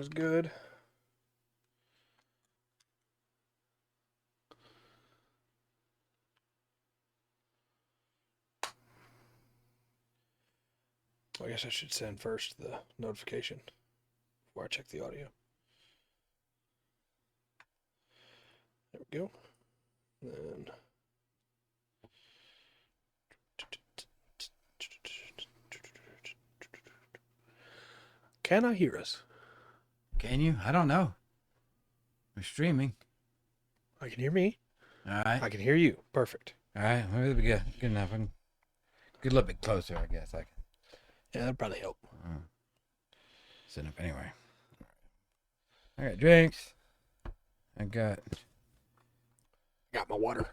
was good. I guess I should send first the notification before I check the audio. There we go. Then can I hear us? Can you? I don't know. We're streaming. I can hear me. All right. I can hear you. Perfect. All right. Well, it'll be good. Good enough. I can get a little bit closer, I guess. I can Yeah, that'd probably help. sit up anyway. I got drinks. I got my water.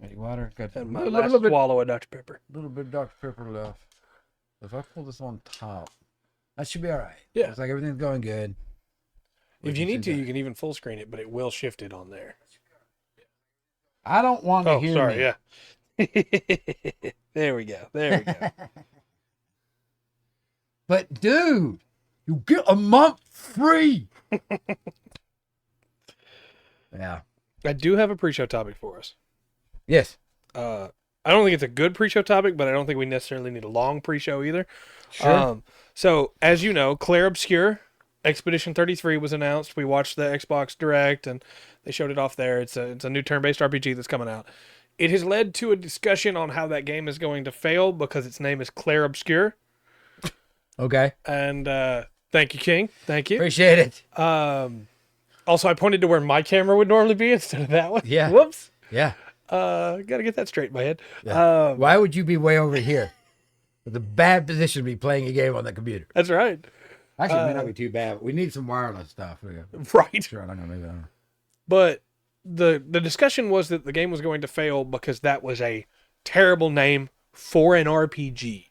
any water. Got And my a last little bit, swallow of Dr. Pepper. little bit of Dr. Pepper left. If I pull this on top, that should be all right. Yeah. Looks like everything's going good. If you need to, you can even full screen it, but it will shift it on there. I don't want to Oh, hear sorry. me. Yeah. There we go. There we go. But dude, you get a month free. Yeah. I do have a pre-show topic for us. Yes. I don't think it's a good pre-show topic, but I don't think we necessarily need a long pre-show either. Sure. So, as you know, Claire Obscure Expedition 33 was announced. We watched the Xbox Direct, and they showed it off there. It's a new turn-based RPG that's coming out. It has led to a discussion on how that game is going to fail because its name is Claire Obscure. Okay. And thank you, King. Thank you. Appreciate it. Also, I pointed to where my camera would normally be instead of that one. Yeah. Whoops. Yeah. Got to get that straight in my head. Yeah. Why would you be way over here? It's a bad position to be playing a game on the computer. That's right. Actually, it may not be too bad. But we need some wireless stuff. Right. Sure, I'm not gonna leave that on. But the discussion was that the game was going to fail because that was a terrible name for an RPG,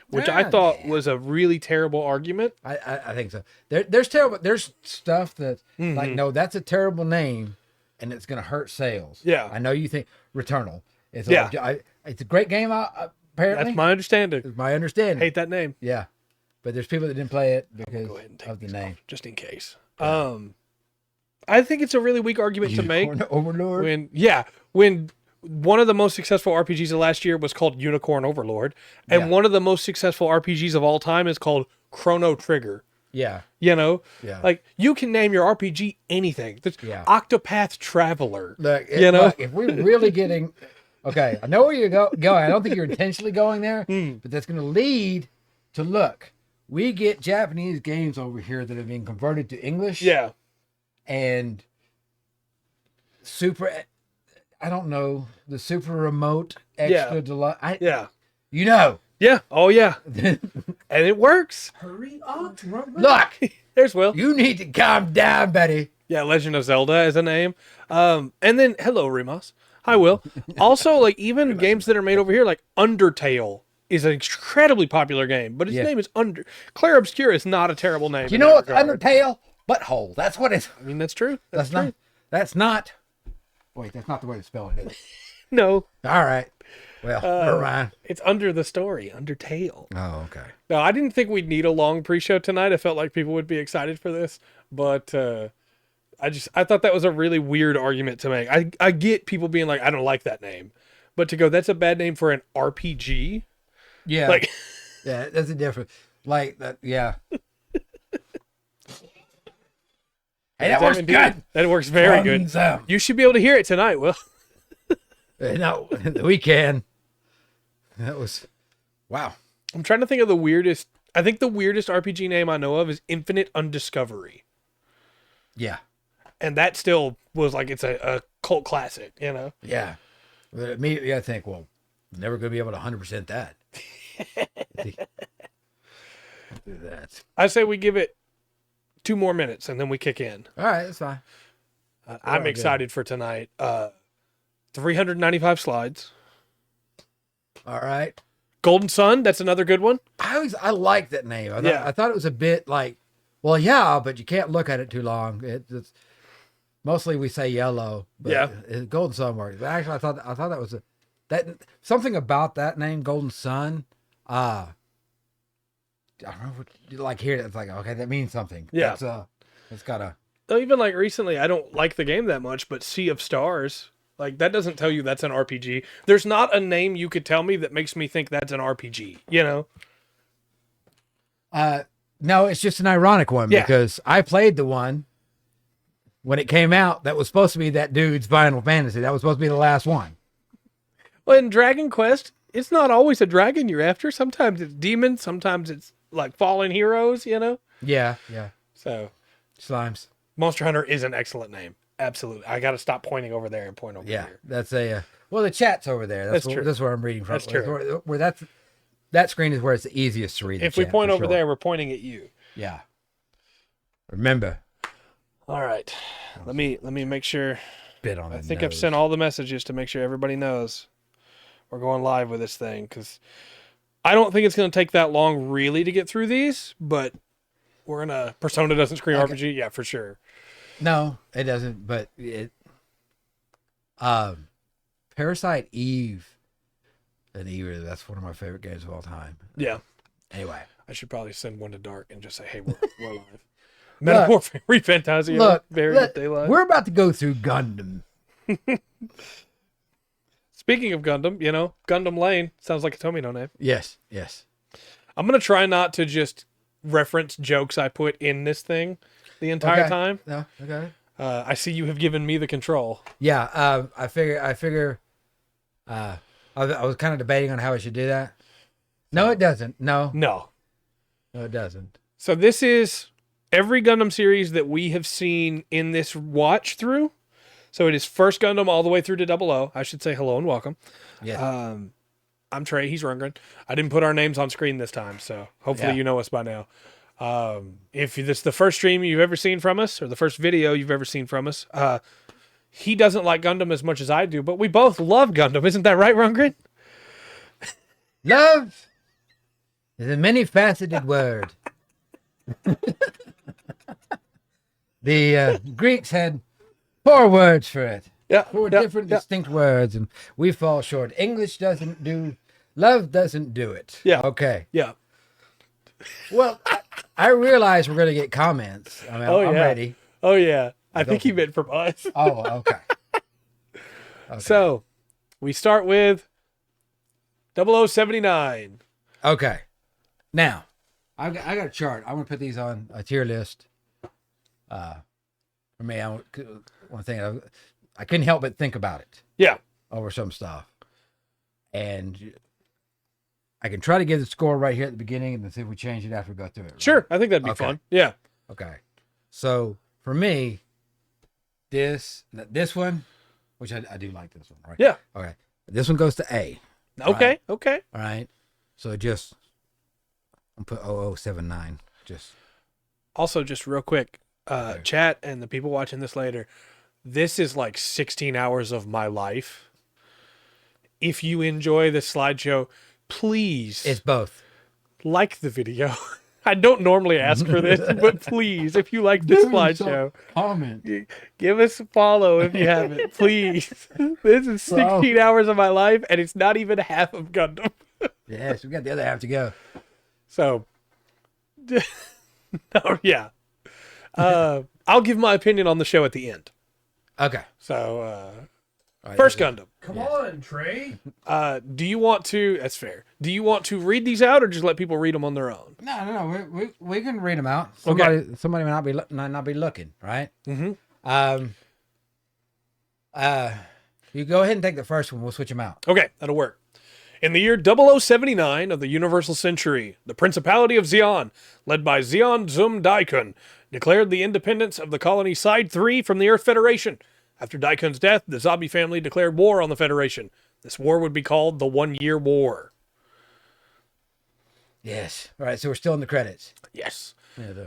which I thought was a really terrible argument. I think so. There's terrible. There's stuff that like no, that's a terrible name, and it's gonna hurt sales. Yeah. I know you think Returnal. It's it's a great game. Apparently, That's my understanding. It's my understanding. Hate that name. Yeah, but there's people that didn't play it because Go ahead and take of the these name. off, just in case. I think it's a really weak argument to make. Unicorn Overlord. When one of the most successful RPGs of last year was called Unicorn Overlord, and one of the most successful RPGs of all time is called Chrono Trigger. Yeah. You know, Yeah. like you can name your RPG anything. There's Octopath Traveler. Look, Look, if we're really getting, okay, I know where you're going. I don't think you're intentionally going there, but that's going to lead to look. We get Japanese games over here that are being converted to English. Yeah. And super, I don't know, the super remote extra deluxe. You know. Yeah. Oh, yeah. And it works. Hurry up. Look. There's Will. You need to calm down, Betty. Yeah, Legend of Zelda is a name. And then, hello, Rimas. Hi, Will. Also, like, even games that are made over here, like Undertale is an incredibly popular game, but its name is Claire Obscure is not a terrible name. You know what? Undertale? Butthole. That's what it's. I mean, that's true. That's true. not. Wait, that's not the way to spell it, is it? No. All right. Well, never mind. It's under the story, Undertale. Oh, okay. No, I didn't think we'd need a long pre-show tonight. I felt like people would be excited for this, but I thought that was a really weird argument to make. I get people being like, I don't like that name, but to go, that's a bad name for an RPG. Yeah. Like, yeah, that's a difference. Like that. Yeah. Hey, that works good. That works very good. You should be able to hear it tonight, Will. No, we can. That was, wow. I'm trying to think of the weirdest. I think the weirdest RPG name I know of is Infinite Undiscovery. Yeah. And that still was like, it's a cult classic, you know? Yeah. But immediately I think, well, never going to be able to 100% that. Do that. I say we give it 2 more minutes and then we kick in. All right, that's fine. I'm excited for tonight. 395 slides. All right. Golden Sun, that's another good one. I like that name. I thought it was a bit like, well, yeah, but you can't look at it too long. It's mostly we say yellow, but Golden Sun works. But actually, I thought that was that something about that name, Golden Sun. I don't know, like here, it's like, okay, that means something. Yeah. It's got a... Even like recently, I don't like the game that much, but Sea of Stars, like that doesn't tell you that's an RPG. There's not a name you could tell me that makes me think that's an RPG, you know? No, it's just an ironic one because I played the one when it came out that was supposed to be that dude's Final Fantasy. That was supposed to be the last one. Well, in Dragon Quest, it's not always a dragon you're after. Sometimes it's demons. Sometimes it's like fallen heroes, you know? Yeah. So, Slimes. Monster Hunter is an excellent name. Absolutely. I got to stop pointing over there and point over here. That's a... well, the chat's over there. That's true. That's where I'm reading from. That's true. Where that screen is where it's the easiest to read. If we point over there, we're pointing at you. Yeah. Remember. All right. Let me make sure. Bit on. I think I've sent all the messages to make sure everybody knows we're going live with this thing, because I don't think it's going to take that long really to get through these, but we're in a Persona doesn't screen RPG. Yeah, for sure. No, it doesn't. But it. Parasite Eve. And Eve, that's one of my favorite games of all time. Yeah. Anyway, I should probably send one to Dark and just say, "Hey, we're live." Metamorphic Fantasia. Look, Daylight. We're about to go through Gundam. Speaking of Gundam, you know, Gundam Lane sounds like a Tomino name. Yes. I'm gonna try not to just reference jokes I put in this thing the entire time. No, okay. I see you have given me the control. Yeah. I figure. I was kind of debating on how I should do that. No, it doesn't. No, it doesn't. So this is every Gundam series that we have seen in this watch through. So it is first Gundam all the way through to 00. I should say hello and welcome. Yeah. I'm Trey. He's Rungren. I didn't put our names on screen this time, so hopefully you know us by now. If this is the first stream you've ever seen from us, or the first video you've ever seen from us, he doesn't like Gundam as much as I do, but we both love Gundam. Isn't that right, Rungren? Love is a many-faceted word. The Greeks had 4 words for it. Yeah. 4 different distinct words, and we fall short. English doesn't do... Love doesn't do it. Yeah. Okay. Yeah. Well, I realize we're going to get comments. I mean, I'm ready. Oh, yeah. I think he meant from us. Oh, okay. So, we start with 0079. Okay. Now, I got a chart. I'm going to put these on a tier list. For me, one thing, I couldn't help but think about it. Yeah. Over some stuff. And I can try to give the score right here at the beginning and then see if we change it after we go through it. Right? Sure. I think that'd be fun. Yeah. Okay. So, for me, this one, which I do like this one, right? Yeah. Okay. This one goes to A. Okay. Right? Okay. All right. So I'll put 0079. Also, just real quick, chat and the people watching this later, this is like 16 hours of my life. If you enjoy this slideshow, please. It's both. Like the video. I don't normally ask for this, but please, if you like this slideshow, comment. Give us a follow if you haven't, please. This is 16 hours of my life, and it's not even half of Gundam. Yes, we got the other half to go. So, yeah. I'll give my opinion on the show at the end. Okay. So, right, first Gundam. Come on, Trey. Do you want to? That's fair. Do you want to read these out, or just let people read them on their own? No. We can read them out. Somebody might not be looking, right? Mm-hmm. You go ahead and take the first one. We'll switch them out. Okay, that'll work. In the year 0079 of the Universal Century, the Principality of Zeon, led by Zeon Zum Daikun, declared the independence of the colony Side 3 from the Earth Federation. After Daikun's death, the Zabi family declared war on the Federation. This war would be called the 1-Year War. Yes. All right, so we're still in the credits. Yes. Yeah,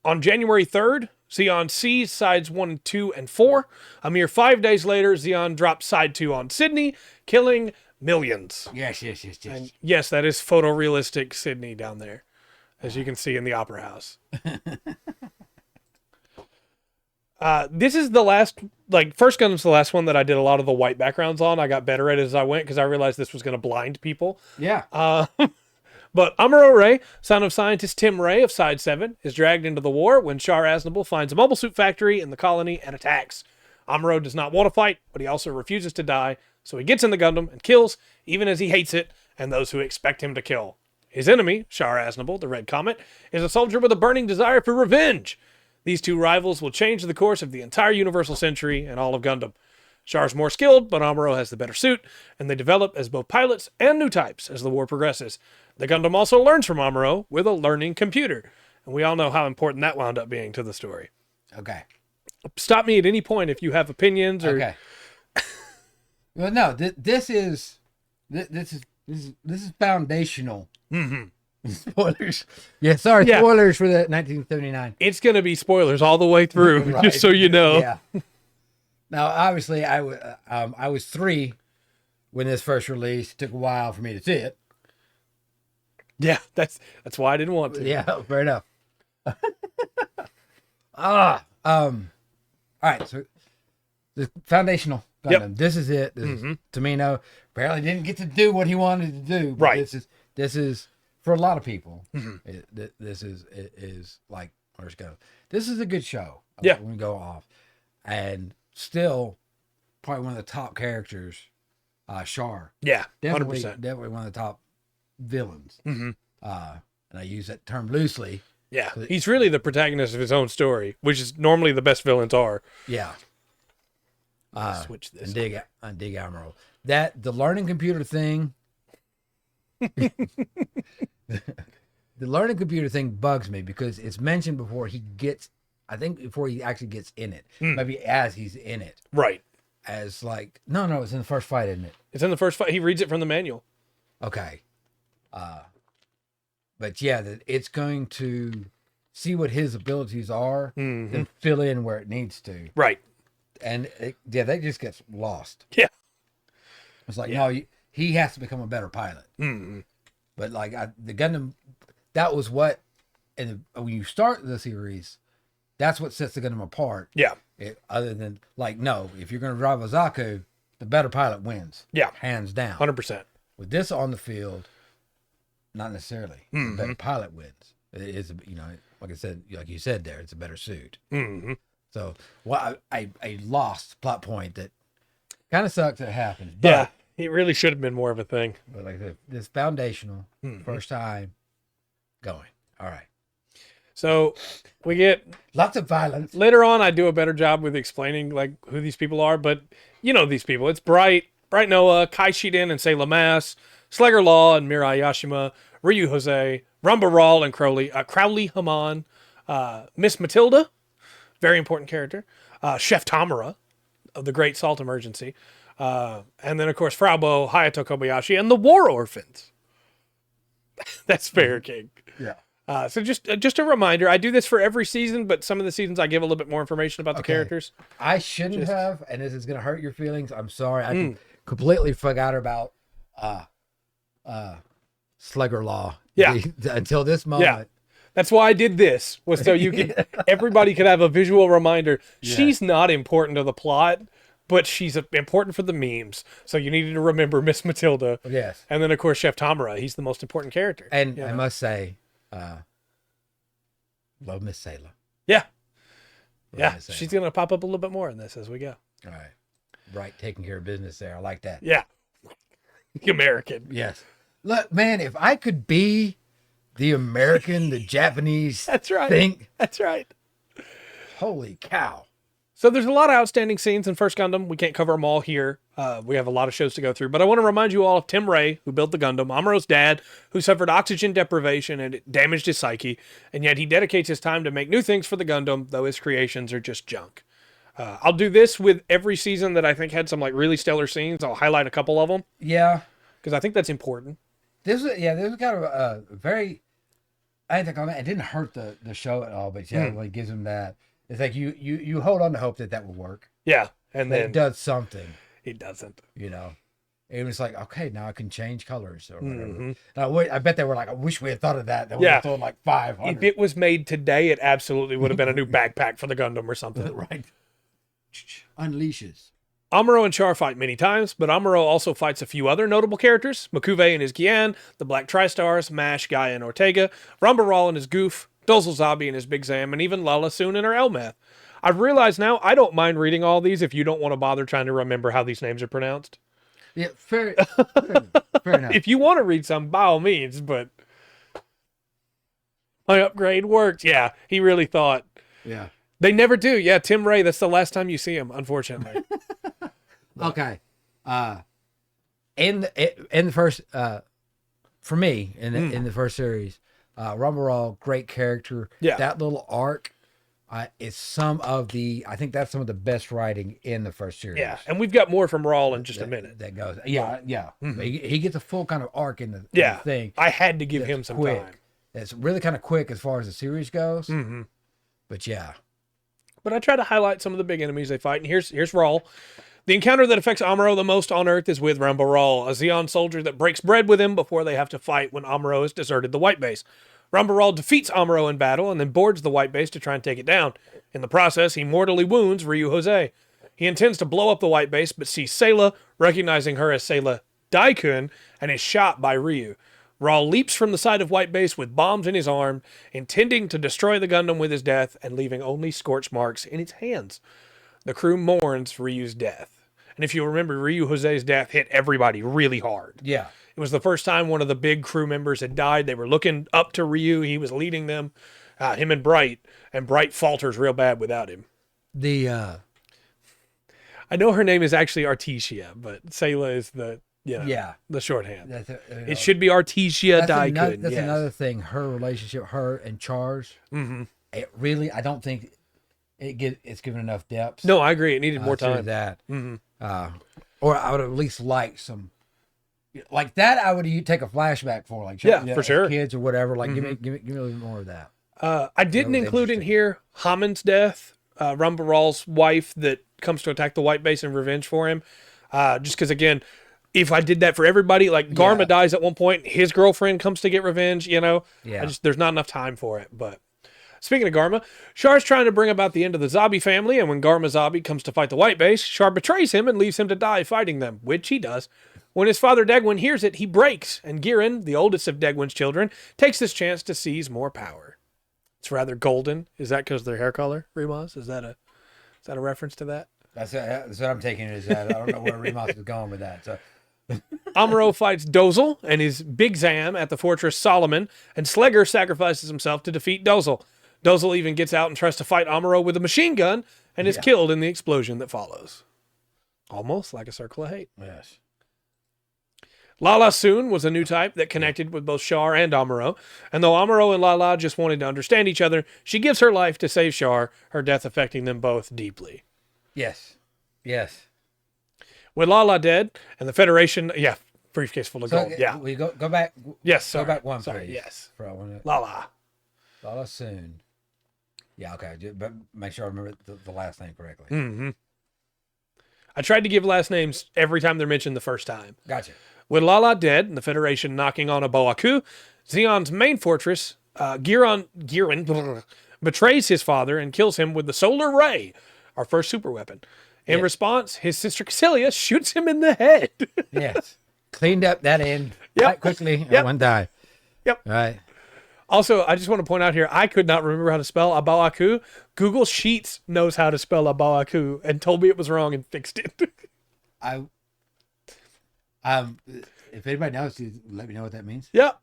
On January 3rd, Zeon seized Sides 1, 2, and 4. A mere 5 days later, Zeon dropped Side 2 on Sydney, killing millions. Yes. And yes, that is photorealistic Sydney down there, as you can see in the Opera House. This is the last, First Gundam's the last one that I did a lot of the white backgrounds on. I got better at it as I went because I realized this was going to blind people. Yeah. But Amuro Ray, son of scientist Tim Ray of Side 7, is dragged into the war when Char Aznable finds a mobile suit factory in the colony and attacks. Amuro does not want to fight, but he also refuses to die, so he gets in the Gundam and kills, even as he hates it, and those who expect him to kill. His enemy, Char Aznable, the Red Comet, is a soldier with a burning desire for revenge. These two rivals will change the course of the entire Universal Century and all of Gundam. Char's more skilled, but Amuro has the better suit, and they develop as both pilots and new types as the war progresses. The Gundam also learns from Amuro with a learning computer, and we all know how important that wound up being to the story. Okay. Stop me at any point if you have opinions or. Okay. Well, no, this is foundational. Mm-hmm. Spoilers. Yeah, sorry, Yeah. spoilers for the 1979. It's going to be spoilers all the way through, Right. just so you know. Yeah. Now, obviously, I was 3 when this first released. It took a while for me to see it. Yeah, that's why I didn't want to. Yeah, fair enough. All right, so the foundational Gundam. Yep. This is it. This is Tamino. Apparently didn't get to do what he wanted to do. But Right. This is for a lot of people. This is like, where's it go? This is a good show. Yeah. I'm gonna go off, and still probably one of the top characters. Char. Yeah, Definitely, 100%. definitely one of the top villains. Mm-hmm. And I use that term loosely. Yeah, he's really the protagonist of his own story, which is normally the best villains are. Yeah. Switch this. And dig Amuro. That the learning computer thing. The learning computer thing bugs me because it's mentioned before he gets. I think before he actually gets in it, maybe as he's in it, Right. as like no, it's in the first fight, isn't it? It's in the first fight. He reads it from the manual. Okay. But yeah, that it's going to see what his abilities are and fill in where it needs to. Right. And that just gets lost. Yeah. It's like, no, he has to become a better pilot. Mm-hmm. But like the Gundam, that was what, and when you start the series, that's what sets the Gundam apart. Yeah. Other than like, no, if you're going to drive a Zaku, the better pilot wins. Yeah. Hands down. 100%. With this on the field, not necessarily. The better pilot wins. It is, like I said, like you said there, it's a better suit. Mm-hmm. So, well, I lost plot point that kind of sucks that it happened. But, Yeah, it really should have been more of a thing. But like I said, this foundational, first time going. All right. So we get Lots of violence. later on. I do a better job with explaining like who these people are, but you know these people. It's Bright Noah, Kai Shiden and Sailor Mass, Slugger Law and Mirai Yashima, Ryu Jose, Rumba Rawl and Crowley Haman, Miss Matilda, very important character, Chef Tamara of the Great Salt Emergency, and then of course Fraubo, Hayato Kobayashi, and the War Orphans. That's Fair King. Yeah. So just a reminder, I do this for every season, but some of the seasons I give a little bit more information about the characters. I shouldn't have, and this is going to hurt your feelings. I'm sorry. I completely forgot about Slugger Law. Yeah. Until this moment. Yeah. That's why I did this, was so you could everybody could have a visual reminder. She's not important to the plot, but she's important for the memes. So you needed to remember Miss Matilda. Yes. And then of course Chef Tamara, he's the most important character. And I must say, love Miss Sailor. Yeah. Love Miss Sailor. She's gonna pop up a little bit more in this as we go. All right. Right, taking care of business there. I like that. Yeah. American. Yes. Look, man, if I could be the American, the Japanese That's right. thing, That's right. holy cow. So there's a lot of outstanding scenes in First Gundam. We can't cover them all here. We have a lot of shows to go through. But I want to remind you all of Tim Ray, who built the Gundam, Amuro's dad, who suffered oxygen deprivation and it damaged his psyche. And yet he dedicates his time to make new things for the Gundam, though his creations are just junk. I'll do this with every season that I think had some like really stellar scenes. I'll highlight a couple of them. Yeah. Because I think that's important. This was kind of a very, I didn't think it didn't hurt the show at all, but yeah, it like gives him that. It's like you hold on to hope that will work. Yeah. And But then it does something, it doesn't. It was like, okay, now I can change colors or whatever. And I bet they were like, I wish we had thought of that. They would have thrown like 500. If it was made today, it absolutely would have been a new backpack for the Gundam or something. Right. Unleashes. Amuro and Char fight many times, but Amuro also fights a few other notable characters: Makuve and his Gian, the Black Tri-Stars, Mash, Gaia, and Ortega, Rambaral and his Goof, Dozlzabi and his Big Zam, and even Lala Soon and her Elmeth. I've realized now I don't mind reading all these if you don't want to bother trying to remember how these names are pronounced. Yeah, fair enough. If you want to read some, by all means, but my upgrade worked. Yeah, he really thought. Yeah. They never do. Yeah, Tim Ray, that's the last time you see him, unfortunately. Okay. In the first, for me, in the first series, Rumbarall, great character. Yeah. That little arc is I think that's some of the best writing in the first series. Yeah, and we've got more from Rawl in just a minute. That goes. Yeah. Mm-hmm. He gets a full kind of arc in the thing. I had to give him some time. It's really kind of quick as far as the series goes. Mm-hmm. But yeah. But I try to highlight some of the big enemies they fight, and here's Rawl. The encounter that affects Amuro the most on Earth is with Rambaral, a Zeon soldier that breaks bread with him before they have to fight when Amuro has deserted the White Base. Rambaral defeats Amuro in battle and then boards the White Base to try and take it down. In the process, he mortally wounds Ryu Jose. He intends to blow up the White Base, but sees Sayla, recognizing her as Sayla Daikun, and is shot by Ryu. Rawl leaps from the side of White Base with bombs in his arm, intending to destroy the Gundam with his death and leaving only scorch marks in its hands. The crew mourns Ryu's death. And if you remember, Ryu Jose's death hit everybody really hard. Yeah. It was the first time one of the big crew members had died. They were looking up to Ryu. He was leading them, him and Bright falters real bad without him. I know her name is actually Artesia, but Sayla is the shorthand. It should be Artesia Daikun. That's another thing. Her relationship, her and Char's. Mm-hmm. It really, I don't think it's given enough depth. No, I agree. It needed more time. That, mm-hmm. Or I would at least like some, like that. I would take a flashback for, like, for sure, kids or whatever. Like, give me a little bit more of that. I didn't include in here Hamon's death, Rumbaral's wife that comes to attack the White Base in revenge for him. Just because, again, if I did that for everybody, like Garma dies at one point, his girlfriend comes to get revenge. There's not enough time for it. But speaking of Garma, Char's trying to bring about the end of the Zabi family, and when Garma Zabi comes to fight the White Base, Char betrays him and leaves him to die fighting them, which he does. When his father Degwin hears it, he breaks, and Girin, the oldest of Degwin's children, takes this chance to seize more power. It's rather golden. Is that because of their hair color, Rimas? Is that a reference to that? That's what I'm taking it as that. I don't know where Rimas is going with that. So. Amuro fights Dozel and his Big Zam at the Fortress Solomon, and Slegger sacrifices himself to defeat Dozel. Dozel even gets out and tries to fight Amuro with a machine gun and is killed in the explosion that follows. Almost like a circle of hate. Yes. Lala Soon was a new type that connected with both Char and Amuro, and though Amuro and Lala just wanted to understand each other, she gives her life to save Char, her death affecting them both deeply. Yes. With Lala dead, and the Federation, briefcase full of gold. We go back. Yes, go back one, sorry, please. yes. Lala Soon. Yeah, okay. But make sure I remember the last name correctly. Mm-hmm. I tried to give last names every time they're mentioned the first time. Gotcha. With Lala dead and the Federation knocking on a Boaku, Zeon's main fortress, Girin, betrays his father and kills him with the Solar Ray, our first super weapon. In response, his sister Cassilia shoots him in the head. Yes. Cleaned up that end quite quickly at one time. Yep. All right. Also, I just want to point out here, I could not remember how to spell Abawaku. Google Sheets knows how to spell Abawaku and told me it was wrong and fixed it. If anybody knows, let me know what that means. Yep.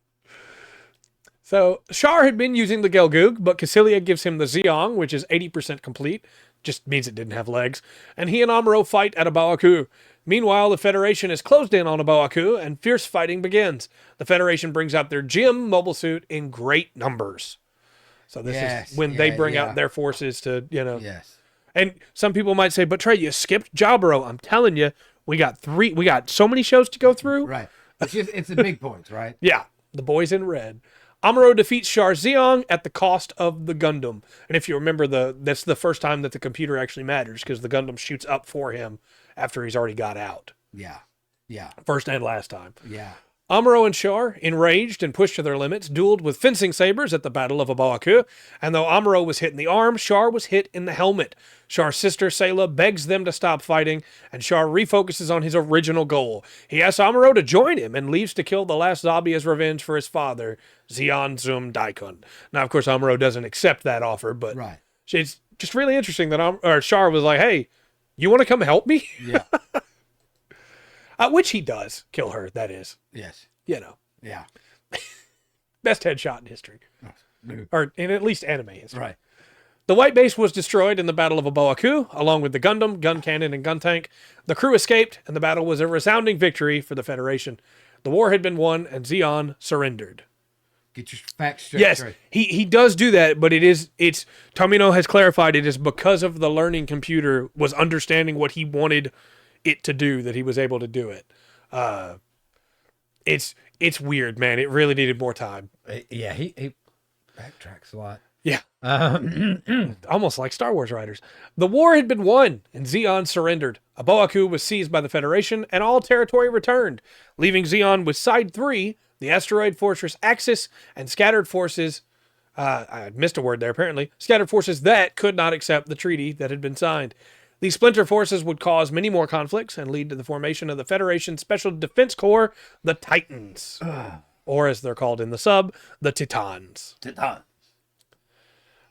So, Char had been using the Gelgoog, but Cassilia gives him the Zeong, which is 80% complete. Just means it didn't have legs. And he and Amuro fight at Abawaku. Meanwhile, the Federation is closed in on Abawaku, and fierce fighting begins. The Federation brings out their Jim mobile suit in great numbers. So this is when they bring out their forces to, Yes. And some people might say, but Trey, you skipped Jaburo. I'm telling you, we got so many shows to go through. Right. It's the big points, right? Yeah. The boys in red. Amuro defeats Char Zeong at the cost of the Gundam. And if you remember, that's the first time that the computer actually matters, because the Gundam shoots up for him after he's already got out. Yeah. First and last time. Yeah. Amuro and Char, enraged and pushed to their limits, dueled with fencing sabers at the Battle of Obaku, and though Amuro was hit in the arm, Char was hit in the helmet. Char's sister, Sayla, begs them to stop fighting, and Char refocuses on his original goal. He asks Amuro to join him and leaves to kill the last zombie as revenge for his father, Zeon Zum Daikun. Now, of course, Amuro doesn't accept that offer, but Right. it's just really interesting that Char was like, hey, you want to come help me? Yeah. Which he does kill her, that is. Yes. You know. Yeah. Best headshot in history. Or in at least anime history. Right. The white base was destroyed in the Battle of Obaku, along with the Gundam, gun cannon, and gun tank. The crew escaped, and the battle was a resounding victory for the Federation. The war had been won, and Zeon surrendered. Get your facts straight. Yes, he does do that, but it's Tomino has clarified it is because of the learning computer was understanding what he wanted it to do that he was able to do it. It's weird, man. It really needed more time. Yeah, he backtracks a lot. Yeah. Almost like Star Wars writers. The war had been won, and Zeon surrendered. Obaku was seized by the Federation, and all territory returned, leaving Zeon with Side 3, the asteroid fortress Axis, and scattered forces. I missed a word there, apparently. Scattered forces that could not accept the treaty that had been signed. These splinter forces would cause many more conflicts and lead to the formation of the Federation Special Defense Corps, the Titans. Or as they're called in the sub, the Titans.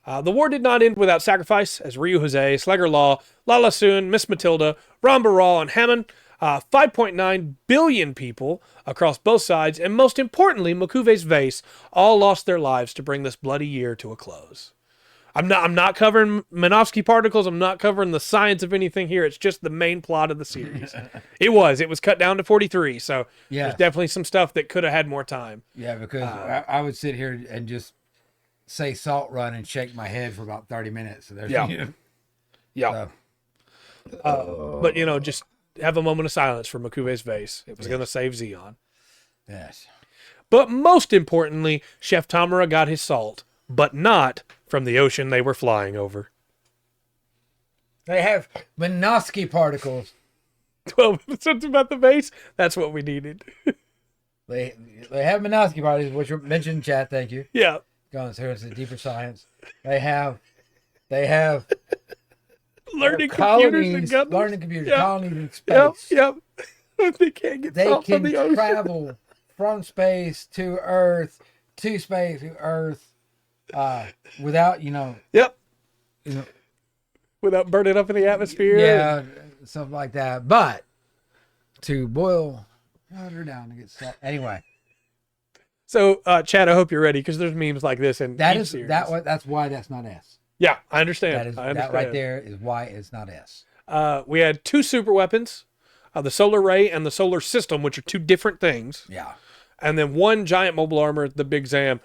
The war did not end without sacrifice, as Ryu Jose, Slugger Law, Lala Soon, Miss Matilda, Ron Baral, and Hammond, 5.9 billion people across both sides, and most importantly, Mokuve's vase, all lost their lives to bring this bloody year to a close. I'm not covering Minovsky particles. I'm not covering the science of anything here. It's just the main plot of the series. It was cut down to 43, so there's definitely some stuff that could have had more time. Yeah, because I would sit here and just say Salt Run and shake my head for about 30 minutes. So there's But just have a moment of silence for Mokuve's vase. It was going to save Zeon. Yes. But most importantly, Chef Tamura got his salt, but not from the ocean they were flying over. They have Minovsky particles. 12 episodes about the vase? That's what we needed. They have Minovsky particles, which were mentioned in chat. Thank you. Yeah. Going here into deeper science. They have learning computers and Gundams. Learning computers, colonies in space. Yep. They can't get salt from the ocean. They can travel from space to Earth, to space to Earth, without without burning up in the atmosphere. Yeah, something like that. But to boil water down to get salt. Anyway. So, Chad, I hope you're ready because there's memes like this in that series. That's why that's not S. Yeah, I understand. That right there is why it's not S. We had two super weapons, the solar ray and the solar system, which are two different things. Yeah. And then one giant mobile armor, the Big Zam.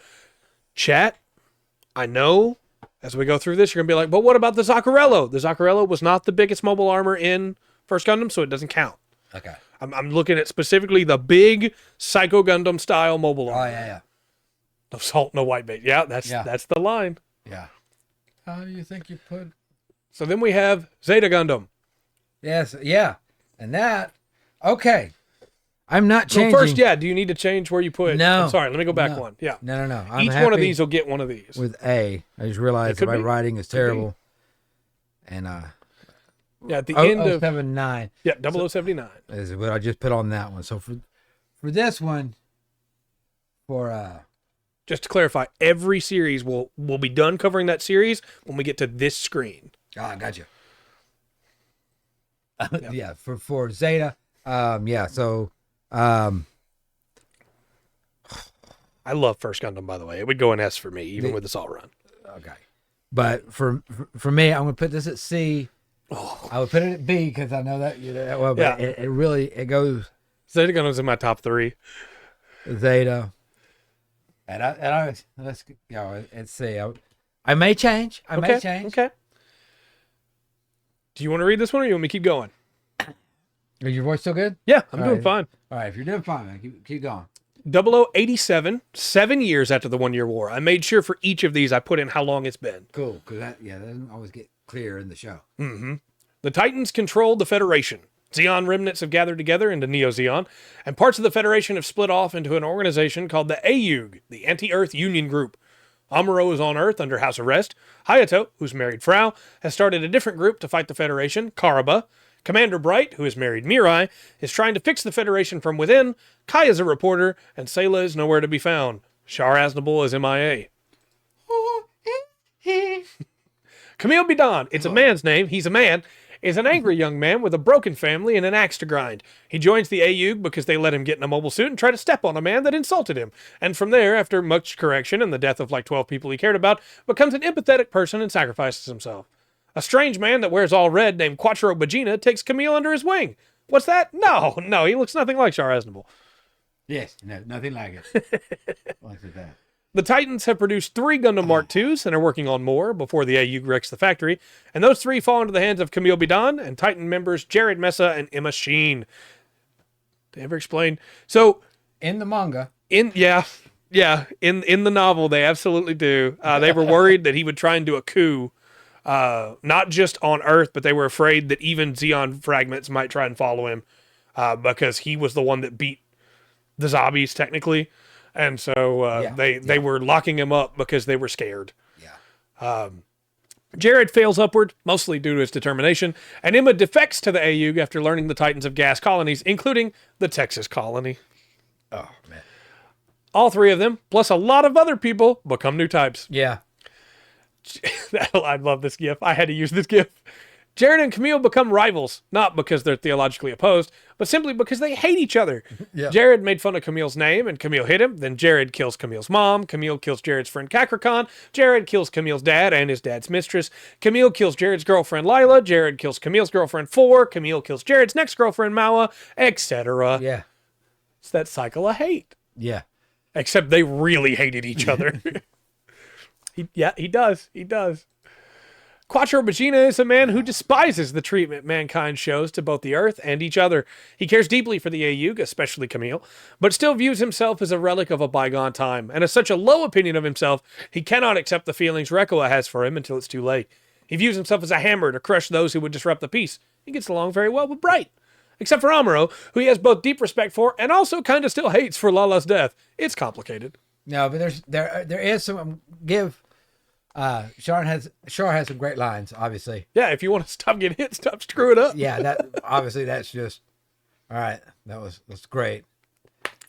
Chat, I know as we go through this, you're going to be like, but what about the Zaccarello? The Zaccarello was not the biggest mobile armor in First Gundam, so it doesn't count. Okay. I'm looking at specifically the big Psycho Gundam style mobile armor. Oh, yeah. No salt, no white bait. Yeah, that's the line. Yeah. How do you think you put... So then we have Zeta Gundam. Yes, yeah. And that... Okay. I'm not changing. Well, first, do you need to change where you put... No. I'm sorry, let me go back one. Yeah. No. Each one of these will get one of these. With A. I just realized my writing is terrible. And, yeah, at the end of... 079. Yeah, 0079. Is what I just put on that one. So for this one, just to clarify, every series will be done covering that series when we get to this screen. Ah, gotcha. Yeah, for Zeta, so I love First Gundam, by the way. It would go in S for me, even with the Salt Run. Okay, but for me, I'm gonna put this at C. Oh. I would put it at B because I know that well, but it really goes. Zeta Gundam's in my top 3. Zeta. And I let's go and see. I may change. I may change. Okay. Do you want to read this one, or you want me to keep going? Is your voice still good? Yeah, I'm doing fine. All right, if you're doing fine, man, keep going. 0087, 7 years after the 1 year war. I made sure for each of these I put in how long it's been. Cool, because that doesn't always get clear in the show. Mm-hmm. The Titans controlled the Federation. Zeon remnants have gathered together into Neo Zeon, and parts of the Federation have split off into an organization called the AUG, the Anti-Earth Union Group. Amuro is on Earth under house arrest. Hayato, who's married Frau, has started a different group to fight the Federation, Karaba. Commander Bright, who is married Mirai, is trying to fix the Federation from within. Kai is a reporter, and Sayla is nowhere to be found. Char Aznable is MIA. Camille Bidan, it's a man's name, he's a man, is an angry young man with a broken family and an axe to grind. He joins the AUG because they let him get in a mobile suit and try to step on a man that insulted him. And from there, after much correction and the death of like 12 people he cared about, becomes an empathetic person and sacrifices himself. A strange man that wears all red named Quattro Bagina takes Camille under his wing. What's that? No, he looks nothing like Char Aznable. Yes, no, nothing like it. What's it that? The Titans have produced 3 Gundam Mark IIs and are working on more before the AU wrecks the factory, and those 3 fall into the hands of Camille Bidan and Titan members Jared Mesa and Emma Sheen. They ever explain? So in the manga, in the novel, they absolutely do. They were worried that he would try and do a coup, not just on Earth, but they were afraid that even Zeon fragments might try and follow him, because he was the one that beat the zombies technically. And so they were locking him up because they were scared. Yeah. Jared fails upward, mostly due to his determination, and Emma defects to the AUG after learning the Titans have gas colonies, including the Texas colony. Oh, man. All 3 of them, plus a lot of other people, become new types. Yeah. I love this gif. I had to use this gif. Jared and Camille become rivals, not because they're theologically opposed, but simply because they hate each other. Yeah. Jared made fun of Camille's name, and Camille hit him. Then Jared kills Camille's mom. Camille kills Jared's friend Kakrakan. Jared kills Camille's dad and his dad's mistress. Camille kills Jared's girlfriend Lila. Jared kills Camille's girlfriend Four. Camille kills Jared's next girlfriend Mawa, etc. Yeah. It's that cycle of hate. Yeah. Except they really hated each other. He does. Quattro Bagina is a man who despises the treatment mankind shows to both the Earth and each other. He cares deeply for the AUG, especially Camille, but still views himself as a relic of a bygone time, and has such a low opinion of himself, he cannot accept the feelings Rekoa has for him until it's too late. He views himself as a hammer to crush those who would disrupt the peace. He gets along very well with Bright. Except for Amuro, who he has both deep respect for and also kind of still hates for Lala's death. It's complicated. No, but there is some Char has some great lines, obviously. Yeah, if you want to stop getting hit, stop screw it up. Yeah, that's just all right. That's great.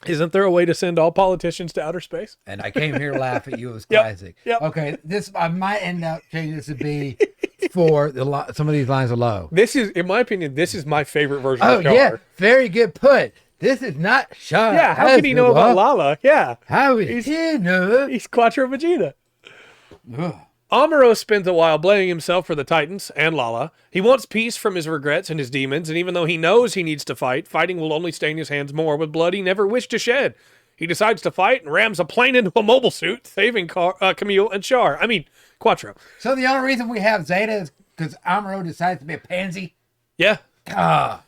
Isn't there a way to send all politicians to outer space? And I came here to laugh at you. It was classic. Yep. Okay, this I might end up changing this to be for some of these lines are low. This is, in my opinion, my favorite version of Char. Oh yeah, very good put. This is not Char. Yeah, how could he know about Lala? Yeah. How is he know? He's Quattro Vegeta. Amuro spends a while blaming himself for the Titans and Lala. He wants peace from his regrets and his demons, and even though he knows he needs to fight, fighting will only stain his hands more with blood he never wished to shed. He decides to fight and rams a plane into a mobile suit, saving Camille and Char. I mean, Quattro. So the only reason we have Zeta is because Amuro decides to be a pansy? Yeah. Ah.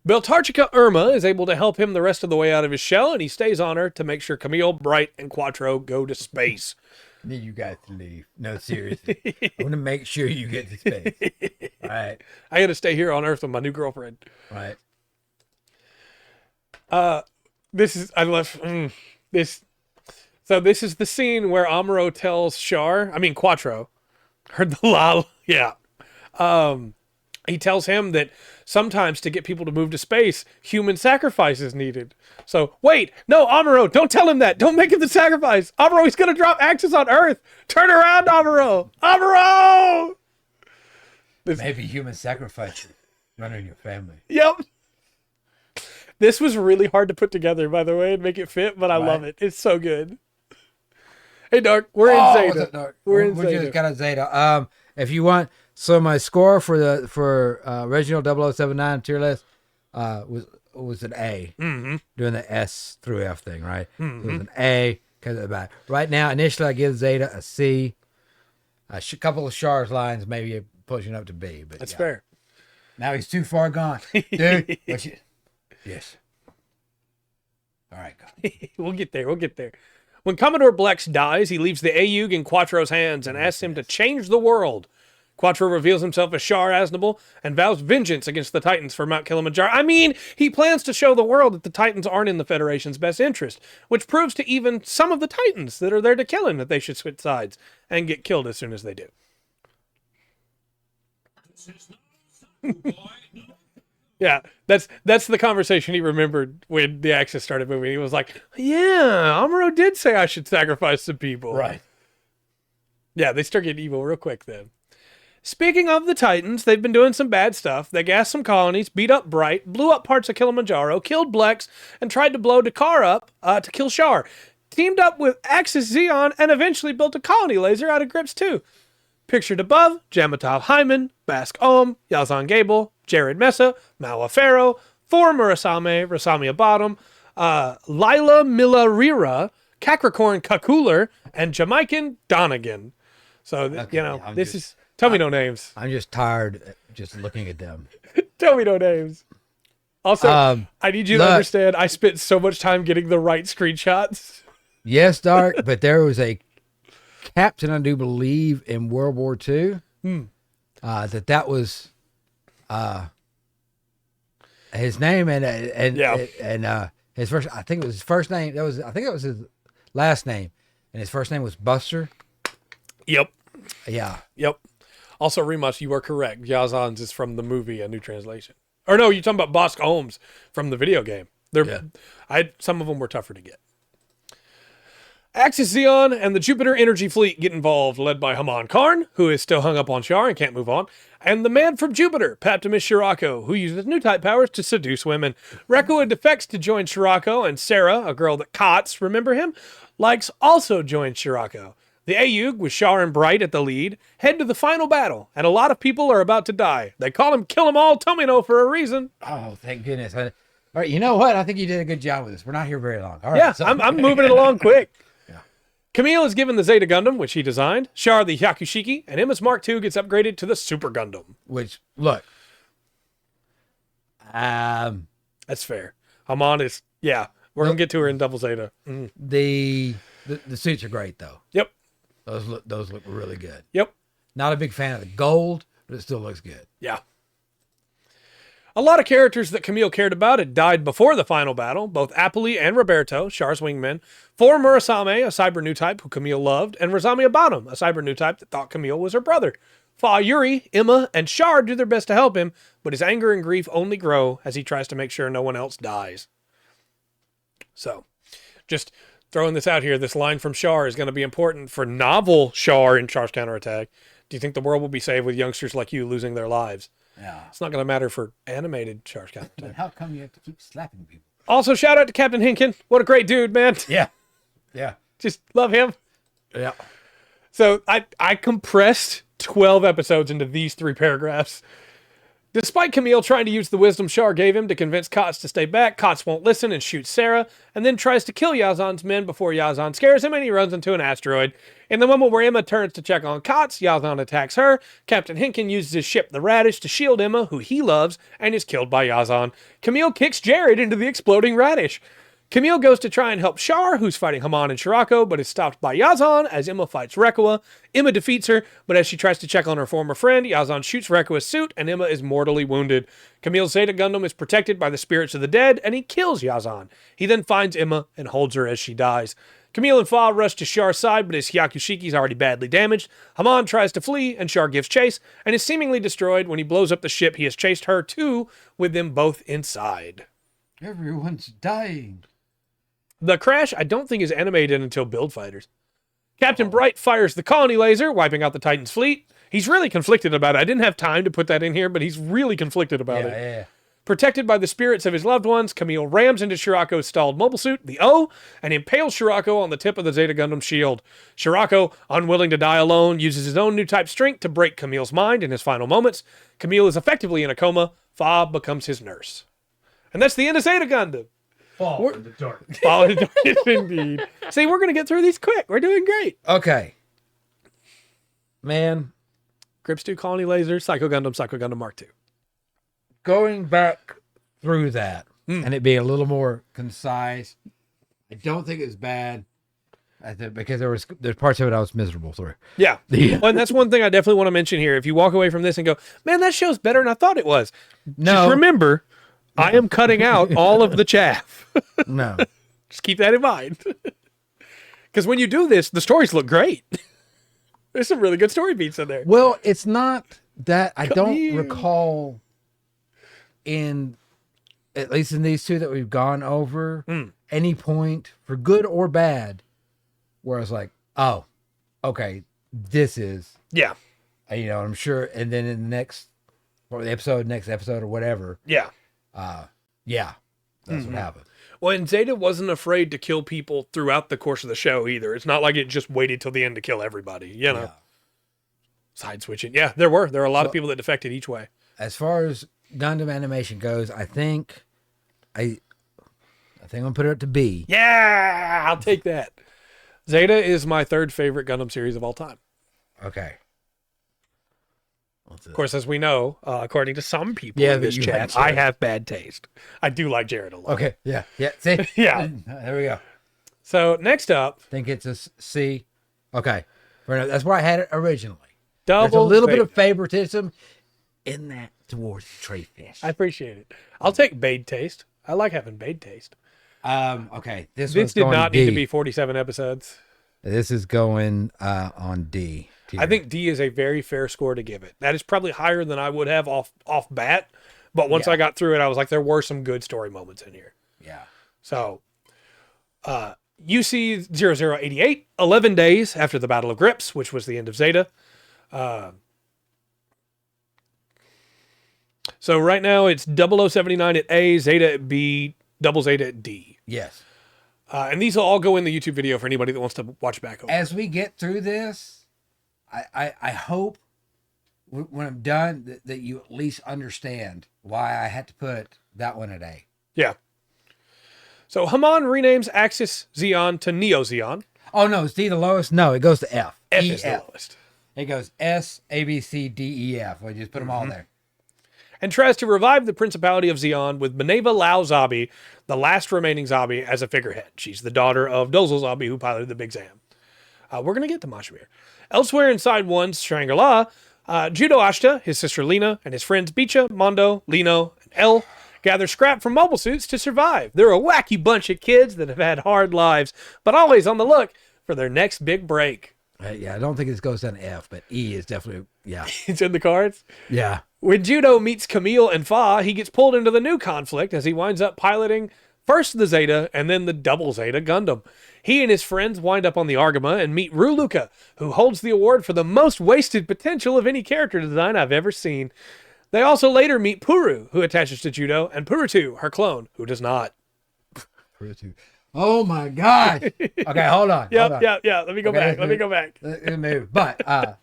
Beltarchica Irma is able to help him the rest of the way out of his shell, and he stays on Earth to make sure Camille, Bright, and Quattro go to space. Need you guys to leave. No, seriously. I want to make sure you get to space. All right. I got to stay here on Earth with my new girlfriend. Right. This. So this is the scene where Amuro tells Quattro, heard the lol. Yeah. He tells him that sometimes to get people to move to space, human sacrifice is needed. So, wait, no, Amuro, don't tell him that. Don't make him the sacrifice. Amuro, he's going to drop axes on Earth. Turn around, Amuro. Amuro! Maybe human sacrifice running your family. Yep. This was really hard to put together, by the way, and make it fit, but I love it. It's so good. Hey, Dark, we're in Zeta. What's up, Dark? We're just got a Zeta. If you want... So my score for original 0079 tier list was an A. Mm-hmm. Doing the S through F thing, right? Mm-hmm. So it was an A because of the back. Right now, initially I give Zeta a C. A couple of Char's lines maybe pushing up to B. But that's fair. Now he's too far gone, dude. Yes. All right, go. We'll get there. When Commodore Blex dies, he leaves the AUG in Quattro's hands and asks him to change the world. Quattro reveals himself as Char Aznable and vows vengeance against the Titans for Mount Kilimanjaro. I mean, he plans to show the world that the Titans aren't in the Federation's best interest, which proves to even some of the Titans that are there to kill him that they should switch sides and get killed as soon as they do. Yeah, that's the conversation he remembered when the Axis started moving. He was like, yeah, Amuro did say I should sacrifice some people. Right. Yeah, they start getting evil real quick then. Speaking of the Titans, they've been doing some bad stuff. They gassed some colonies, beat up Bright, blew up parts of Kilimanjaro, killed Blex, and tried to blow Dakar up to kill Char. Teamed up with Axis Zeon and eventually built a colony laser out of Grips too. Pictured above, Jamatov Hyman, Bask Om, Yazan Gable, Jared Mesa, Mawa Pharaoh, 4 Murasame, Rasamia Bottom, Lila Milarira, Capricorn Kakuler, and Jamaican Donegan. So, okay, tell me no names. I'm just tired just looking at them. Tell me no names. Also, I need you to understand, I spent so much time getting the right screenshots. Yes, Dark, but there was a captain, I do believe, in World War II, that was his name and his first. I think it was his first name. I think it was his last name, and his first name was Buster. Yep. Yeah. Yep. Also, Remus, you are correct. Yazan's is from the movie, A New Translation. Or no, you're talking about Bosk Holmes from the video game. Some of them were tougher to get. Axis Zeon and the Jupiter Energy Fleet get involved, led by Haman Karn, who is still hung up on Char and can't move on, and the man from Jupiter, Paptimus Shirako, who uses new type powers to seduce women. Rekua defects to join Shirako, and Sarah, a girl that Kotz, remember him, likes, also joins Shirako. The Ayug, with Char and Bright at the lead, head to the final battle, and a lot of people are about to die. They call him Kill 'em all Tomino for a reason. Oh, thank goodness. All right, you know what? I think you did a good job with this. We're not here very long. All right, yeah, so. I'm moving it along quick. Camille is given the Zeta Gundam, which he designed. Char the Hyakushiki, and Emma's Mark II gets upgraded to the Super Gundam. Which, look. That's fair. Haman is, we're going to get to her in Double Zeta. Mm. The suits are great, though. Yep. Those look really good. Yep. Not a big fan of the gold, but it still looks good. Yeah. A lot of characters that Camille cared about had died before the final battle, both Apoli and Roberto, Char's wingmen, 4 Murasame, a cyber new type who Camille loved, and Razamia Bottom, a cyber new type that thought Camille was her brother. Fa Yuri, Emma, and Char do their best to help him, but his anger and grief only grow as he tries to make sure no one else dies. So, just throwing this out here, this line from Char is going to be important for novel Char in Char's counterattack. Do you think the world will be saved with youngsters like you losing their lives? Yeah. It's not going to matter for animated Char's counterattack. But how come you have to keep slapping people? Also, shout out to Captain Hinkin. What a great dude, man. Yeah. Yeah. Just love him. Yeah. So I compressed 12 episodes into these 3 paragraphs. Despite Camille trying to use the wisdom Char gave him to convince Kotz to stay back, Kotz won't listen and shoots Sarah, and then tries to kill Yazan's men before Yazan scares him and he runs into an asteroid. In the moment where Emma turns to check on Kotz, Yazan attacks her. Captain Hinkin uses his ship, the Radish, to shield Emma, who he loves, and is killed by Yazan. Camille kicks Jared into the exploding Radish. Camille goes to try and help Char, who's fighting Haman and Shirako, but is stopped by Yazan as Emma fights Rekua. Emma defeats her, but as she tries to check on her former friend, Yazan shoots Rekua's suit, and Emma is mortally wounded. Camille's Zeta Gundam is protected by the spirits of the dead, and he kills Yazan. He then finds Emma and holds her as she dies. Camille and Fa rush to Char's side, but his Hyakushiki is already badly damaged. Haman tries to flee, and Char gives chase, and is seemingly destroyed when he blows up the ship he has chased her to, with them both inside. Everyone's dying. The crash, I don't think, is animated until Build Fighters. Captain Bright fires the colony laser, wiping out the Titan's fleet. He's really conflicted about it. I didn't have time to put that in here, but he's really conflicted about it. Yeah. Protected by the spirits of his loved ones, Camille rams into Shirako's stalled mobile suit, the O, and impales Shirako on the tip of the Zeta Gundam shield. Shirako, unwilling to die alone, uses his own new type strength to break Camille's mind in his final moments. Camille is effectively in a coma. Fa becomes his nurse. And that's the end of Zeta Gundam. Fall in the dark. Fall in the dark, indeed. See, we're going to get through these quick. We're doing great. Okay. Man. Grips 2 Colony Laser, Psycho Gundam Mark II. Going back through that and it being a little more concise, I don't think it's bad. Because there's parts of it I was miserable through. Yeah. Well, and that's one thing I definitely want to mention here. If you walk away from this and go, man, that show's better than I thought it was. No. Just remember, I am cutting out all of the chaff. No. Just keep that in mind. Because when you do this, the stories look great. There's some really good story beats in there. Well, it's not that I don't recall at least in these two that we've gone over, any point for good or bad where I was like, oh, okay, this is, I'm sure. And then in the next episode or whatever. Yeah. That's what happened. Well, and Zeta wasn't afraid to kill people throughout the course of the show either. It's not like it just waited till the end to kill everybody, Yeah. Side switching. Yeah, there were a lot of people that defected each way. As far as Gundam animation goes, I think I'm gonna put it up to B. Yeah, I'll take that. Zeta is my third favorite Gundam series of all time. Okay. Of course, as we know, according to some people in this chat, I have bad taste. I do like Jared a lot. Okay. Yeah. See. Yeah. There we go. So next up, I think it's a C. Okay. That's where I had it originally. There's a little bit of favoritism in that towards the tray fish. I appreciate it. I'll take Bade taste. I like having Bade taste. Okay. This did not need to be 47 episodes. This is going on D. Tier. I think D is a very fair score to give it. That is probably higher than I would have off bat. But once I got through it, I was like, there were some good story moments in here. Yeah. So, UC 0088, 11 days after the Battle of Grips, which was the end of Zeta. So right now it's 0079 at A, Zeta at B, Double Zeta at D. Yes. And these will all go in the YouTube video for anybody that wants to watch back over. As we get through this, I hope when I'm done that you at least understand why I had to put that one at A. Yeah. So Haman renames Axis Zeon to Neo Zeon. Oh, no, is D the lowest? No, it goes to F. F is the lowest. It goes S, A, B, C, D, E, F. We just put them all there. And tries to revive the Principality of Zeon with Maneva Lao Zabi, the last remaining Zabi, as a figurehead. She's the daughter of Dozel Zabi, who piloted the Big Zam. We're going to get to Mashmir. Elsewhere inside One's Shangri-La, Judo Ashta, his sister Lena, and his friends Bicha, Mondo, Lino, and El gather scrap from mobile suits to survive. They're a wacky bunch of kids that have had hard lives, but always on the look for their next big break. Yeah, I don't think this goes down to F, but E is definitely, It's in the cards? Yeah. When Judo meets Camille and Fa, he gets pulled into the new conflict as he winds up piloting first the Zeta and then the Double Zeta Gundam. He and his friends wind up on the Argama and meet Ru Luca, who holds the award for the most wasted potential of any character design I've ever seen. They also later meet Puru, who attaches to Judo, and Purutu, her clone, who does not. Purutu. Oh my God. Okay, hold on. Yeah. Let me go back. Let me go back. But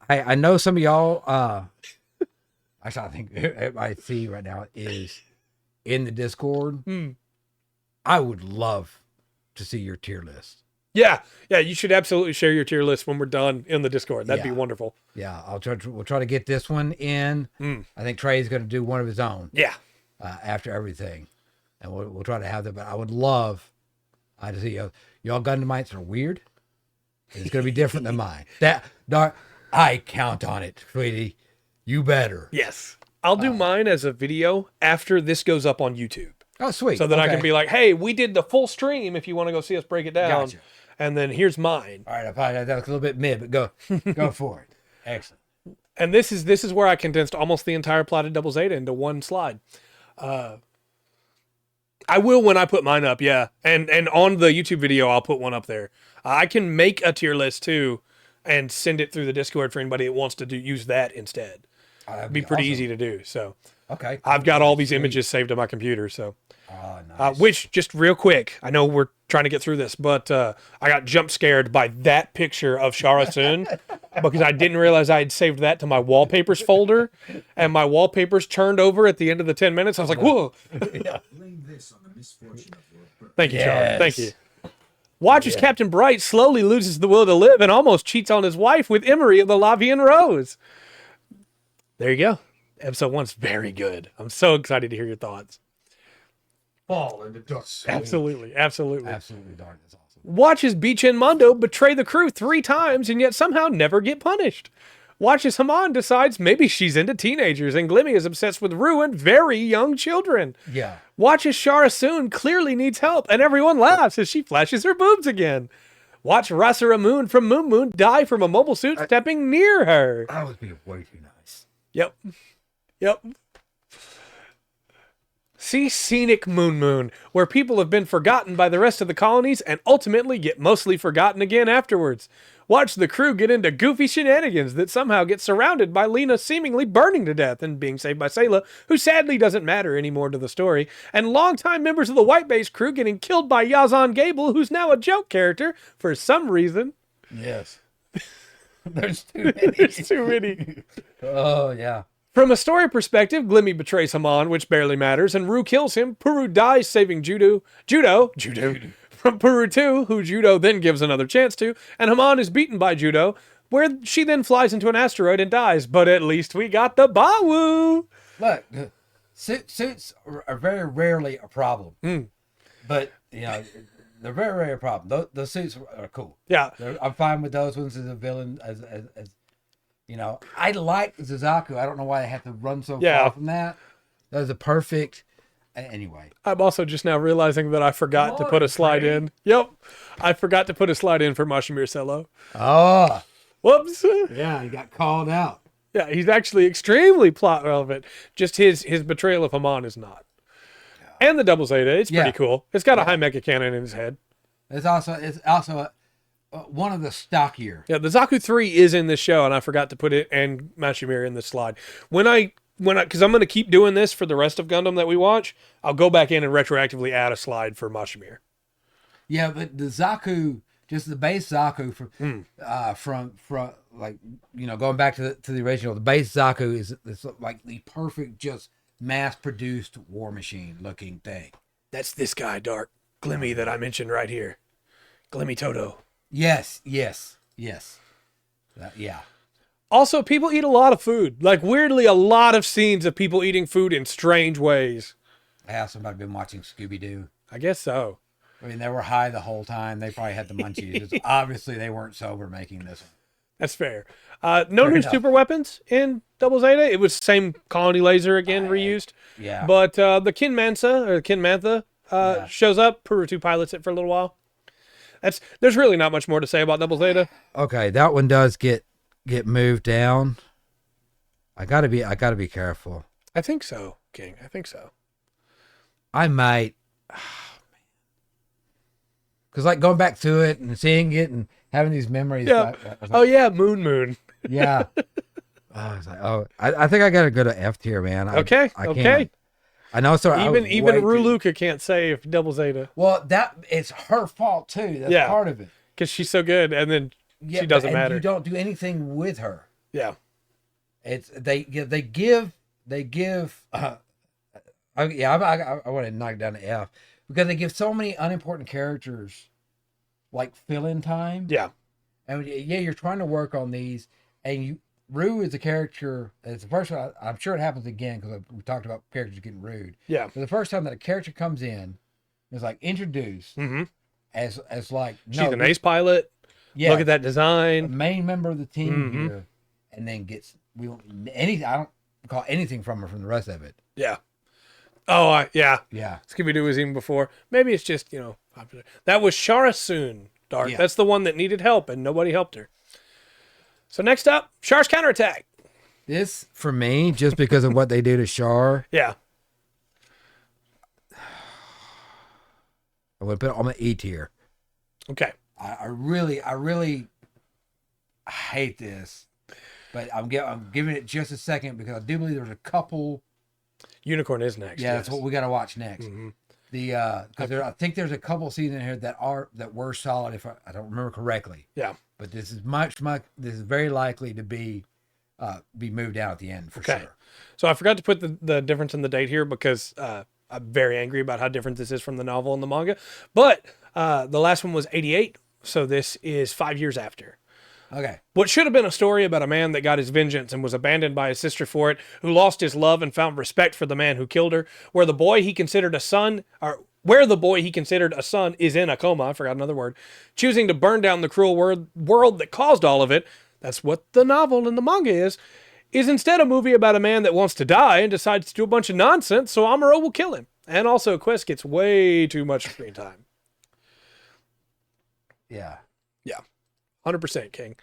I know some of y'all, actually, I think I see right now is in the Discord. I would love to see your tier list. Yeah, you should absolutely share your tier list when we're done in the Discord. That'd be wonderful. Yeah, we'll try to get this one in. I think Trey's going to do one of his own. Yeah. After everything, and we'll try to have that. But I would love to see y'all Gundamites are weird. It's going to be different than mine. I count on it, sweetie. You better. Yes. I'll do mine as a video after this goes up on YouTube. Oh, sweet. So that I can be like, hey, we did the full stream if you want to go see us break it down. Gotcha. And then here's mine. All right, that was a little bit mid, but go for it. Excellent. And this is where I condensed almost the entire plot of Double Zeta into one slide. I will when I put mine up, yeah. And on the YouTube video, I'll put one up there. I can make a tier list too and send it through the Discord for anybody that wants to use that instead. It'd be pretty easy to do. So okay, I've got all these images saved on my computer. So, nice. Which just real quick, I know we're trying to get through this, but I got jump scared by that picture of Shara Soon because I didn't realize I had saved that to my wallpapers folder, and my wallpapers turned over at the end of the 10 minutes. I was like, whoa. Thank you, Shara. Thank you. Watch as Captain Bright slowly loses the will to live and almost cheats on his wife with Emery of the Lavian Rose. There you go. Episode 1's very good. I'm so excited to hear your thoughts. Fall into dust. Absolutely. Absolutely darn. That's awesome. Watch as Beachin Mondo betray the crew 3 times and yet somehow never get punished. Watch as Haman decides maybe she's into teenagers and Glimmy is obsessed with Rue and very young children. Yeah. Watch as Shara Soon clearly needs help and everyone laughs as she flashes her boobs again. Watch Rasura Moon from Moon Moon die from a mobile suit stepping near her. That would be way too nice. Yep. See Scenic Moon Moon, where people have been forgotten by the rest of the colonies and ultimately get mostly forgotten again afterwards. Watch the crew get into goofy shenanigans that somehow get surrounded by Lena seemingly burning to death and being saved by Sayla, who sadly doesn't matter anymore to the story, and longtime members of the White Base crew getting killed by Yazan Gable, who's now a joke character for some reason. Yes. There's too many. There's too many. Oh, yeah. From a story perspective, Glimmy betrays Haman, which barely matters, and Rue kills him. Puru dies saving Judo from Puru 2, who Judo then gives another chance to, and Haman is beaten by Judo, where she then flies into an asteroid and dies. But at least we got the Bawu! Look, suits are very rarely a problem. But, you know, they're very rarely a problem. Those suits are cool. Yeah. I'm fine with those ones as a villain, as you know. I like Suzaku. I don't know why they have to run so far from that. That was a perfect... Anyway. I'm also just now realizing that I forgot to put a slide in. Yep. I forgot to put a slide in for Mashimir Cello. Oh. Whoops. Yeah, he got called out. Yeah, he's actually extremely plot relevant. Just his betrayal of Haman is not. And the Double Zeta, it's pretty cool. It's got a high mecha cannon in his head. It's also one of the stockier. Yeah, the Zaku 3 is in this show, and I forgot to put it and Mashimir in the slide. Because I'm going to keep doing this for the rest of Gundam that we watch, I'll go back in and retroactively add a slide for Mashimir. Yeah, but the Zaku, just the base Zaku from like, you know, going back to the original, the base Zaku is like the perfect, just mass-produced war machine looking thing. That's this guy, Dark Glimmy, that I mentioned right here. Glimmy Toto. Yes. Yeah. Also, people eat a lot of food. Like, weirdly, a lot of scenes of people eating food in strange ways. Yeah, somebody been watching Scooby-Doo. I guess so. I mean, they were high the whole time. They probably had the munchies. Obviously, they weren't sober making this one. That's fair. No new super weapons in Double Zeta. It was same colony laser again, reused. Yeah. But the Kin Mantha shows up. Puru 2 pilots it for a little while. There's really not much more to say about Double Zeta. Okay, that one does get moved down. I gotta be careful. I think so, King. I think so. I might. Because like going back to it and seeing it and having these memories. Yeah. Moon. Yeah. I was like, I think I gotta go to F tier, man. Okay. Can't. I know. So even Ruluka can't save Double Zeta. Well, it's her fault too. That's part of it. Because she's so good, and then she doesn't matter. You don't do anything with her. Yeah. It's they give. I want to knock it down to F because they give so many unimportant characters like fill-in time. Yeah. And you're trying to work on these, and Rue is a character. It's the first one. I'm sure it happens again because we talked about characters getting rude. Yeah. But the first time that a character comes in, is like introduced as like she's an ace pilot. Yeah. Look at that design. A main member of the team here, and then I don't call anything from her from the rest of it. Yeah. Oh, yeah. Yeah. Scooby-Doo was even before. Maybe it's just, popular. That was Shara Soon, Dark. Yeah. That's the one that needed help, and nobody helped her. So next up, Char's counterattack. This, for me, just because of what they do to Char. Yeah. I'm going to put it on my E tier. Okay. I really hate this, but I'm giving it just a second because I do believe there's a couple. Unicorn is next. Yeah, that's what we got to watch next. Because I think there's a couple scenes in here that were solid. If I don't remember correctly. Yeah. But this is this is very likely to be moved out at the end for sure. So I forgot to put the difference in the date here because I'm very angry about how different this is from the novel and the manga. But the last one was 88, so this is 5 years after. Okay. What should have been a story about a man that got his vengeance and was abandoned by his sister for it, who lost his love and found respect for the man who killed her, where the boy he considered a son, or where the boy he considered a son is in a coma, I forgot another word, choosing to burn down the cruel world that caused all of it, that's what the novel and the manga is instead a movie about a man that wants to die and decides to do a bunch of nonsense, so Amuro will kill him. And also, Quest gets way too much screen time. Yeah. Yeah. 100% King.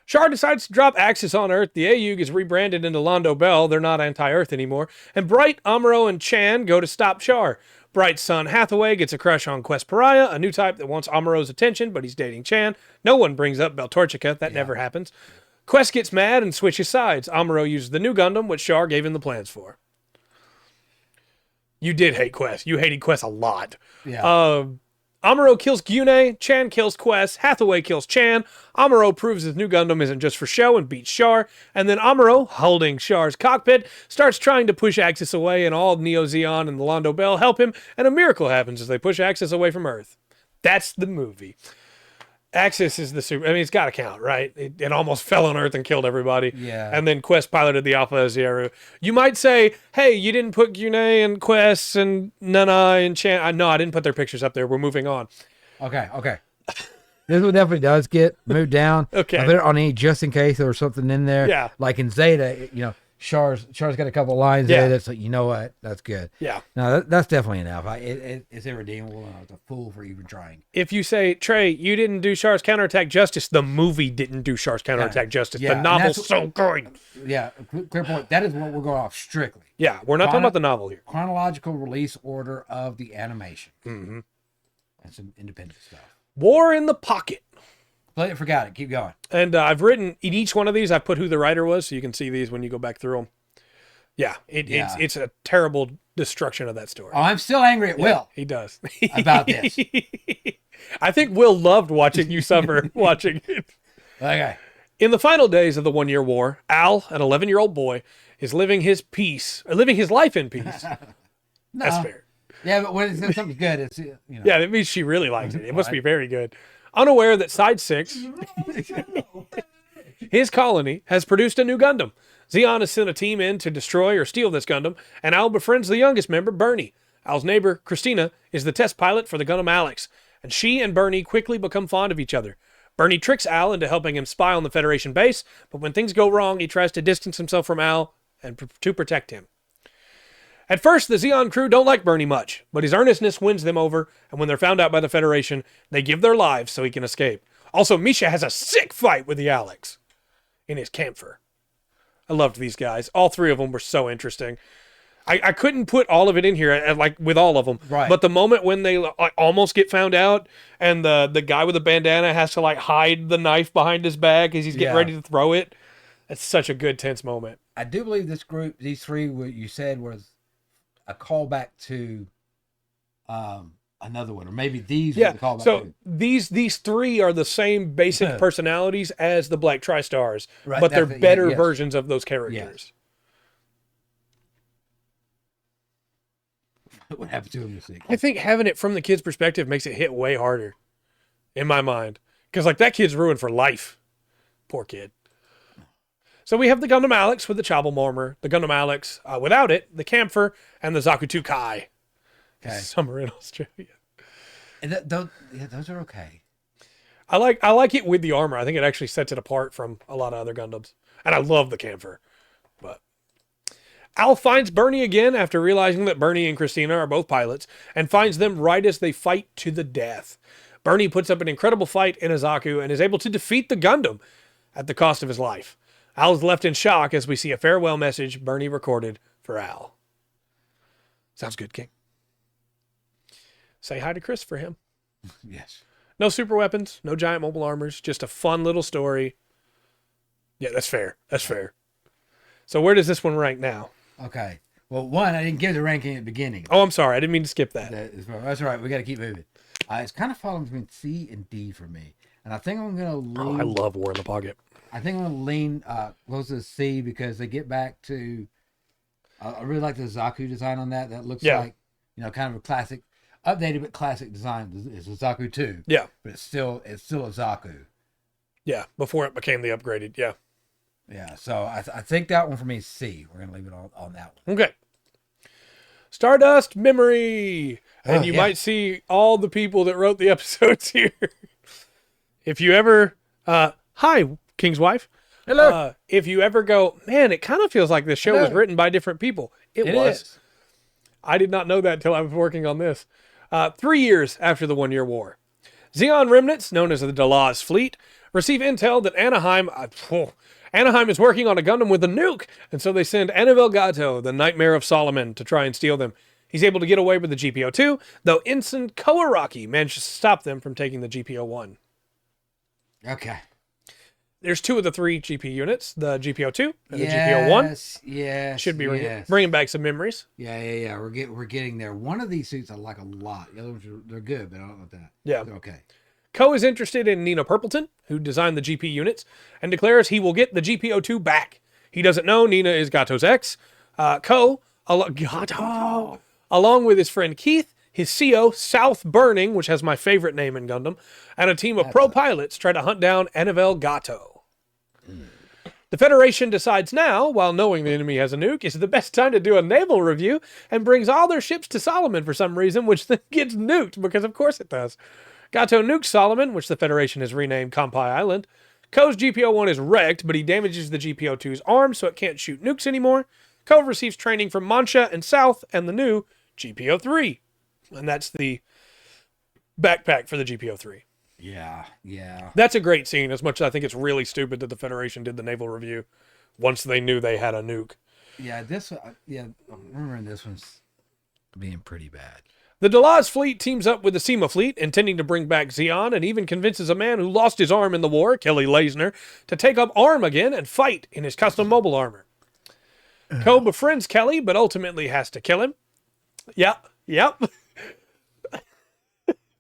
Char decides to drop Axis on Earth. The AUG is rebranded into Londo Bell. They're not anti-Earth anymore. And Bright, Amuro, and Chan go to stop Char. Bright's son Hathaway gets a crush on Quest Pariah, a new type that wants Amuro's attention, but he's dating Chan. No one brings up Beltorchica. That never happens. Quest gets mad and switches sides. Amuro uses the new Gundam, which Char gave him the plans for. You did hate Quest. You hated Quest a lot. Yeah. Amuro kills Gyune, Chan kills Quest, Hathaway kills Chan, Amuro proves his new Gundam isn't just for show and beats Char, and then Amuro, holding Char's cockpit, starts trying to push Axis away, and all Neo Zeon and the Londo Bell help him, and a miracle happens as they push Axis away from Earth. That's the movie. Axis is the super... I mean, it's got to count, right? It almost fell on Earth and killed everybody. Yeah. And then Quest piloted the Alpha Zero. You might say, hey, you didn't put Gyune and Quest and Nana and Chan... No, I didn't put their pictures up there. We're moving on. Okay. This one definitely does get moved down. Okay. I put it on E just in case there was something in there. Yeah. Like in Zeta, Char's got a couple of lines there that's like, you know what? That's good. Yeah. No, that's definitely enough. It's irredeemable, and I was a fool for even trying. If you say, Trey, you didn't do Char's counterattack justice, the movie didn't do Char's counterattack justice. Yeah, the novel's so good. Yeah, clear point. That is what we're going off strictly. Yeah, we're not talking about the novel here. Chronological release order of the animation. Mm-hmm. And some independent stuff. War in the Pocket. Play it, forgot it. Keep going. And I've written, in each one of these, I've put who the writer was, so you can see these when you go back through them. Yeah, it's a terrible destruction of that story. Oh, I'm still angry at Will. He does. About this. I think Will loved watching you suffer watching it. Okay. In the final days of the 1 Year War, Al, an 11-year-old boy, is living his life in peace. No. That's fair. Yeah, but when it's something good, it's, Yeah, that means she really likes it. It must be very good. Unaware that Side 6, his colony, has produced a new Gundam. Zeon has sent a team in to destroy or steal this Gundam, and Al befriends the youngest member, Bernie. Al's neighbor, Christina, is the test pilot for the Gundam Alex, and she and Bernie quickly become fond of each other. Bernie tricks Al into helping him spy on the Federation base, but when things go wrong, he tries to distance himself from Al and to protect him. At first, the Zeon crew don't like Bernie much, but his earnestness wins them over, and when they're found out by the Federation, they give their lives so he can escape. Also, Misha has a sick fight with the Alex in his camphor. I loved these guys. All three of them were so interesting. I couldn't put all of it in here, like with all of them. Right. But the moment when they almost get found out, and the guy with the bandana has to hide the knife behind his back as he's getting ready to throw it, it's such a good tense moment. I do believe this group, these three, what you said was a callback to another one, or maybe these were the callback. So these three are the same basic personalities as the Black Tri-Stars, right, but they're better versions of those characters. Yes. What happened to him this week? I think having it from the kid's perspective makes it hit way harder, in my mind, because that kid's ruined for life. Poor kid. So we have the Gundam Alex with the Chobble Mormor, the Gundam Alex without it, the Camphor, and the Zakutu Kai. Okay. Summer in Australia. And those are okay. I like it with the armor. I think it actually sets it apart from a lot of other Gundams. And I love the Camphor. But Al finds Bernie again after realizing that Bernie and Christina are both pilots, and finds them right as they fight to the death. Bernie puts up an incredible fight in a Zaku and is able to defeat the Gundam at the cost of his life. Al is left in shock as we see a farewell message Bernie recorded for Al. Sounds good, King. Say hi to Chris for him. Yes. No super weapons, no giant mobile armors, just a fun little story. Yeah, that's fair. That's fair. So where does this one rank now? Okay. Well, one, I didn't give the ranking at the beginning. Oh, I'm sorry. I didn't mean to skip that. That's all right. We got to keep moving. It's kind of falling between C and D for me. And I think I'm going to lean... Oh, I love War in the Pocket. I think I'm going to lean close to C because they get back to... I really like the Zaku design on that. That looks like, kind of a classic, updated but classic design. It's a Zaku 2. Yeah. But it's still a Zaku. Yeah, before it became the upgraded, yeah. Yeah, so I think that one for me is C. We're going to leave it on that one. Okay. Stardust Memory. And you yeah. might see all the people that wrote the episodes here. If you ever, hi, King's wife. Hello. If you ever go, man, it kind of feels like this show was Hello. written by different people. It was. Is. I did not know that until I was working on this. 3 years after the 1 Year War, Zeon remnants, known as the Dalaz Fleet, receive intel that Anaheim is working on a Gundam with a nuke, and so they send Annabelle Gato, the Nightmare of Solomon, to try and steal them. He's able to get away with the GPO-2, though Ensign Kawasaki manages to stop them from taking the GPO-1. Okay. There's 2 of the 3 GP units, the GPO-2 and the GPO-1. Yes. Should be bringing back some memories. Yeah. We're getting there. One of these suits I like a lot. The other ones they're good, but I don't know that. Yeah. They're okay. Ko is interested in Nina Purpleton, who designed the GP units, and declares he will get the GPO-2 back. He doesn't know Nina is Gato's ex. Gato, along with his friend Keith, his CO, South Burning, which has my favorite name in Gundam, and a team of pro pilots try to hunt down Annabelle Gato. The Federation decides now, while knowing the enemy has a nuke, is the best time to do a naval review and brings all their ships to Solomon for some reason, which then gets nuked, because of course it does. Gato nukes Solomon, which the Federation has renamed Kampai Island. Ko's GPO-1 is wrecked, but he damages the GPO-2's arm so it can't shoot nukes anymore. Ko receives training from Mancha and South and the new GPO-3. And that's the backpack for the GPO-3. Yeah. That's a great scene, as much as I think it's really stupid that the Federation did the naval review once they knew they had a nuke. Yeah, I'm remembering this one's being pretty bad. The Dalaz fleet teams up with the SEMA fleet, intending to bring back Zeon, and even convinces a man who lost his arm in the war, Kelly Leisner, to take up arm again and fight in his custom mobile armor. Ko befriends Kelly, but ultimately has to kill him. Yep.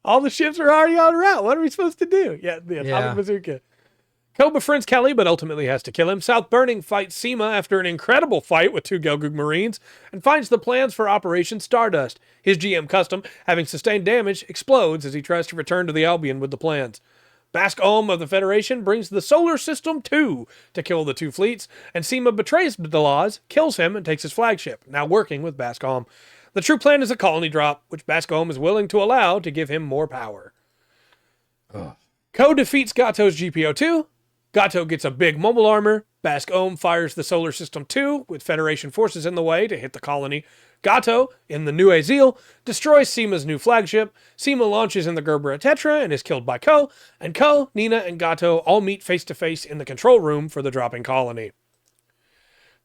All the ships are already en route. What are we supposed to do? The atomic bazooka. Ko befriends Kelly, but ultimately has to kill him. South Burning fights SEMA after an incredible fight with 2 Gelgoog Marines and finds the plans for Operation Stardust. His GM Custom, having sustained damage, explodes as he tries to return to the Albion with the plans. Bask Ohm of the Federation brings the Solar System 2 to kill the 2 fleets, and SEMA betrays Dalaz, kills him, and takes his flagship, now working with Bask Ohm. The true plan is a colony drop, which Bask Ohm is willing to allow to give him more power. Ko defeats Gato's GPO-2. Gato gets a big mobile armor. Bask Ohm fires the Solar System 2 with Federation forces in the way to hit the colony. Gato, in the New Azil, destroys SEMA's new flagship. SEMA launches in the Gerbera Tetra and is killed by Ko. And Ko, Nina, and Gato all meet face to face in the control room for the dropping colony.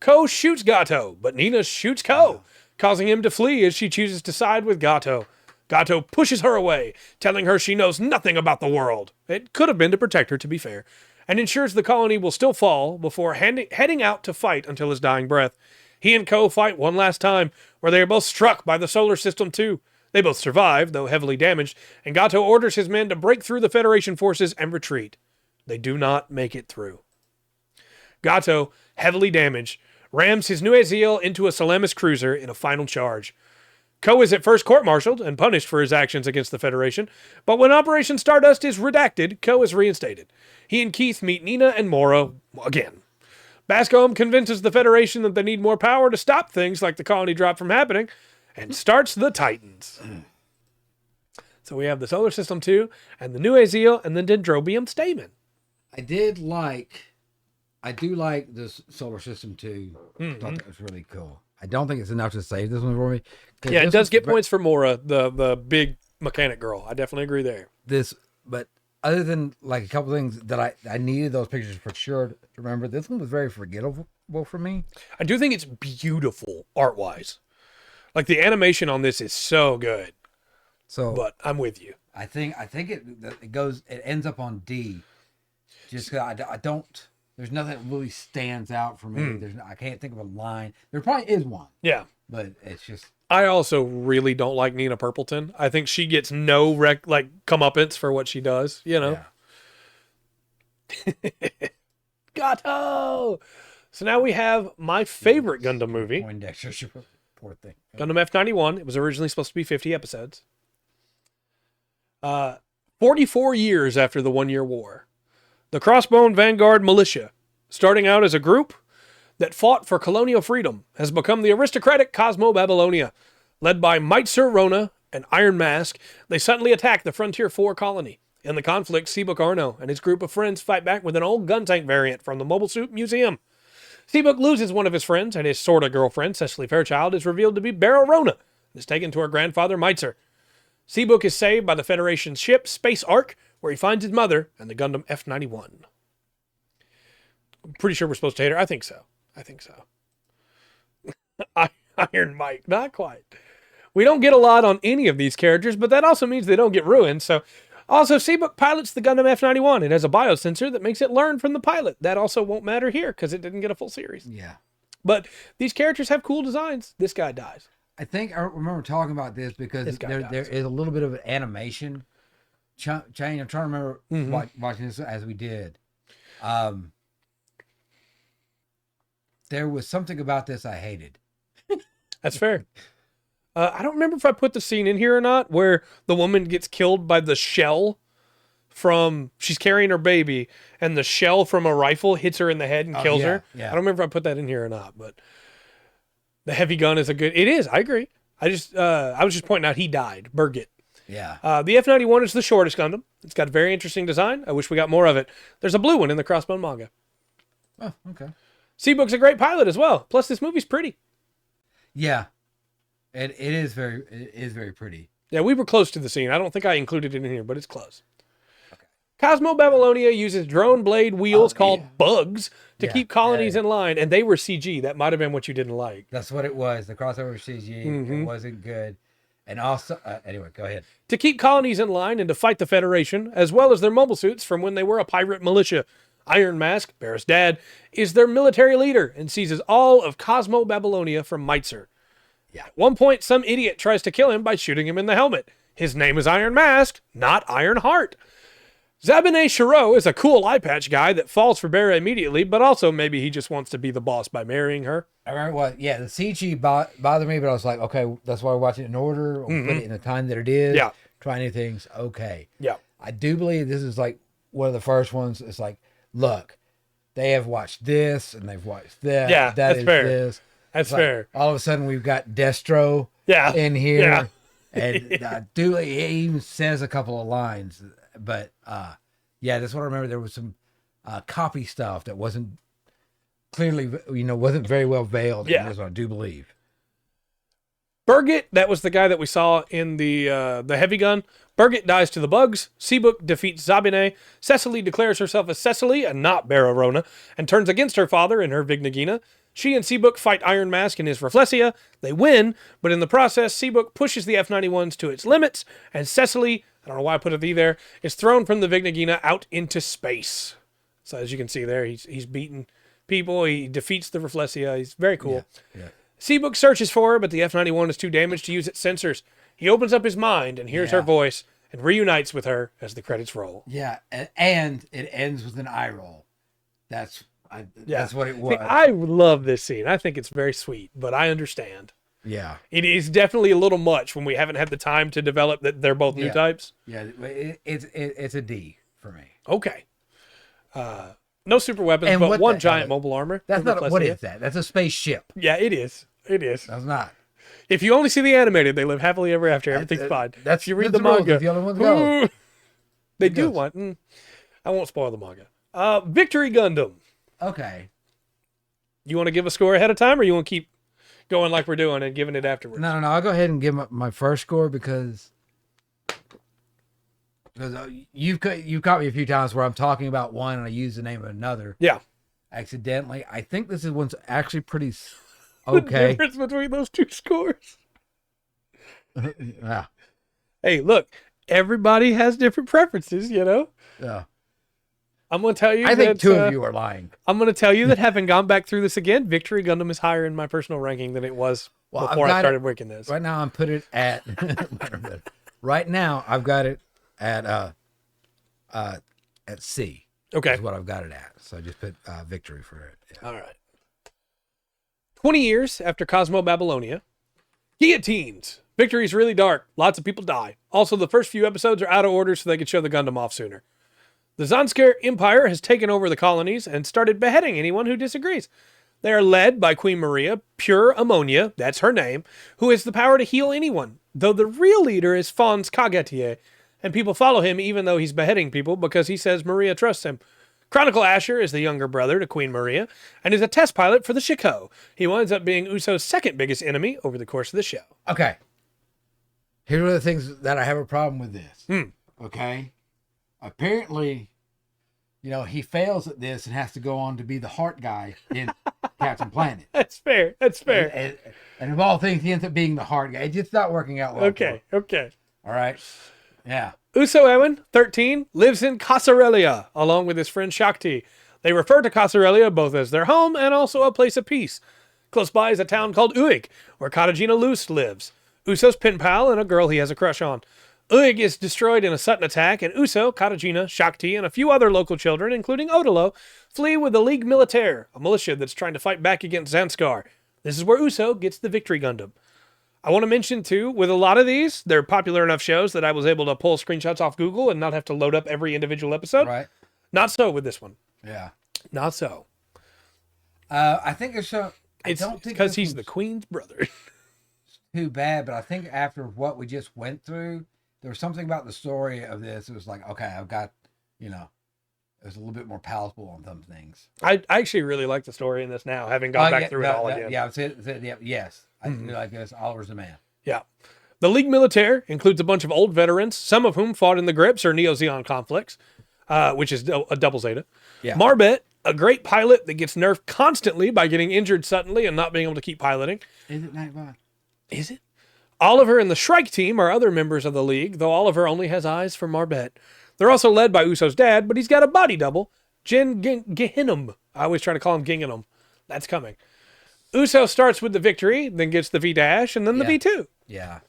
Ko shoots Gato, but Nina shoots Ko, causing him to flee as she chooses to side with Gato. Gato pushes her away, telling her she knows nothing about the world. It could have been to protect her, to be fair, and ensures the colony will still fall before heading out to fight until his dying breath. He and Ko fight one last time, where they are both struck by the Solar System 2. They both survive, though heavily damaged, and Gato orders his men to break through the Federation forces and retreat. They do not make it through. Gato, heavily damaged, rams his New Azil into a Salamis cruiser in a final charge. Ko is at first court-martialed and punished for his actions against the Federation, but when Operation Stardust is redacted, Ko is reinstated. He and Keith meet Nina and Mora again. Bask Ohm convinces the Federation that they need more power to stop things like the colony drop from happening, and starts the Titans. So we have the Solar System 2, and the New Azil, and the Dendrobium Stamen. I do like this Solar System 2. I thought that was really cool. I don't think it's enough to save this one for me. Yeah, it does get points for Mora, the big mechanic girl. I definitely agree there. But other than like a couple things that I needed those pictures for sure to remember, this one was very forgettable for me. I do think it's beautiful art-wise. Like the animation on this is so good. So, but I'm with you. I think it ends up on D. Just 'cause I don't. There's nothing that really stands out for me. I can't think of a line. There probably is one. Yeah. But it's just... I also really don't like Nina Purpleton. I think she gets no comeuppance for what she does, you know? Yeah. Gato! So now we have my favorite Gundam movie. Poor thing. Gundam F91. It was originally supposed to be 50 episodes. 44 years after the 1 Year War. The Crossbone Vanguard Militia, starting out as a group that fought for colonial freedom, has become the aristocratic Cosmo Babylonia. Led by Meitzer Rona and Iron Mask, they suddenly attack the Frontier 4 colony. In the conflict, Seabook Arno and his group of friends fight back with an old gun tank variant from the Mobile Suit Museum. Seabook loses one of his friends, and his sorta girlfriend, Cecily Fairchild, is revealed to be Barrow Rona and is taken to her grandfather Meitzer. Seabook is saved by the Federation's ship, Space Ark, where he finds his mother and the Gundam F-91. I'm pretty sure we're supposed to hate her. I think so. Iron Mike, not quite. We don't get a lot on any of these characters, but that also means they don't get ruined. So, also, Seabook pilots the Gundam F-91. It has a biosensor that makes it learn from the pilot. That also won't matter here because it didn't get a full series. Yeah. But these characters have cool designs. This guy dies. I think I remember talking about this because there is a little bit of an animation change. I'm trying to remember watching this as we did. There was something about this I hated. That's fair. I don't remember if I put the scene in here or not where the woman gets killed by the shell she's carrying her baby and the shell from a rifle hits her in the head and kills her. Yeah. I don't remember if I put that in here or not, but the heavy gun is it is, I agree. I was just pointing out he died, Birgit. Yeah. The F-91 is the shortest Gundam. It's got a very interesting design. I wish we got more of it. There's a blue one in the Crossbone manga. Oh, okay. Seabook's a great pilot as well. Plus, this movie's pretty. Yeah. It is very pretty. Yeah, we were close to the scene. I don't think I included it in here, but it's close. Okay. Cosmo Babylonia uses drone blade wheels called bugs to keep colonies in line, and they were CG. That might have been what you didn't like. That's what it was. The crossover CG, it wasn't good. And also, anyway, go ahead. To keep colonies in line and to fight the Federation, as well as their mobile suits from when they were a pirate militia. Iron Mask, Barrett's dad, is their military leader and seizes all of Cosmo Babylonia from Meitzer. Yeah. At one point, some idiot tries to kill him by shooting him in the helmet. His name is Iron Mask, not Iron Heart. Zabine Shiro is a cool eye patch guy that falls for Barra immediately, but also maybe he just wants to be the boss by marrying her. I remember the CG bothered me, but I was like, okay, that's why we're watching it in order. We'll put it in the time that it is. Yeah. Try new things. Okay. Yeah. I do believe this is like one of the first ones. It's like, look, they have watched this and they've watched that. Yeah, that's fair. This. That's fair. All of a sudden, we've got Destro in here. Yeah. And he even says a couple of lines. But, that's what I remember. There was some copy stuff that wasn't clearly, wasn't very well veiled. Yeah. That's what I do believe. Birgit, that was the guy that we saw in the heavy gun. Birgit dies to the bugs. Seabook defeats Zabine. Cecily declares herself as Cecily and not Barrow Rona and turns against her father and her Vignagina. She and Seabook fight Iron Mask and his Reflexia. They win, but in the process, Seabook pushes the F-91s to its limits, and Cecily, I don't know why I put a V there, is thrown from the Vignagina out into space. So as you can see there, he's beating people. He defeats the Reflexia. He's very cool. Yeah. Seabook searches for her, but the F-91 is too damaged to use its sensors. He opens up his mind and hears her voice and reunites with her as the credits roll. Yeah, and it ends with an eye roll. That's what it was. See, I love this scene. I think it's very sweet, but I understand. Yeah. It is definitely a little much when we haven't had the time to develop that they're both new types. Yeah, it's a D for me. Okay. No super weapons, but one giant mobile armor. That's not what is that? That's a spaceship. Yeah, it is. It is. That's not. If you only see the animated, they live happily ever after. Everything's fine. That's if you read the manga. The other ones go. They do want. I won't spoil the manga. Victory Gundam. Okay. You want to give a score ahead of time, or you want to keep going like we're doing and giving it afterwards? No. I'll go ahead and give my first score because you've caught me a few times where I'm talking about one and I use the name of another. Yeah. Accidentally. I think this is one's actually pretty okay. The difference between those two scores. Yeah. Hey, look, everybody has different preferences, Yeah. I'm going to tell you I think two of you are lying. I'm going to tell you that having gone back through this again, Victory Gundam is higher in my personal ranking than it was before I started working this. Right now, I'm put it at. Right now, I've got it at C. Okay. That's what I've got it at. So I just put Victory for it. Yeah. All right. 20 years after Cosmo Babylonia, guillotines. Victory's really dark. Lots of people die. Also, the first few episodes are out of order so they could show the Gundam off sooner. The Zanskar Empire has taken over the colonies and started beheading anyone who disagrees. They are led by Queen Maria, Pure Ammonia, that's her name, who has the power to heal anyone, though the real leader is Fons Kagetier, and people follow him even though he's beheading people because he says Maria trusts him. Chronicle Asher is the younger brother to Queen Maria and is a test pilot for the Shiko. He winds up being Uso's second biggest enemy over the course of the show. Okay. Here's one of the things that I have a problem with this. Okay. Apparently, he fails at this and has to go on to be the heart guy in Captain Planet. That's fair. And of all things, he ends up being the heart guy. It's just not working out well. Okay. All right. Yeah. Uso Ewan, 13, lives in Casarelia, along with his friend Shakti. They refer to Casarelia both as their home and also a place of peace. Close by is a town called Uig, where Katagina Luce lives. Uso's pen pal and a girl he has a crush on. Uig is destroyed in a sudden attack, and Uso, Katagina, Shakti, and a few other local children, including Odilo, flee with the Ligue Militaire, a militia that's trying to fight back against Zanskar. This is where Uso gets the Victory Gundam. I want to mention, too, with a lot of these, they're popular enough shows that I was able to pull screenshots off Google and not have to load up every individual episode. Right. Not so with this one. Yeah. Not so. I think it's so. It's because he's the Queen's brother. Too bad, but I think after what we just went through, there was something about the story of this. It was like, okay, I've got, it was a little bit more palatable on some things. I actually really like the story in this now, having gone back through it all again. Yeah, yes. I do like this. Oliver's the man. Yeah. The Ligue Militaire includes a bunch of old veterans, some of whom fought in the Grips or Neo-Zeon conflicts, which is a double Zeta. Yeah. Marbet, a great pilot that gets nerfed constantly by getting injured suddenly and not being able to keep piloting. Is it Nightbot? Is it? Oliver and the Shrike team are other members of the League, though Oliver only has eyes for Marbet. They're also led by Uso's dad, but he's got a body double, Jin Gehinum. I always try to call him Ginganum. That's coming. Uso starts with the Victory, then gets the V-Dash, and then the V2. Yeah.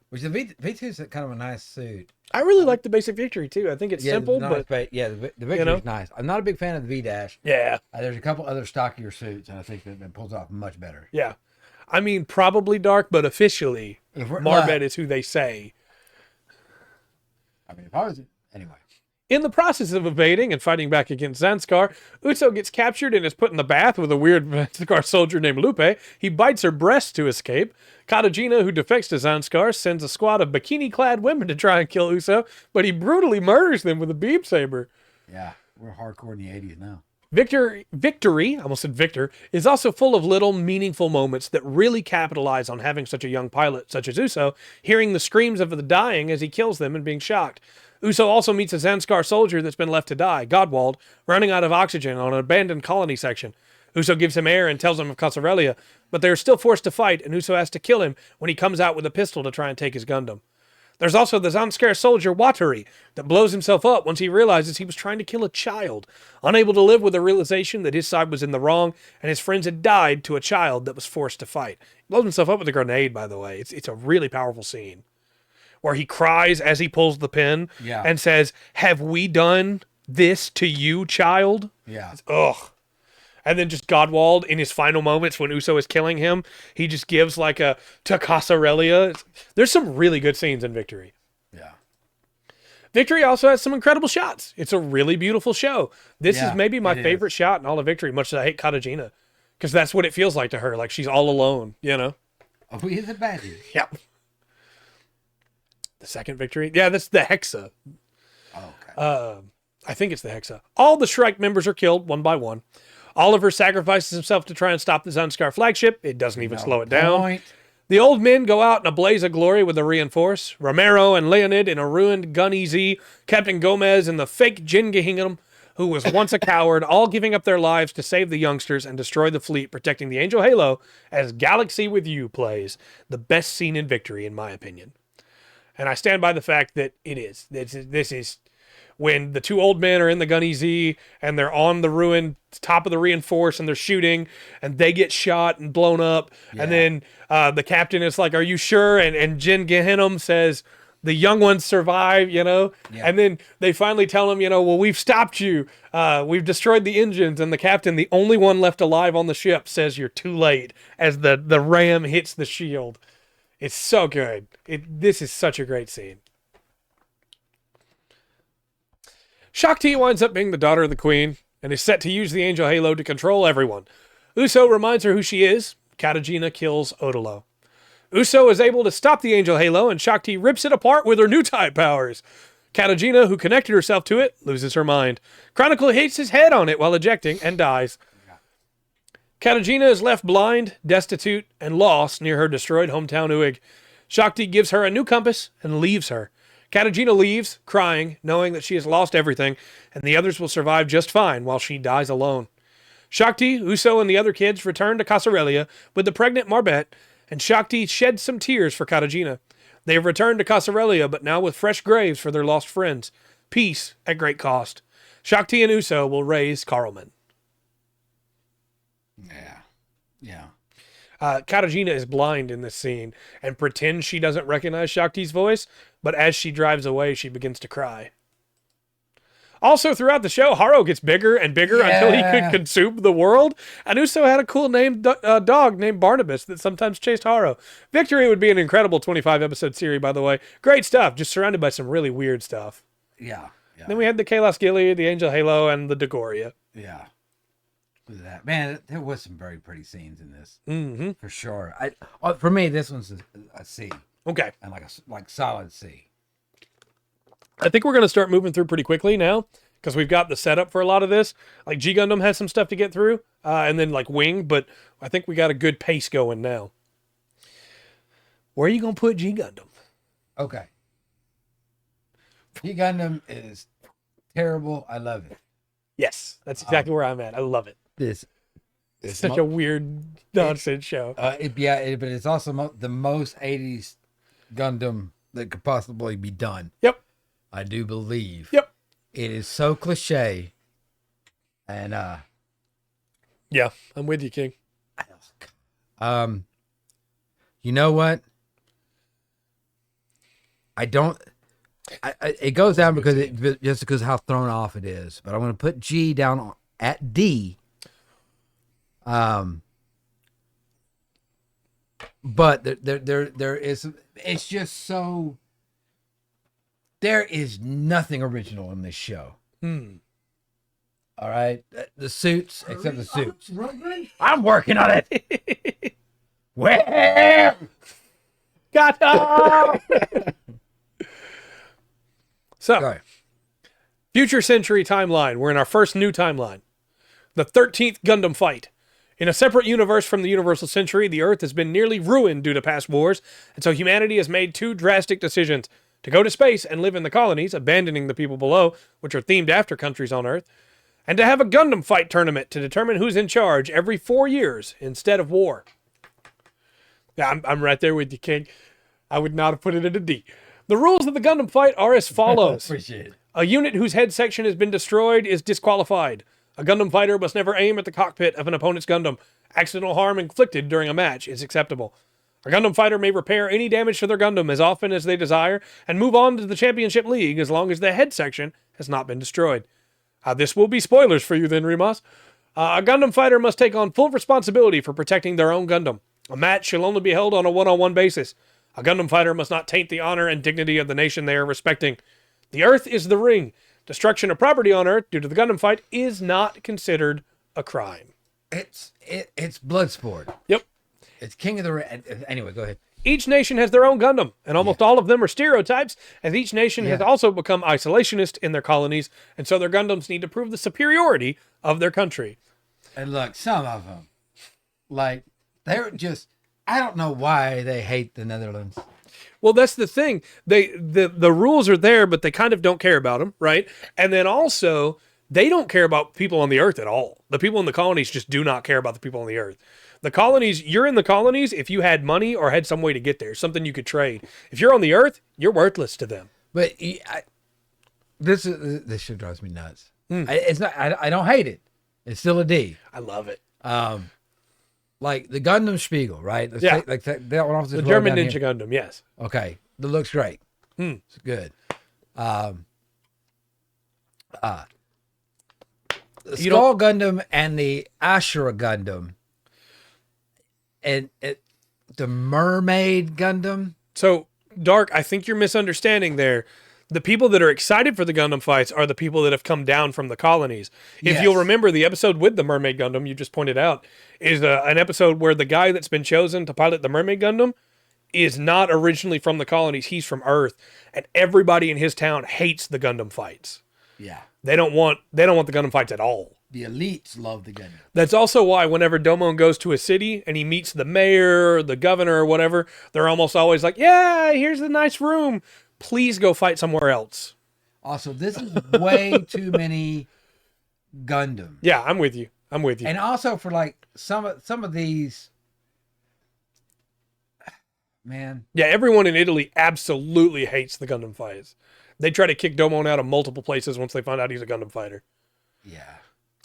Which the V2 is kind of a nice suit. I really like the basic Victory, too. I think it's simple, but... the Victory is nice. I'm not a big fan of the V-Dash. Yeah. There's a couple other stockier suits, and I think that pulls off much better. Yeah. I mean, probably dark, but officially, Marbet is who they say. I mean, if I was... Anyway. In the process of evading and fighting back against Zanskar, Uso gets captured and is put in the bath with a weird Zanskar soldier named Lupe. He bites her breast to escape. Katagina, who defects to Zanskar, sends a squad of bikini-clad women to try and kill Uso, but he brutally murders them with a beam saber. Yeah, we're hardcore in the 80s now. Victory, I almost said Victor, is also full of little meaningful moments that really capitalize on having such a young pilot, such as Uso, hearing the screams of the dying as he kills them and being shocked. Uso also meets a Zanskar soldier that's been left to die, Godwald, running out of oxygen on an abandoned colony section. Uso gives him air and tells him of Casarelia, but they are still forced to fight, and Uso has to kill him when he comes out with a pistol to try and take his Gundam. There's also the Zanskar soldier Watari that blows himself up once he realizes he was trying to kill a child, unable to live with the realization that his side was in the wrong and his friends had died to a child that was forced to fight. He blows himself up with a grenade, by the way. It's a really powerful scene where he cries as he pulls the pin and says, "Have we done this to you, child?" Yeah. Ugh. And then just Godwald, in his final moments when Uso is killing him, he just gives like a to Casarelia. There's some really good scenes in Victory. Yeah. Victory also has some incredible shots. It's a really beautiful show. This is maybe my favorite shot in all of Victory, much as I hate Katagina. Because that's what it feels like to her. Like she's all alone, Oh, he's a baddie. Yep. The second Victory? Yeah, that's the Hexa. Oh, okay. I think it's the Hexa. All the Shrike members are killed one by one. Oliver sacrifices himself to try and stop the Zanskar flagship. It doesn't even slow it down. The old men go out in a blaze of glory with the Reinforce. Romero and Leonid in a ruined Gun EZ. Captain Gomez and the fake Jin Gehingham, who was once a coward, all giving up their lives to save the youngsters and destroy the fleet, protecting the Angel Halo as Galaxy with You plays. The best scene in Victory, in my opinion. And I stand by the fact that it is. This is when the two old men are in the Gun EZ and they're on the ruined top of the Reinforce and they're shooting and they get shot and blown up. Yeah. And then the captain is like, "Are you sure?" And Jin Gehinham says, "The young ones survive, Yeah. And then they finally tell him, "Well, we've stopped you. We've destroyed the engines." And the captain, the only one left alive on the ship, says, "You're too late," as the ram hits the shield. It's so good. This is such a great scene. Shakti winds up being the daughter of the queen and is set to use the Angel Halo to control everyone. Uso reminds her who she is. Katajina kills Odilo. Uso is able to stop the Angel Halo, and Shakti rips it apart with her new type powers. Katajina, who connected herself to it, loses her mind. Chronicle hits his head on it while ejecting and dies. Katajina is left blind, destitute, and lost near her destroyed hometown Uig. Shakti gives her a new compass and leaves her. Katajina leaves, crying, knowing that she has lost everything, and the others will survive just fine while she dies alone. Shakti, Uso, and the other kids return to Casarelia with the pregnant Marbet, and Shakti sheds some tears for Katajina. They have returned to Casarelia, but now with fresh graves for their lost friends. Peace at great cost. Shakti and Uso will raise Carlman. Yeah. Katajina is blind in this scene and pretends she doesn't recognize Shakti's voice, but as she drives away, she begins to cry. Also, throughout the show, Haro gets bigger and bigger until he could consume the world. And Uso had a cool dog named Barnabas that sometimes chased Haro. Victory would be an incredible 25-episode series, by the way. Great stuff, just surrounded by some really weird stuff. Yeah. Then we had the Kalos Gilly, the Angel Halo, and the Dagoria. Yeah. Look at that. Man, there was some very pretty scenes in this. Mm-hmm. For sure. For me, this one's a C. Okay. And like solid C. I think we're going to start moving through pretty quickly now because we've got the setup for a lot of this. Like G Gundam has some stuff to get through, and then like Wing, but I think we got a good pace going now. Where are you going to put G Gundam? Okay. G Gundam is terrible. I love it. Yes, that's exactly where I'm at. I love it. It's such a weird nonsense show. But it's also the most 80s Gundam that could possibly be done. Yep. I do believe. Yep. It is so cliche. And yeah, I'm with you, King. You know what? It goes down just because how thrown off it is. But I'm going to put G down at D. But there is, it's just so, there is nothing original in this show. All right, the suits, except the suits. I'm working on it. Where? Got So, Sorry. Future Century timeline. We're in our first new timeline. The 13th Gundam fight. In a separate universe from the Universal Century, the Earth has been nearly ruined due to past wars, and so humanity has made two drastic decisions: to go to space and live in the colonies, abandoning the people below, which are themed after countries on Earth, and to have a Gundam fight tournament to determine who's in charge every 4 years instead of war. Yeah, I'm right there with you, King. I would not have put it at a D. The rules of the Gundam fight are as follows. Appreciate it. A unit whose head section has been destroyed is disqualified. A Gundam fighter must never aim at the cockpit of an opponent's Gundam. Accidental harm inflicted during a match is acceptable. A Gundam fighter may repair any damage to their Gundam as often as they desire and move on to the Championship League as long as the head section has not been destroyed. This will be spoilers for you then, Rimas. A Gundam fighter must take on full responsibility for protecting their own Gundam. A match shall only be held on a one-on-one basis. A Gundam fighter must not taint the honor and dignity of the nation they are respecting. The Earth is the ring. Destruction of property on Earth due to the Gundam fight is not considered a crime. It's blood sport. Yep. It's King of the Ring. Anyway, go ahead. Each nation has their own Gundam, and almost all of them are stereotypes, as each nation has also become isolationist in their colonies, and so their Gundams need to prove the superiority of their country. And look, some of them, like, they're just, I don't know why they hate the Netherlands. Well, that's the thing. The rules are there, but they kind of don't care about them, right? And then also, they don't care about people on the Earth at all. The people in the colonies just do not care about the people on the Earth. The colonies, you're in the colonies if you had money or had some way to get there, something you could trade. If you're on the Earth, you're worthless to them. But this shit drives me nuts. I don't hate it. It's still a D. I love it. Like the Gundam Spiegel, right? Take that one off the German Ninja Gundam, yes. Okay, that looks great. It's good. The Skull Gundam and the Ashura Gundam, and the Mermaid Gundam. So, Dark, I think you're misunderstanding there. The people that are excited for the Gundam fights are the people that have come down from the colonies. If you'll remember, the episode with the Mermaid Gundam, you just pointed out, is an episode where the guy that's been chosen to pilot the Mermaid Gundam is not originally from the colonies. He's from Earth, and everybody in his town hates the Gundam fights. Yeah. They don't want the Gundam fights at all. The elites love the Gundam. That's also why whenever Domon goes to a city and he meets the mayor, the governor, or whatever, they're almost always like, yeah, here's the nice room. Please go fight somewhere else. Also, this is way too many Gundam. Yeah, I'm with you. And also for like some of these, man. Yeah, everyone in Italy absolutely hates the Gundam fights. They try to kick Domon out of multiple places once they find out he's a Gundam fighter. Yeah.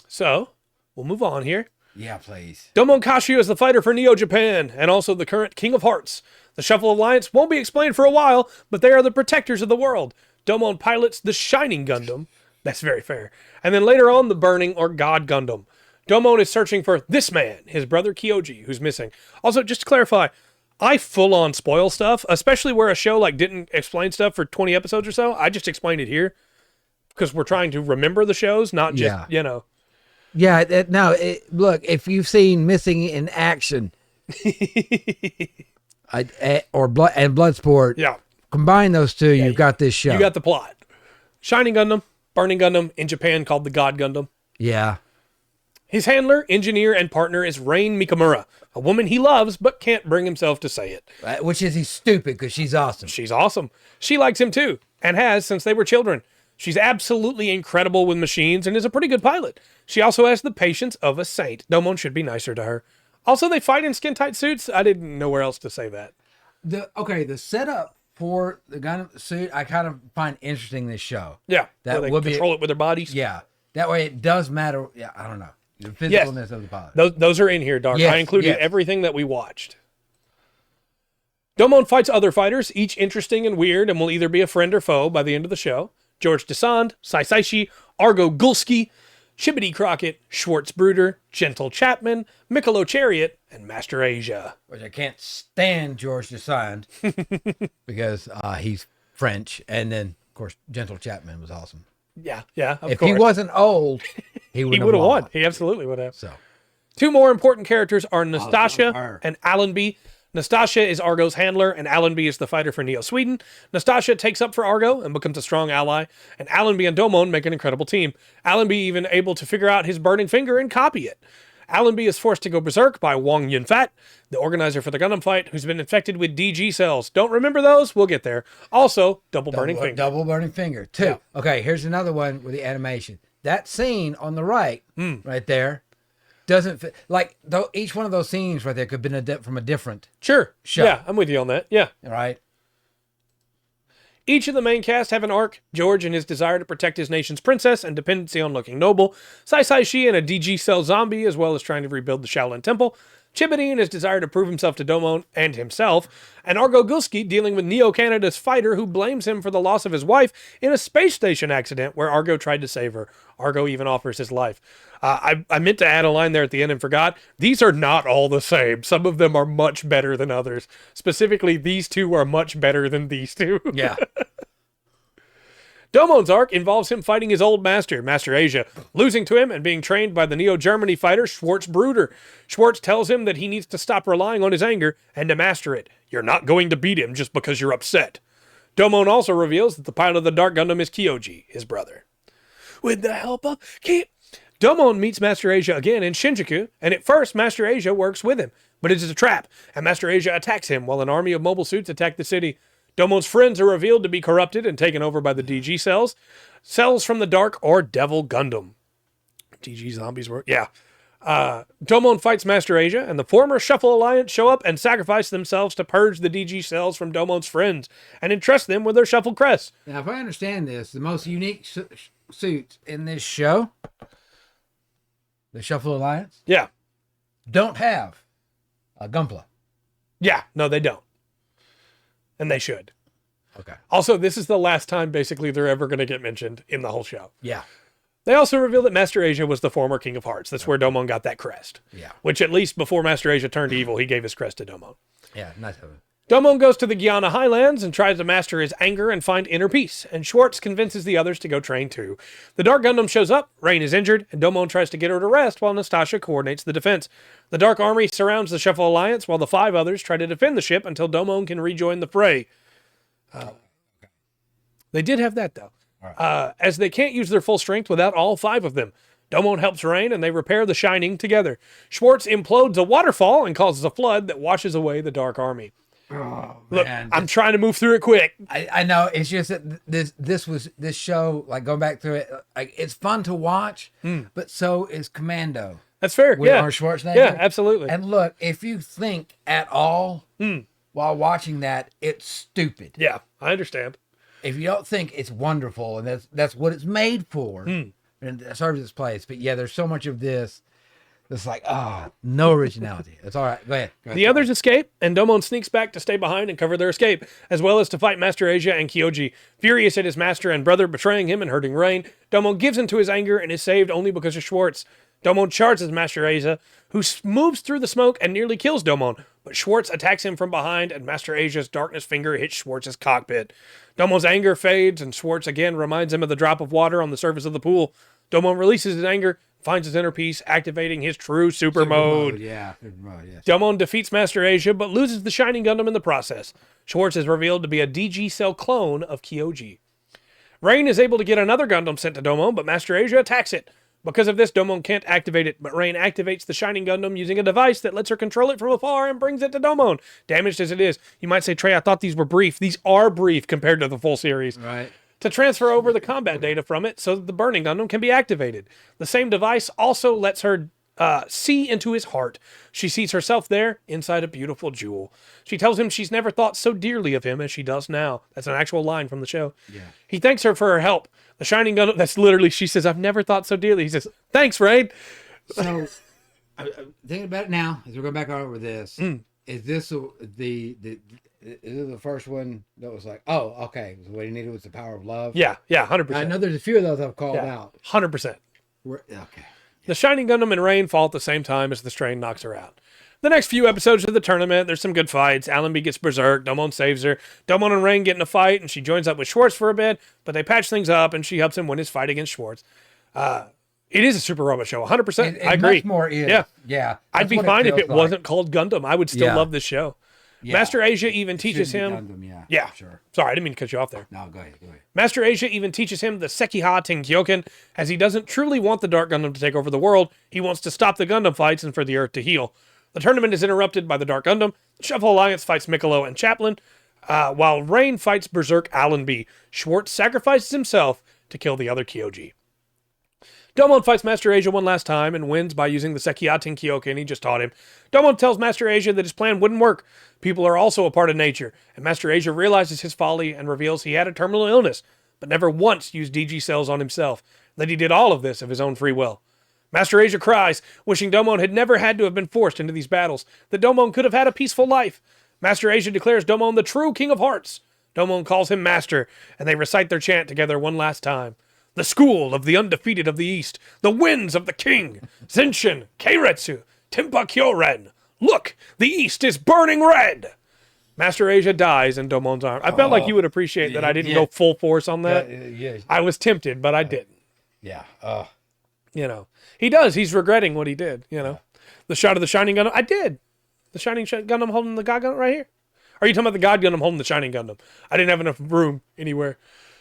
So, we'll move on here. Yeah, please. Domon Kasshu is the fighter for Neo Japan and also the current King of Hearts. The Shuffle Alliance won't be explained for a while, but they are the protectors of the world. Domon pilots the Shining Gundam. That's very fair. And then later on, the Burning or God Gundam. Domon is searching for this man, his brother Kyoji, who's missing. Also, just to clarify, I full-on spoil stuff, especially where a show like didn't explain stuff for 20 episodes or so. I just explained it here because we're trying to remember the shows, not just, Yeah, look, if you've seen Missing in Action or Bloodsport, yeah, combine those two, you've got this show. You got the plot. Shining Gundam, Burning Gundam, in Japan called the God Gundam. Yeah. His handler, engineer, and partner is Rain Mikamura, a woman he loves but can't bring himself to say it. Which is he's stupid because she's awesome. She's awesome. She likes him too, and has since they were children. She's absolutely incredible with machines and is a pretty good pilot. She also has the patience of a saint. Domon should be nicer to her. Also, they fight in skin-tight suits. I didn't know where else to say that. The setup for the Gundam suit, I kind of find interesting this show. Yeah, that they control it with their bodies. Yeah, that way it does matter. Yeah, I don't know. The physicalness of the pilot. Those are in here, Dark. Yes, I included everything that we watched. Domon fights other fighters, each interesting and weird, and will either be a friend or foe by the end of the show. George Desand, Saisaishi, Argo Gulski, Chibity Crockett, Schwartz Bruder, Gentle Chapman, Mikkolo Chariot, and Master Asia. Which I can't stand George Desand because he's French. And then, of course, Gentle Chapman was awesome. Yeah, of course. If he wasn't old, he would have won. He absolutely would have. So, two more important characters are Nastasia and Allenby. Nastasia is Argo's handler, and Allenby is the fighter for Neo Sweden. Nastasia takes up for Argo and becomes a strong ally, and Allenby and Domon make an incredible team. Allenby even able to figure out his burning finger and copy it. Allenby is forced to go berserk by Wong Yun-Fat, the organizer for the Gundam fight, who's been infected with DG cells. Don't remember those? We'll get there. Also, double burning finger. Double burning finger, too. Yeah. Okay, here's another one with the animation. That scene on the right, right there, doesn't fit. Like, each one of those scenes right there could have been from a different show. Yeah, I'm with you on that. Yeah. All right. Each of the main cast have an arc. George and his desire to protect his nation's princess and dependency on looking noble. Saisaishi and a DG cell zombie, as well as trying to rebuild the Shaolin Temple. Chibity and his desire to prove himself to Domon and himself. And Argo Gulski dealing with Neo Canada's fighter who blames him for the loss of his wife in a space station accident where Argo tried to save her. Argo even offers his life. I meant to add a line there at the end and forgot. These are not all the same. Some of them are much better than others. Specifically, these two are much better than these two. Yeah. Domon's arc involves him fighting his old master, Master Asia, losing to him and being trained by the Neo-Germany fighter Schwartz Bruder. Schwartz tells him that he needs to stop relying on his anger and to master it. You're not going to beat him just because you're upset. Domon also reveals that the pilot of the Dark Gundam is Kyoji, his brother. With the help of Domon meets Master Asia again in Shinjuku, and at first Master Asia works with him, but it is a trap, and Master Asia attacks him while an army of mobile suits attack the city. Domon's friends are revealed to be corrupted and taken over by the DG cells. Cells from the Dark or Devil Gundam. DG zombies were... Yeah. Domon fights Master Asia, and the former Shuffle Alliance show up and sacrifice themselves to purge the DG cells from Domon's friends and entrust them with their Shuffle crests. Now, if I understand this, the most unique suits in this show, the Shuffle Alliance, don't have a Gunpla. Yeah, no, they don't. And they should. Okay. Also, this is the last time, basically, they're ever going to get mentioned in the whole show. Yeah. They also reveal that Master Asia was the former King of Hearts. That's where Domon got that crest. Yeah. Which, at least before Master Asia turned evil, he gave his crest to Domon. Yeah, nice of him. Domon goes to the Guyana highlands and tries to master his anger and find inner peace, and Schwartz convinces the others to go train too. The Dark Gundam shows up, Rain is injured, and Domon tries to get her to rest while Nastasha coordinates the defense. The Dark Army surrounds the Shuffle Alliance while the 5 others try to defend the ship until Domon can rejoin the fray. They did have that, though. Right. As they can't use their full strength without all 5 of them. Domon helps Rain, and they repair the Shining together. Schwartz implodes a waterfall and causes a flood that washes away the Dark Army. Oh, look, man. I'm trying to move through it quick. I know. It's just that this show, like going back through it, like it's fun to watch, but so is Commando. That's fair. With Arnold Schwarzenegger. Yeah, absolutely. And look, if you think at all while watching that, it's stupid. Yeah, I understand. If you don't think it's wonderful, and that's what it's made for, and it serves its place. But yeah, there's so much of this. It's like, no originality. It's all right. Go ahead. The others escape, and Domon sneaks back to stay behind and cover their escape, as well as to fight Master Asia and Kyoji. Furious at his master and brother betraying him and hurting Rain, Domon gives in to his anger and is saved only because of Schwartz. Domon charges Master Asia, who moves through the smoke and nearly kills Domon, but Schwartz attacks him from behind, and Master Asia's darkness finger hits Schwartz's cockpit. Domon's anger fades, and Schwartz again reminds him of the drop of water on the surface of the pool. Domon releases his anger, finds his inner peace, activating his true super mode. Yeah, super mode, yes. Domon defeats Master Asia, but loses the Shining Gundam in the process. Schwartz is revealed to be a DG cell clone of Kyoji. Rain is able to get another Gundam sent to Domon, but Master Asia attacks it. Because of this, Domon can't activate it, but Rain activates the Shining Gundam using a device that lets her control it from afar and brings it to Domon. Damaged as it is. You might say, Trey, I thought these were brief. These are brief compared to the full series. Right. To transfer over the combat data from it so that the Burning Gundam can be activated. The same device also lets her see into his heart. She sees herself there inside a beautiful jewel. She tells him she's never thought so dearly of him as she does now. That's an actual line from the show. Yeah. He thanks her for her help. The Shining Gundam, that's literally, she says, I've never thought so dearly. He says, thanks, Rain. So, thinking about it now, as we're going back over this, is this the first one that was like, oh, okay, so what he needed was the power of love? Yeah, 100%. I know there's a few of those I've called out. 100%. Okay. The Shining Gundam and Rain fall at the same time as the strain knocks her out. The next few episodes of the tournament, there's some good fights. Allenby gets berserk, Domon saves her. Domon and Rain get in a fight, and she joins up with Schwartz for a bit, but they patch things up, and she helps him win his fight against Schwartz. It is a super robot show, 100%. I agree. Much more is. Yeah. Yeah. I'd be fine if it wasn't called Gundam. I would still love this show. Yeah. Master Asia even teaches him... Gundam, yeah. Sure. Sorry, I didn't mean to cut you off there. No, go ahead. Master Asia even teaches him the Sekiha Tenkyoken, as he doesn't truly want the Dark Gundam to take over the world. He wants to stop the Gundam fights and for the Earth to heal. The tournament is interrupted by the Dark Gundam. The Shuffle Alliance fights Mikolo and Chaplin, while Rain fights Berserk Allenby. Schwartz sacrifices himself to kill the other Kyoji. Domon fights Master Asia one last time and wins by using the Sekiha Tenkyoken he just taught him. Domon tells Master Asia that his plan wouldn't work. People are also a part of nature, and Master Asia realizes his folly and reveals he had a terminal illness, but never once used DG cells on himself, that he did all of this of his own free will. Master Asia cries, wishing Domon had never had to have been forced into these battles, that Domon could have had a peaceful life. Master Asia declares Domon the true King of Hearts. Domon calls him Master, and they recite their chant together one last time. The school of the undefeated of the East, the winds of the King, Zenshin, Keiretsu, Tenpa Kyoren. Look, the East is burning red! Master Asia dies in Domon's arms. I felt like you would appreciate that I didn't go full force on that. I was tempted, but I didn't. Yeah. You know, he does. He's regretting what he did, you know. The shot of the Shining Gundam. I did. The Shining Gundam holding the God Gundam right here. Or are you talking about the God Gundam holding the Shining Gundam? I didn't have enough room anywhere.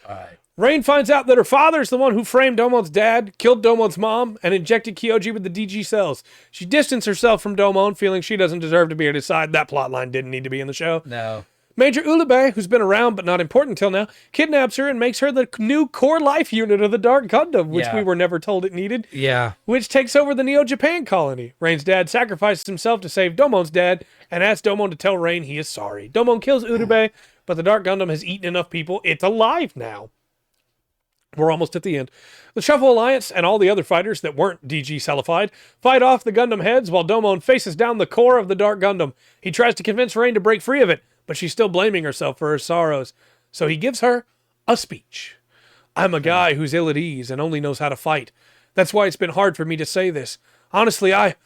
All right. Rain finds out that her father's the one who framed Domon's dad, killed Domon's mom, and injected Kyoji with the DG cells. She distanced herself from Domon, feeling she doesn't deserve to be at his side. That plotline didn't need to be in the show. No. Major Ulube, who's been around but not important till now, kidnaps her and makes her the new core life unit of the Dark Gundam, which we were never told it needed. Yeah. Which takes over the Neo-Japan colony. Rain's dad sacrifices himself to save Domon's dad and asks Domon to tell Rain he is sorry. Domon kills Urube, but the Dark Gundam has eaten enough people. It's alive now. We're almost at the end. The Shuffle Alliance and all the other fighters that weren't DG cellified fight off the Gundam heads while Domon faces down the core of the Dark Gundam. He tries to convince Rain to break free of it, but she's still blaming herself for her sorrows. So he gives her a speech. I'm a guy who's ill at ease and only knows how to fight. That's why it's been hard for me to say this. Honestly, I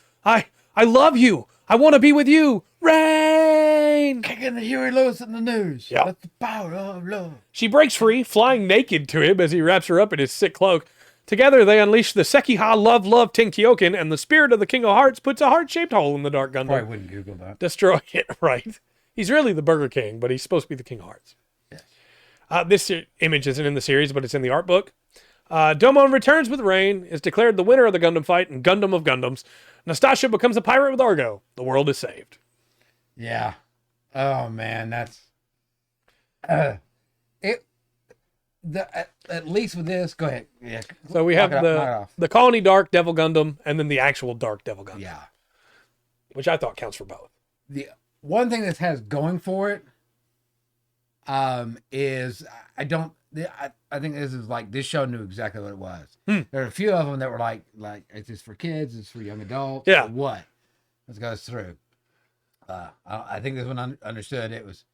love you. I want to be with you. Rain! Rain. Kicking the Huey Lewis in the news. Yeah. That's the power of love. She breaks free, flying naked to him as he wraps her up in his sick cloak. Together, they unleash the Sekiha Love Love Tenkyoken, and the spirit of the King of Hearts puts a heart-shaped hole in the Dark Gundam. Probably wouldn't Google that. Destroying it, right? He's really the Burger King, but he's supposed to be the King of Hearts. Yes. This image isn't in the series, but it's in the art book. Domon returns with Rain, is declared the winner of the Gundam fight, and Gundam of Gundams. Nastasia becomes a pirate with Argo. The world is saved. Yeah. Oh man, that's at least with this. Go ahead. Yeah. So we have the Colony Dark Devil Gundam, and then the actual Dark Devil Gundam. Yeah. Which I thought counts for both. The one thing this has going for it, is I think this is like this show knew exactly what it was. There are a few of them that were like is this for kids? Is this for young adults? Yeah. Or what? Let's go through. I think this one understood it was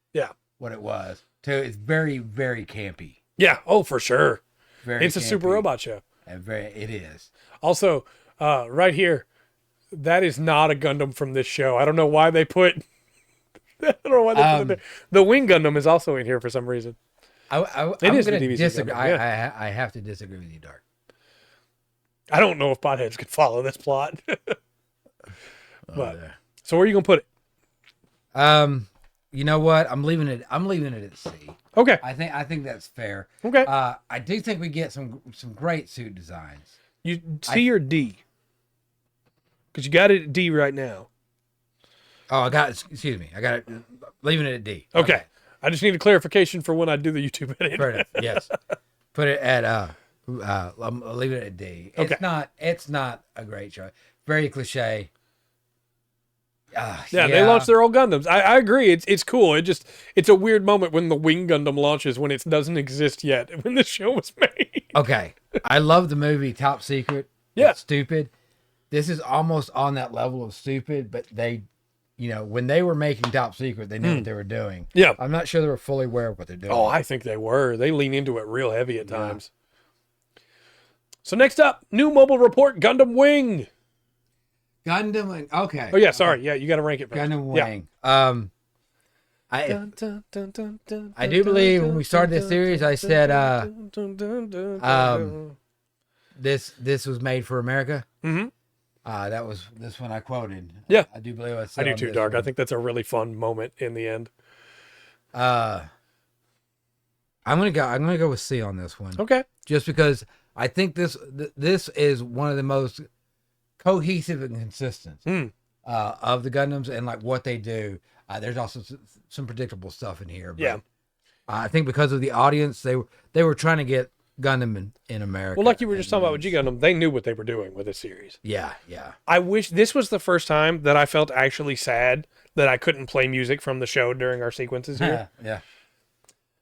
what it was. Too. It's very, very campy. Yeah. Oh, for sure. Very it's a campy, super robot show. And it is. Also, right here, that is not a Gundam from this show. I don't know why they put. I don't know why they put it there. The Wing Gundam is also in here for some reason. I'm going to disagree. I have to disagree with you, Dark. I don't know if potheads could follow this plot. So where are you gonna put it? You know what? I'm leaving it at C. Okay. I think that's fair. Okay. I do think we get some great suit designs. You C or D? Because you got it at D right now. Oh, I got it. Excuse me. I got it. Leaving it at D. Okay. I just need a clarification for when I do the YouTube edit. Fair enough. Yes. Put it at I'm leaving it at D. Okay. It's not a great show. Very cliche. Yeah, they launched their old Gundams. I agree. It's cool. It's a weird moment when the Wing Gundam launches when it doesn't exist yet, when the show was made. Okay. I love the movie Top Secret. Yeah. It's stupid. This is almost on that level of stupid, but they, when they were making Top Secret, they knew what they were doing. Yeah. I'm not sure they were fully aware of what they're doing. Oh, I think they were. They lean into it real heavy at times. So next up, new mobile report, Gundam Wing. Gundam Wing. Okay. Oh yeah, sorry. Yeah, you got to rank it first. Gundam Wing. I do believe when we started this series, I said this was made for America. Mm-hmm. That was this one I quoted. Yeah, I do believe I said. I do too, Dark. I think that's a really fun moment in the end. I'm gonna go with C on this one. Okay. Just because I think this is one of the most cohesive and consistent of the Gundams and like what they do. There's also some predictable stuff in here. But, yeah. I think because of the audience, they were trying to get Gundam in America. Well, like you were just talking about with G Gundam, they knew what they were doing with this series. Yeah, yeah. I wish this was the first time that I felt actually sad that I couldn't play music from the show during our sequences here. Yeah.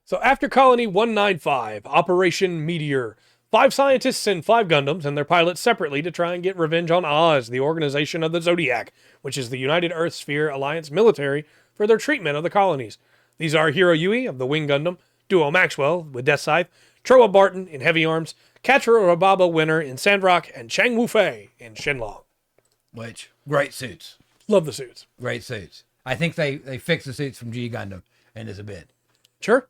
So after Colony 195, Operation Meteor, 5 scientists and 5 Gundams and their pilots separately to try and get revenge on Oz, the organization of the Zodiac, which is the United Earth Sphere Alliance military, for their treatment of the colonies. These are Hiro Yui of the Wing Gundam, Duo Maxwell with Death Scythe, Troa Barton in Heavy Arms, Katra Rababa Winner in Sandrock, and Chang Wu-Fei in Shenlong. Which, great suits. Love the suits. Great suits. I think they fixed the suits from G Gundam in this a bit. Sure.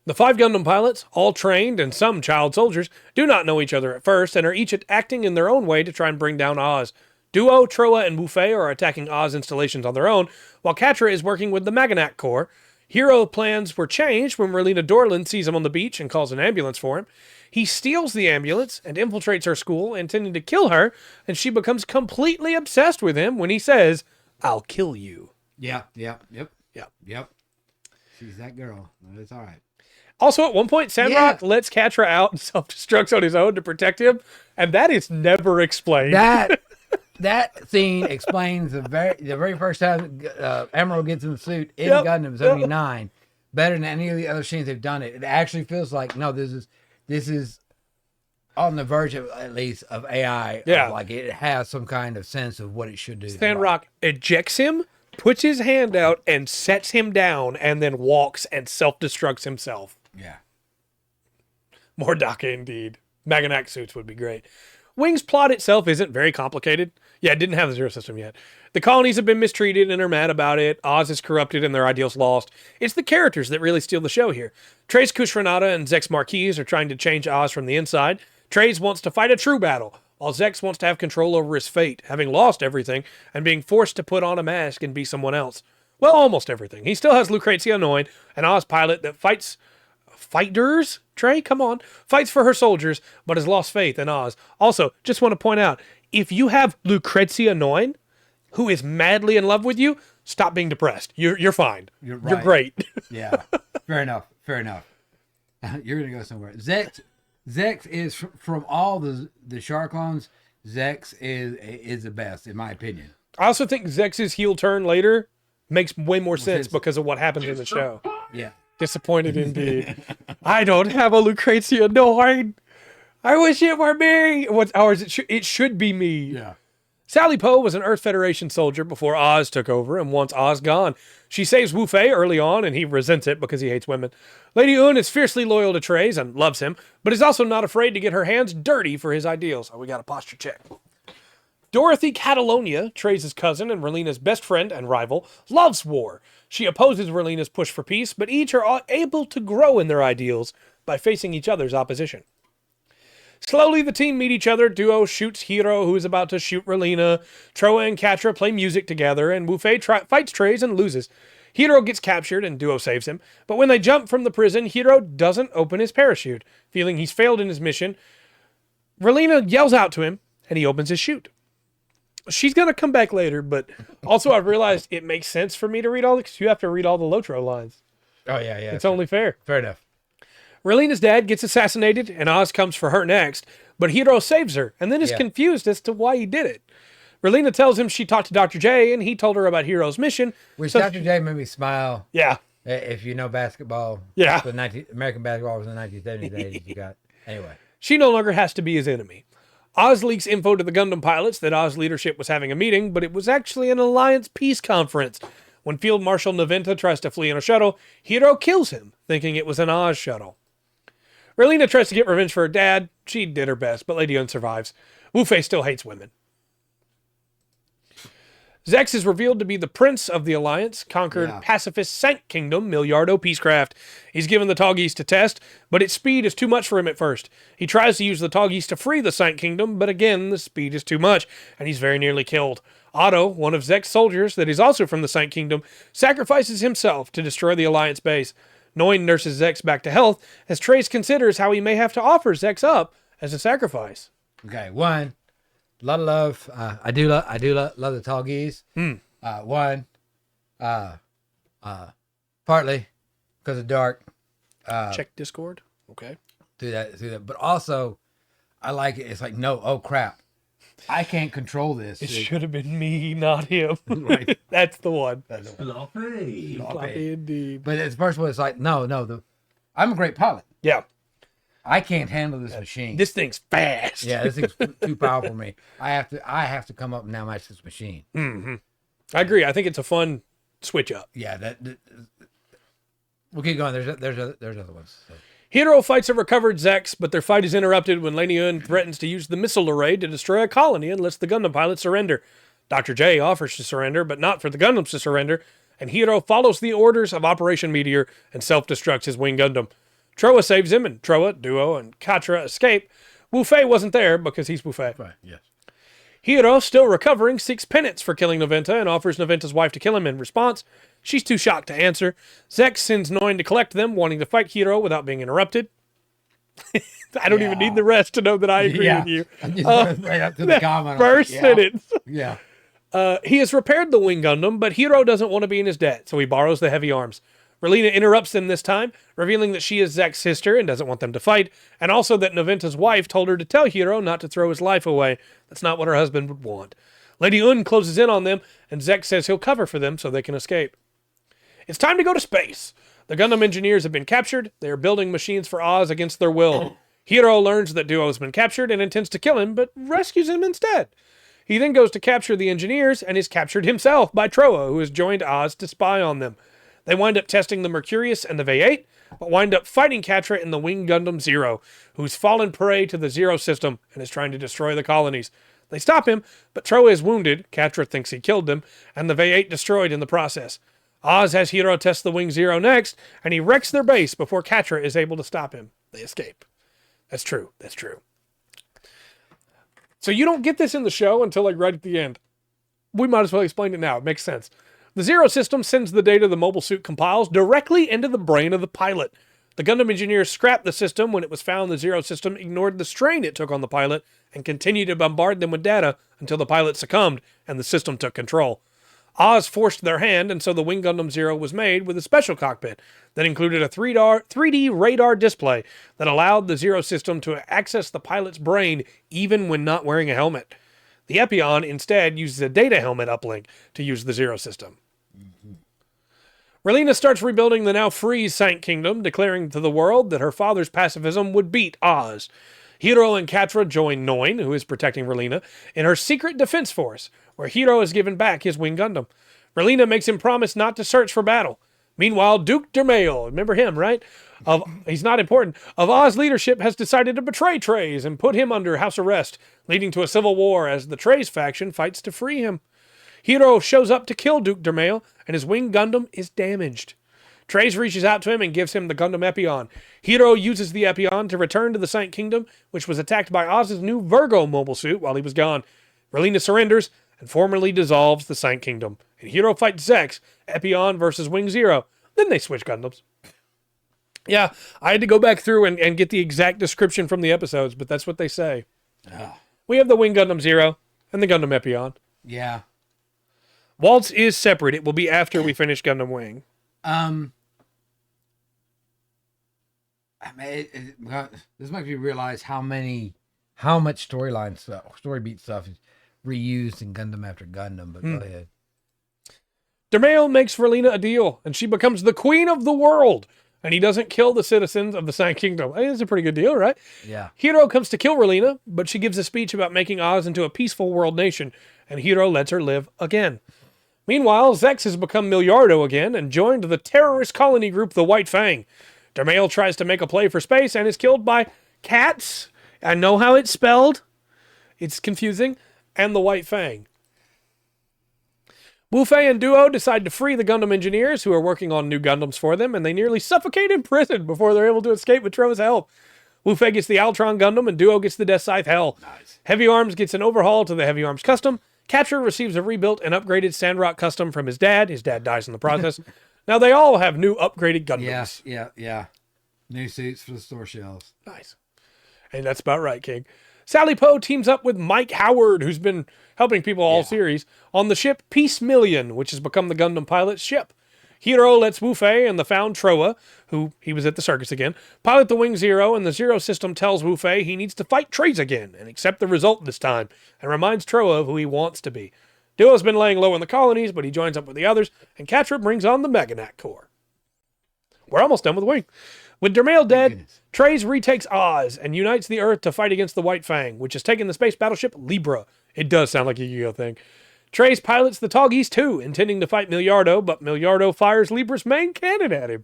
The 5 Gundam pilots, all trained and some child soldiers, do not know each other at first and are each acting in their own way to try and bring down Oz. Duo, Troa, and Wu-Fei are attacking Oz installations on their own, while Katra is working with the Maganak Corps. Hero plans were changed when Merlina Dorland sees him on the beach and calls an ambulance for him. He steals the ambulance and infiltrates her school, intending to kill her, and she becomes completely obsessed with him when he says, "I'll kill you." Yep. She's that girl. It's all right. Also, at one point, Sandrock lets Katra out and self-destructs on his own to protect him, and that is never explained. That scene explains the very first time Emerald gets in the suit in Gundam 79 better than any of the other scenes they've done it. It actually feels like, no, this is on the verge of, at least, of AI. Yeah. Like it has some kind of sense of what it should do. Sandrock ejects him, puts his hand out, and sets him down, and then walks and self-destructs himself. Yeah. More DACA indeed. Maganak suits would be great. Wing's plot itself isn't very complicated. Yeah, it didn't have the Zero System yet. The colonies have been mistreated and are mad about it. Oz is corrupted and their ideals lost. It's the characters that really steal the show here. Treize Khushrenada and Zex Marquise are trying to change Oz from the inside. Treize wants to fight a true battle, while Zex wants to have control over his fate, having lost everything and being forced to put on a mask and be someone else. Well, almost everything. He still has Lucrezia Noin, an Oz pilot that fighters? Trey, come on. Fights for her soldiers, but has lost faith in Oz. Also, just want to point out, if you have Lucrezia Noin, who is madly in love with you, stop being depressed. You're fine. You're right. You're great. Yeah. Fair enough. You're going to go somewhere. Zex is, from all the Shark clones, Zex is the best, in my opinion. I also think Zex's heel turn later makes way more sense because of what happens in the show. Yeah. Disappointed indeed. I don't have a Lucrezia Noin. I wish it were me. What's ours? It should be me. Yeah. Sally Poe was an Earth Federation soldier before Oz took over and wants Oz gone. She saves Wu Fei early on, and he resents it because he hates women. Lady Un is fiercely loyal to Treize and loves him, but is also not afraid to get her hands dirty for his ideals. Oh, we got a posture check. Dorothy Catalonia, Treize's cousin and Relina's best friend and rival, loves war. She opposes Relina's push for peace, but each are able to grow in their ideals by facing each other's opposition. Slowly, the team meet each other. Duo shoots Hero, who is about to shoot Relina. Troa and Catra play music together, and Wu Fei fights Treize and loses. Hero gets captured, and Duo saves him. But when they jump from the prison, Hero doesn't open his parachute. Feeling he's failed in his mission, Relina yells out to him, and he opens his chute. She's going to come back later, but also I've realized it makes sense for me to read all because you have to read all the Lotro lines. Oh, yeah. It's only fair. Fair enough. Relina's dad gets assassinated, and Oz comes for her next, but Hero saves her, and then is confused as to why he did it. Relina tells him she talked to Dr. J, and he told her about Hero's mission. Which Dr. J made me smile. Yeah. If you know basketball. Yeah. American basketball was in the 1970s, 80s. You got anyway. She no longer has to be his enemy. Oz leaks info to the Gundam pilots that Oz leadership was having a meeting, but it was actually an Alliance peace conference. When Field Marshal Naventa tries to flee in a shuttle, Hero kills him, thinking it was an Oz shuttle. Relina tries to get revenge for her dad. She did her best, but Lady Un survives. Wu Fei still hates women. Zex is revealed to be the prince of the Alliance, conquered pacifist Sank Kingdom, Milliardo Peacecraft. He's given the Tallgeese to test, but its speed is too much for him at first. He tries to use the Tallgeese to free the Sank Kingdom, but again, the speed is too much, and he's very nearly killed. Otto, one of Zex's soldiers that is also from the Sank Kingdom, sacrifices himself to destroy the Alliance base. Noin nurses Zex back to health, as Treize considers how he may have to offer Zex up as a sacrifice. Okay, one. A lot of love. I do love the Tallgeese. Partly because of Dark. Check Discord. Okay. Through that. But also, I like it. It's like, no, oh crap. I can't control this. It should have been me, not him. Right. That's the one. Floppy indeed. But at the first one, it's like, no, I'm a great pilot. Yeah. I can't handle this machine. This thing's fast. Yeah, this thing's too powerful for me. I have to come up and now match this machine. Mm-hmm. I agree. I think it's a fun switch up. Yeah, we'll keep going. There's other ones. So. Hero fights a recovered Zex, but their fight is interrupted when Lady Un threatens to use the missile array to destroy a colony and lets the Gundam pilot surrender. Dr. J offers to surrender, but not for the Gundams to surrender, and Hero follows the orders of Operation Meteor and self-destructs his wing Gundam. Troa saves him, and Troa, Duo, and Catra escape. Wu Fei wasn't there because he's Wu Fei. Right, yes. Hero, still recovering, seeks penance for killing Naventa and offers Naventa's wife to kill him in response. She's too shocked to answer. Zex sends Noin to collect them, wanting to fight Hero without being interrupted. I don't even need the rest to know that I agree with you. Right up to the comment. First sentence. Yeah. He has repaired the wing Gundam, but Hero doesn't want to be in his debt, so he borrows the heavy arms. Relina interrupts them this time, revealing that she is Zex's sister and doesn't want them to fight, and also that Naventa's wife told her to tell Hero not to throw his life away. That's not what her husband would want. Lady Un closes in on them, and Zex says he'll cover for them so they can escape. It's time to go to space. The Gundam engineers have been captured. They are building machines for Oz against their will. Hero learns that Duo has been captured and intends to kill him, but rescues him instead. He then goes to capture the engineers and is captured himself by Troa, who has joined Oz to spy on them. They wind up testing the Mercurius and the V8, but wind up fighting Catra in the Wing Gundam Zero, who's fallen prey to the Zero system and is trying to destroy the colonies. They stop him, but Troa is wounded, Catra thinks he killed them, and the V8 destroyed in the process. Oz has Hiro test the Wing Zero next, and he wrecks their base before Catra is able to stop him. They escape. That's true. That's true. So you don't get this in the show until like right at the end. We might as well explain it now. It makes sense. The Zero system sends the data the mobile suit compiles directly into the brain of the pilot. The Gundam engineers scrapped the system when it was found the Zero system ignored the strain it took on the pilot and continued to bombard them with data until the pilot succumbed and the system took control. Oz forced their hand, and so the Wing Gundam Zero was made with a special cockpit that included a 3D radar display that allowed the Zero system to access the pilot's brain even when not wearing a helmet. The Epion instead uses a data helmet uplink to use the Zero system. Relena starts rebuilding the now free Sank Kingdom, declaring to the world that her father's pacifism would beat Oz. Hiro and Catra join Noin, who is protecting Relena, in her secret defense force, where Hiro is given back his Wing Gundam. Relena makes him promise not to search for battle. Meanwhile, Duke Dermail, remember him, right? He's not important. Of Oz leadership has decided to betray Treize and put him under house arrest, leading to a civil war as the Treize faction fights to free him. Hiro shows up to kill Duke Dermail, and his Wing Gundam is damaged. Treize reaches out to him and gives him the Gundam Epion. Hiro uses the Epion to return to the Sank Kingdom, which was attacked by Oz's new Virgo mobile suit while he was gone. Relena surrenders and formally dissolves the Sank Kingdom. And Hiro fights Zex, Epion versus Wing Zero. Then they switch Gundams. Yeah, I had to go back through and get the exact description from the episodes, but that's what they say. We have the Wing Gundam Zero and the Gundam Epion. Yeah. Waltz is separate. It will be after we finish Gundam Wing. I mean, this makes me realize how much storyline stuff, story beat stuff is reused in Gundam after Gundam. But go ahead. Dermail makes Relena a deal, and she becomes the queen of the world. And he doesn't kill the citizens of the Sank Kingdom. Hey, it's a pretty good deal, right? Yeah. Hiro comes to kill Relena, but she gives a speech about making Oz into a peaceful world nation, and Hiro lets her live again. Meanwhile, Zex has become Milliardo again and joined the terrorist colony group, the White Fang. Dermail tries to make a play for space and is killed by cats. I know how it's spelled. It's confusing. And the White Fang. Wu Fei and Duo decide to free the Gundam engineers who are working on new Gundams for them, and they nearly suffocate in prison before they're able to escape with Troa's help. Wu Fei gets the Altron Gundam, and Duo gets the Death Scythe Hell. Nice. Heavy Arms gets an overhaul to the Heavy Arms Custom. Catra receives a rebuilt and upgraded Sandrock Custom from his dad. His dad dies in the process. Now they all have new upgraded Gundams. Yeah. New suits for the store shelves. Nice. And that's about right, King. Sally Poe teams up with Mike Howard, who's been helping people all series, on the ship Peace Million, which has become the Gundam pilot's ship. Hiro lets Wu Fei and the found Troa, who he was at the circus again, pilot the Wing Zero, and the Zero system tells Wu Fei he needs to fight Treize again and accept the result this time, and reminds Troa of who he wants to be. Duo's been laying low in the colonies, but he joins up with the others, and Catra brings on the Meganac Corps. We're almost done with Wing. With Dermail dead, Treize retakes Oz and unites the Earth to fight against the White Fang, which has taken the space battleship Libra. It does sound like a Yu-Gi-Oh thing. Treize pilots the Toggies too, intending to fight Milliardo, but Milliardo fires Libra's main cannon at him.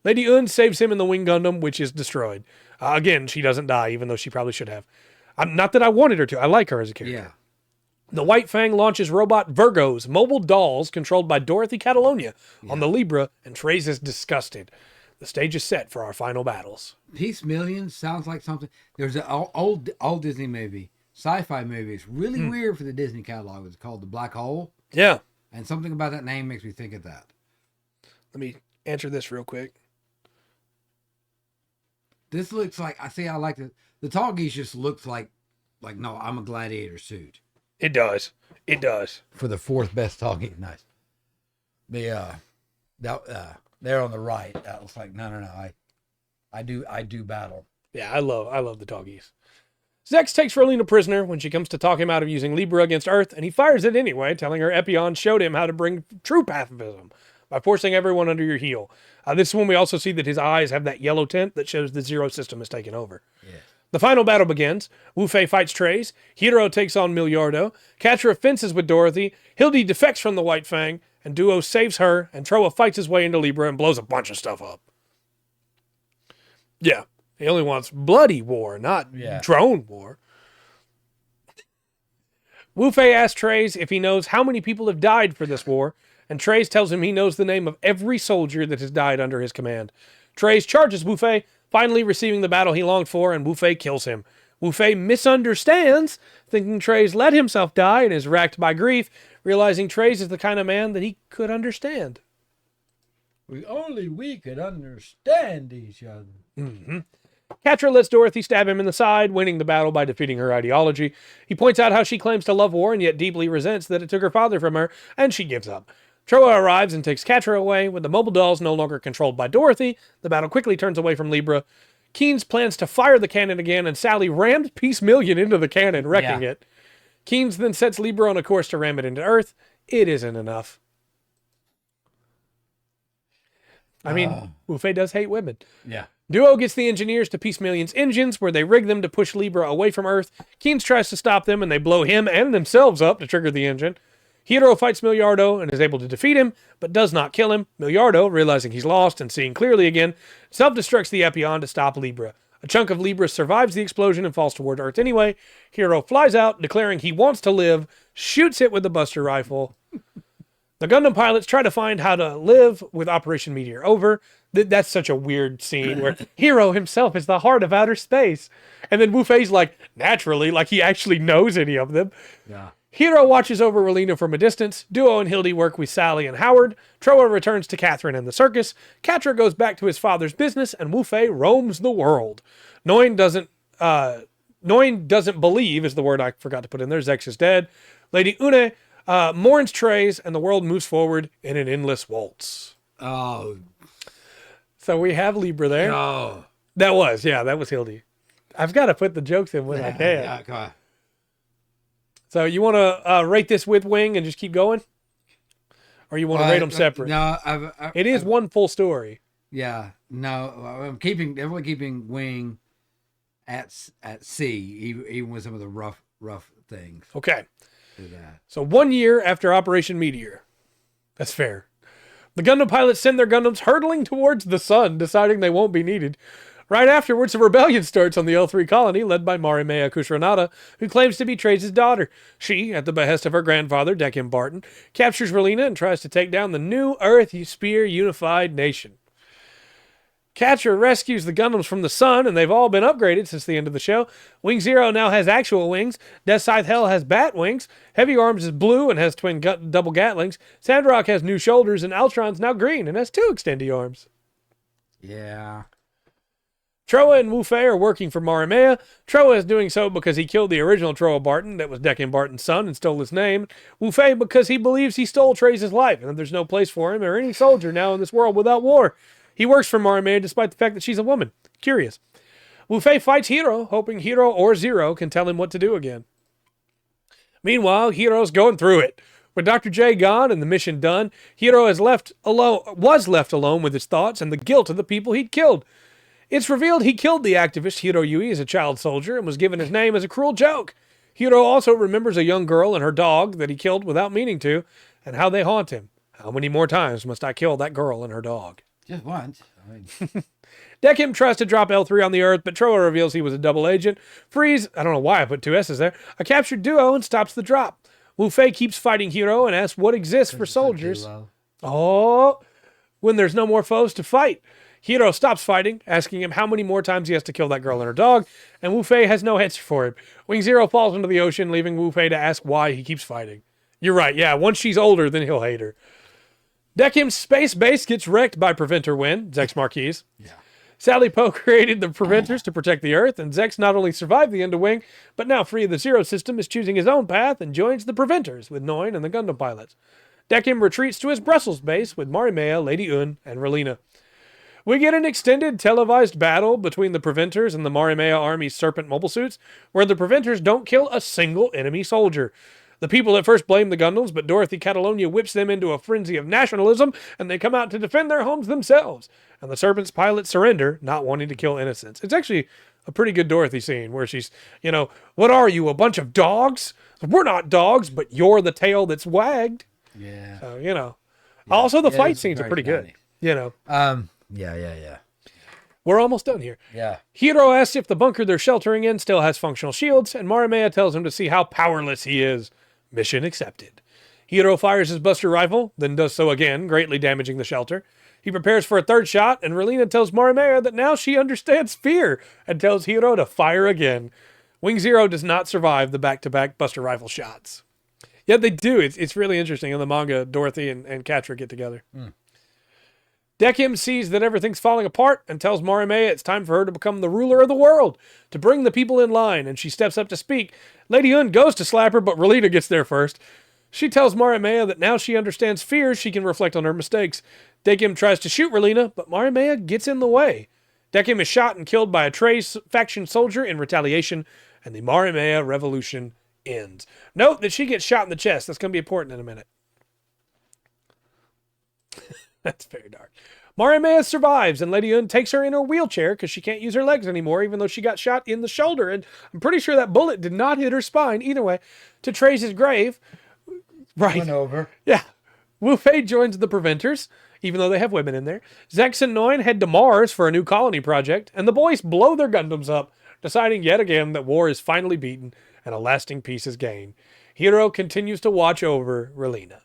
Lady Un saves him in the Wing Gundam, which is destroyed. Again, she doesn't die, even though she probably should have. Not that I wanted her to. I like her as a character. Yeah. The White Fang launches robot Virgos, mobile dolls controlled by Dorothy Catalonia, on the Libra, and Treize is disgusted. The stage is set for our final battles. Peace Million sounds like something. There's an old Disney movie, sci-fi movie. It's really weird for the Disney catalog. It's called The Black Hole. Yeah. And something about that name makes me think of that. Let me answer this real quick. This looks like, I like it. The Toggies just looks like no, I'm a gladiator suit. It does. It does. For the fourth best Toggie. Nice. There on the right, that looks like no. I do battle. Yeah, I love the Toggies. Zex takes Relena prisoner when she comes to talk him out of using Libra against Earth, and he fires it anyway, telling her Epion showed him how to bring true pacifism by forcing everyone under your heel. This is when we also see that his eyes have that yellow tint that shows the Zero system has taken over. Yeah. The final battle begins. Wu Fei fights Treize. Hiro takes on Milliardo. Catra fences with Dorothy. Hildy defects from the White Fang. and Duo saves her, and Troa fights his way into Libra and blows a bunch of stuff up. Yeah, he only wants bloody war, not drone war. Wu Fei asks Treize if he knows how many people have died for this war, and Treize tells him he knows the name of every soldier that has died under his command. Treize charges Wu Fei, finally receiving the battle he longed for, and Wu Fei kills him. Wu Fei misunderstands, thinking Treize let himself die and is racked by grief, realizing Treize is the kind of man that he could understand. We could understand each other. Mm-hmm. Catra lets Dorothy stab him in the side, winning the battle by defeating her ideology. He points out how she claims to love war and yet deeply resents that it took her father from her, and she gives up. Troa arrives and takes Catra away. With the mobile dolls no longer controlled by Dorothy, the battle quickly turns away from Libra. Keenes plans to fire the cannon again, and Sally rams Peace Million into the cannon, wrecking it. Keenes then sets Libra on a course to ram it into Earth. It isn't enough. I mean, Wu Fei does hate women. Yeah. Duo gets the engineers to Peace Million's engines, where they rig them to push Libra away from Earth. Keenes tries to stop them, and they blow him and themselves up to trigger the engine. Hiro fights Milliardo and is able to defeat him, but does not kill him. Milliardo, realizing he's lost and seeing clearly again, self-destructs the Epion to stop Libra. A chunk of Libra survives the explosion and falls toward Earth anyway. Hiro flies out, declaring he wants to live, shoots it with the Buster Rifle. The Gundam pilots try to find how to live with Operation Meteor over. That's such a weird scene where Hiro himself is the heart of outer space. And then Wu Fei's like, naturally, like he actually knows any of them. Yeah. Hiro watches over Relina from a distance. Duo and Hildy work with Sally and Howard. Troa returns to Catherine and the circus. Catra goes back to his father's business, and Wu Fei roams the world. Noin doesn't believe, is the word I forgot to put in there. Zex is dead. Lady Une mourns Treize, and the world moves forward in an endless waltz. Oh. So we have Libra there. Oh. That was Hildy. I've got to put the jokes in when I can. Yeah, come on. So you want to rate this with wing and just keep going? Or you want to rate them separate? No, it is one full story. Yeah, no, I'm definitely keeping wing at C, even with some of the rough things. Okay. So 1 year after Operation Meteor. That's fair. The Gundam pilots send their Gundams hurtling towards the sun, deciding they won't be needed. Right afterwards, a rebellion starts on the L3 colony, led by Marimea Kushranada, who claims to be Treize's daughter. She, at the behest of her grandfather, Dekim Barton, captures Relina and tries to take down the new Earth Spear Unified Nation. Catra rescues the Gundams from the sun, and they've all been upgraded since the end of the show. Wing Zero now has actual wings. Death Scythe Hell has bat wings. Heavy Arms is blue and has twin double Gatlings. Sandrock has new shoulders, and Altron's now green and has 2 extendy arms. Yeah. Troa and Wu Fei are working for Marimea. Troa is doing so because he killed the original Troa Barton, that was Dekim Barton's son, and stole his name. Wu Fei because he believes he stole Treize's life, and that there's no place for him or any soldier now in this world without war. He works for Marimea despite the fact that she's a woman. Curious. Wu Fei fights Hiro, hoping Hiro or Zero can tell him what to do again. Meanwhile, Hiro's going through it. With Dr. J gone and the mission done, Hiro was left alone with his thoughts and the guilt of the people he'd killed. It's revealed he killed the activist Hiro Yui as a child soldier and was given his name as a cruel joke. Hiro also remembers a young girl and her dog that he killed without meaning to, and how they haunt him. How many more times must I kill that girl and her dog? Just once. Dekim tries to drop L3 on the Earth, but Troa reveals he was a double agent. Freeze, I don't know why I put 2 S's there, a captured Duo and stops the drop. Wu Fei keeps fighting Hiro and asks what exists for soldiers. When there's no more foes to fight. Hiro stops fighting, asking him how many more times he has to kill that girl and her dog, and Wu Fei has no answer for him. Wing Zero falls into the ocean, leaving Wu Fei to ask why he keeps fighting. You're right, yeah, once she's older, then he'll hate her. Dekim's space base gets wrecked by Preventer Win, Zex Marquis. Yeah. Sally Poe created the Preventers to protect the Earth, and Zex not only survived the end of Wing, but now free of the Zero system is choosing his own path and joins the Preventers with Noin and the Gundam pilots. Dekim retreats to his Brussels base with Marimea, Lady Une, and Relina. We get an extended televised battle between the Preventers and the Marimea Army's Serpent mobile suits, where the Preventers don't kill a single enemy soldier. The people at first blame the Gundams, but Dorothy Catalonia whips them into a frenzy of nationalism, and they come out to defend their homes themselves. And the Serpent's pilots surrender, not wanting to kill innocents. It's actually a pretty good Dorothy scene, where she's, what are you, a bunch of dogs? We're not dogs, but you're the tail that's wagged. Yeah. So, Yeah. Also, the Yeah, fight it's scenes are very pretty good. 90s. You know, Yeah. we're almost done here. Yeah. Hiro asks if the bunker they're sheltering in still has functional shields, and Marimea tells him to see how powerless he is. Mission accepted. Hiro fires his Buster rifle, then does so again, greatly damaging the shelter. He prepares for a third shot, and Relina tells Marimea that now she understands fear, and tells Hiro to fire again. Wing Zero does not survive the back-to-back Buster rifle shots. Yet they do. It's really interesting. In the manga, Dorothy and Catra get together. Dekim sees that everything's falling apart and tells Marimea it's time for her to become the ruler of the world, to bring the people in line, and she steps up to speak. Lady Un goes to slap her, but Relina gets there first. She tells Marimea that now she understands fear, she can reflect on her mistakes. Dekim tries to shoot Relina, but Marimea gets in the way. Dekim is shot and killed by a Trey faction soldier in retaliation, and the Marimea revolution ends. Note that she gets shot in the chest. That's going to be important in a minute. That's very dark. Marimea survives, and Lady Un takes her in her wheelchair because she can't use her legs anymore, even though she got shot in the shoulder. And I'm pretty sure that bullet did not hit her spine. Either way, to Trey's grave. Right. Went over. Yeah. Wu Fei joins the Preventers, even though they have women in there. Zex and Noin head to Mars for a new colony project, and the boys blow their Gundams up, deciding yet again that war is finally beaten and a lasting peace is gained. Hiro continues to watch over Relina.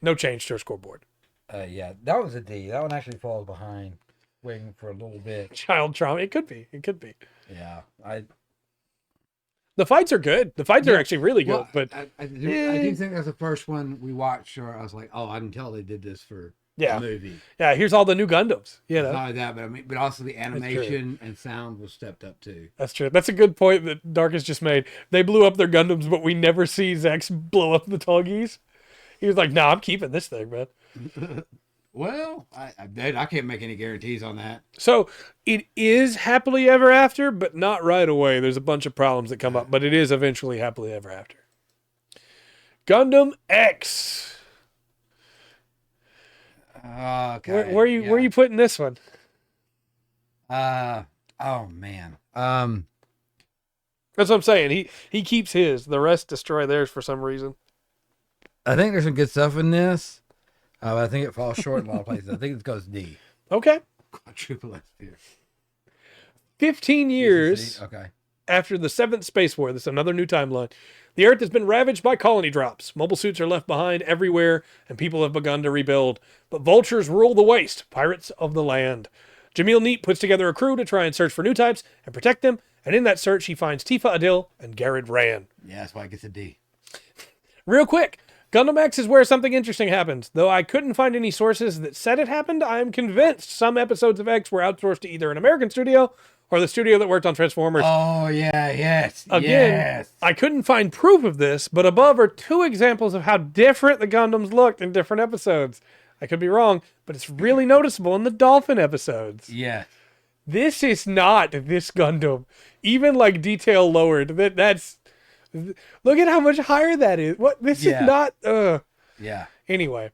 No change to her scoreboard. Yeah, that was a D. That one actually falls behind Wing for a little bit. Child trauma. It could be. It could be. Yeah, The fights are good. The fights are actually really good. Well, but I do think that's the first one we watched where I was like, oh, I can tell they did this for the movie. Yeah, here's all the new Gundams. You know? Not only that, but I mean, but also the animation and sound was stepped up too. That's true. That's a good point that Dark has just made. They blew up their Gundams, but we never see Zex blow up the Tuggies. He was like, "No, I'm keeping this thing, man." Well, I can't make any guarantees on that. So it is happily ever after, but not right away. There's a bunch of problems that come up, but it is eventually happily ever after. Gundam X. Okay. Where are you putting this one? Oh man. That's what I'm saying. He keeps his. The rest destroy theirs for some reason. I think there's some good stuff in this. I think it falls short in a lot of places. I think it goes D. Okay. Quadruple S tier. 15 years after the 7th Space War, this is another new timeline, the Earth has been ravaged by colony drops. Mobile suits are left behind everywhere, and people have begun to rebuild. But vultures rule the waste, pirates of the land. Jamil Neat puts together a crew to try and search for new types and protect them, and in that search he finds Tifa Adil and Garrett Rand. Yeah, that's why it gets a D. Real quick, Gundam X is where something interesting happens. Though I couldn't find any sources that said it happened, I am convinced some episodes of X were outsourced to either an American studio or the studio that worked on Transformers. Oh, yeah, yes. Again, I couldn't find proof of this, but above are 2 examples of how different the Gundams looked in different episodes. I could be wrong, but it's really noticeable in the Dolphin episodes. Yeah. This is not this Gundam. Even like detail lowered. That's... Look at how much higher that is. What? This is not... Yeah. Anyway.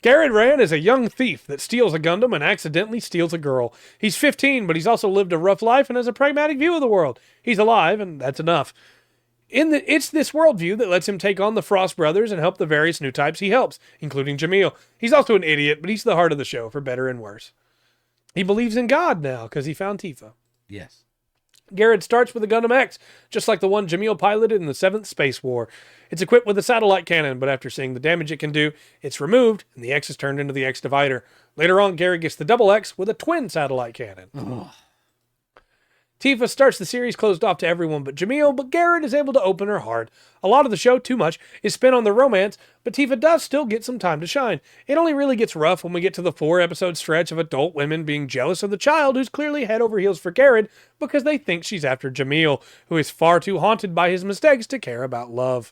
Garrett Rand is a young thief that steals a Gundam and accidentally steals a girl. He's 15, but he's also lived a rough life and has a pragmatic view of the world. He's alive, and that's enough. It's this worldview that lets him take on the Frost brothers and help the various new types he helps, including Jamil. He's also an idiot, but he's the heart of the show, for better and worse. He believes in God now, because he found Tifa. Yes. Garrett starts with a Gundam X, just like the one Jamil piloted in the 7th Space War. It's equipped with a satellite cannon, but after seeing the damage it can do, it's removed, and the X is turned into the X Divider. Later on, Garrett gets the Double X with a twin satellite cannon. Ugh. Tifa starts the series closed off to everyone but Jamil, but Garrett is able to open her heart. A lot of the show, too much, is spent on the romance, but Tifa does still get some time to shine. It only really gets rough when we get to the 4-episode stretch of adult women being jealous of the child who's clearly head over heels for Garrett because they think she's after Jamil, who is far too haunted by his mistakes to care about love.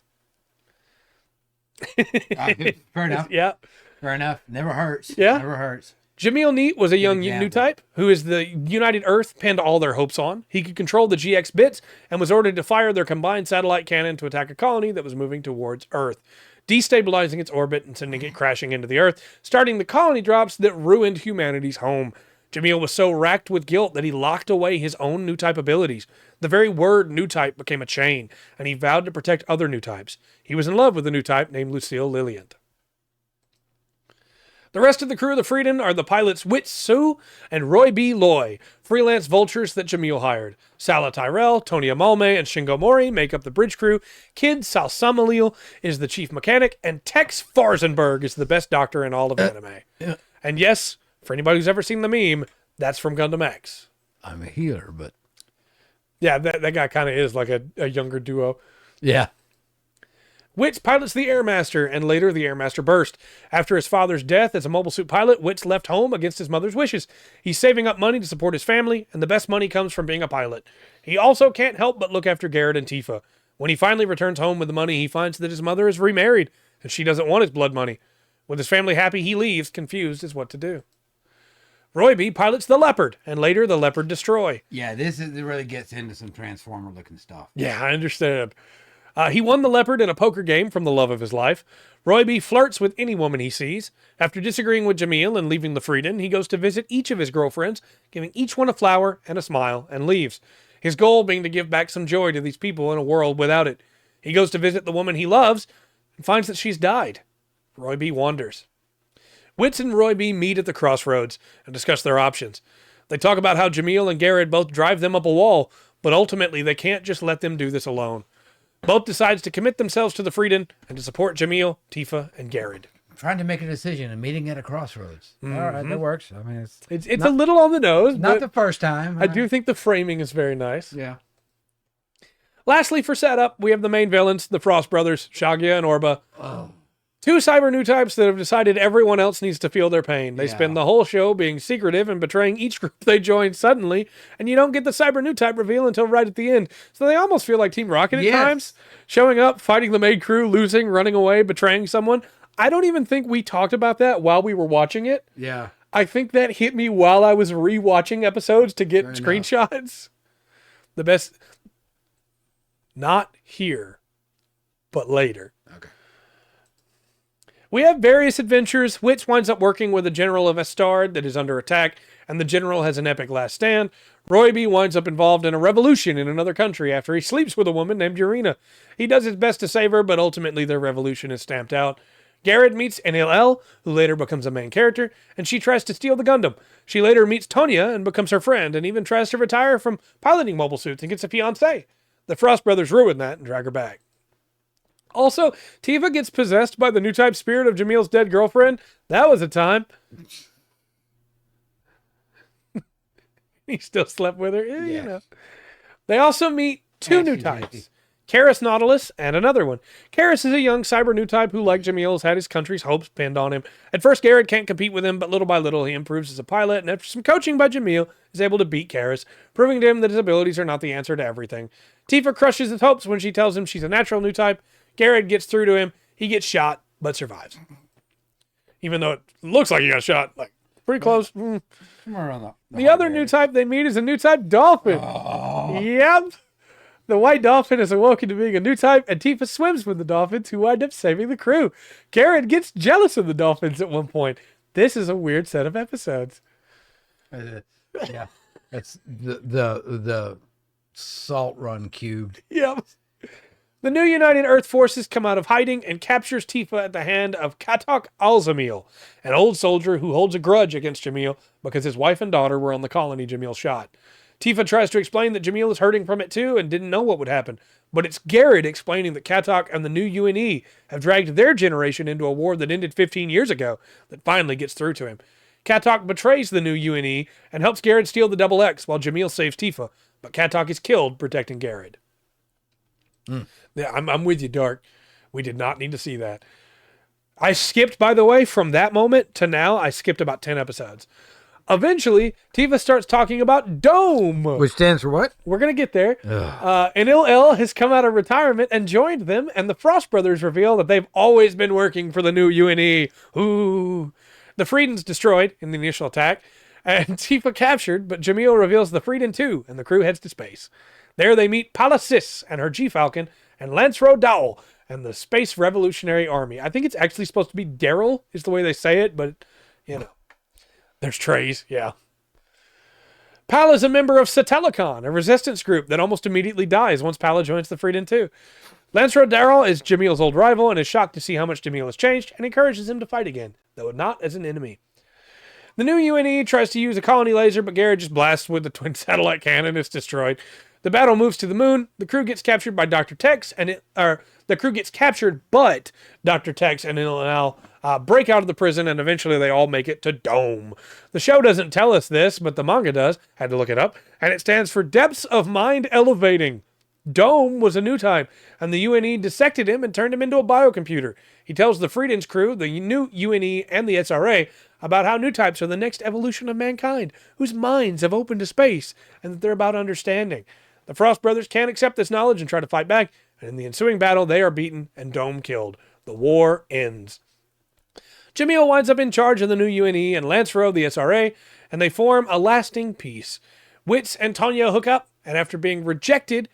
Fair enough. Yeah. Fair enough. Never hurts. Yeah. Never hurts. Jamil Neat was a young new type who is the United Earth pinned all their hopes on. He could control the GX bits and was ordered to fire their combined satellite cannon to attack a colony that was moving towards Earth, destabilizing its orbit and sending it crashing into the Earth, starting the colony drops that ruined humanity's home. Jamil was so racked with guilt that he locked away his own new type abilities. The very word new type became a chain, and he vowed to protect other new types. He was in love with a new type named Lucille Lilliant. The rest of the crew of the Freedom are the pilots Whit Sue and Roy B. Loy, freelance vultures that Jamil hired. Sala Tyrell, Tony Amalme, and Shingo Mori make up the bridge crew. Kid Salsamalil is the chief mechanic, and Tex Farzenberg is the best doctor in all of anime. And yes, for anybody who's ever seen the meme, that's from Gundam X. I'm a healer, but... Yeah, that guy kind of is like a younger duo. Yeah. Witz pilots the Airmaster, and later the Airmaster burst. After his father's death as a mobile suit pilot, Witz left home against his mother's wishes. He's saving up money to support his family, and the best money comes from being a pilot. He also can't help but look after Garrett and Tifa. When he finally returns home with the money, he finds that his mother is remarried, and she doesn't want his blood money. With his family happy, he leaves, confused as what to do. Roy B pilots the Leopard, and later the Leopard Destroy. Yeah, it really gets into some Transformer-looking stuff. Yeah, I understand. He won the Leopard in a poker game from the love of his life. Roy B flirts with any woman he sees. After disagreeing with Jamil and leaving the Freedom, he goes to visit each of his girlfriends, giving each one a flower and a smile, and leaves. His goal being to give back some joy to these people in a world without it. He goes to visit the woman he loves and finds that she's died. Roy B wanders. Witz and Roy B meet at the crossroads and discuss their options. They talk about how Jamil and Garrett both drive them up a wall, but ultimately they can't just let them do this alone. Both decides to commit themselves to the Freedom and to support Jamil, Tifa, and Garrett. Trying to make a decision and meeting at a crossroads. Mm-hmm. All right, that works. I mean, it's not, a little on the nose. Not the first time. I do think the framing is very nice. Yeah. Lastly, for setup, we have the main villains, the Frost brothers, Shagya and Orba. Oh. Two cyber new types that have decided everyone else needs to feel their pain. They spend the whole show being secretive and betraying each group they join suddenly, and you don't get the cyber new type reveal until right at the end. So they almost feel like Team Rocket at times. Showing up, fighting the main crew, losing, running away, betraying someone. I don't even think we talked about that while we were watching it. Yeah. I think that hit me while I was re-watching episodes to get screenshots. The best... Not here, but later. Okay. We have various adventures. Witz winds up working with a general of Astard that is under attack, and the general has an epic last stand. Roy B winds up involved in a revolution in another country after he sleeps with a woman named Urena. He does his best to save her, but ultimately their revolution is stamped out. Garrett meets NLL, who later becomes a main character, and she tries to steal the Gundam. She later meets Tonya and becomes her friend, and even tries to retire from piloting mobile suits and gets a fiancé. The Frost brothers ruin that and drag her back. Also, Tifa gets possessed by the new type spirit of Jamil's dead girlfriend. That was a time. He still slept with her. You know. They also meet two new types. Karis Nautilus and another one. Karis is a young cyber new type who, like Jamil, has had his country's hopes pinned on him. At first, Garrett can't compete with him, but little by little, he improves as a pilot, and after some coaching by Jamil, is able to beat Karis, proving to him that his abilities are not the answer to everything. Tifa crushes his hopes when she tells him she's a natural new type. Garrett gets through to him. He gets shot, but survives. Even though it looks like he got shot, like pretty close. The other new type they meet is a new type dolphin. Oh. Yep. The white dolphin is awoken to being a new type, and Tifa swims with the dolphins, who wind up saving the crew. Garrett gets jealous of the dolphins at one point. This is a weird set of episodes. Yeah, that's the salt run cubed. Yep. The new United Earth forces come out of hiding and captures Tifa at the hand of Katok Alzamil, an old soldier who holds a grudge against Jamil because his wife and daughter were on the colony Jamil shot. Tifa tries to explain that Jamil is hurting from it too and didn't know what would happen, but it's Garrett explaining that Katok and the new UNE have dragged their generation into a war that ended 15 years ago that finally gets through to him. Katok betrays the new UNE and helps Garrett steal the Double X while Jamil saves Tifa, but Katok is killed protecting Garrett. Yeah, I'm with you, Dark. We did not need to see that. I skipped, by the way, from that moment to now, I skipped about 10 episodes. Eventually, Tifa starts talking about Dome. Which stands for what? We're going to get there. NLL has come out of retirement and joined them, and the Frost brothers reveal that they've always been working for the new UNE. Ooh. The Freedom's destroyed in the initial attack, and Tifa captured, but Jamil reveals the Freedom too, and the crew heads to space. There they meet Palacis and her G-Falcon, and Lance Rodowell and the Space Revolutionary Army. I think it's actually supposed to be Daryl, is the way they say it, but, you know. There's Trays, yeah. Pal is a member of Satellicon, a resistance group that almost immediately dies once Pal joins the Freedom 2. Lancero Darrell is Jamil's old rival and is shocked to see how much Jamil has changed and encourages him to fight again, though not as an enemy. The new UNE tries to use a colony laser, but Garrett just blasts with the twin satellite cannon. It's destroyed. The battle moves to the moon. The crew gets captured by Dr. Tex, the crew gets captured, but Dr. Tex and Inel break out of the prison, and eventually they all make it to Dome. The show doesn't tell us this, but the manga does. Had to look it up, and it stands for Depths of Mind Elevating. Dome was a new time, and the UNE dissected him and turned him into a biocomputer. He tells the Freedom's crew, the new UNE and the SRA, about how new types are the next evolution of mankind, whose minds have opened to space, and that they're about understanding. The Frost brothers can't accept this knowledge and try to fight back, and in the ensuing battle, they are beaten and Dome killed. The war ends. Jamil winds up in charge of the new UNE and Lancero of the SRA, and they form a lasting peace. Wits and Tonya hook up, and after being rejected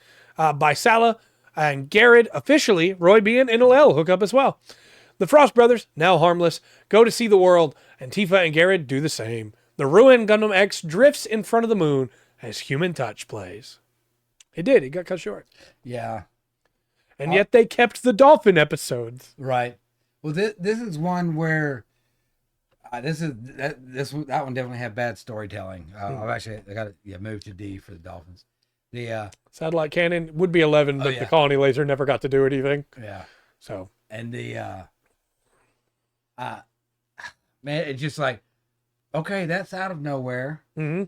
by Salah and Garrett, officially, Roy B and NLL hook up as well. The Frost brothers, now harmless, go to see the world, and Tifa and Garrett do the same. The ruined Gundam X drifts in front of the moon as Human Touch plays. It did. It got cut short. Yeah. And yet they kept the dolphin episodes. Right. Well, this is one where that one definitely had bad storytelling. I got to move to D for the dolphins. The satellite cannon would be 11, but the colony laser never got to do anything. Yeah. So and the man, it's just like, okay, that's out of nowhere. Mm-hmm.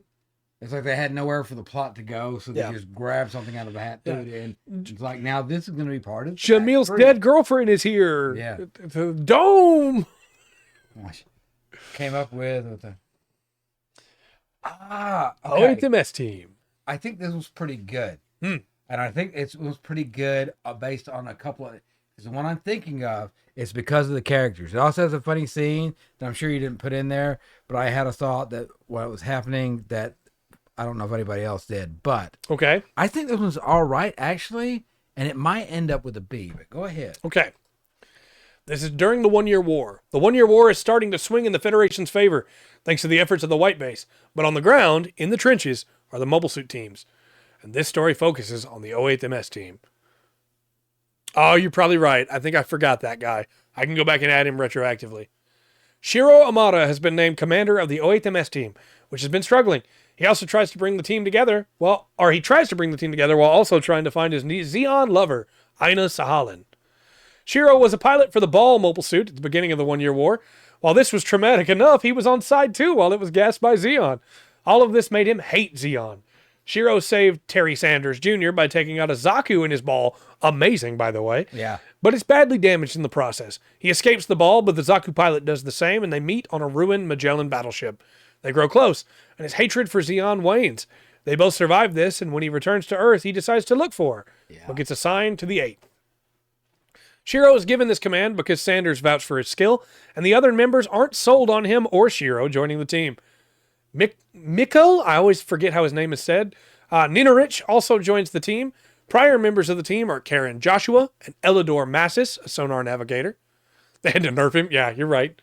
It's like they had nowhere for the plot to go, so they just grabbed something out of a hat, and it's like, now this is going to be part of Jamil's dead girlfriend is here. Yeah, the Dome came up with the OHMS team. I think this was pretty good, and I think it was pretty good based on a couple of. The one I'm thinking of is because of the characters. It also has a funny scene that I'm sure you didn't put in there, but I had a thought that what was happening that I don't know if anybody else did, but okay, I think this one's all right actually, and it might end up with a B. But go ahead. Okay, this is during the 1 Year War. The 1 Year War is starting to swing in the Federation's favor, thanks to the efforts of the White Base. But on the ground, in the trenches, are the mobile suit teams, and this story focuses on the 08th MS team. Oh, you're probably right. I think I forgot that guy. I can go back and add him retroactively. Shiro Amada has been named commander of the 08th MS team, which has been struggling. He also tries to bring the team together, while also trying to find his Zeon lover, Aina Sahalin. Shiro was a pilot for the Ball mobile suit at the beginning of the 1 Year War. While this was traumatic enough, he was on side 2 while it was gassed by Zeon. All of this made him hate Zeon. Shiro saved Terry Sanders Jr. by taking out a Zaku in his ball. Amazing, by the way. Yeah. But it's badly damaged in the process. He escapes the ball, but the Zaku pilot does the same, and they meet on a ruined Magellan battleship. They grow close, and his hatred for Zeon wanes. They both survive this, and when he returns to Earth, he decides to look for her, but gets assigned to the 8th. Shiro is given this command because Sanders vouched for his skill, and the other members aren't sold on him or Shiro joining the team. Mikkel, I always forget how his name is said. Nina Rich also joins the team. Prior members of the team are Karen Joshua and Elidor Massis, a sonar navigator. They had to nerf him. Yeah, you're right.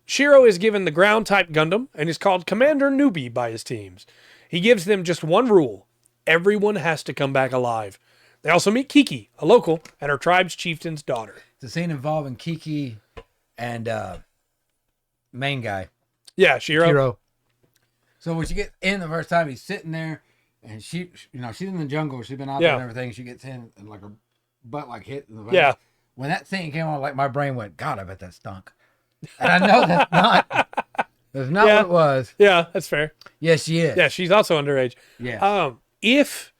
Shiro is given the ground-type Gundam and is called Commander Newbie by his teams. He gives them just one rule. Everyone has to come back alive. They also meet Kiki, a local, and her tribe's chieftain's daughter. The scene involving Kiki and main guy. Yeah, Shiro. So when she gets in the first time, he's sitting there, and she's in the jungle. She's been out there and everything. She gets in, and like her butt hit in the back. Yeah. When that scene came on, like my brain went, God, I bet that stunk. And I know that's not what it was. Yeah, that's fair. Yes, she is. Yeah, she's also underage. Yeah. If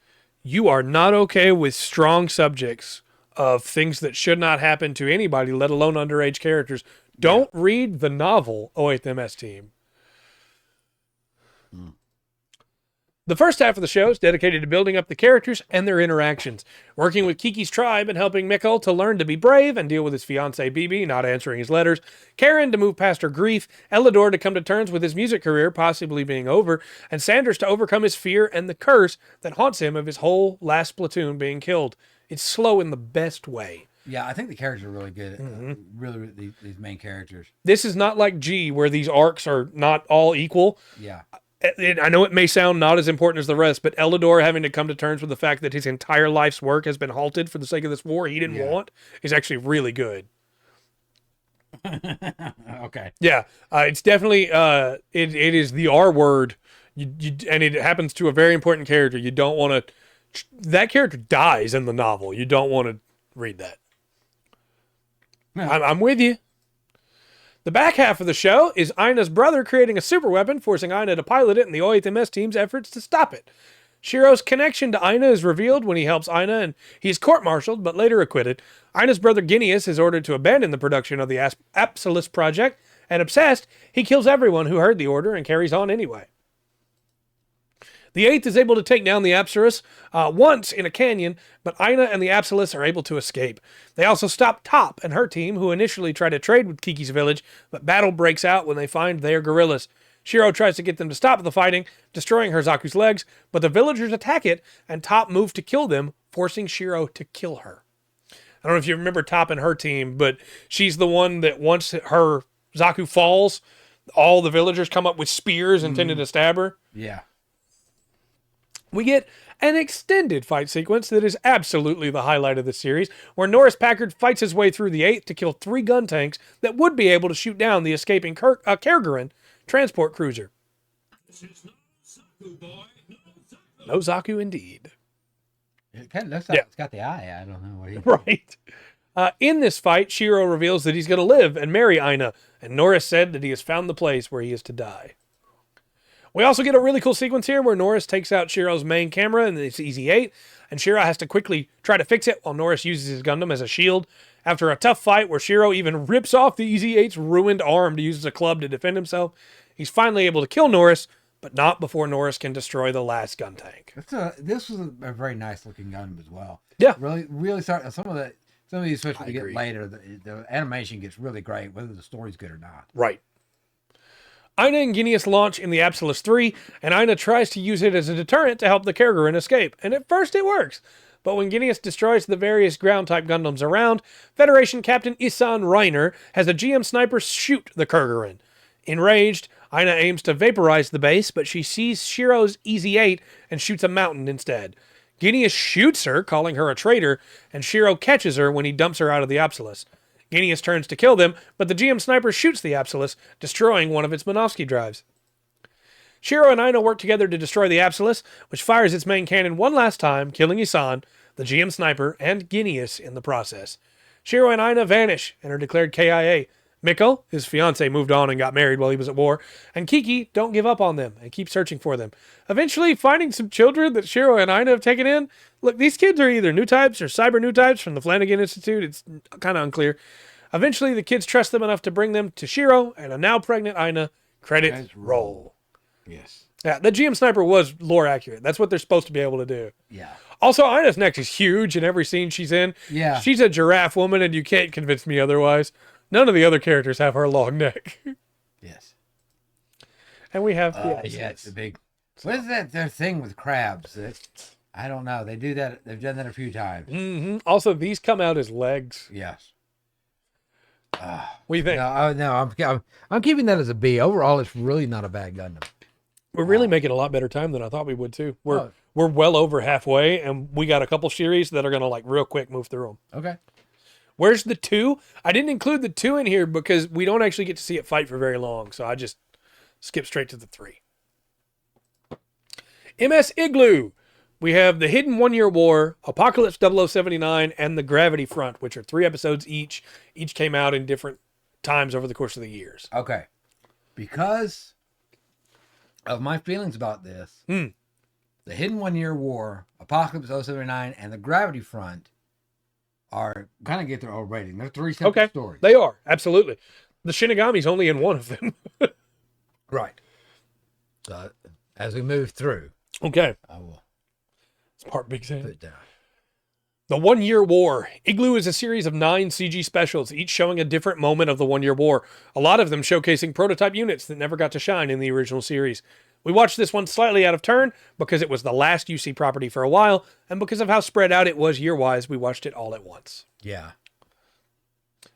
you are not okay with strong subjects of things that should not happen to anybody, let alone underage characters, don't read the novel 08th MS Team. The first half of the show is dedicated to building up the characters and their interactions, working with Kiki's tribe and helping Mikkel to learn to be brave and deal with his fiancée Bibi not answering his letters, Karen to move past her grief, Elidor to come to terms with his music career possibly being over, and Sanders to overcome his fear and the curse that haunts him of his whole last platoon being killed. It's slow in the best way. Yeah, I think the characters are really good. Really, these main characters. This is not like G, where these arcs are not all equal. Yeah. I know it may sound not as important as the rest, but Elidor having to come to terms with the fact that his entire life's work has been halted for the sake of this war he didn't want is actually really good. Okay. Yeah, it's definitely it is the R word, and it happens to a very important character. You don't want to. That character dies in the novel. You don't want to read that. No. I'm with you. The back half of the show is Ina's brother creating a super weapon, forcing Ina to pilot it in the OHMS team's efforts to stop it. Shiro's connection to Ina is revealed when he helps Ina, and he's court-martialed but later acquitted. Ina's brother Ginius is ordered to abandon the production of the Apsalis project, and obsessed, he kills everyone who heard the order and carries on anyway. The 8th is able to take down the Apsaris once in a canyon, but Ina and the Apsalis are able to escape. They also stop Top and her team, who initially try to trade with Kiki's village, but battle breaks out when they find they are guerrillas. Shiro tries to get them to stop the fighting, destroying Herzaku's legs, but the villagers attack it, and Top moves to kill them, forcing Shiro to kill her. I don't know if you remember Top and her team, but she's the one that once her Zaku falls, all the villagers come up with spears intended to stab her. Yeah. We get an extended fight sequence that is absolutely the highlight of the series, where Norris Packard fights his way through the 8th to kill 3 gun tanks that would be able to shoot down the escaping Kerguelen transport cruiser. This is no Zaku, boy. No Zaku indeed. It kind of looks like it's got the eye. I don't know what he. Right. In this fight, Shiro reveals that he's going to live and marry Ina, and Norris said that he has found the place where he is to die. We also get a really cool sequence here where Norris takes out Shiro's main camera in this EZ-8, and Shiro has to quickly try to fix it while Norris uses his Gundam as a shield. After a tough fight where Shiro even rips off the EZ-8's ruined arm to use as a club to defend himself, he's finally able to kill Norris, but not before Norris can destroy the last gun tank. This was a very nice looking Gundam as well. Yeah. Really start some of these, especially we get later, the animation gets really great, whether the story's good or not. Right. Ina and Ginius launch in the Apsalis 3, and Ina tries to use it as a deterrent to help the Kerguelen escape, and at first it works. But when Ginius destroys the various ground-type Gundams around, Federation Captain Isan Reiner has a GM sniper shoot the Kerguelen. Enraged, Ina aims to vaporize the base, but she sees Shiro's EZ-8 and shoots a mountain instead. Ginius shoots her, calling her a traitor, and Shiro catches her when he dumps her out of the Apsalis. Ginius turns to kill them, but the GM sniper shoots the Apsalis, destroying one of its Minovsky drives. Shiro and Ina work together to destroy the Apsalis, which fires its main cannon one last time, killing Isan, the GM sniper, and Ginius in the process. Shiro and Ina vanish and are declared KIA. Miko, his fiancée, moved on and got married while he was at war, and Kiki don't give up on them and keep searching for them. Eventually, finding some children that Shiro and Ina have taken in. Look, these kids are either new types or cyber new types from the Flanagan Institute. It's kind of unclear. Eventually, the kids trust them enough to bring them to Shiro and a now pregnant Ina. Credits roll. Yes. Yeah, the GM sniper was lore accurate. That's what they're supposed to be able to do. Yeah. Also, Ina's neck is huge in every scene she's in. Yeah. She's a giraffe woman, and you can't convince me otherwise. None of the other characters have her long neck. Yes. And we have it's a big. What is that their thing with crabs? I don't know. They do that. They've done that a few times. Mm-hmm. Also, these come out as legs. Yes. What do you think? I'm keeping that as a B. Overall, it's really not a bad Gundam. We're really making a lot better time than I thought we would too. We're well over halfway, and we got a couple series that are gonna like real quick move through them. Okay. Where's the 2? I didn't include the 2 in here because we don't actually get to see it fight for very long, so I just skip straight to the 3. MS Igloo. We have the Hidden 1 Year War, Apocalypse 0079, and the Gravity Front, which are 3 episodes each. Each came out in different times over the course of the years. Okay. Because of my feelings about this, the Hidden 1 Year War, Apocalypse 079, and the Gravity Front are kind of get their own rating. They're 3 separate stories. They are, absolutely. The Shinigami's only in one of them. Right. So, as we move through. Okay. I will. It's part Big Sam. Put it down. The 1 Year War. Igloo is a series of 9 CG specials, each showing a different moment of the 1 Year War. A lot of them showcasing prototype units that never got to shine in the original series. We watched this one slightly out of turn because it was the last UC property for a while, and because of how spread out it was year-wise, we watched it all at once. Yeah.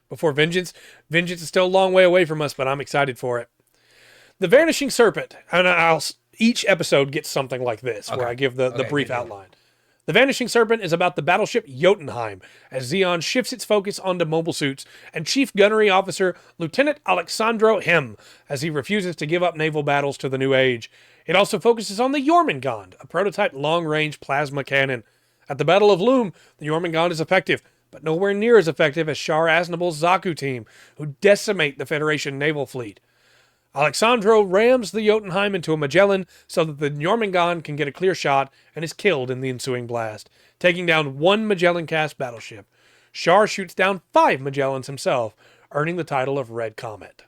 Before Vengeance is still a long way away from us, but I'm excited for it. The Vanishing Serpent, and each episode gets something like this, where I give the brief outline. The Vanishing Serpent is about the battleship Jotunheim, as Zeon shifts its focus onto mobile suits, and Chief Gunnery Officer Lieutenant Alexandro Hem, as he refuses to give up naval battles to the new age. It also focuses on the Jormungand, a prototype long-range plasma cannon. At the Battle of Loom, the Jormungand is effective, but nowhere near as effective as Shar Aznabul's Zaku team, who decimate the Federation naval fleet. Alexandro rams the Jotunheim into a Magellan so that the Jormungand can get a clear shot and is killed in the ensuing blast, taking down one Magellan-class battleship. Shar shoots down 5 Magellans himself, earning the title of Red Comet.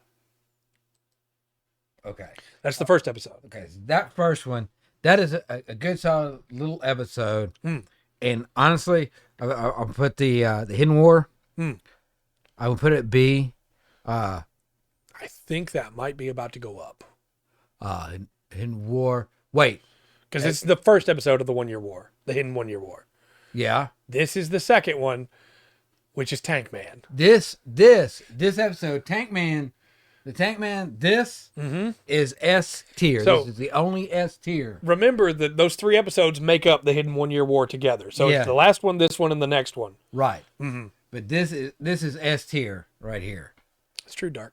Okay. That's the first episode. Okay, so that first one, that is a good solid little episode. And honestly, I'll put the Hidden War. I will put it B. I think that might be about to go up. Hidden War. Wait. Because it's the first episode of the 1 Year War, the Hidden 1 Year War. Yeah. This is the second one, which is Tank Man. This episode, Tank Man, this is S tier. So, this is the only S tier. Remember that those 3 episodes make up the Hidden 1 Year War together. So it's the last one, this one, and the next one. Right. But this is S tier right here. It's true, Dark.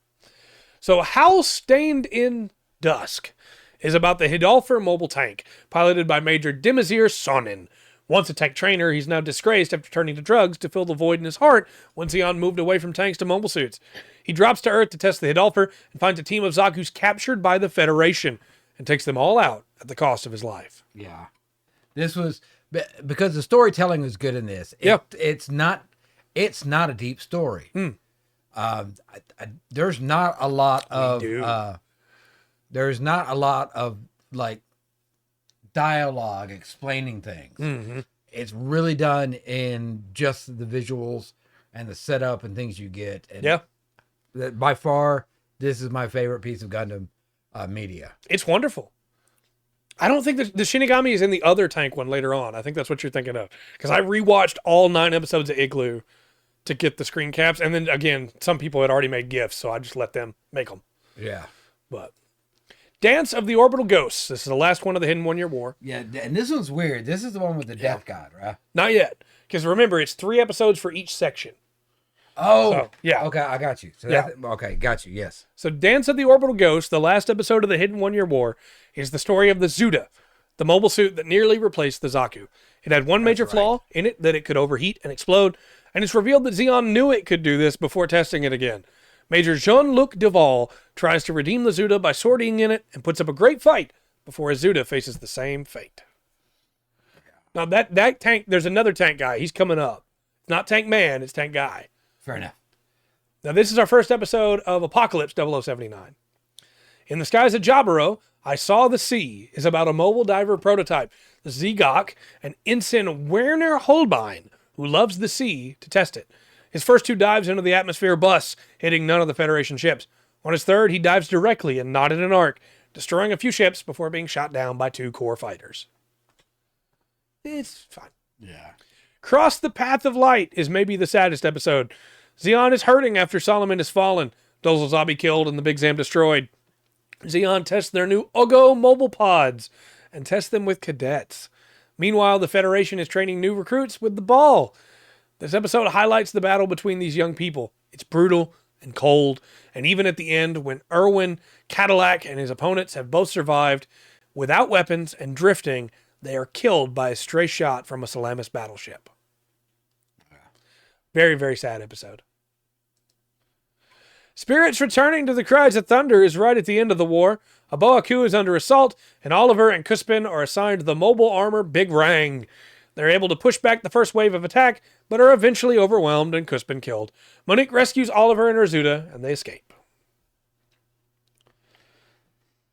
So Howl Stained in Dusk is about the Hidalfer mobile tank, piloted by Major Dimazir Sonin. Once a tank trainer, he's now disgraced after turning to drugs to fill the void in his heart when Zeon moved away from tanks to mobile suits. He drops to Earth to test the Hidalfer and finds a team of Zaku's captured by the Federation and takes them all out at the cost of his life. Yeah. This was, because the storytelling was good in this. It's not a deep story. There's not a lot of like dialogue explaining things. It's really done in just the visuals and the setup and things you get. And by far, this is my favorite piece of Gundam media. It's wonderful. I don't think the Shinigami is in the other tank one later on. I think that's what you're thinking of. Because I rewatched all 9 episodes of Igloo to get the screen caps. And then, again, some people had already made GIFs, so I just let them make them. Yeah. But Dance of the Orbital Ghosts. This is the last one of the Hidden 1 Year War. Yeah, and this one's weird. This is the one with the Death God, right? Not yet. Because remember, it's 3 episodes for each section. Oh, so, yeah. Okay, I got you. So okay, got you, yes. So Dance of the Orbital Ghosts, the last episode of the Hidden 1 Year War, is the story of the Zuda, the mobile suit that nearly replaced the Zaku. It had one major flaw in it, that it could overheat and explode, and it's revealed that Zeon knew it could do this before testing it again. Major Jean-Luc Duval tries to redeem the Zuda by sorting in it and puts up a great fight before his Zuda faces the same fate. Now that tank, there's another tank guy. He's coming up. It's not Tank Man, it's Tank Guy. Fair enough. Now this is our first episode of Apocalypse 0079. In the Skies of Jaburo, I Saw the Sea is about a mobile diver prototype, the Zegok, and Ensign Werner Holbein, who loves the sea, to test it. His first 2 dives into the atmosphere bust, hitting none of the Federation ships. On his third, he dives directly and not in an arc, destroying a few ships before being shot down by 2 core fighters. It's fine. Yeah. Cross the Path of Light is maybe the saddest episode. Zeon is hurting after Solomon has fallen, Dozalzabi killed, and the Big Zam destroyed. Zeon tests their new Ogo mobile pods and tests them with cadets. Meanwhile, the Federation is training new recruits with the ball. This episode highlights the battle between these young people. It's brutal and cold, and even at the end, when Erwin, Cadillac, and his opponents have both survived, without weapons and drifting, they are killed by a stray shot from a Salamis battleship. Very, very sad episode. Spirits Returning to the Cries of Thunder is right at the end of the war. Aboaku is under assault, and Oliver and Cuspin are assigned the mobile armor Big Rang. They're able to push back the first wave of attack, but are eventually overwhelmed and Cuspin killed. Monique rescues Oliver and Erzuda, and they escape.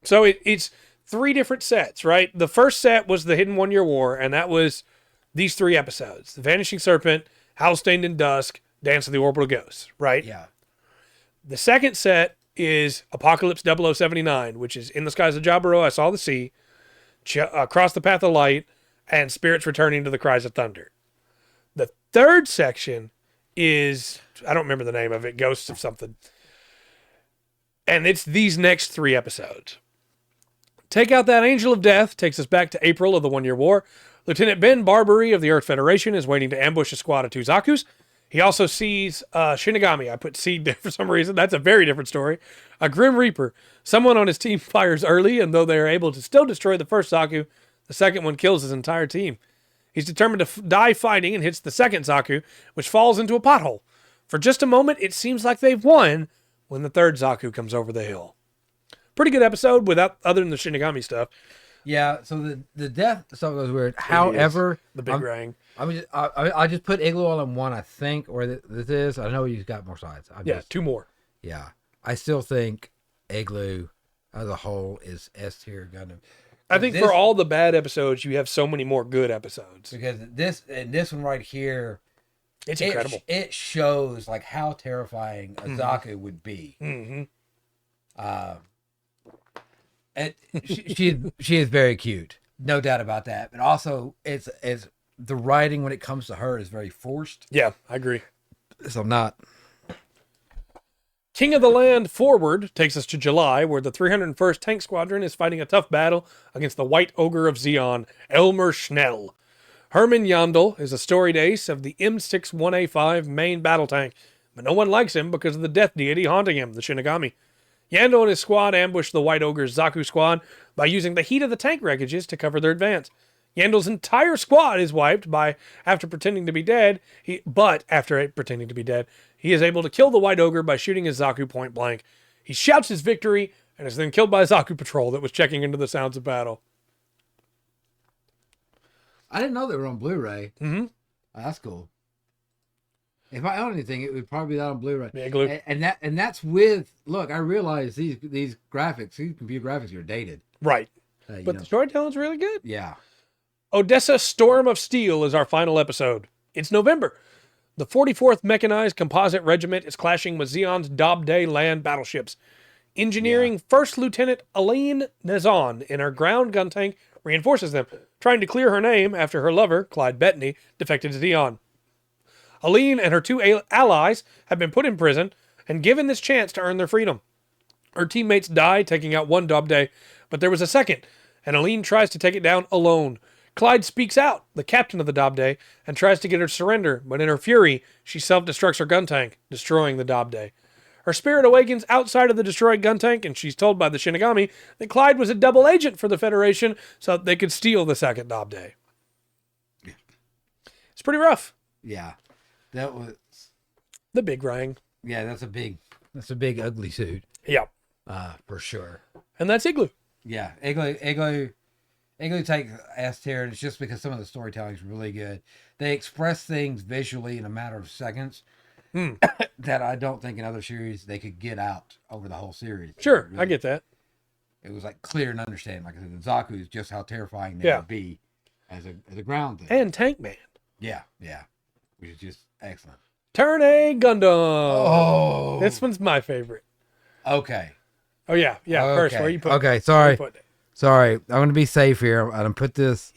So it's 3 different sets, right? The first set was the Hidden 1 Year War, and that was these 3 episodes. The Vanishing Serpent, Howl Stained in Dusk, Dance of the Orbital Ghosts, right? Yeah. The second set is Apocalypse 0079, which is In the Skies of Jaburo, I Saw the Sea, Across the Path of Light, and Spirits Returning to the Cries of Thunder. The third section is, I don't remember the name of it, Ghosts of something. And it's these next 3 episodes. Take out that angel of death takes us back to April of the One-Year War. Lieutenant Ben Barbary of the Earth Federation is waiting to ambush a squad of 2 Zakus. He also sees Shinigami. I put C for some reason. That's a very different story. A Grim Reaper. Someone on his team fires early, and though they are able to still destroy the first Zaku, the second one kills his entire team. He's determined to die fighting and hits the second Zaku, which falls into a pothole. For just a moment, it seems like they've won when the third Zaku comes over the hill. Pretty good episode without other than the Shinigami stuff. Yeah, so the death stuff was weird. However, the big rang. I just put Igloo all in one, I think, or this is. I know you've got more sides. Yeah, 2 more. Yeah. I still think Igloo as a whole is S tier Gundam. I think for all the bad episodes, you have so many more good episodes. Because this one right here, it's incredible. It shows like how terrifying a Zaku would be. Mm-hmm. She is very cute, no doubt about that. But also, it's the writing when it comes to her is very forced. Yeah, I agree. So not. King of the Land Forward takes us to July, where the 301st Tank Squadron is fighting a tough battle against the White Ogre of Zeon, Elmer Schnell. Herman Yandel is a storied ace of the M61A5 main battle tank, but no one likes him because of the death deity haunting him, the Shinigami. Yandel and his squad ambush the White Ogre's Zaku squad by using the heat of the tank wreckages to cover their advance. Yandel's entire squad is wiped after pretending to be dead. After pretending to be dead, he is able to kill the White Ogre by shooting his Zaku point blank. He shouts his victory and is then killed by a Zaku patrol that was checking into the sounds of battle. I didn't know they were on Blu-ray. Mm-hmm. Oh, that's cool. If I own anything, it would probably be that on Blu-ray. Yeah, and that's with. Look, I realize these graphics, these computer graphics, are dated. Right, but the storytelling's really good. Yeah. Odessa Storm of Steel is our final episode. It's November. The 44th Mechanized Composite Regiment is clashing with Zeon's Dobday land battleships. Engineering First Lieutenant Aline Nazon in her ground gun tank reinforces them, trying to clear her name after her lover, Clyde Bettany, defected to Zeon. Aline and her 2 allies have been put in prison and given this chance to earn their freedom. Her teammates die taking out one Dobday, but there was a second, and Aline tries to take it down alone. Clyde speaks out, the captain of the Dobday, and tries to get her to surrender, but in her fury, she self-destructs her gun tank, destroying the Dobday. Her spirit awakens outside of the destroyed gun tank, and she's told by the Shinigami that Clyde was a double agent for the Federation so that they could steal the second Dobday. It's pretty rough. Yeah. That was... The big rang. Yeah, that's a big ugly suit. Yeah. For sure. And that's Igloo. Yeah. Igloo takes S tier, and it's just because some of the storytelling is really good. They express things visually in a matter of seconds that I don't think in other series they could get out over the whole series. Sure, really, I get that. It was like clear and understanding. Like I said, the Zaku is just how terrifying they would be as a ground thing. And Tank Man. Yeah, which is just excellent. Turn A Gundam. Oh, this one's my favorite. Okay. Oh yeah. Okay. First, where you put? Okay, sorry. Sorry, I'm going to be safe here. I'm going to put this.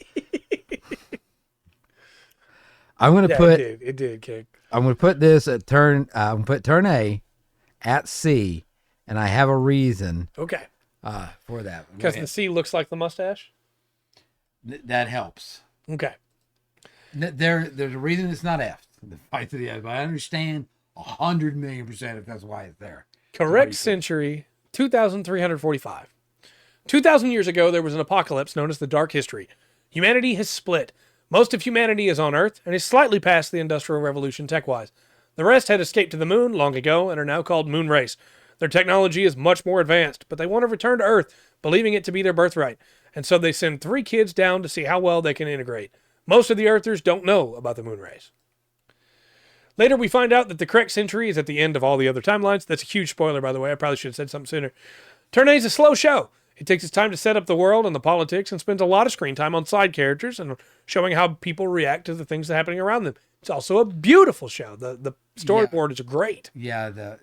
I'm going to put. It did kick. I'm going to put this at turn. I'm going to put turn A at C, and I have a reason. Okay. For that. Because the C looks like the mustache. That helps. Okay. There's a reason it's not F. The fight to the end, but I understand 100,000,000% if that's why it's there. Correct century 2345. 2,000 years ago, there was an apocalypse known as the Dark History. Humanity has split. Most of humanity is on Earth and is slightly past the Industrial Revolution tech-wise. The rest had escaped to the moon long ago and are now called moon race. Their technology is much more advanced, but they want to return to Earth, believing it to be their birthright. And so they send 3 kids down to see how well they can integrate. Most of the Earthers don't know about the moon race. Later, we find out that the correct century is at the end of all the other timelines. That's a huge spoiler, by the way. I probably should have said something sooner. Turn A is a slow show. It takes its time to set up the world and the politics and spends a lot of screen time on side characters and showing how people react to the things that are happening around them. It's also a beautiful show. The storyboard is great. Yeah, it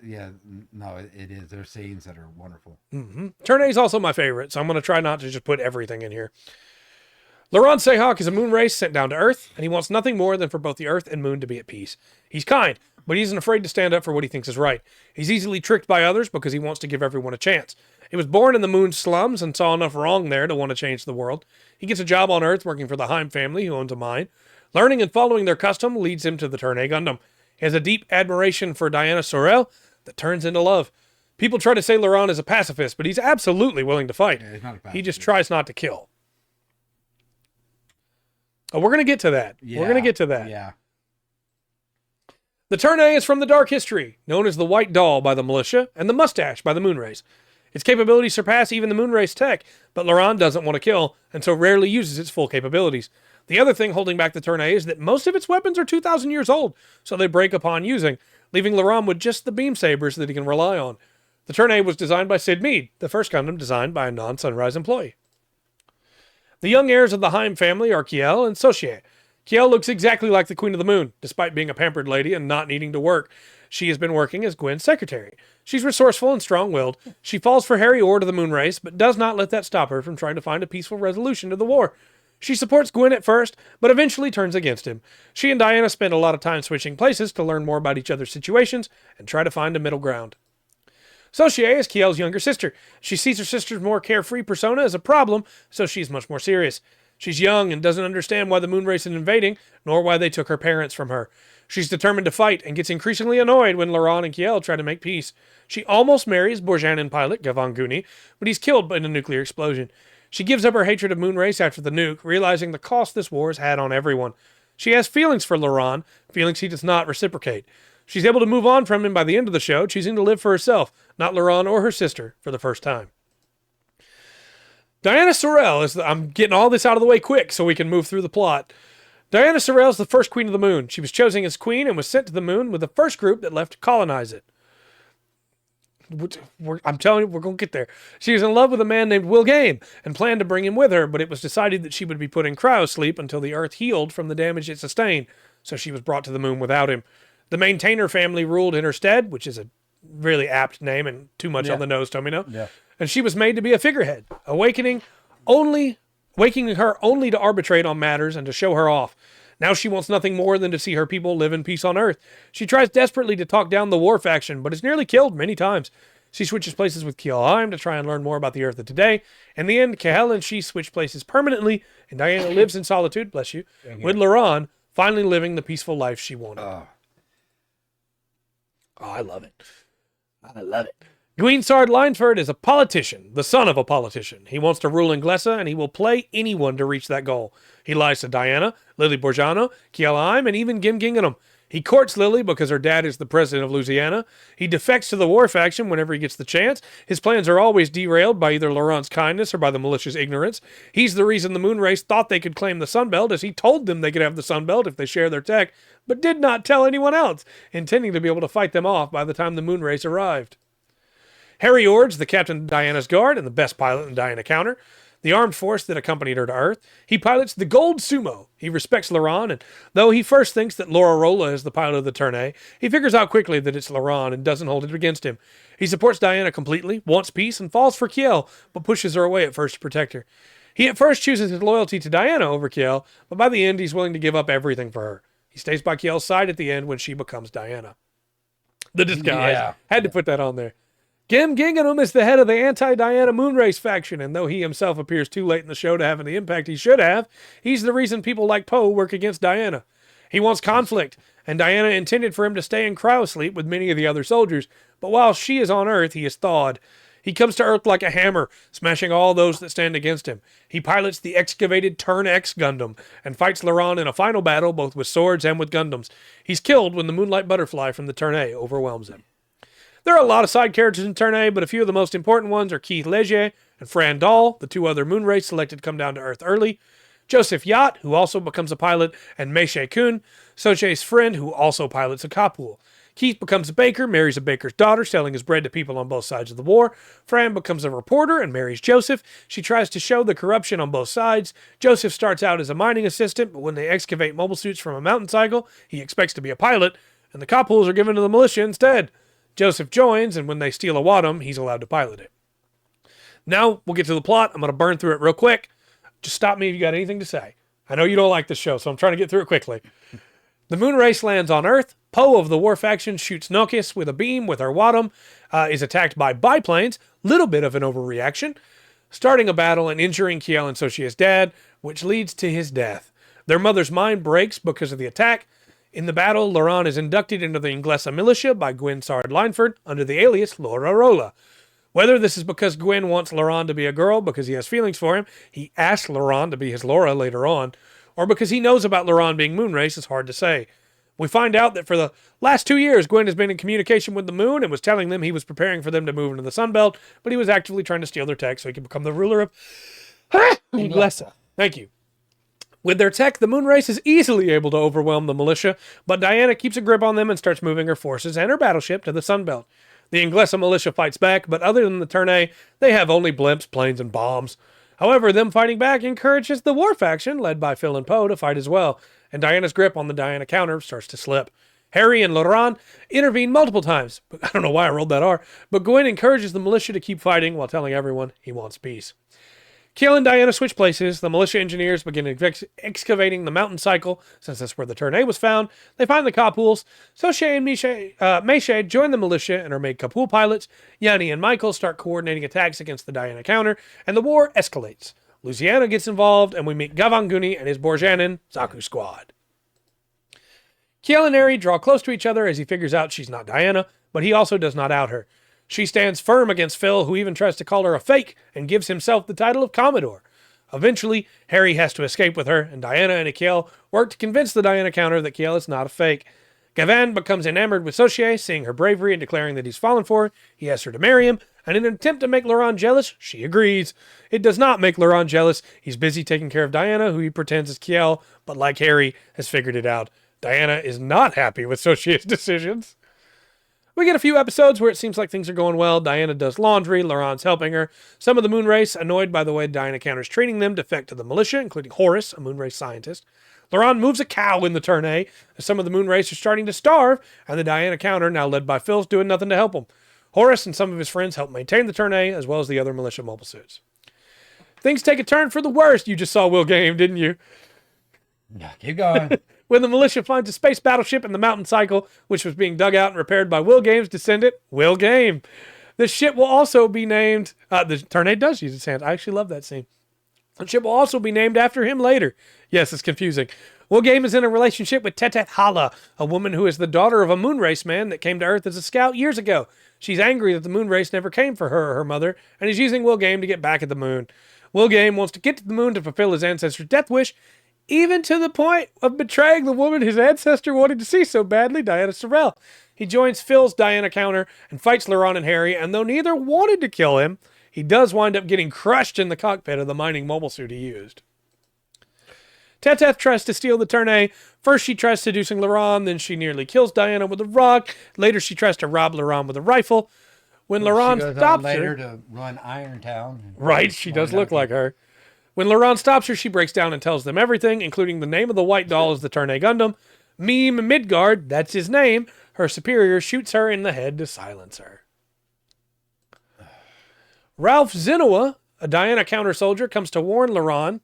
is. There are scenes that are wonderful. Mm-hmm. Turn A is also my favorite, so I'm going to try not to just put everything in here. Laurent Seahawk is a moon race sent down to Earth, and he wants nothing more than for both the Earth and Moon to be at peace. He's kind, but he isn't afraid to stand up for what he thinks is right. He's easily tricked by others because he wants to give everyone a chance. He was born in the moon slums and saw enough wrong there to want to change the world. He gets a job on Earth working for the Heim family, who owns a mine. Learning and following their custom leads him to the Turn A Gundam. He has a deep admiration for Diana Sorel that turns into love. People try to say Laurent is a pacifist, but he's absolutely willing to fight. Yeah, he's not a pacifist. He just tries not to kill. Oh, we're going to get to that. Yeah, we're going to get to that. Yeah. The Turn A is from the Dark History, known as the White Doll by the militia and the Mustache by the Moonrace. Its capabilities surpass even the Moonrace tech, but Laurent doesn't want to kill, and so rarely uses its full capabilities. The other thing holding back the Turn A is that most of its weapons are 2,000 years old, so they break upon using, leaving Laurent with just the beam sabers that he can rely on. The Turn A was designed by Sid Mead, the first Gundam designed by a non-Sunrise employee. The young heirs of the Heim family are Kiel and Sochie. Kiel looks exactly like the Queen of the Moon, despite being a pampered lady and not needing to work. She has been working as Gwen's secretary. She's resourceful and strong-willed. She falls for Harry Orr to the Moonrace, but does not let that stop her from trying to find a peaceful resolution to the war. She supports Gwen at first, but eventually turns against him. She and Diana spend a lot of time switching places to learn more about each other's situations and try to find a middle ground. Sochie is Kiel's younger sister. She sees her sister's more carefree persona as a problem, so she's much more serious. She's young and doesn't understand why the Moonrace is invading, nor why they took her parents from her. She's determined to fight and gets increasingly annoyed when Laurent and Kiel try to make peace. She almost marries Borjanin pilot Gavanguni, but he's killed in a nuclear explosion. She gives up her hatred of Moonrace after the nuke, realizing the cost this war has had on everyone. She has feelings for Laurent, feelings he does not reciprocate. She's able to move on from him by the end of the show, choosing to live for herself, not Laurent or her sister, for the first time. Diana Sorel is I'm getting all this out of the way quick so we can move through the plot. Diana Sorel is the first queen of the moon. She was chosen as queen and was sent to the moon with the first group that left to colonize it. I'm telling you, we're going to get there. She was in love with a man named Will Game and planned to bring him with her, but it was decided that she would be put in cryosleep until the Earth healed from the damage it sustained, so she was brought to the moon without him. The Maintainer family ruled in her stead, which is a really apt name and too much on the nose, Tomino. Yeah. And she was made to be a figurehead, waking her only to arbitrate on matters and to show her off. Now she wants nothing more than to see her people live in peace on Earth. She tries desperately to talk down the war faction, but is nearly killed many times. She switches places with Kiel Heim to try and learn more about the Earth of today. In the end, Kiel and she switch places permanently, and Diana lives in solitude, bless you, with Laurent, finally living the peaceful life she wanted. Oh, I love it. I love it. Guinsard Lineford is a politician, the son of a politician. He wants to rule in Glessa, and he will play anyone to reach that goal. He lies to Diana, Lily Borgiano, Kiel Heim, and even Gim Gingham. He courts Lily because her dad is the president of Louisiana. He defects to the war faction whenever he gets the chance. His plans are always derailed by either Laurent's kindness or by the militia's ignorance. He's the reason the Moonrace thought they could claim the Sunbelt, as he told them they could have the Sunbelt if they share their tech, but did not tell anyone else, intending to be able to fight them off by the time the Moonrace arrived. Harry Ord's the captain of Diana's guard and the best pilot in Diana Counter, the armed force that accompanied her to Earth. He pilots the Gold Sumo. He respects Laurent, and though he first thinks that Laura Rolla is the pilot of the Turn A, he figures out quickly that it's Laurent and doesn't hold it against him. He supports Diana completely, wants peace, and falls for Kiel, but pushes her away at first to protect her. He at first chooses his loyalty to Diana over Kiel, but by the end he's willing to give up everything for her. He stays by Kiel's side at the end when she becomes Diana. The disguise. Yeah. Had to put that on there. Gim Gingham is the head of the anti-Diana Moonrace faction, and though he himself appears too late in the show to have the impact he should have, he's the reason people like Poe work against Diana. He wants conflict, and Diana intended for him to stay in cryosleep with many of the other soldiers, but while she is on Earth, he is thawed. He comes to Earth like a hammer, smashing all those that stand against him. He pilots the excavated Turn X Gundam, and fights Laurent in a final battle both with swords and with Gundams. He's killed when the Moonlight Butterfly from the Turn A overwhelms him. There are a lot of side characters in Turn A, but a few of the most important ones are Keith Leger and Fran Dahl, the two other Moonrace selected to come down to Earth early, Joseph Yacht, who also becomes a pilot, and Meishe Kun, Soche's friend, who also pilots a Kapul. Keith becomes a baker, marries a baker's daughter, selling his bread to people on both sides of the war. Fran becomes a reporter and marries Joseph. She tries to show the corruption on both sides. Joseph starts out as a mining assistant, but when they excavate mobile suits from a mountain cycle, he expects to be a pilot, and the Kapuls are given to the militia instead. Joseph joins, and when they steal a Wadum, he's allowed to pilot it. Now, we'll get to the plot. I'm going to burn through it real quick. Just stop me if you got anything to say. I know you don't like this show, so I'm trying to get through it quickly. The moon race lands on Earth. Poe of the war faction shoots Nokis with a beam with her Wadum, is attacked by biplanes, little bit of an overreaction, starting a battle and injuring Kiel and Sochia's dad, which leads to his death. Their mother's mind breaks because of the attack. In the battle, Laurent is inducted into the Inglesa militia by Gwyn Sard Lineford under the alias Laura Rola. Whether this is because Gwyn wants Laurent to be a girl because he has feelings for him, he asks Laurent to be his Laura later on, or because he knows about Laurent being moonrace is hard to say. We find out that for the last 2 years, Gwyn has been in communication with the moon and was telling them he was preparing for them to move into the Sunbelt, but he was actively trying to steal their tech so he could become the ruler of Inglesa. Thank you. With their tech, the moon race is easily able to overwhelm the militia, but Diana keeps a grip on them and starts moving her forces and her battleship to the Sunbelt. The Inglesa militia fights back, but other than the Tournay, they have only blimps, planes, and bombs. However, them fighting back encourages the war faction, led by Phil and Poe, to fight as well, and Diana's grip on the Diana counter starts to slip. Harry and Laurent intervene multiple times, but I don't know why I rolled that R, but Gwyn encourages the militia to keep fighting while telling everyone he wants peace. Kiel and Diana switch places. The militia engineers begin excavating the mountain cycle, since that's where the Tournay was found. They find the Kapuls. Soche and Meche join the militia and are made Kapul pilots. Yanni and Michael start coordinating attacks against the Diana counter, and the war escalates. Louisiana gets involved, and we meet Gavanguni and his Borjanin Zaku squad. Kiel and Harry draw close to each other as he figures out she's not Diana, but he also does not out her. She stands firm against Phil, who even tries to call her a fake and gives himself the title of Commodore. Eventually, Harry has to escape with her, and Diana and Kiel work to convince the Diana counter that Kiel is not a fake. Gavan becomes enamored with Soche, seeing her bravery and declaring that he's fallen for her. He asks her to marry him, and in an attempt to make Laurent jealous, she agrees. It does not make Laurent jealous. He's busy taking care of Diana, who he pretends is Kiel, but like Harry, has figured it out. Diana is not happy with Soche's decisions. We get a few episodes where it seems like things are going well. Diana does laundry, Laurent's helping her. Some of the moonrace, annoyed by the way Diana counters treating them, defect to the militia, including Horace, a moonrace scientist. Laurent moves a cow in the Tournay, as some of the moonrace are starting to starve, and the Diana counter, now led by Phil's, doing nothing to help them. Horace and some of his friends help maintain the Tournay, as well as the other militia mobile suits. Things take a turn for the worst. You just saw Will Game, didn't you? Yeah, keep going. When the militia finds a space battleship in the mountain cycle, which was being dug out and repaired by Will Game's descendant, Will Game. The ship will also be named... the Tournay does use its hands. I actually love that scene. The ship will also be named after him later. Yes, it's confusing. Will Game is in a relationship with Teteth Hala, a woman who is the daughter of a moonrace man that came to Earth as a scout years ago. She's angry that the moonrace never came for her or her mother, and is using Will Game to get back at the moon. Will Game wants to get to the moon to fulfill his ancestor's death wish, even to the point of betraying the woman his ancestor wanted to see so badly, Diana Sorrell. He joins Phil's Diana counter and fights Laurent and Harry, and though neither wanted to kill him, he does wind up getting crushed in the cockpit of the mining mobile suit he used. Teteth tries to steal the Tournay. First she tries seducing Laurent, then she nearly kills Diana with a rock. Later she tries to rob Laurent with a rifle. When Laurent stops her to run Irontown. Right, she does look like her. When Laurent stops her, she breaks down and tells them everything, including the name of the white doll is the Tournay Gundam. Meme Midgard, that's his name, her superior, shoots her in the head to silence her. Ralph Zenoa, a Diana counter soldier, comes to warn Laurent.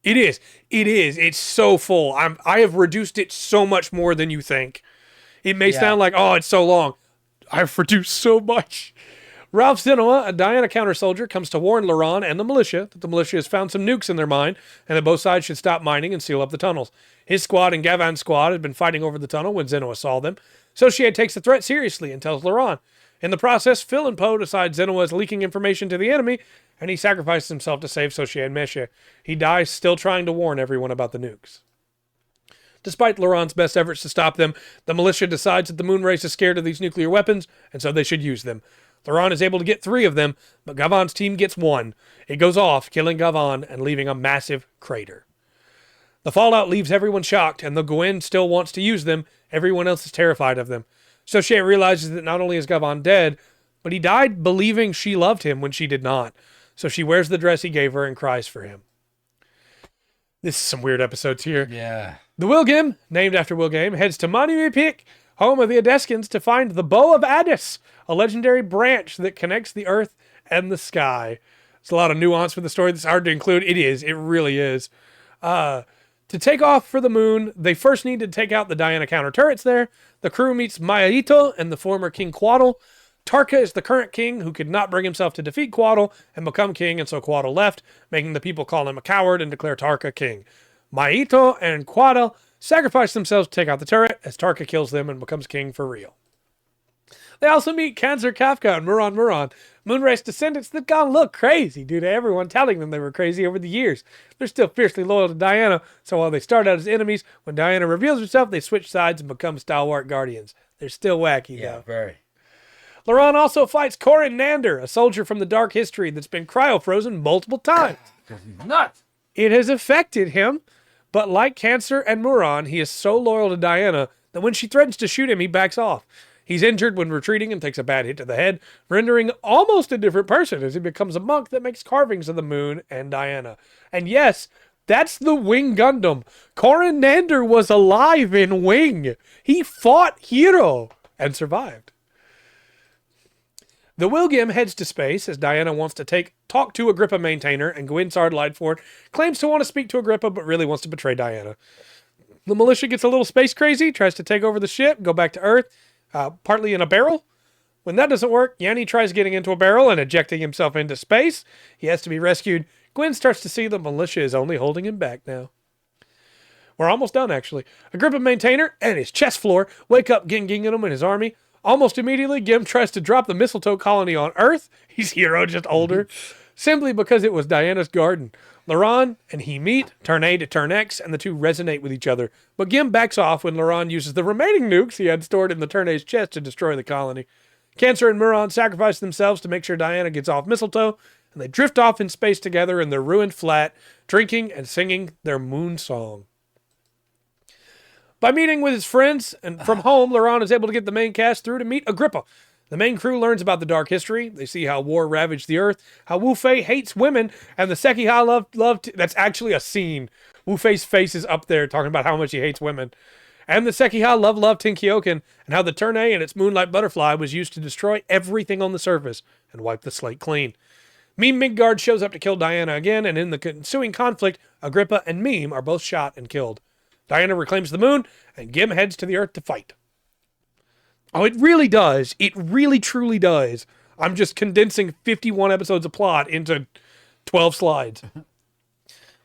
It is. It's so full. I have reduced it so much more than you think. It may sound like, oh, it's so long. I've reduced so much. Ralph Zenoa, a Diana counter soldier, comes to warn Laurent and the militia that the militia has found some nukes in their mine and that both sides should stop mining and seal up the tunnels. His squad and Gavan's squad had been fighting over the tunnel when Zenoa saw them. Sochier takes the threat seriously and tells Laurent. In the process, Phil and Poe decide Zenoa is leaking information to the enemy, and he sacrifices himself to save Sochier and Meche. He dies still trying to warn everyone about the nukes. Despite Laurent's best efforts to stop them, the militia decides that the moon race is scared of these nuclear weapons, and so they should use them. Laurent is able to get 3 of them, but Gavan's team gets 1. It goes off, killing Gavan and leaving a massive crater. The fallout leaves everyone shocked, and though Gwyn still wants to use them, everyone else is terrified of them. Sochier realizes that not only is Gavan dead, but he died believing she loved him when she did not. So she wears the dress he gave her and cries for him. This is some weird episodes here. Yeah. The Wilgem, named after Will Game, heads to Monuipik, home of the Adeskins, to find the Bow of Addis, a legendary branch that connects the earth and the sky. There's a lot of nuance with the story that's hard to include. It is. It really is. To take off for the moon, they first need to take out the Diana counter turrets there. The crew meets Mayaito and the former King Quaddle. Tarka is the current king who could not bring himself to defeat Quaddle and become king, and so Quaddle left, making the people call him a coward and declare Tarka king. Mayaito and Quaddle sacrifice themselves to take out the turret as Tarka kills them and becomes king for real. They also meet Cancer Kafka and Muron, Moonrace descendants that gone look crazy due to everyone telling them they were crazy over the years. They're still fiercely loyal to Diana, so while they start out as enemies, when Diana reveals herself, they switch sides and become stalwart guardians. They're still wacky, though. Yeah, very. Laurent also fights Corin Nander, a soldier from the dark history that's been cryo-frozen multiple times. Because he's nuts. It has affected him, but like Cancer and Muron, he is so loyal to Diana that when she threatens to shoot him, he backs off. He's injured when retreating and takes a bad hit to the head, rendering almost a different person as he becomes a monk that makes carvings of the moon and Diana. And yes, that's the Wing Gundam. Corin Nander was alive in Wing. He fought Hero and survived. The Wilgem heads to space as Diana wants to talk to Agrippa maintainer, and Gwynsard Lightford claims to want to speak to Agrippa but really wants to betray Diana. The militia gets a little space crazy, tries to take over the ship, go back to Earth, partly in a barrel. When that doesn't work, Yanni tries getting into a barrel and ejecting himself into space. He has to be rescued. Gwen starts to see the militia is only holding him back now. We're almost done, actually. Agrippa maintainer and his chest floor wake up Ginginum and his army. Almost immediately, Gim tries to drop the mistletoe colony on Earth. He's Hero, just older. Simply because it was Diana's garden. Laurent and he meet, turn A to turn X, and the two resonate with each other. But Gim backs off when Laurent uses the remaining nukes he had stored in the turn A's chest to destroy the colony. Cancer and Muron sacrifice themselves to make sure Diana gets off mistletoe, and they drift off in space together in their ruined flat, drinking and singing their moon song. By meeting with his friends and from home, Laurent is able to get the main cast through to meet Agrippa. The main crew learns about the dark history. They see how war ravaged the earth, how Wu Fei hates women, and the Sekiha that's actually a scene. Wu Fei's face is up there talking about how much he hates women. And the Sekiha love Tinkyoken, and how the Turn A and its Moonlight Butterfly was used to destroy everything on the surface and wipe the slate clean. Meme Midgard shows up to kill Diana again, and in the ensuing conflict, Agrippa and Meme are both shot and killed. Diana reclaims the moon, and Gim heads to the earth to fight. Oh, it really does. It really, truly does. I'm just condensing 51 episodes of plot into 12 slides.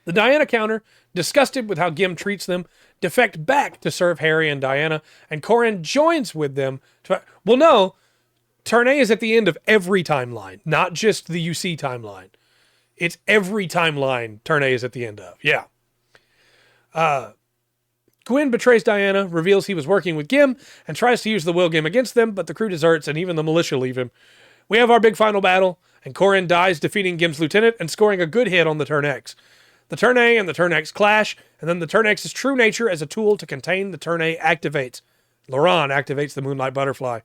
The Diana counter, disgusted with how Gim treats them, defect back to serve Harry and Diana, and Corin joins with them. Well, no, Turn A is at the end of every timeline, not just the UC timeline. It's every timeline Turn A is at the end of. Yeah. Gwyn betrays Diana, reveals he was working with Gim, and tries to use the Wilgem against them, but the crew deserts and even the militia leave him. We have our big final battle, and Corin dies defeating Gim's lieutenant and scoring a good hit on the Turn X. The Turn A and the Turn X clash, and then the Turn X's true nature as a tool to contain the Turn A activates. Laurent activates the Moonlight Butterfly.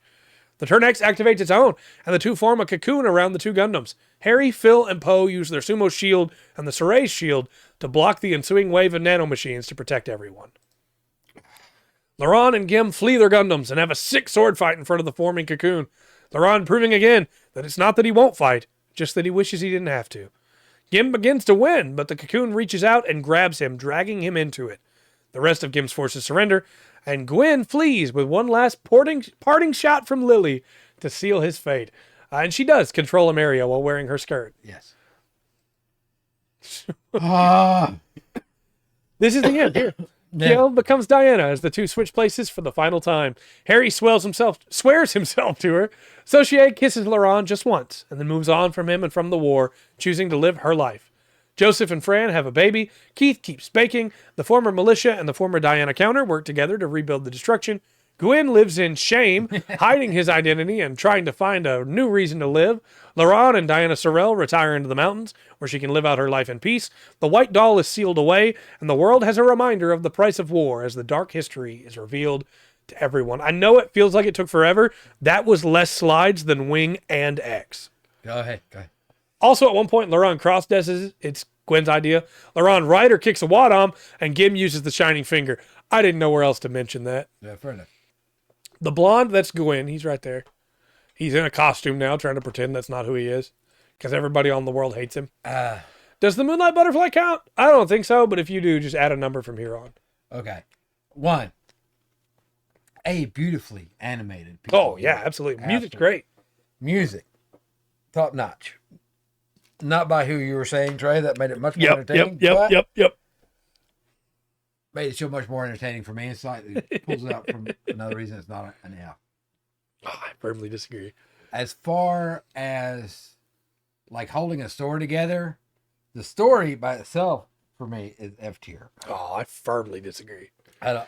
The Turn X activates its own, and the two form a cocoon around the two Gundams. Harry, Phil, and Poe use their Sumo shield and the Sorae's shield to block the ensuing wave of nanomachines to protect everyone. Laurent and Gim flee their Gundams and have a sick sword fight in front of the forming cocoon. Laurent proving again that it's not that he won't fight, just that he wishes he didn't have to. Gim begins to win, but the cocoon reaches out and grabs him, dragging him into it. The rest of Gim's forces surrender, and Gwyn flees with one last parting shot from Lily to seal his fate. And she does control Ameria while wearing her skirt. Yes. This is the end. Here. Gil becomes Diana as the two switch places for the final time. Harry swears himself to her. Saucier kisses Laurent just once and then moves on from him and from the war, choosing to live her life. Joseph and Fran have a baby. Keith keeps baking. The former militia and the former Diana counter work together to rebuild the destruction. Gwyn lives in shame, hiding his identity and trying to find a new reason to live. Laurent and Diana Sorel retire into the mountains, where she can live out her life in peace. The White Doll is sealed away, and the world has a reminder of the price of war as the dark history is revealed to everyone. I know it feels like it took forever. That was less slides than Wing and X. Go ahead. Also, at one point, Laurent cross-desses. It's Gwen's idea. Laurent Ryder kicks a Wadom, and Gim uses the shining finger. I didn't know where else to mention that. Yeah, fair enough. The blonde, that's Gwyn. He's right there. He's in a costume now, trying to pretend that's not who he is, because everybody on the world hates him. Does the Moonlight Butterfly count? I don't think so, but if you do, just add a number from here on. Okay. 1. A beautifully animated piece. Oh, yeah, absolutely. Music's great. Music. Top notch. Not by who you were saying, Trey. That made it much more entertaining. Yep. Made it so much more entertaining for me. It slightly pulls it out from another reason it's not an F. Oh, I firmly disagree. As far as like holding a story together, the story by itself for me is F tier. Oh, I firmly disagree. And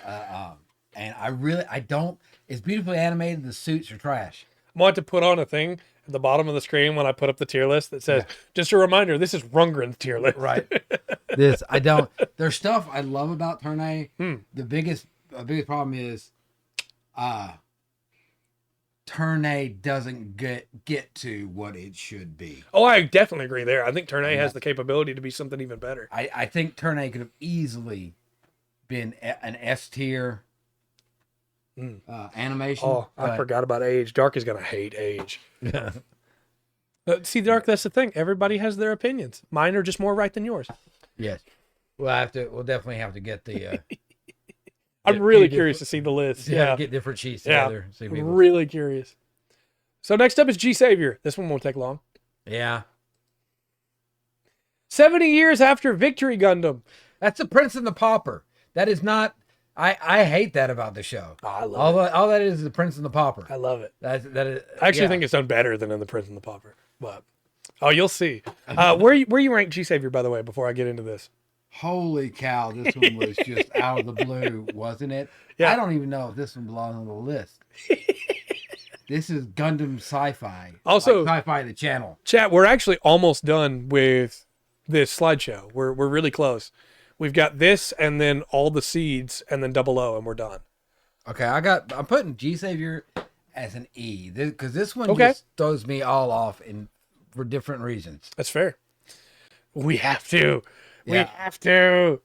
I don't. It's beautifully animated. The suits are trash. I want to put on a thing at the bottom of the screen when I put up the tier list that says, just a reminder, this is Rungren's tier list. Right. I don't. There's stuff I love about Turn A. The biggest problem is, Turn A doesn't get to what it should be. Oh, I definitely agree there. I think Turn A has the capability to be something even better. I think Turn A could have easily been an S tier animation. Oh, I forgot about Age. Dark is going to hate Age. See, Dark, that's the thing. Everybody has their opinions. Mine are just more right than yours. Yes. We'll definitely have to get the... I'm really curious to see the list. Yeah. Get different sheets together. See really curious. So next up is G Savior. This one won't take long. Yeah. 70 years after Victory Gundam. That's the Prince and the Pauper. That is not... I hate that about the show. Oh, I love it. All that is the Prince and the Pauper. I love it. That is, I actually think it's done better than in the Prince and the Pauper. But you'll see. Where you rank G Savior, by the way, before I get into this? Holy cow, this one was just out of the blue, wasn't it? Yeah. I don't even know if this one belongs on the list. This is Gundam Sci-Fi. Also, like Sci-Fi the channel. Chat, we're actually almost done with this slideshow. We're really close. We've got this and then all the seeds and then 00 and we're done. Okay, I'm putting G Savior as an E because this one just throws me all off for different reasons. That's fair. We have to. We have to.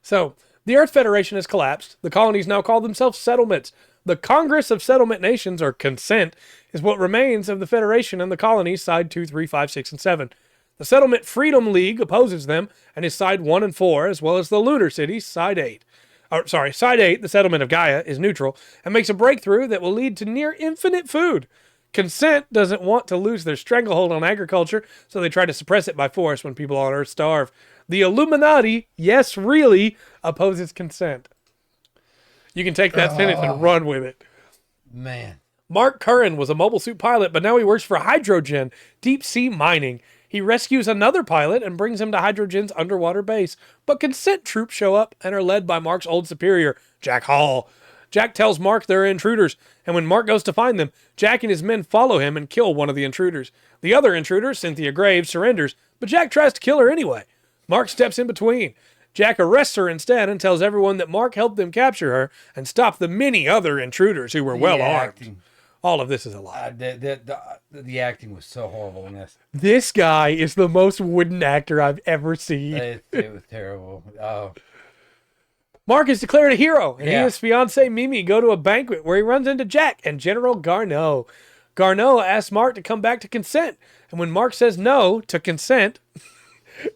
So, the Earth Federation has collapsed. The colonies now call themselves settlements. The Congress of Settlement Nations, or Consent, is what remains of the Federation and the colonies, side 2, 3, 5, 6, and 7. The Settlement Freedom League opposes them and is side 1 and 4, as well as the Lunar Cities, side 8. Side 8, the settlement of Gaia, is neutral and makes a breakthrough that will lead to near infinite food. Consent doesn't want to lose their stranglehold on agriculture, so they try to suppress it by force when people on Earth starve. The Illuminati, yes, really, opposes consent. You can take that sentence and run with it. Man. Mark Curran was a mobile suit pilot, but now he works for Hydrogen, deep sea mining. He rescues another pilot and brings him to Hydrogen's underwater base. But consent troops show up and are led by Mark's old superior, Jack Hall. Jack tells Mark there are intruders, and when Mark goes to find them, Jack and his men follow him and kill one of the intruders. The other intruder, Cynthia Graves, surrenders, but Jack tries to kill her anyway. Mark steps in between. Jack arrests her instead and tells everyone that Mark helped them capture her and stop the many other intruders who were well armed. All of this is a lie. The acting was so horrible in this. This guy is the most wooden actor I've ever seen. It was terrible. Oh. Mark is declared a hero, and he and his fiancée Mimi go to a banquet where he runs into Jack and General Garneau. Garneau asks Mark to come back to consent, and when Mark says no to consent,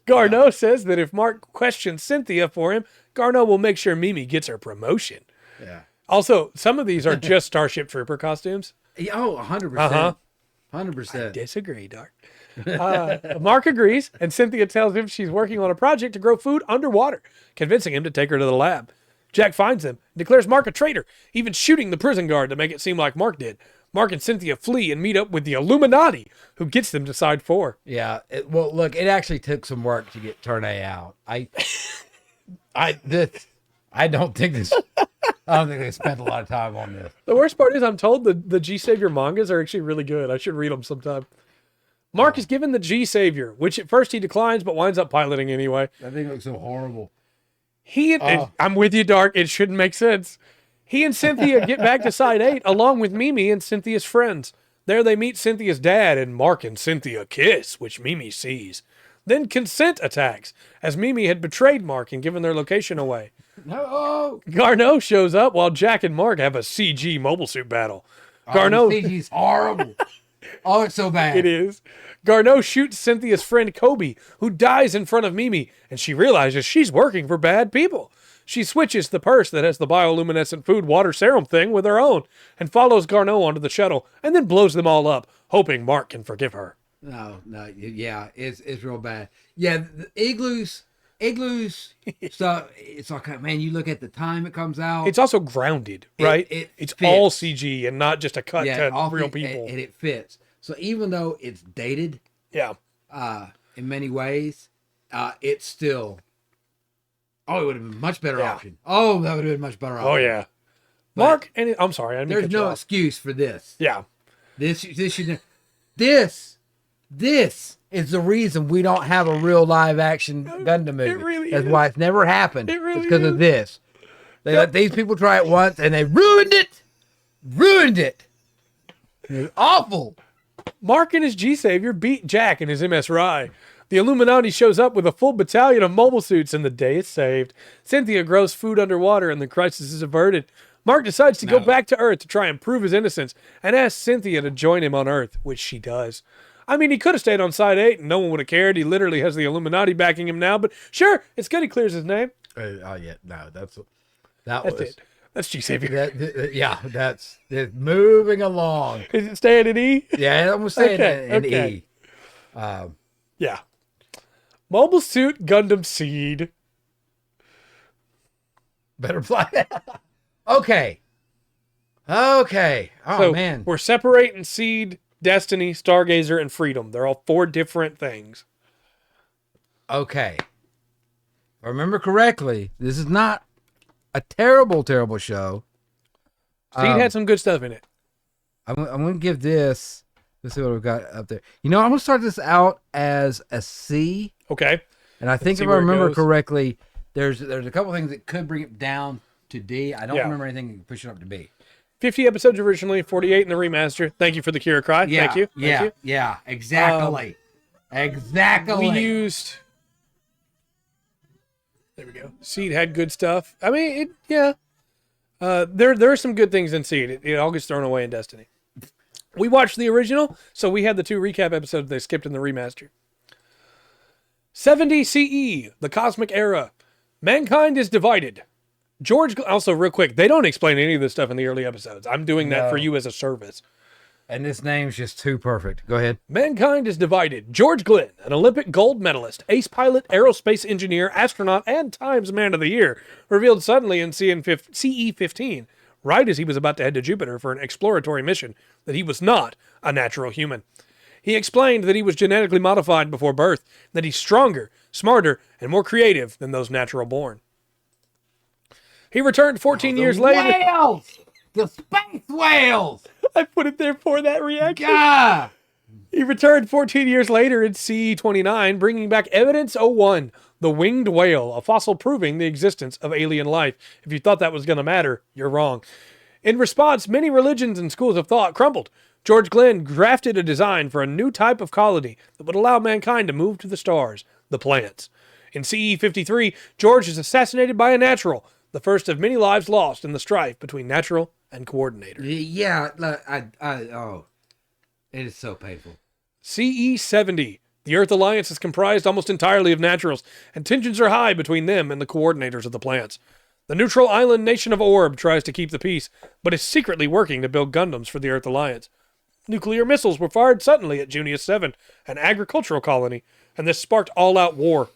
Garneau says that if Mark questions Cynthia for him, Garneau will make sure Mimi gets her promotion. Yeah. Also, some of these are just Starship Trooper costumes. Oh, 100%. 100%. I disagree, Dark. Mark agrees, and Cynthia tells him she's working on a project to grow food underwater, convincing him to take her to the lab. Jack finds him, declares Mark a traitor, even shooting the prison guard to make it seem like Mark did. Mark and Cynthia flee and meet up with the Illuminati, who gets them to side 4. Yeah, well, look, it actually took some work to get Turn A out. I don't think they spent a lot of time on this. The worst part is I'm told the G Savior mangas are actually really good. I should read them sometime. Mark is given the G Savior, which at first he declines, but winds up piloting anyway. That thing looks so horrible. I'm with you, Dark. It shouldn't make sense. He and Cynthia get back to Side 8, along with Mimi and Cynthia's friends. There they meet Cynthia's dad, and Mark and Cynthia kiss, which Mimi sees. Then Consent attacks, as Mimi had betrayed Mark and given their location away. No! Garneau shows up while Jack and Mark have a CG mobile suit battle. CG's horrible. Oh, it's so bad. It is. Garneau shoots Cynthia's friend Kobe, who dies in front of Mimi, and she realizes she's working for bad people. She switches the purse that has the bioluminescent food water serum thing with her own, and follows Garneau onto the shuttle, and then blows them all up, hoping Mark can forgive her. No, yeah, it's real bad. Yeah, the igloos stuff. It's all kind of, man. You look at the time it comes out. It's also grounded, right? It's fits. all CG and not just a cut to real people, and it fits. So even though it's dated, yeah, in many ways, it's still. Oh, it would have been a much better option. Oh, that would have been a much better option. Oh yeah, but Mark. And I'm sorry, there's no excuse for this. Yeah, this is the reason we don't have a real live action Gundam movie. It really That's is. why it's never happened. It really it's because of this. They let these people try it once and they ruined it. It's awful. Mark and his G-Savior beat Jack and his MS Rye. The Illuminati shows up with a full battalion of mobile suits and the day is saved. Cynthia grows food underwater and the crisis is averted. Mark decides to go back to Earth to try and prove his innocence and asks Cynthia to join him on Earth, which she does. I mean, he could have stayed on Side 8 and no one would have cared. He literally has the Illuminati backing him now, but sure, it's good he clears his name. Yeah, no, that's it. That's G-Savior. That's moving along. Is it staying at E? Yeah, I'm staying in E. Yeah. Mobile Suit Gundam Seed. Better fly. Okay. Oh, so man. We're separating Seed, Destiny, Stargazer, and Freedom. They're all 4 different things. Okay. If I remember correctly, this is not a terrible show. Seed had some good stuff in it. I'm going to give this. Let's see what we've got up there. I'm going to start this out as a C. Okay. And I think if I remember correctly, there's a couple things that could bring it down to D. I don't remember anything that can push it up to B. 50 episodes originally, 48 in the remaster. Thank you for the Kira Cry. Yeah, Thank you. Yeah, exactly. Exactly. We used... There we go. Seed had good stuff. I mean, there are some good things in Seed. It all gets thrown away in Destiny. We watched the original, so we had the 2 recap episodes they skipped in the remaster. 70 CE, the Cosmic Era. Mankind is divided. Also, real quick, they don't explain any of this stuff in the early episodes. I'm doing that for you as a service. And this name's just too perfect. Go ahead. Mankind is divided. George Glenn, an Olympic gold medalist, ace pilot, aerospace engineer, astronaut, and Times Man of the Year, revealed suddenly in CE-15, right as he was about to head to Jupiter for an exploratory mission, that he was not a natural human. He explained that he was genetically modified before birth, that he's stronger, smarter, and more creative than those natural born. He returned 14 years later. Whales! The space whales! I put it there for that reaction. Yeah. He returned 14 years later in CE-29, bringing back Evidence 01, the winged whale, a fossil proving the existence of alien life. If you thought that was going to matter, you're wrong. In response, many religions and schools of thought crumbled. George Glenn drafted a design for a new type of colony that would allow mankind to move to the stars, the plants. In CE-53, George is assassinated by a natural, the first of many lives lost in the strife between natural and coordinator. Yeah, it is so painful. CE-70. The Earth Alliance is comprised almost entirely of naturals, and tensions are high between them and the coordinators of the plants. The neutral island nation of Orb tries to keep the peace, but is secretly working to build Gundams for the Earth Alliance. Nuclear missiles were fired suddenly at Junius 7, an agricultural colony, and this sparked all-out war.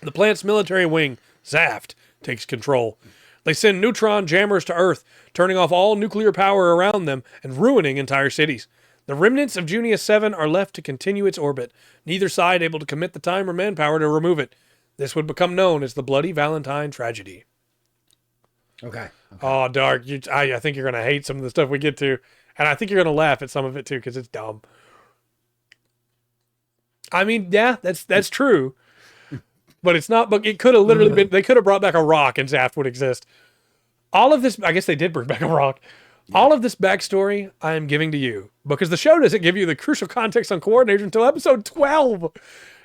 The plant's military wing, Zaft, takes control. They send neutron jammers to Earth, turning off all nuclear power around them and ruining entire cities. The remnants of Junius 7 are left to continue its orbit, neither side able to commit the time or manpower to remove it. This would become known as the Bloody Valentine Tragedy. Okay. Oh, Dark, I think you're going to hate some of the stuff we get to, and I think you're going to laugh at some of it too, because it's dumb. I mean, yeah, that's true. But it's not, but it could have literally been, they could have brought back a rock and Zaft would exist. All of this, I guess they did bring back a rock. Yeah. All of this backstory I am giving to you because the show doesn't give you the crucial context on coordinators until episode 12.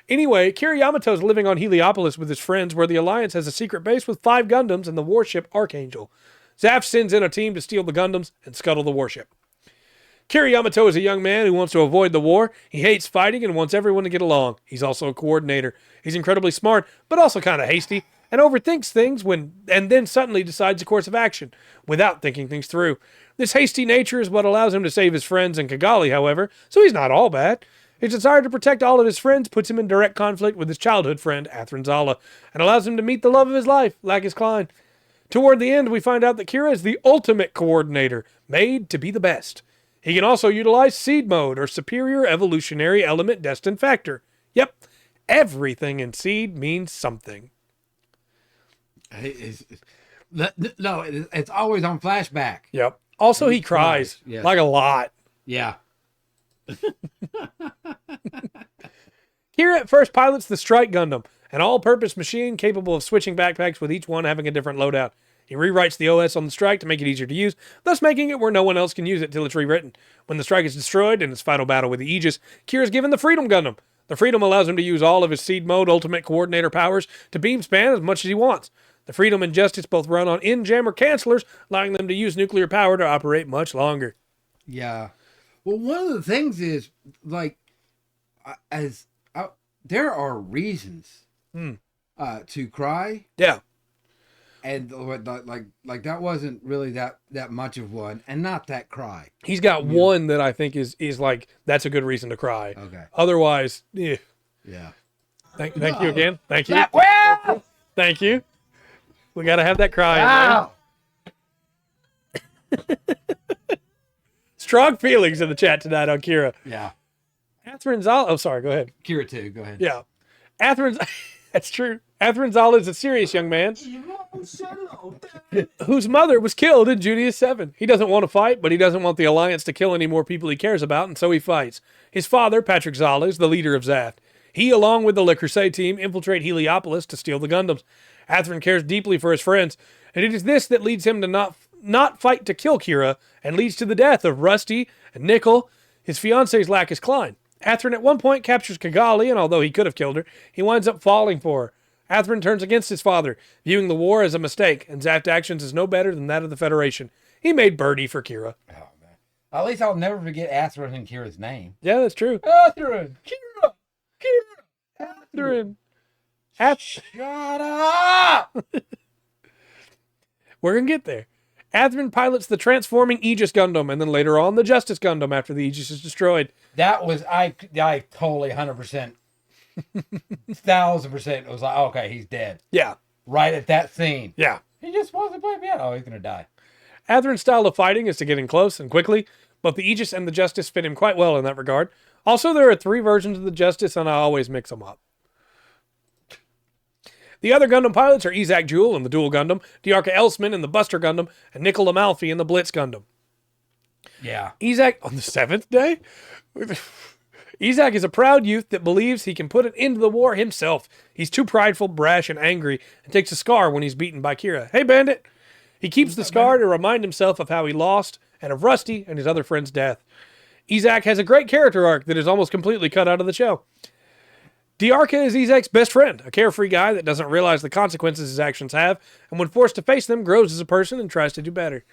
Anyway, Kira Yamato's living on Heliopolis with his friends where the Alliance has a secret base with 5 Gundams and the warship Archangel. Zaft sends in a team to steal the Gundams and scuttle the warship. Kira Yamato is a young man who wants to avoid the war. He hates fighting and wants everyone to get along. He's also a coordinator. He's incredibly smart, but also kind of hasty, and overthinks things and then suddenly decides a course of action without thinking things through. This hasty nature is what allows him to save his friends in Kigali, however, so he's not all bad. His desire to protect all of his friends puts him in direct conflict with his childhood friend, Athrin Zala, and allows him to meet the love of his life, Lacus Klein. Toward the end, we find out that Kira is the ultimate coordinator, made to be the best. He can also utilize seed mode, or superior evolutionary element destined factor. Yep, everything in seed means something. No, it's always on flashback. Yep. Also, he cries, yes. like a lot. Yeah. Kira at first pilots the Strike Gundam, an all-purpose machine capable of switching backpacks with each one having a different loadout. He rewrites the OS on the Strike to make it easier to use, thus making it where no one else can use it till it's rewritten. When the Strike is destroyed in its final battle with the Aegis, Kira is given the Freedom Gundam. The Freedom allows him to use all of his Seed Mode Ultimate Coordinator powers to beam span as much as he wants. The Freedom and Justice both run on in-jammer cancelers, allowing them to use nuclear power to operate much longer. Yeah. Well, one of the things is, like, there are reasons to cry. Yeah. And like that wasn't really that much of one, and not that cry. He's got one that I think is like, that's a good reason to cry. Okay. Otherwise, yeah. Thank you again. Thank you. Thank you. We got to have that cry. Wow. Strong feelings in the chat tonight on Kira. Yeah. Athrin Zala. Oh, sorry. Go ahead. Kira too. Go ahead. Yeah. That's true. Athrin Zala is a serious young man whose mother was killed in Junius 7. He doesn't want to fight, but he doesn't want the Alliance to kill any more people he cares about, and so he fights. His father, Patrick Zala, is the leader of Zaft. He, along with the Le Creuset team, infiltrate Heliopolis to steal the Gundams. Athrin cares deeply for his friends, and it is this that leads him to not fight to kill Kira, and leads to the death of Rusty and Nickel, his fiance's Lacus Klein. Athrin at one point captures Kigali, and although he could have killed her, he winds up falling for her. Athrin turns against his father, viewing the war as a mistake, and Zaft actions is no better than that of the Federation. He made birdie for Kira. Oh, man. At least I'll never forget Athrin and Kira's name. Yeah, that's true. Athrin! Kira! Athrin! Shut up! We're going to get there. Athrin pilots the transforming Aegis Gundam, and then later on the Justice Gundam after the Aegis is destroyed. That was, I totally 100%, 1,000% was like, okay, he's dead. Yeah. Right at that scene. Yeah. He just wants to play piano. Oh, he's going to die. Athrin's style of fighting is to get in close and quickly, but the Aegis and the Justice fit him quite well in that regard. Also, there are 3 versions of the Justice, and I always mix them up. The other Gundam pilots are Isaac Jewell in the Dual Gundam, Diarca Elsman in the Buster Gundam, and Nickel Amalfi in the Blitz Gundam. Yeah. Isaac, on the 7th day? Isaac is a proud youth that believes he can put an end to the war himself. He's too prideful, brash, and angry, and takes a scar when he's beaten by Kira. Hey, Bandit! He keeps the scar to remind himself of how he lost, and of Rusty and his other friend's death. Isaac has a great character arc that is almost completely cut out of the show. Diarca is Isaac's best friend, a carefree guy that doesn't realize the consequences his actions have, and when forced to face them, grows as a person and tries to do better.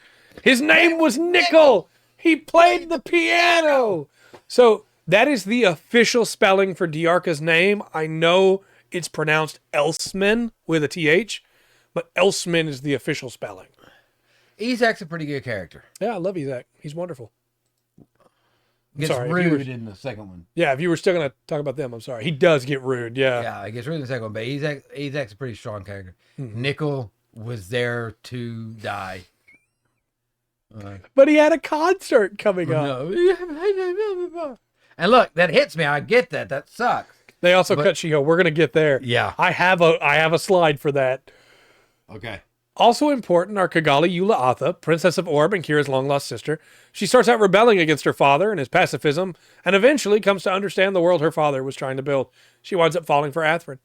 His name was Nickel! He played the piano! So, that is the official spelling for Diarca's name. I know it's pronounced Elsman with a TH, but Elsman is the official spelling. Isaac's a pretty good character. Yeah, I love Isaac. He's wonderful. Gets rude in the second one. Yeah, if you were still going to talk about them, I'm sorry. He does get rude, yeah. Yeah, he gets rude in the second one, but Isaac's a pretty strong character. Mm-hmm. Nickel was there to die. But he had a concert coming up. No. And look, that hits me. I get that. That sucks. They also cut Shiho. We're going to get there. Yeah. I have a slide for that. Okay. Also important are Kigali Eula Atha, Princess of Orb and Kira's long-lost sister. She starts out rebelling against her father and his pacifism, and eventually comes to understand the world her father was trying to build. She winds up falling for Athrin.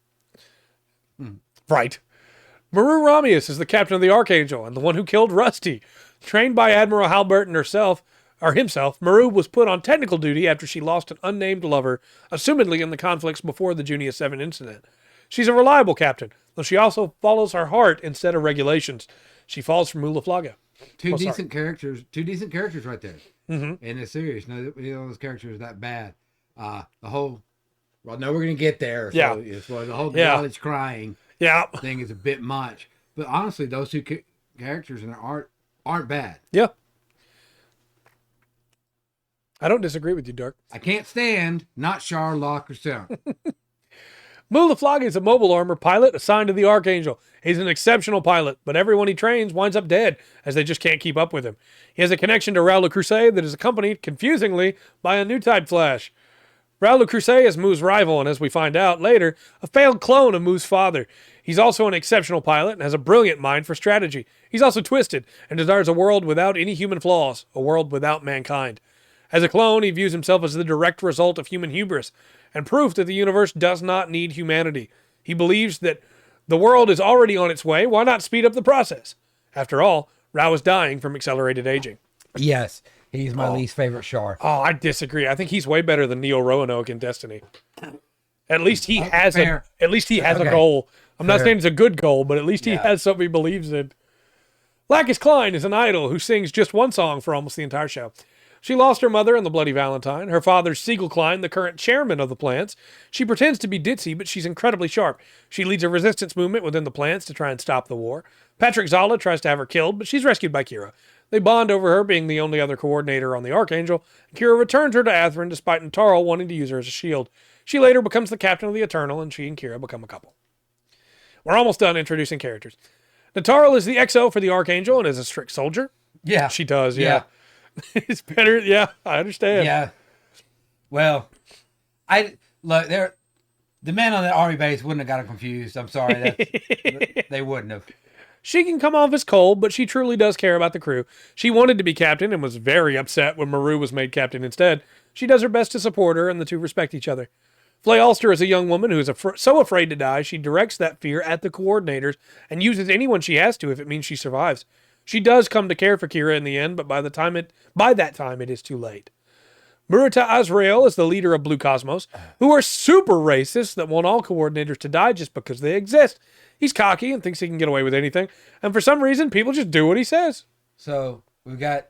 Right. Maru Ramius is the captain of the Archangel and the one who killed Rusty. Trained by Admiral Halbert and himself, Maru was put on technical duty after she lost an unnamed lover, assumedly in the conflicts before the Junius 7 incident. She's a reliable captain, though she also follows her heart instead of regulations. She falls for Mulaflaga. Two decent characters right there. Mm-hmm. in this series. No, those characters that bad. The whole, well, no, we're gonna get there. So, so the whole college crying thing is a bit much. But honestly, those two characters in there aren't bad. Yeah. I don't disagree with you, Dirk. I can't stand not Sherlock or Sound. Mulaflag is a mobile armor pilot assigned to the Archangel. He's an exceptional pilot, but everyone he trains winds up dead, as they just can't keep up with him. He has a connection to Raul le Creuset that is accompanied, confusingly, by a new type Flash. Raul le Creuset is Mu's rival, and as we find out later, a failed clone of Mu's father. He's also an exceptional pilot and has a brilliant mind for strategy. He's also twisted, and desires a world without any human flaws, a world without mankind. As a clone, he views himself as the direct result of human hubris, and proof that the universe does not need humanity. He believes that the world is already on its way. Why not speed up the process? After all, Rao is dying from accelerated aging. Yes, he's my least favorite Char. Oh, I disagree. I think he's way better than Neo Roanoke in Destiny. At least he has a goal. I'm not saying it's a good goal, but at least he has something he believes in. Lacus Klein is an idol who sings just one song for almost the entire show. She lost her mother in the Bloody Valentine. Her father's Siegel Klein, the current chairman of the plants. She pretends to be ditzy, but she's incredibly sharp. She leads a resistance movement within the plants to try and stop the war. Patrick Zala tries to have her killed, but she's rescued by Kira. They bond over her being the only other coordinator on the Archangel. Kira returns her to Atherin despite Nataro wanting to use her as a shield. She later becomes the captain of the Eternal, and she and Kira become a couple. We're almost done introducing characters. Nataro is the XO for the Archangel and is a strict soldier. Yeah. She does, yeah. It's better. Yeah, I understand. Yeah. Well, the men on the army base wouldn't have got them confused. I'm sorry. They wouldn't have. She can come off as cold, but she truly does care about the crew. She wanted to be captain and was very upset when Maru was made captain instead. She does her best to support her, and the two respect each other. Flay Ulster is a young woman who is so afraid to die, she directs that fear at the coordinators and uses anyone she has to if it means she survives. She does come to care for Kira in the end, but by that time it is too late. Murata Azrael is the leader of Blue Cosmos, who are super racist that want all coordinators to die just because they exist. He's cocky and thinks he can get away with anything, and for some reason, people just do what he says. So, we've got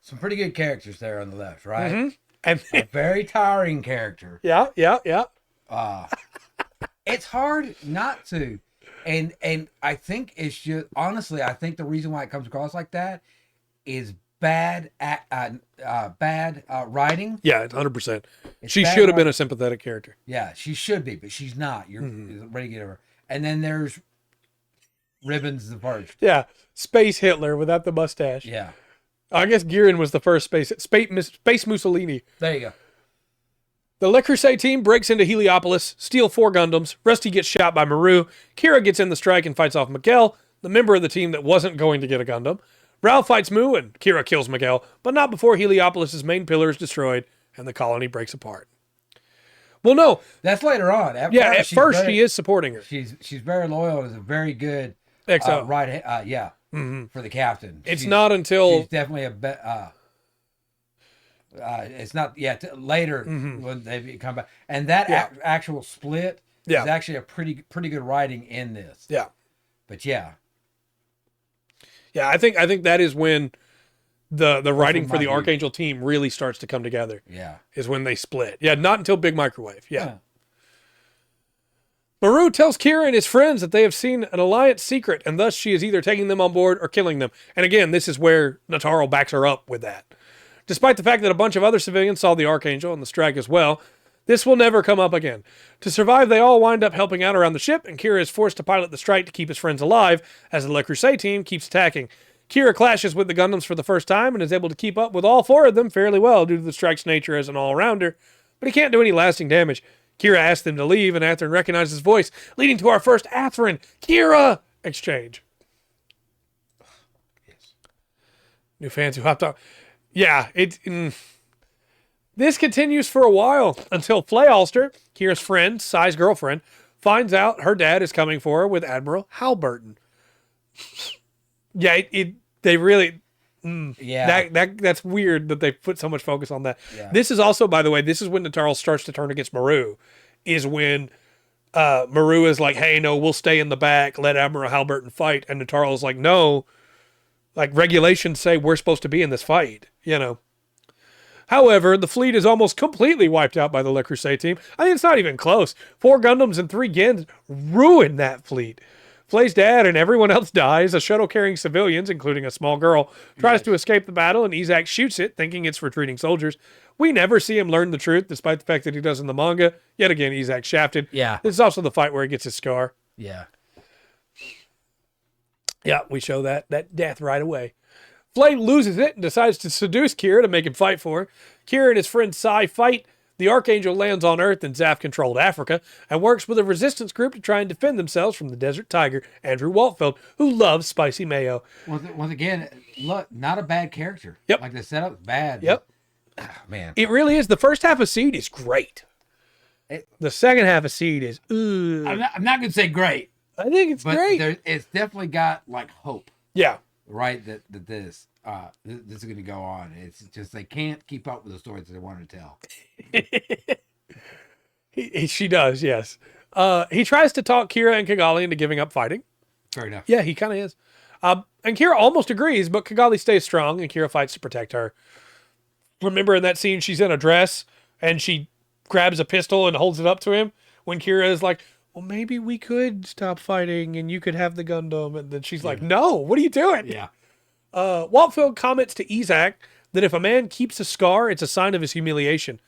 some pretty good characters there on the left, right? Mm-hmm. And a very tiring character. Yeah. It's hard not to. And I think it's just, honestly, I think the reason why it comes across like that is bad writing. Yeah, 100%. She should have been a sympathetic character. Yeah, she should be, but she's not. You're ready to get her. And then there's Ribbons the first. Yeah, Space Hitler without the mustache. Yeah. I guess Giran was the first Space Mussolini. There you go. The Le Creuset team breaks into Heliopolis, steal 4 Gundams, Rusty gets shot by Maru, Kira gets in the strike and fights off Miguel, the member of the team that wasn't going to get a Gundam. Rao fights Mu and Kira kills Miguel, but not before Heliopolis' main pillar is destroyed and the colony breaks apart. Well, no. That's later on. At first she is supporting her. She's very loyal and is a very good XO. For the captain. It's not until... She's definitely it's not later when they come back, and that actual split is actually a pretty good writing in this. Yeah, but I think that is when the writing for the Archangel team really starts to come together. Yeah, is when they split. Yeah, not until Big Microwave. Yeah. Maru tells Kira and his friends that they have seen an alliance secret, and thus she is either taking them on board or killing them. And again, this is where Nataro backs her up with that. Despite the fact that a bunch of other civilians saw the Archangel and the strike as well, this will never come up again. To survive, they all wind up helping out around the ship, and Kira is forced to pilot the strike to keep his friends alive as the Le Creuset team keeps attacking. Kira clashes with the Gundams for the first time and is able to keep up with all 4 of them fairly well due to the strike's nature as an all-rounder, but he can't do any lasting damage. Kira asks them to leave, and Atherin recognizes his voice, leading to our first Atherin, Kira exchange. Yes. New fans who hopped on. Yeah, this continues for a while until Flay Ulster, Kira's friend, Sai's girlfriend, finds out her dad is coming for her with Admiral Halberton. Yeah, they really... That's weird that they put so much focus on that. Yeah. This is also, by the way, this is when Nataro starts to turn against Maru, is when Maru is like, hey, no, we'll stay in the back, let Admiral Halberton fight, and Nataro is like, no, like regulations say we're supposed to be in this fight, you know. However, the fleet is almost completely wiped out by the Le Creuset team. I mean, it's not even close. 4 Gundams and 3 Gens ruin that fleet. Flay's dad and everyone else dies. A shuttle carrying civilians, including a small girl, tries to escape the battle, and Izak shoots it, thinking it's retreating soldiers. We never see him learn the truth, despite the fact that he does in the manga. Yet again, Izak shafted. Yeah. This is also the fight where he gets his scar. Yeah. Yeah, we show that death right away. Flay loses it and decides to seduce Kira to make him fight for her. Kira and his friend Sai fight. The Archangel lands on Earth in Zaf-controlled Africa and works with a resistance group to try and defend themselves from the Desert Tiger, Andrew Waltfeld, who loves spicy mayo. Once again, look, not a bad character. Yep. Like the setup's bad. Yep. Man. It really is. The first half of Seed is great. The second half of Seed is, I'm not going to say great. I think it's great. It's definitely got like hope. Yeah. Right? That this is going to go on. It's just they can't keep up with the stories that they want to tell. She does, yes. He tries to talk Kira and Kigali into giving up fighting. Fair enough. Yeah, he kind of is. And Kira almost agrees, but Kigali stays strong, and Kira fights to protect her. Remember in that scene, she's in a dress, and she grabs a pistol and holds it up to him, when Kira is like, well, maybe we could stop fighting, and you could have the Gundam. And then she's like, no, what are you doing? Yeah. Waltfeld comments to Izak that if a man keeps a scar, it's a sign of his humiliation.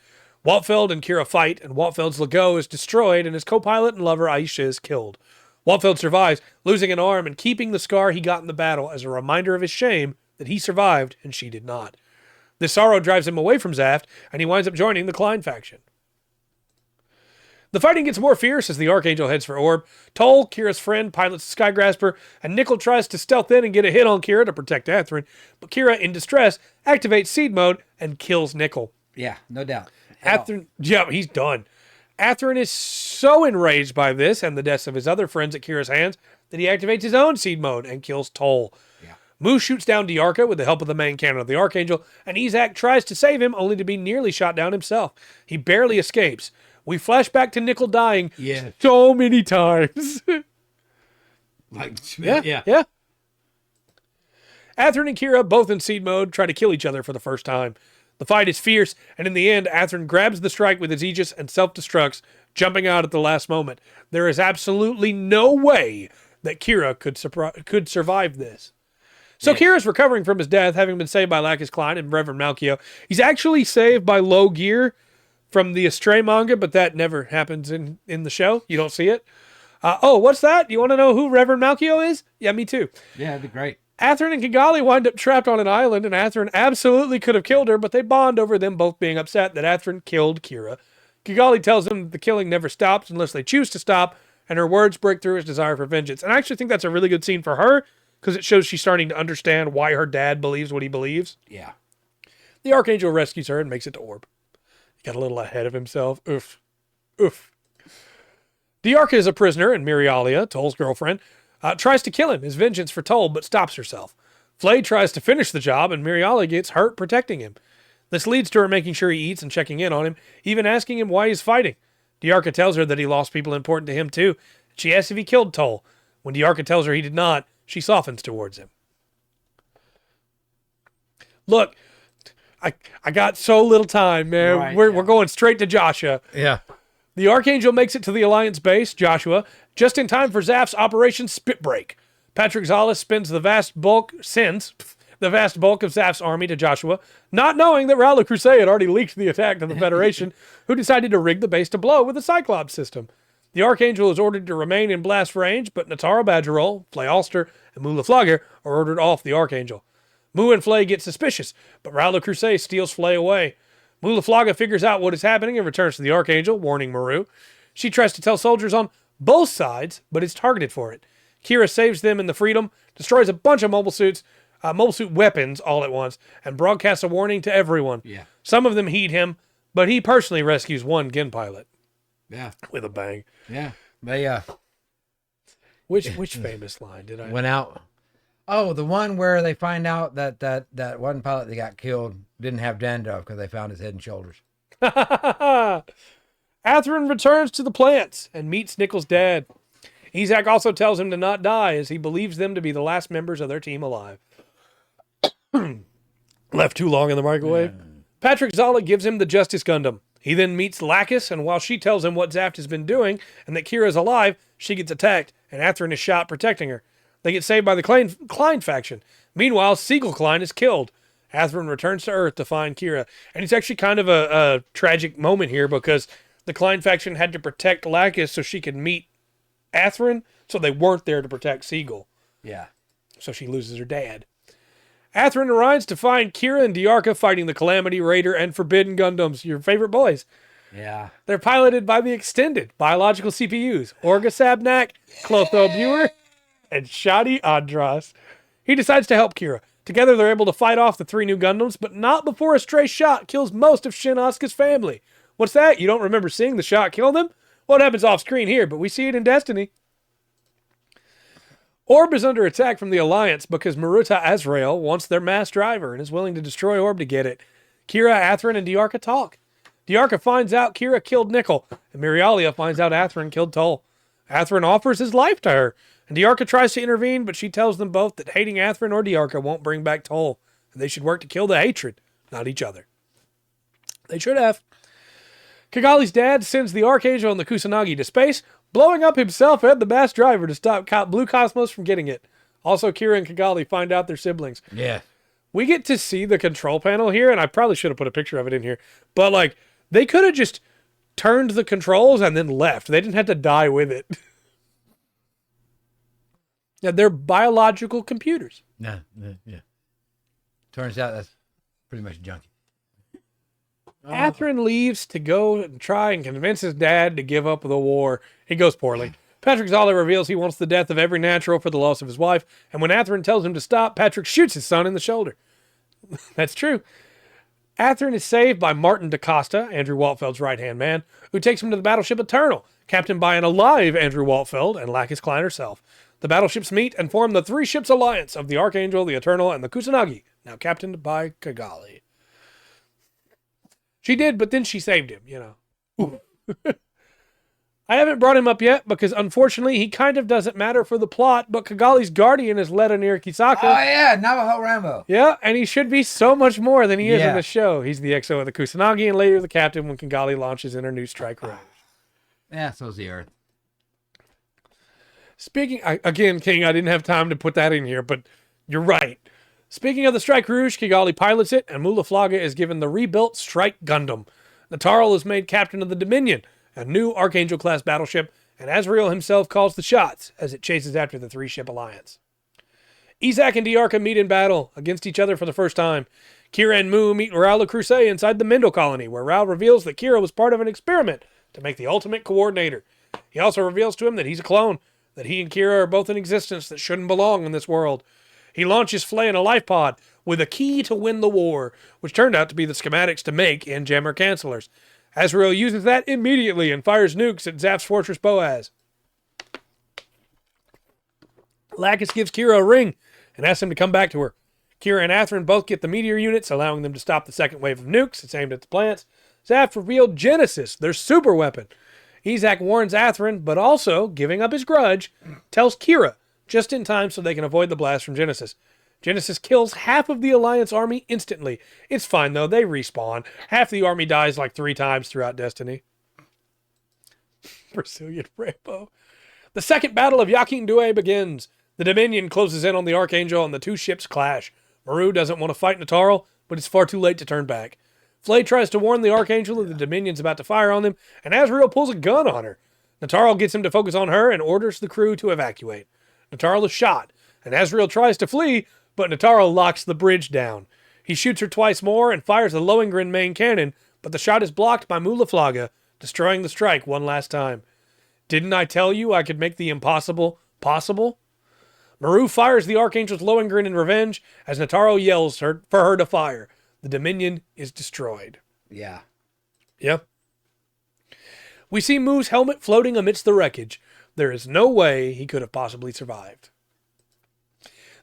Waltfeld and Kira fight, and Waltfeld's Lego is destroyed, and his co-pilot and lover Aisha is killed. Waltfeld survives, losing an arm and keeping the scar he got in the battle as a reminder of his shame that he survived and she did not. This sorrow drives him away from Zaft, and he winds up joining the Klein faction. The fighting gets more fierce as the Archangel heads for Orb. Toll, Kira's friend, pilots the Skygrasper, and Nickel tries to stealth in and get a hit on Kira to protect Athrun, but Kira, in distress, activates Seed Mode and kills Nickel. Yeah, no doubt. Athrun, yeah, he's done. Athrun is so enraged by this and the deaths of his other friends at Kira's hands that he activates his own Seed Mode and kills Toll. Yeah. Mu shoots down Diarca with the help of the main cannon of the Archangel, and Izak tries to save him only to be nearly shot down himself. He barely escapes. We flash back to Nickel dying so many times. Yeah. Athrun and Kira, both in Seed Mode, try to kill each other for the first time. The fight is fierce, and in the end, Athrun grabs the strike with his Aegis and self-destructs, jumping out at the last moment. There is absolutely no way that Kira could survive this. So Kira's recovering from his death, having been saved by Lacus Klein and Reverend Malchio. He's actually saved by Low Gear from the Astray manga, but that never happens in the show. You don't see it. What's that? You want to know who Reverend Malchio is? Yeah, me too. Yeah, it'd be great. Athrun and Kigali wind up trapped on an island, and Athrun absolutely could have killed her, but they bond over them both being upset that Athrun killed Kira. Kigali tells them that the killing never stops unless they choose to stop, and her words break through his desire for vengeance. And I actually think that's a really good scene for her, because it shows she's starting to understand why her dad believes what he believes. Yeah. The Archangel rescues her and makes it to Orb. He got a little ahead of himself. Oof. Diarca is a prisoner, and Mirialia, Toll's girlfriend, tries to kill him as vengeance for Toll, but stops herself. Flay tries to finish the job, and Mirialia gets hurt protecting him. This leads to her making sure he eats and checking in on him, even asking him why he's fighting. Diarca tells her that he lost people important to him too. She asks if he killed Toll. When Diarca tells her he did not, she softens towards him. Look, I got so little time, man. Right, We're going straight to Joshua. Yeah. The Archangel makes it to the Alliance base, Joshua, just in time for Zaft's Operation Spitbreak. Patrick Zala sends the vast bulk of Zaft's army to Joshua, not knowing that Raul Crusade had already leaked the attack to the Federation, who decided to rig the base to blow with a Cyclops system. The Archangel is ordered to remain in blast range, but Natara Badgerol, Flay Ulster, and Mula Flogger are ordered off the Archangel. Mu and Flay get suspicious, but Raul Crusade steals Flay away. Mula Flogger figures out what is happening and returns to the Archangel, warning Maru. She tries to tell soldiers on both sides, but is targeted for it. Kira saves them in the Freedom, destroys a bunch of mobile suit weapons all at once, and broadcasts a warning to everyone. Yeah. Some of them heed him, but he personally rescues one Gen pilot. Yeah. With a bang. Yeah. They Which famous line did I went out? Oh, the one where they find out that one pilot that got killed didn't have dandruff because they found his head and shoulders. Athrun returns to the plants and meets Nickel's dad. Izak also tells him to not die as he believes them to be the last members of their team alive. Left too long in the microwave. Patrick Zala gives him the Justice Gundam. He then meets Lacus, and while she tells him what Zaft has been doing and that Kira is alive, she gets attacked, and Athrun is shot protecting her. They get saved by the Klein faction. Meanwhile, Siegel Klein is killed. Athrun returns to Earth to find Kira. And it's actually kind of a tragic moment here because the Klein faction had to protect Lacus so she could meet Athrun, so they weren't there to protect Siegel. Yeah. So she loses her dad. Athrun arrives to find Kira and Diarca fighting the Calamity, Raider, and Forbidden Gundams, your favorite boys. Yeah. They're piloted by the extended biological CPUs, Orga Sabnak, Clotho Buer, and Shadi Andras. He decides to help Kira. Together they're able to fight off the 3 new Gundams, but not before a stray shot kills most of Shin Asuka's family. What's that? You don't remember seeing the shot kill them? Well, it happens off screen here, but we see it in Destiny. Orb is under attack from the Alliance because Maruta Azrael wants their mass driver and is willing to destroy Orb to get it. Kira, Athrun, and Diarca talk. Diarca finds out Kira killed Nickel, and Mirialia finds out Athrun killed Tull. Athrun offers his life to her, and Diarca tries to intervene, but she tells them both that hating Athrun or Diarca won't bring back Tull, and they should work to kill the hatred, not each other. They should have. Kigali's dad sends the Archangel and the Kusanagi to space, blowing up himself and the mass driver to stop Blue Cosmos from getting it. Also, Kira and Kigali find out they're siblings. Yeah. We get to see the control panel here, and I probably should have put a picture of it in here, but like, they could have just turned the controls and then left. They didn't have to die with it. Yeah, they're biological computers. Yeah. Turns out that's pretty much junky. Athrun leaves to go and try and convince his dad to give up the war. It goes poorly. Patrick Zala reveals he wants the death of every natural for the loss of his wife, and when Athrun tells him to stop, Patrick shoots his son in the shoulder. That's true. Athrun is saved by Martin DaCosta, Andrew Waltfeld's right-hand man, who takes him to the battleship Eternal, captained by an alive Andrew Waltfeld and Lacus Klein herself. The battleships meet and form the 3-ships alliance of the Archangel, the Eternal, and the Kusanagi, now captained by Kigali. She did, but then she saved him, you know. I haven't brought him up yet because, unfortunately, he kind of doesn't matter for the plot, but Kigali's guardian is Leonir Kisaka. Oh, yeah, Navajo Rambo. Yeah, and he should be so much more than he is in the show. He's the XO of the Kusanagi and later the captain when Kigali launches in her new Strike Rouge. Yeah, so's the Earth. Again, King, I didn't have time to put that in here, but you're right. Speaking of the Strike Rouge, Kigali pilots it, and Mulaflaga is given the rebuilt Strike Gundam. Natarl is made captain of the Dominion, a new Archangel-class battleship, and Azrael himself calls the shots as it chases after the 3-ship alliance. Izak and Diarca meet in battle against each other for the first time. Kira and Mu meet Raul Le Creuset inside the Mendel colony, where Raul reveals that Kira was part of an experiment to make the ultimate coordinator. He also reveals to him that he's a clone, that he and Kira are both in existence that shouldn't belong in this world. He launches Flay in a life pod with a key to win the war, which turned out to be the schematics to make Jammer Cancellors. Azrael uses that immediately and fires nukes at Zaft's Fortress Boaz. Lacus gives Kira a ring and asks him to come back to her. Kira and Athrun both get the meteor units, allowing them to stop the second wave of nukes. It's aimed at the plants. Zaft revealed Genesis, their super weapon. Izak warns Athrun, but also, giving up his grudge, tells Kira, just in time so they can avoid the blast from Genesis. Genesis kills half of the Alliance army instantly. It's fine, though. They respawn. Half the army dies like 3 times throughout Destiny. Brazilian Rambo. The second battle of Yakin Due begins. The Dominion closes in on the Archangel and the 2 ships clash. Maru doesn't want to fight Natarl, but it's far too late to turn back. Flay tries to warn the Archangel that the Dominion's about to fire on them, and Azrael pulls a gun on her. Natarl gets him to focus on her and orders the crew to evacuate. Natarl is shot, and Azrael tries to flee, but Natarl locks the bridge down. He shoots her twice more and fires the Lohengrin main cannon, but the shot is blocked by Mulaflaga, destroying the strike one last time. Didn't I tell you I could make the impossible possible? Maru fires the Archangel's Lohengrin in revenge as Natarl yells for her to fire. The Dominion is destroyed. Yeah. Yep. We see Mu's helmet floating amidst the wreckage. There is no way he could have possibly survived.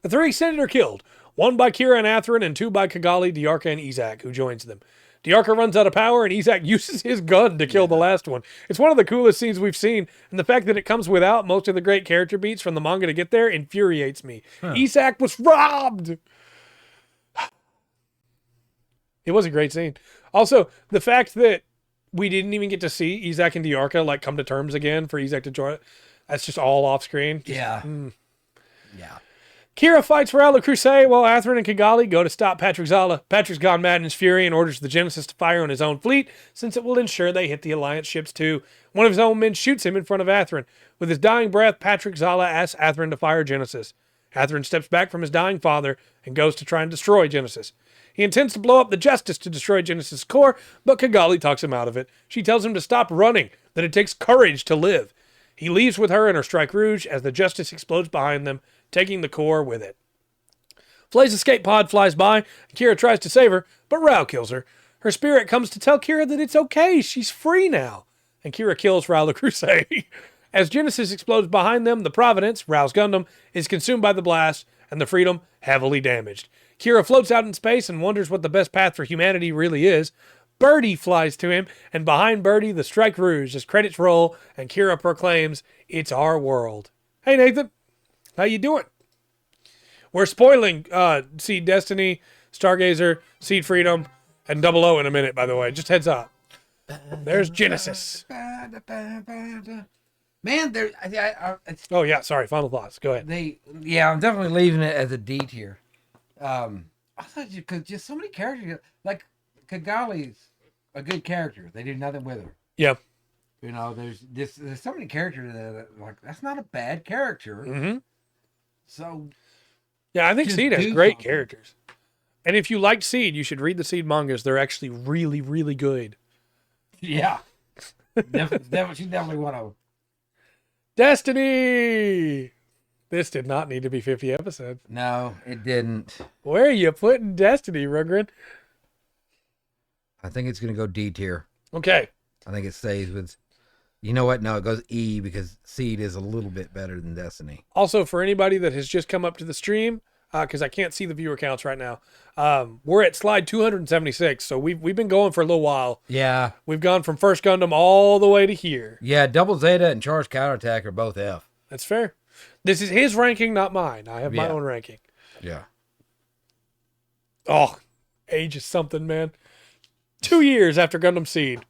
The 3 extended are killed, 1 by Kira and Athrun and 2 by Kigali, Diarca, and Izak, who joins them. Diarca runs out of power and Izak uses his gun to kill the last one. It's one of the coolest scenes we've seen, and the fact that it comes without most of the great character beats from the manga to get there infuriates me. Izak was robbed! It was a great scene. Also, the fact that we didn't even get to see Izak and Diarca like come to terms again for Izak to join. That's just all off screen. Yeah. Yeah. Kira fights for Ala Crusade while Athrun and Kigali go to stop Patrick Zala. Patrick's gone mad in his fury and orders the Genesis to fire on his own fleet since it will ensure they hit the Alliance ships too. One of his own men shoots him in front of Athrun. With his dying breath, Patrick Zala asks Athrun to fire Genesis. Athrun steps back from his dying father and goes to try and destroy Genesis. He intends to blow up the Justice to destroy Genesis' core, but Kigali talks him out of it. She tells him to stop running, that it takes courage to live. He leaves with her and her Strike Rouge as the Justice explodes behind them, taking the core with it. Flay's escape pod flies by, and Kira tries to save her, but Rao kills her. Her spirit comes to tell Kira that it's okay, she's free now. And Kira kills Rao the Crusade. As Genesis explodes behind them, the Providence, Rao's Gundam, is consumed by the blast, and the Freedom heavily damaged. Kira floats out in space and wonders what the best path for humanity really is. Birdie flies to him, and behind Birdie, the Strike Rouge as credits roll, and Kira proclaims, "It's our world." Hey, Nathan. How you doing? We're spoiling Seed Destiny, Stargazer, Seed Freedom, and Double O in a minute, by the way. Just heads up. There's Genesis. Man, there. Oh, yeah. Sorry. Final thoughts. Go ahead. I'm definitely leaving it as a D tier. I thought because just so many characters, like Kigali's a good character. They do nothing with her. Yeah. You know, there's so many characters that like that's not a bad character. Mm-hmm. So, yeah, I think Seed has great characters. And if you like Seed, you should read the Seed mangas. They're actually really, really good. Yeah. She's definitely one of them. Destiny! This did not need to be 50 episodes. No, it didn't. Where are you putting Destiny, Rungren? I think it's going to go D tier. Okay. I think it stays with... You know what? No, it goes E because Seed is a little bit better than Destiny. Also, for anybody that has just come up to the stream, because I can't see the viewer counts right now, we're at slide 276, so we've been going for a little while. Yeah. We've gone from First Gundam all the way to here. Yeah, Double Zeta and Charge Counterattack are both F. That's fair. This is his ranking, not mine. I have my own ranking. Yeah. Oh, age is something, man. 2 years after Gundam Seed,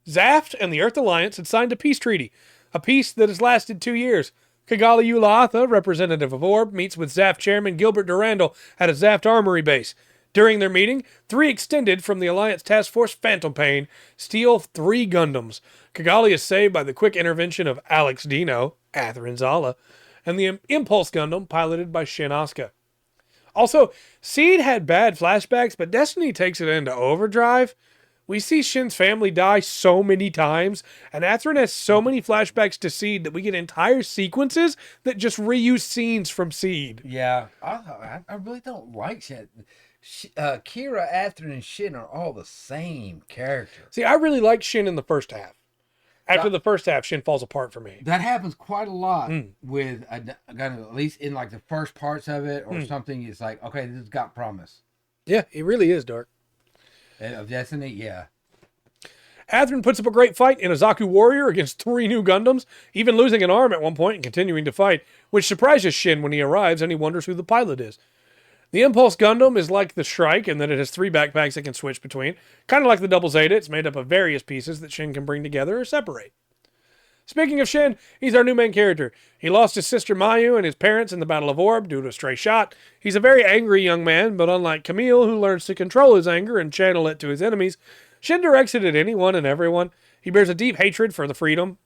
Zaft and the Earth Alliance had signed a peace treaty, a peace that has lasted 2 years. Kigali Ulaatha, representative of Orb, meets with Zaft chairman Gilbert Durandal at a Zaft armory base. During their meeting, 3 extended from the Alliance Task Force Phantom Pain steal 3 Gundams. Kigali is saved by the quick intervention of Alex Dino, Athrun Zala, and the Impulse Gundam piloted by Shin Asuka. Also, Seed had bad flashbacks, but Destiny takes it into overdrive. We see Shin's family die so many times, and Athrun has so many flashbacks to Seed that we get entire sequences that just reuse scenes from Seed. Yeah, I really don't like Shin. Kira, Athrun, and Shin are all the same character. See, I really liked Shin in the first half. After the first half, Shin falls apart for me. That happens quite a lot with a Gundam, at least in like the first parts of it or something. It's like, okay, this has got promise. Yeah, it really is, Dark. Of Destiny, yeah. Athrun puts up a great fight in a Zaku warrior against 3 new Gundams, even losing an arm at one point and continuing to fight, which surprises Shin when he arrives and he wonders who the pilot is. The Impulse Gundam is like the Shrike in that it has 3 backpacks it can switch between. Kind of like the Double Zeta, it's made up of various pieces that Shin can bring together or separate. Speaking of Shin, he's our new main character. He lost his sister Mayu and his parents in the Battle of Orb due to a stray shot. He's a very angry young man, but unlike Camille, who learns to control his anger and channel it to his enemies, Shin directs it at anyone and everyone. He bears a deep hatred for the Freedom,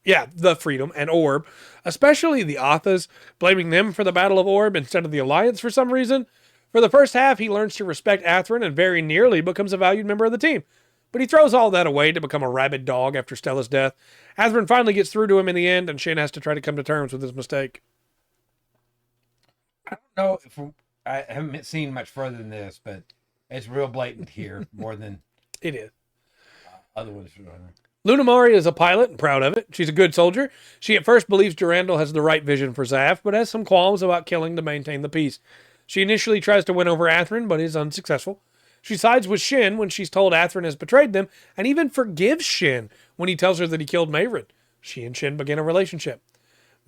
and Orb, especially the Athas, blaming them for the Battle of Orb instead of the Alliance for some reason. For the first half, he learns to respect Athrun and very nearly becomes a valued member of the team. But he throws all that away to become a rabid dog after Stella's death. Athrun finally gets through to him in the end, and Shin has to try to come to terms with his mistake. I don't know if I haven't seen much further than this, but it's real blatant here more than it is. Other ones. Lunamari is a pilot and proud of it. She's a good soldier. She at first believes Durandal has the right vision for Zaft, but has some qualms about killing to maintain the peace. She initially tries to win over Athrun, but is unsuccessful. She sides with Shin when she's told Athrun has betrayed them, and even forgives Shin when he tells her that he killed Mavrin. She and Shin begin a relationship.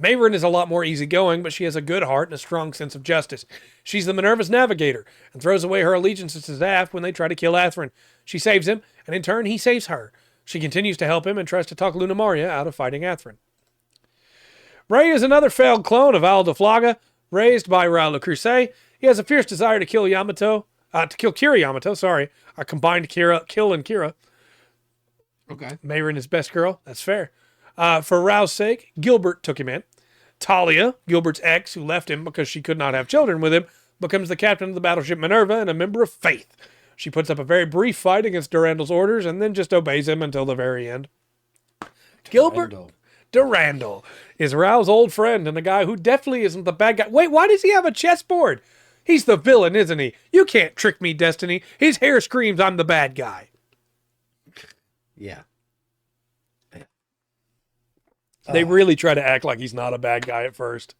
Mayrin is a lot more easygoing, but she has a good heart and a strong sense of justice. She's the Minerva's navigator and throws away her allegiances to Zaft when they try to kill Athrun. She saves him, and in turn, he saves her. She continues to help him and tries to talk Luna Maria out of fighting Athrun. Ray is another failed clone of Al Flaga, raised by Raul Le Creuset. He has a fierce desire to kill Kira Yamato, I combined Kill and Kira. Okay. Mayrin is best girl. That's fair. For Rao's sake, Gilbert took him in. Talia, Gilbert's ex, who left him because she could not have children with him, becomes the captain of the battleship Minerva and a member of Faith. She puts up a very brief fight against Durandal's orders and then just obeys him until the very end. Gilbert Durandal is Rao's old friend and a guy who definitely isn't the bad guy. Wait, why does he have a chessboard? He's the villain, isn't he? You can't trick me, Destiny. His hair screams I'm the bad guy. Yeah. They really try to act like he's not a bad guy at first.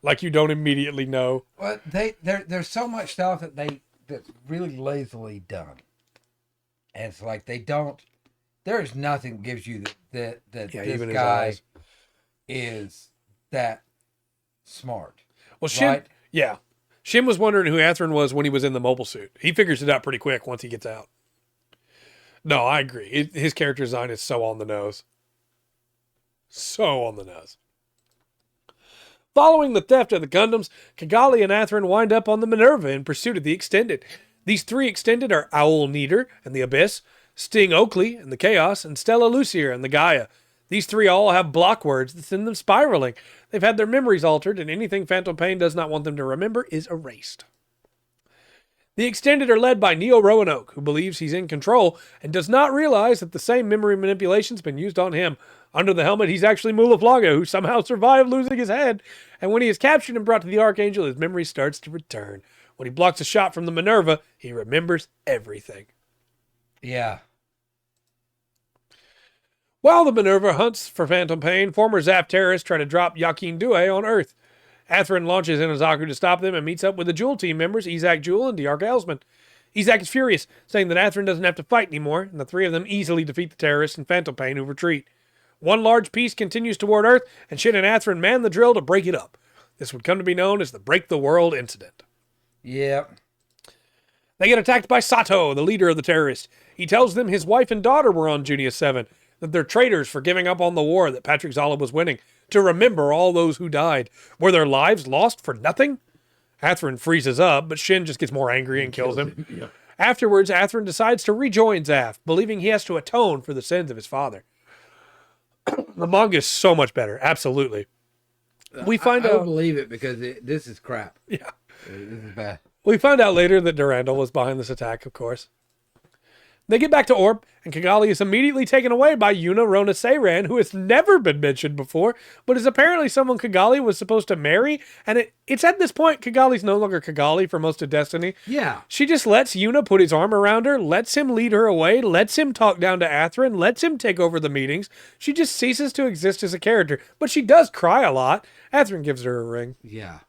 Like you don't immediately know. Well, there's so much stuff that's really lazily done. And it's like there's nothing that gives you that this guy is that smart. Well, Shin, right? Shin was wondering who Athrun was when he was in the mobile suit. He figures it out pretty quick once he gets out. No, I agree. His character design is so on the nose. So on the nose. Following the theft of the Gundams, Kigali and Athrun wind up on the Minerva in pursuit of the Extended. These three Extended are Owl Neater and the Abyss, Sting Oakley and the Chaos, and Stella Lucier and the Gaia. These three all have block words that send them spiraling. They've had their memories altered, and anything Phantom Pain does not want them to remember is erased. The Extended are led by Neo Roanoke, who believes he's in control and does not realize that the same memory manipulation's been used on him. Under the helmet, he's actually Mula Flaga, who somehow survived losing his head. And when he is captured and brought to the Archangel, his memory starts to return. When he blocks a shot from the Minerva, he remembers everything. Yeah. While the Minerva hunts for Phantom Pain, former Zaft terrorists try to drop Yakin Due on Earth. Athrun launches Inazaku to stop them and meets up with the Jewel team members, Izak Jewel and Diarca Elsman. Izak is furious, saying that Athrun doesn't have to fight anymore, and the three of them easily defeat the terrorists and Phantom Pain, who retreat. One large piece continues toward Earth, and Shin and Athrun man the drill to break it up. This would come to be known as the Break the World Incident. Yep. They get attacked by Sato, the leader of the terrorists. He tells them his wife and daughter were on Junia 7, that they're traitors for giving up on the war that Patrick Zala was winning, to remember all those who died. Were their lives lost for nothing? Athrun freezes up, but Shin just gets more angry and kills him. Yeah. Afterwards, Athrun decides to rejoin Zaft, believing he has to atone for the sins of his father. The manga is so much better. Absolutely. We find out. I don't believe it because this is crap. Yeah. This is bad. We find out later that Durandal was behind this attack, of course. They get back to Orb, and Kigali is immediately taken away by Yuna Rona Seiran, who has never been mentioned before, but is apparently someone Kigali was supposed to marry. And it's at this point Kigali's no longer Kigali for most of Destiny. Yeah. She just lets Yuna put his arm around her, lets him lead her away, lets him talk down to Athrun, lets him take over the meetings. She just ceases to exist as a character, but she does cry a lot. Athrun gives her a ring. Yeah.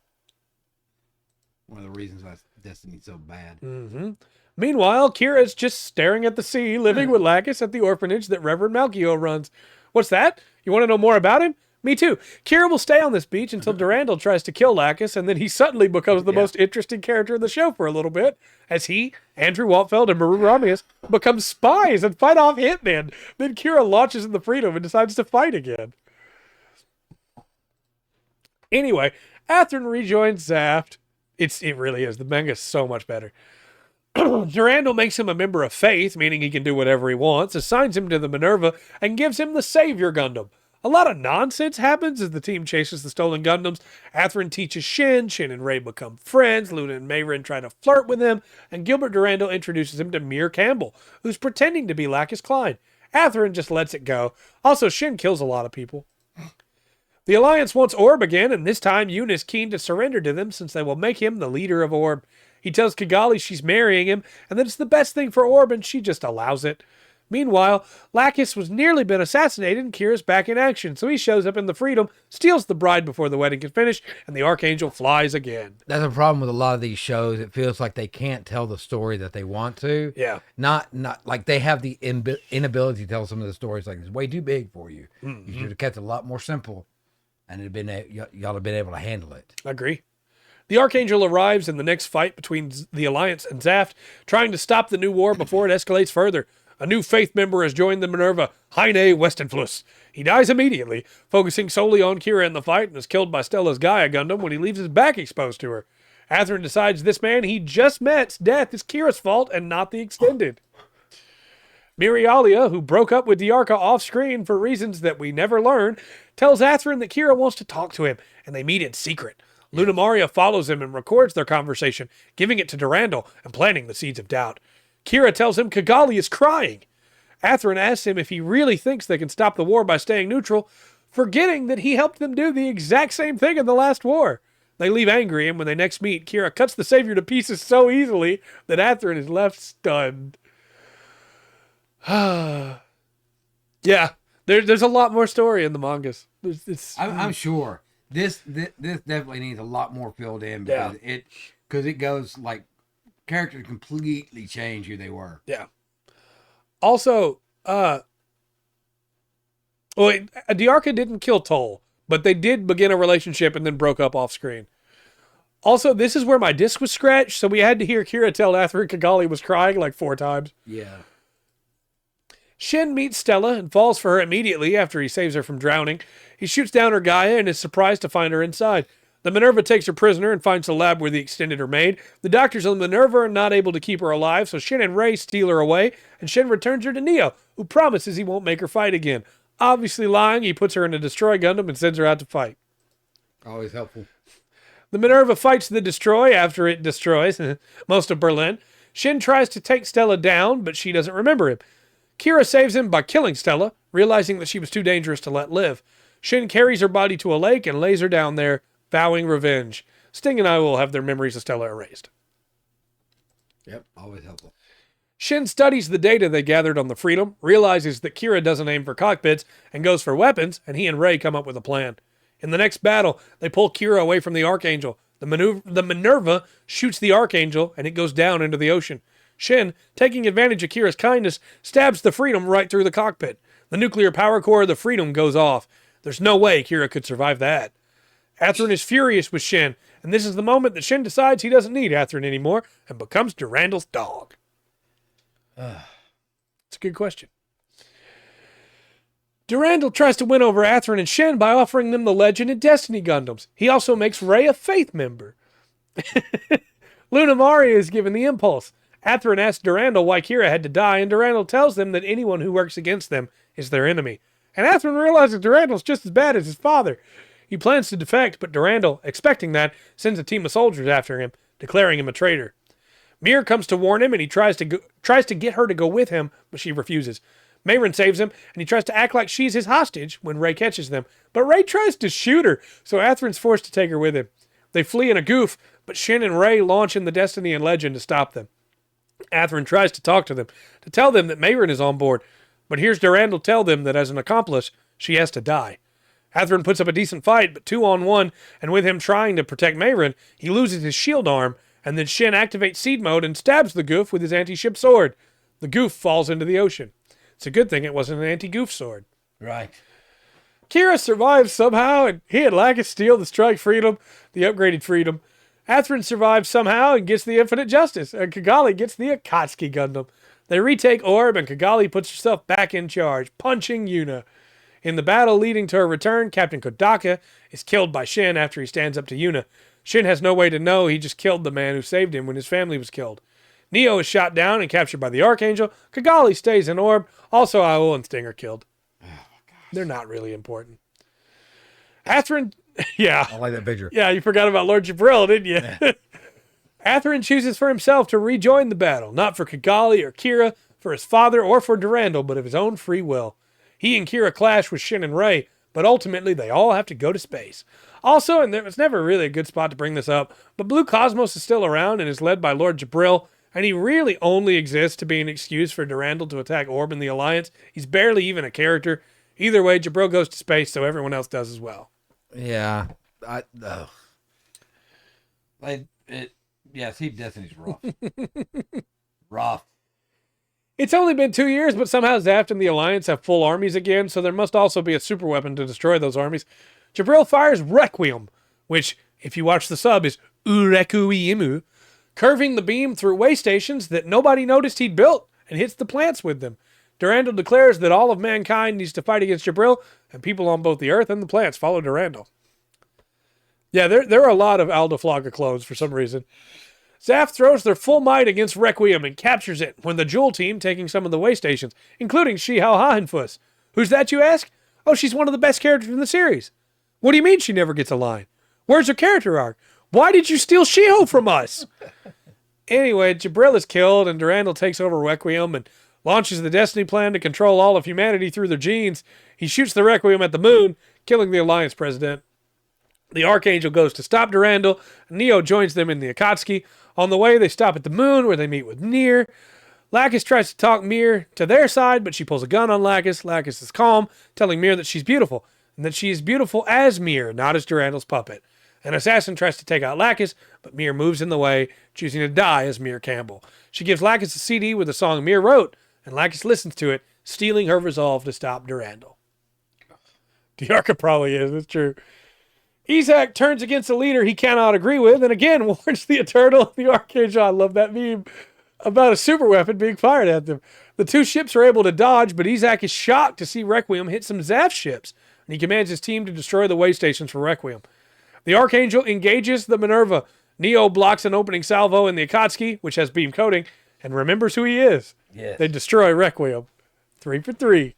One of the reasons why Destiny's so bad. Mm-hmm. Meanwhile, Kira's just staring at the sea, living with Lacus at the orphanage that Reverend Malchio runs. What's that? You want to know more about him? Me too. Kira will stay on this beach until Durandal tries to kill Lacus, and then he suddenly becomes the most interesting character in the show for a little bit, as he, Andrew Waltfeld, and Maru Ramius become spies and fight off hitmen. Then Kira launches in the Freedom and decides to fight again. Anyway, Athrun rejoins Zaft. It really is. The manga is so much better. Durandal makes him a member of Faith, meaning he can do whatever he wants, assigns him to the Minerva, and gives him the Savior Gundam. A lot of nonsense happens as the team chases the stolen Gundams. Athrun teaches Shin and Ray become friends, Luna and Mayrin try to flirt with him, and Gilbert Durandal introduces him to Mir Campbell, who's pretending to be Lacus Klein. Athrun just lets it go. Also, Shin kills a lot of people. The Alliance wants Orb again, and this time Yuna is keen to surrender to them since they will make him the leader of Orb. He tells Kigali she's marrying him, and that it's the best thing for Orb, and she just allows it. Meanwhile, Lacus was nearly been assassinated, and Kira's back in action, so he shows up in the Freedom, steals the bride before the wedding can finish, and the Archangel flies again. That's a problem with a lot of these shows. It feels like they can't tell the story that they want to. Yeah. Not like they have the inability to tell some of the stories. Like, it's way too big for you. Mm-hmm. You should have kept it a lot more simple. and y'all have been able to handle it. I agree. The Archangel arrives in the next fight between the Alliance and Zaft, trying to stop the new war before it escalates further. A new Faith member has joined the Minerva, Heine Westenfluss. He dies immediately, focusing solely on Kira in the fight, and is killed by Stella's Gaia Gundam when he leaves his back exposed to her. Athrun decides this man he just met's death is Kira's fault and not the Extended. Mirialia, who broke up with Diarca off-screen for reasons that we never learn, tells Athrun that Kira wants to talk to him, and they meet in secret. Luna Maria follows him and records their conversation, giving it to Durandal and planting the seeds of doubt. Kira tells him Kigali is crying. Athrun asks him if he really thinks they can stop the war by staying neutral, forgetting that he helped them do the exact same thing in the last war. They leave angry, and when they next meet, Kira cuts the Savior to pieces so easily that Athrun is left stunned. Yeah, there's a lot more story in the mangas. I'm sure this definitely needs a lot more filled in because it goes like characters completely change who they were. Yeah. Also, Diarca didn't kill Toll, but they did begin a relationship and then broke up off screen. Also, this is where my disc was scratched, so we had to hear Kira tell Athrun Kigali was crying like 4 times. Yeah. Shin meets Stella and falls for her immediately after he saves her from drowning. He shoots down her Gaia and is surprised to find her inside. The Minerva takes her prisoner and finds the lab where the Extended are made. The doctors on the Minerva are not able to keep her alive, so Shin and Rei steal her away, and Shin returns her to Neo, who promises he won't make her fight again. Obviously lying, he puts her in a Destroy Gundam and sends her out to fight. Always helpful. The Minerva fights the Destroy after it destroys most of Berlin. Shin tries to take Stella down, but she doesn't remember him. Kira saves him by killing Stella, realizing that she was too dangerous to let live. Shin carries her body to a lake and lays her down there, vowing revenge. Sting and I will have their memories of Stella erased. Yep, always helpful. Shin studies the data they gathered on the Freedom, realizes that Kira doesn't aim for cockpits, and goes for weapons, and he and Rei come up with a plan. In the next battle, they pull Kira away from the Archangel. The Minerva shoots the Archangel, and it goes down into the ocean. Shin, taking advantage of Kira's kindness, stabs the Freedom right through the cockpit. The nuclear power core of the Freedom goes off. There's no way Kira could survive that. Athrun is furious with Shin, and this is the moment that Shin decides he doesn't need Athrun anymore and becomes Durandal's dog. It's a good question. Durandal tries to win over Athrun and Shin by offering them the Legend and Destiny Gundams. He also makes Rei a Faith member. Luna Maria is given the Impulse. Athrun asks Durandal why Kira had to die, and Durandal tells them that anyone who works against them is their enemy. And Athrun realizes Durandal's just as bad as his father. He plans to defect, but Durandal, expecting that, sends a team of soldiers after him, declaring him a traitor. Mir comes to warn him, and he tries to get her to go with him, but she refuses. Mayron saves him, and he tries to act like she's his hostage when Rei catches them, but Rei tries to shoot her, so Athrun's forced to take her with him. They flee in a goof, but Shin and Rei launch in the Destiny and Legend to stop them. Athrun tries to talk to them, to tell them that Mayron is on board, but hears Durandal tell them that as an accomplice, she has to die. Athrun puts up a decent fight, but 2-on-1, and with him trying to protect Mayron, he loses his shield arm, and then Shin activates Seed Mode and stabs the goof with his anti-ship sword. The goof falls into the ocean. It's a good thing it wasn't an anti-goof sword. Right. Kira survives somehow, and he and Lacus steal the Strike Freedom, the upgraded Freedom. Athrun survives somehow and gets the Infinite Justice, and Kigali gets the Akatsuki Gundam. They retake Orb, and Kigali puts herself back in charge, punching Yuna. In the battle leading to her return, Captain Kodaka is killed by Shin after he stands up to Yuna. Shin has no way to know he just killed the man who saved him when his family was killed. Neo is shot down and captured by the Archangel. Kigali stays in Orb. Also, Owl and Sting are killed. Oh, they're not really important. Athrun... Yeah. I like that picture. Yeah, you forgot about Lord Jabril, didn't you? Yeah. Athrun chooses for himself to rejoin the battle, not for Kigali or Kira, for his father, or for Durandal, but of his own free will. He and Kira clash with Shin and Rei, but ultimately they all have to go to space. Also, and there was never really a good spot to bring this up, but Blue Cosmos is still around and is led by Lord Jabril, and he really only exists to be an excuse for Durandal to attack Orb and the Alliance. He's barely even a character. Either way, Jabril goes to space, so everyone else does as well. Yeah. Seed Destiny's rough. Rough. It's only been 2 years, but somehow Zaft and the Alliance have full armies again, so there must also be a super weapon to destroy those armies. Jabril fires Requiem, which, if you watch the sub, is Urequiemu, curving the beam through way stations that nobody noticed he'd built and hits the plants with them. Durandal declares that all of mankind needs to fight against Jabril, and people on both the Earth and the plants follow Durandal. Yeah, there are a lot of Aldaflaga clones for some reason. Zaf throws their full might against Requiem and captures it when the Jewel team taking some of the way stations, including Shihao Hahenfuss. Who's that, you ask? Oh, she's one of the best characters in the series. What do you mean she never gets a line? Where's her character arc? Why did you steal Shiho from us? Anyway, Jabril is killed, and Durandal takes over Requiem and launches the Destiny plan to control all of humanity through their genes. He shoots the Requiem at the moon, killing the Alliance president. The Archangel goes to stop Durandal, and Neo joins them in the Akatsuki. On the way, they stop at the moon, where they meet with Nier. Lacus tries to talk Mir to their side, but she pulls a gun on Lacus. Lacus is calm, telling Mir that she's beautiful, and that she is beautiful as Mir, not as Durandal's puppet. An assassin tries to take out Lacus, but Mir moves in the way, choosing to die as Mir Campbell. She gives Lacus a CD with a song Mir wrote, and Lacus listens to it, stealing her resolve to stop Durandal. Diarca probably is, it's true. Isaac turns against a leader he cannot agree with, and again warns the Eternal and the Archangel. I love that meme about a super weapon being fired at them. The two ships are able to dodge, but Isaac is shocked to see Requiem hit some Zaf ships, and he commands his team to destroy the way stations for Requiem. The Archangel engages the Minerva. Neo blocks an opening salvo in the Akatsuki, which has beam coating, and remembers who he is. Yes. They destroy Requiem. 3 for 3.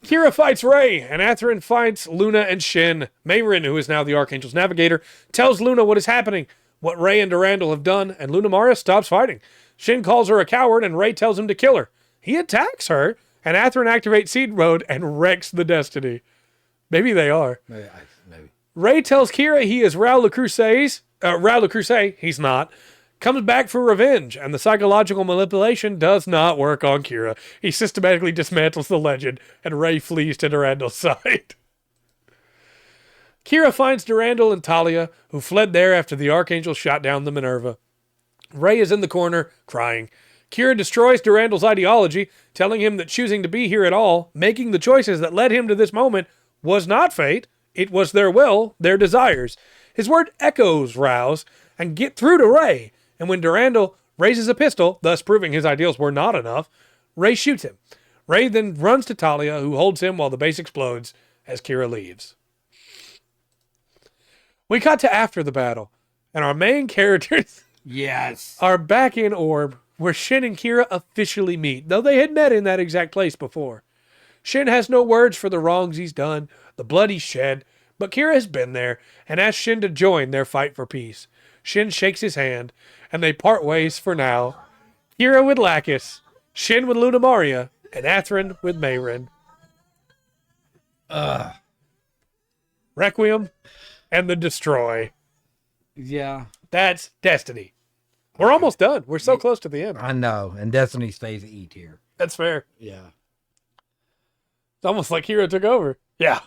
Kira fights Rey, and Athrun fights Luna and Shin. Mayrin, who is now the Archangel's navigator, tells Luna what is happening, what Rey and Durandal have done, and Luna Mara stops fighting. Shin calls her a coward, and Rey tells him to kill her. He attacks her, and Athrun activates Seed Mode and wrecks the Destiny. Maybe they are. Maybe. Rey tells Kira he is Raul le Creuset. He's not. Comes back for revenge, and the psychological manipulation does not work on Kira. He systematically dismantles the legend, and Rey flees to Durandal's side. Kira finds Durandal and Talia, who fled there after the Archangel shot down the Minerva. Rey is in the corner, crying. Kira destroys Durandal's ideology, telling him that choosing to be here at all, making the choices that led him to this moment, was not fate. It was their will, their desires. His word echoes Rouse and get through to Rey. And when Durandal raises a pistol, thus proving his ideals were not enough, Rey shoots him. Rey then runs to Talia, who holds him while the base explodes as Kira leaves. We cut to after the battle, and our main characters are back in Orb, where Shin and Kira officially meet, though they had met in that exact place before. Shin has no words for the wrongs he's done, the blood he's shed, but Kira has been there and asks Shin to join their fight for peace. Shin shakes his hand, and they part ways for now. Kira with Lacus, Shin with Luna Maria, and Athrun with Mayrin. Requiem and the Destroy. Yeah. That's Destiny. We're almost done. We're so close to the end. I know, and Destiny stays E tier. That's fair. Yeah. It's almost like Kira took over. Yeah.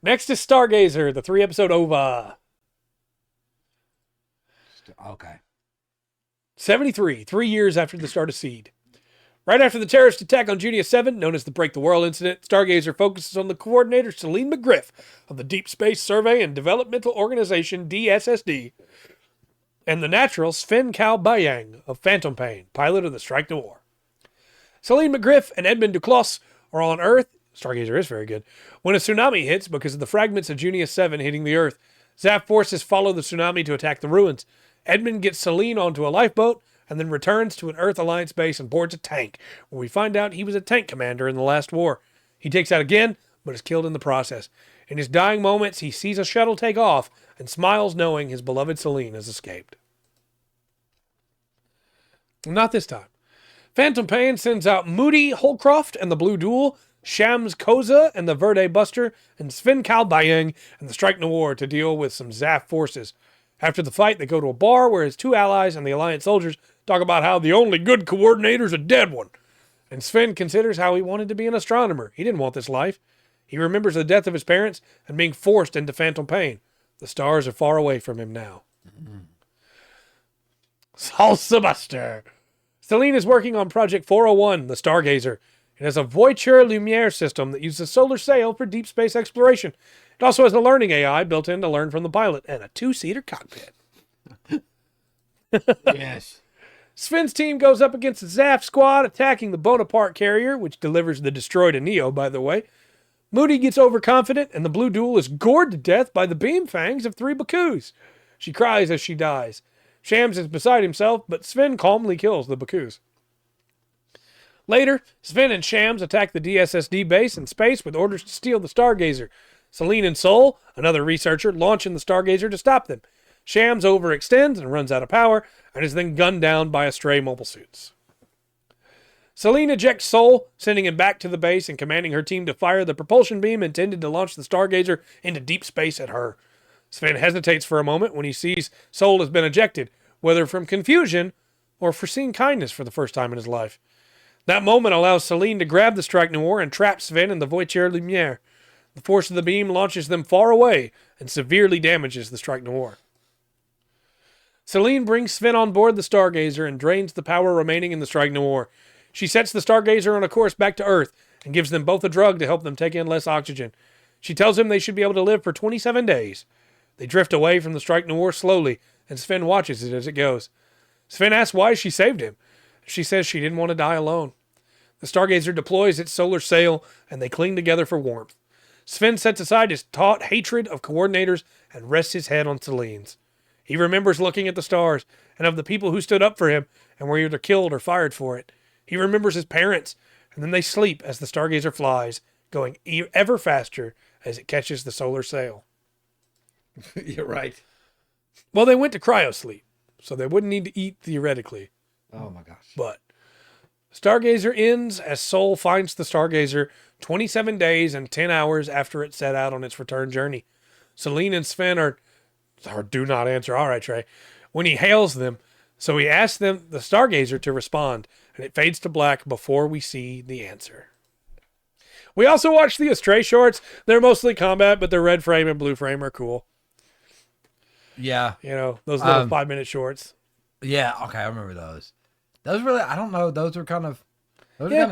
Next is Stargazer, the 3-episode OVA. Okay. 73, 3 years after the start of Seed. Right after the terrorist attack on Junia 7, known as the Break the World incident, Stargazer focuses on the coordinator Celine McGriff of the Deep Space Survey and Developmental Organization, DSSD, and the natural Sven Kao Bayang of Phantom Pain, pilot of the Strike to War. Celine McGriff and Edmund Duclos are on Earth. Stargazer is very good. When a tsunami hits because of the fragments of Junia 7 hitting the Earth, Zaf forces follow the tsunami to attack the ruins. Edmund gets Celine onto a lifeboat and then returns to an Earth Alliance base and boards a tank, where we find out he was a tank commander in the last war. He takes out again, but is killed in the process. In his dying moments, he sees a shuttle take off and smiles knowing his beloved Celine has escaped. Not this time. Phantom Pain sends out Moody Holcroft and the Blue Duel, Shams Koza and the Verde Buster, and Sven Kalbayang and the Strike Noir to deal with some Zaf forces. After the fight, they go to a bar where his two allies and the Alliance soldiers talk about how the only good coordinator's a dead one. And Sven considers how he wanted to be an astronomer. He didn't want this life. He remembers the death of his parents and being forced into Phantom Pain. The stars are far away from him now. Salsa Buster. Celine is working on Project 401, the Stargazer. It has a Voiture Lumiere system that uses solar sail for deep space exploration. It also has a learning AI built in to learn from the pilot and a 2-seater cockpit. Yes. Sven's team goes up against the Zaf squad, attacking the Bonaparte carrier, which delivers the destroy to Neo, by the way. Moody gets overconfident, and the Blue Duel is gored to death by the beam fangs of 3 Bakus. She cries as she dies. Shams is beside himself, but Sven calmly kills the Bakus. Later, Sven and Shams attack the DSSD base in space with orders to steal the Stargazer. Celine and Sol, another researcher, launch in the Stargazer to stop them. Shams overextends and runs out of power, and is then gunned down by a stray mobile suits. Celine ejects Sol, sending him back to the base and commanding her team to fire the propulsion beam intended to launch the Stargazer into deep space at her. Sven hesitates for a moment when he sees Sol has been ejected, whether from confusion or for seeing kindness for the first time in his life. That moment allows Celine to grab the Strike Noir and trap Sven in the Voiture Lumiere. The force of the beam launches them far away and severely damages the Strike Noir. Celine brings Sven on board the Stargazer and drains the power remaining in the Strike Noir. She sets the Stargazer on a course back to Earth and gives them both a drug to help them take in less oxygen. She tells them they should be able to live for 27 days. They drift away from the Strike Noir slowly, and Sven watches it as it goes. Sven asks why she saved him. She says she didn't want to die alone. The Stargazer deploys its solar sail, and they cling together for warmth. Sven sets aside his taut hatred of coordinators and rests his head on Celine's. He remembers looking at the stars and of the people who stood up for him and were either killed or fired for it. He remembers his parents, and then they sleep as the Stargazer flies, going ever faster as it catches the solar sail. You're right. Well, they went to cryosleep, so they wouldn't need to eat theoretically. Oh my gosh. But Stargazer ends as Sol finds the Stargazer 27 days and 10 hours after it set out on its return journey. Celine and Sven are do not answer. All right, Trey. When he hails them, so he asks them, the Stargazer, to respond, and it fades to black before we see the answer. We also watched the Astray shorts. They're mostly combat, but the red frame and blue frame are cool. Yeah. You know, those little 5-minute shorts. Yeah, okay, I remember those. Those really, I don't know, those were kind of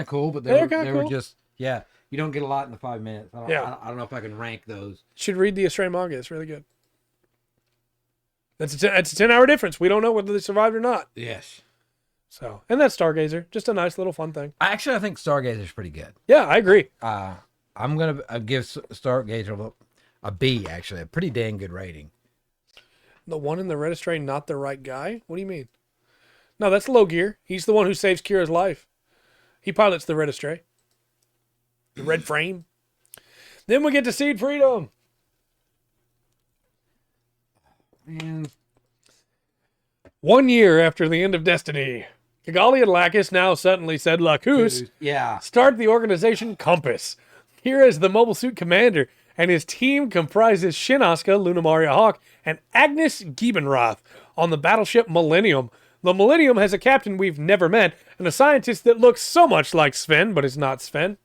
cool, but they were just, you don't get a lot in the 5 minutes. I don't know if I can rank those. Should read the Astray manga. It's really good. It's a 10-hour difference. We don't know whether they survived or not. Yes. So, and that's Stargazer. Just a nice little fun thing. I think Stargazer's pretty good. Yeah, I agree. I'm going to give Stargazer a B, actually. A pretty dang good rating. The one in the red Astray, not the right guy? What do you mean? No, that's Low Gear. He's the one who saves Kira's life. He pilots the red Astray. The red frame. Then we get to Seed Freedom. Man. 1 year after the end of Destiny, Kigali and Lacus, now suddenly said Lacus, start the organization Compass. Kira is the mobile suit commander, and his team comprises Shin Asuka, Luna Maria Hawk, and Agnes Giebenroth on the battleship Millennium. The Millennium has a captain we've never met, and a scientist that looks so much like Sven, but is not Sven.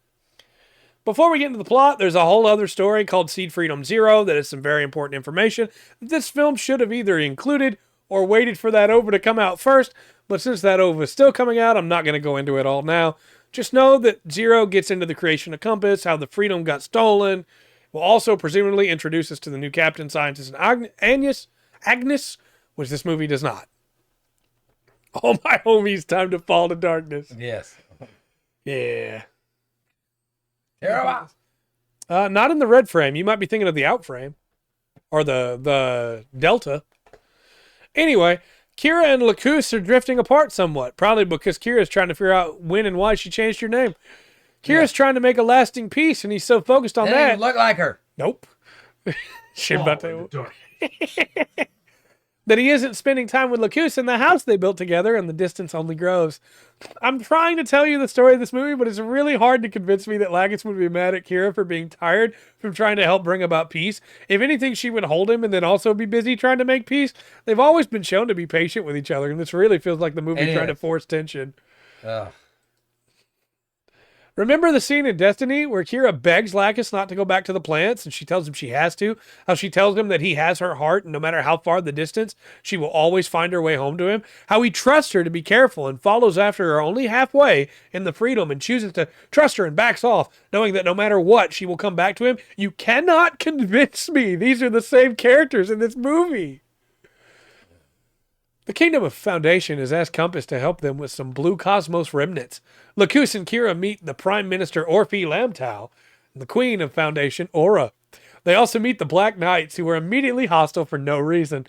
Before we get into the plot, there's a whole other story called Seed Freedom Zero that is some very important information that this film should have either included or waited for that OVA to come out first, but since that OVA is still coming out, I'm not going to go into it all now. Just know that Zero gets into the creation of Compass, how the Freedom got stolen, will also presumably introduce us to the new captain, scientist, and Agnes, which this movie does not. All my homies, time to fall to darkness. Yes. Yeah. Terrible. Not in the red frame. You might be thinking of the out frame. Or the Delta. Anyway, Kira and Lacus are drifting apart somewhat. Probably because Kira's trying to figure out when and why she changed her name. Kira's trying to make a lasting peace, and he's so focused on that. Doesn't look like her. Nope. Shit about that. That he isn't spending time with Lacus in the house they built together, and the distance only grows. I'm trying to tell you the story of this movie, but it's really hard to convince me that Lacus would be mad at Kira for being tired from trying to help bring about peace. If anything, she would hold him and then also be busy trying to make peace. They've always been shown to be patient with each other, and this really feels like the movie trying to force tension. Remember the scene in Destiny where Kira begs Lacus not to go back to the plants and she tells him she has to? How she tells him that he has her heart and no matter how far the distance, she will always find her way home to him? How he trusts her to be careful and follows after her only halfway in the freedom and chooses to trust her and backs off, knowing that no matter what, she will come back to him? You cannot convince me these are the same characters in this movie. The Kingdom of Foundation has asked Compass to help them with some Blue Cosmos remnants. Lacus and Kira meet the Prime Minister Orphe Lamtau and the Queen of Foundation, Aura. They also meet the Black Knights, who are immediately hostile for no reason.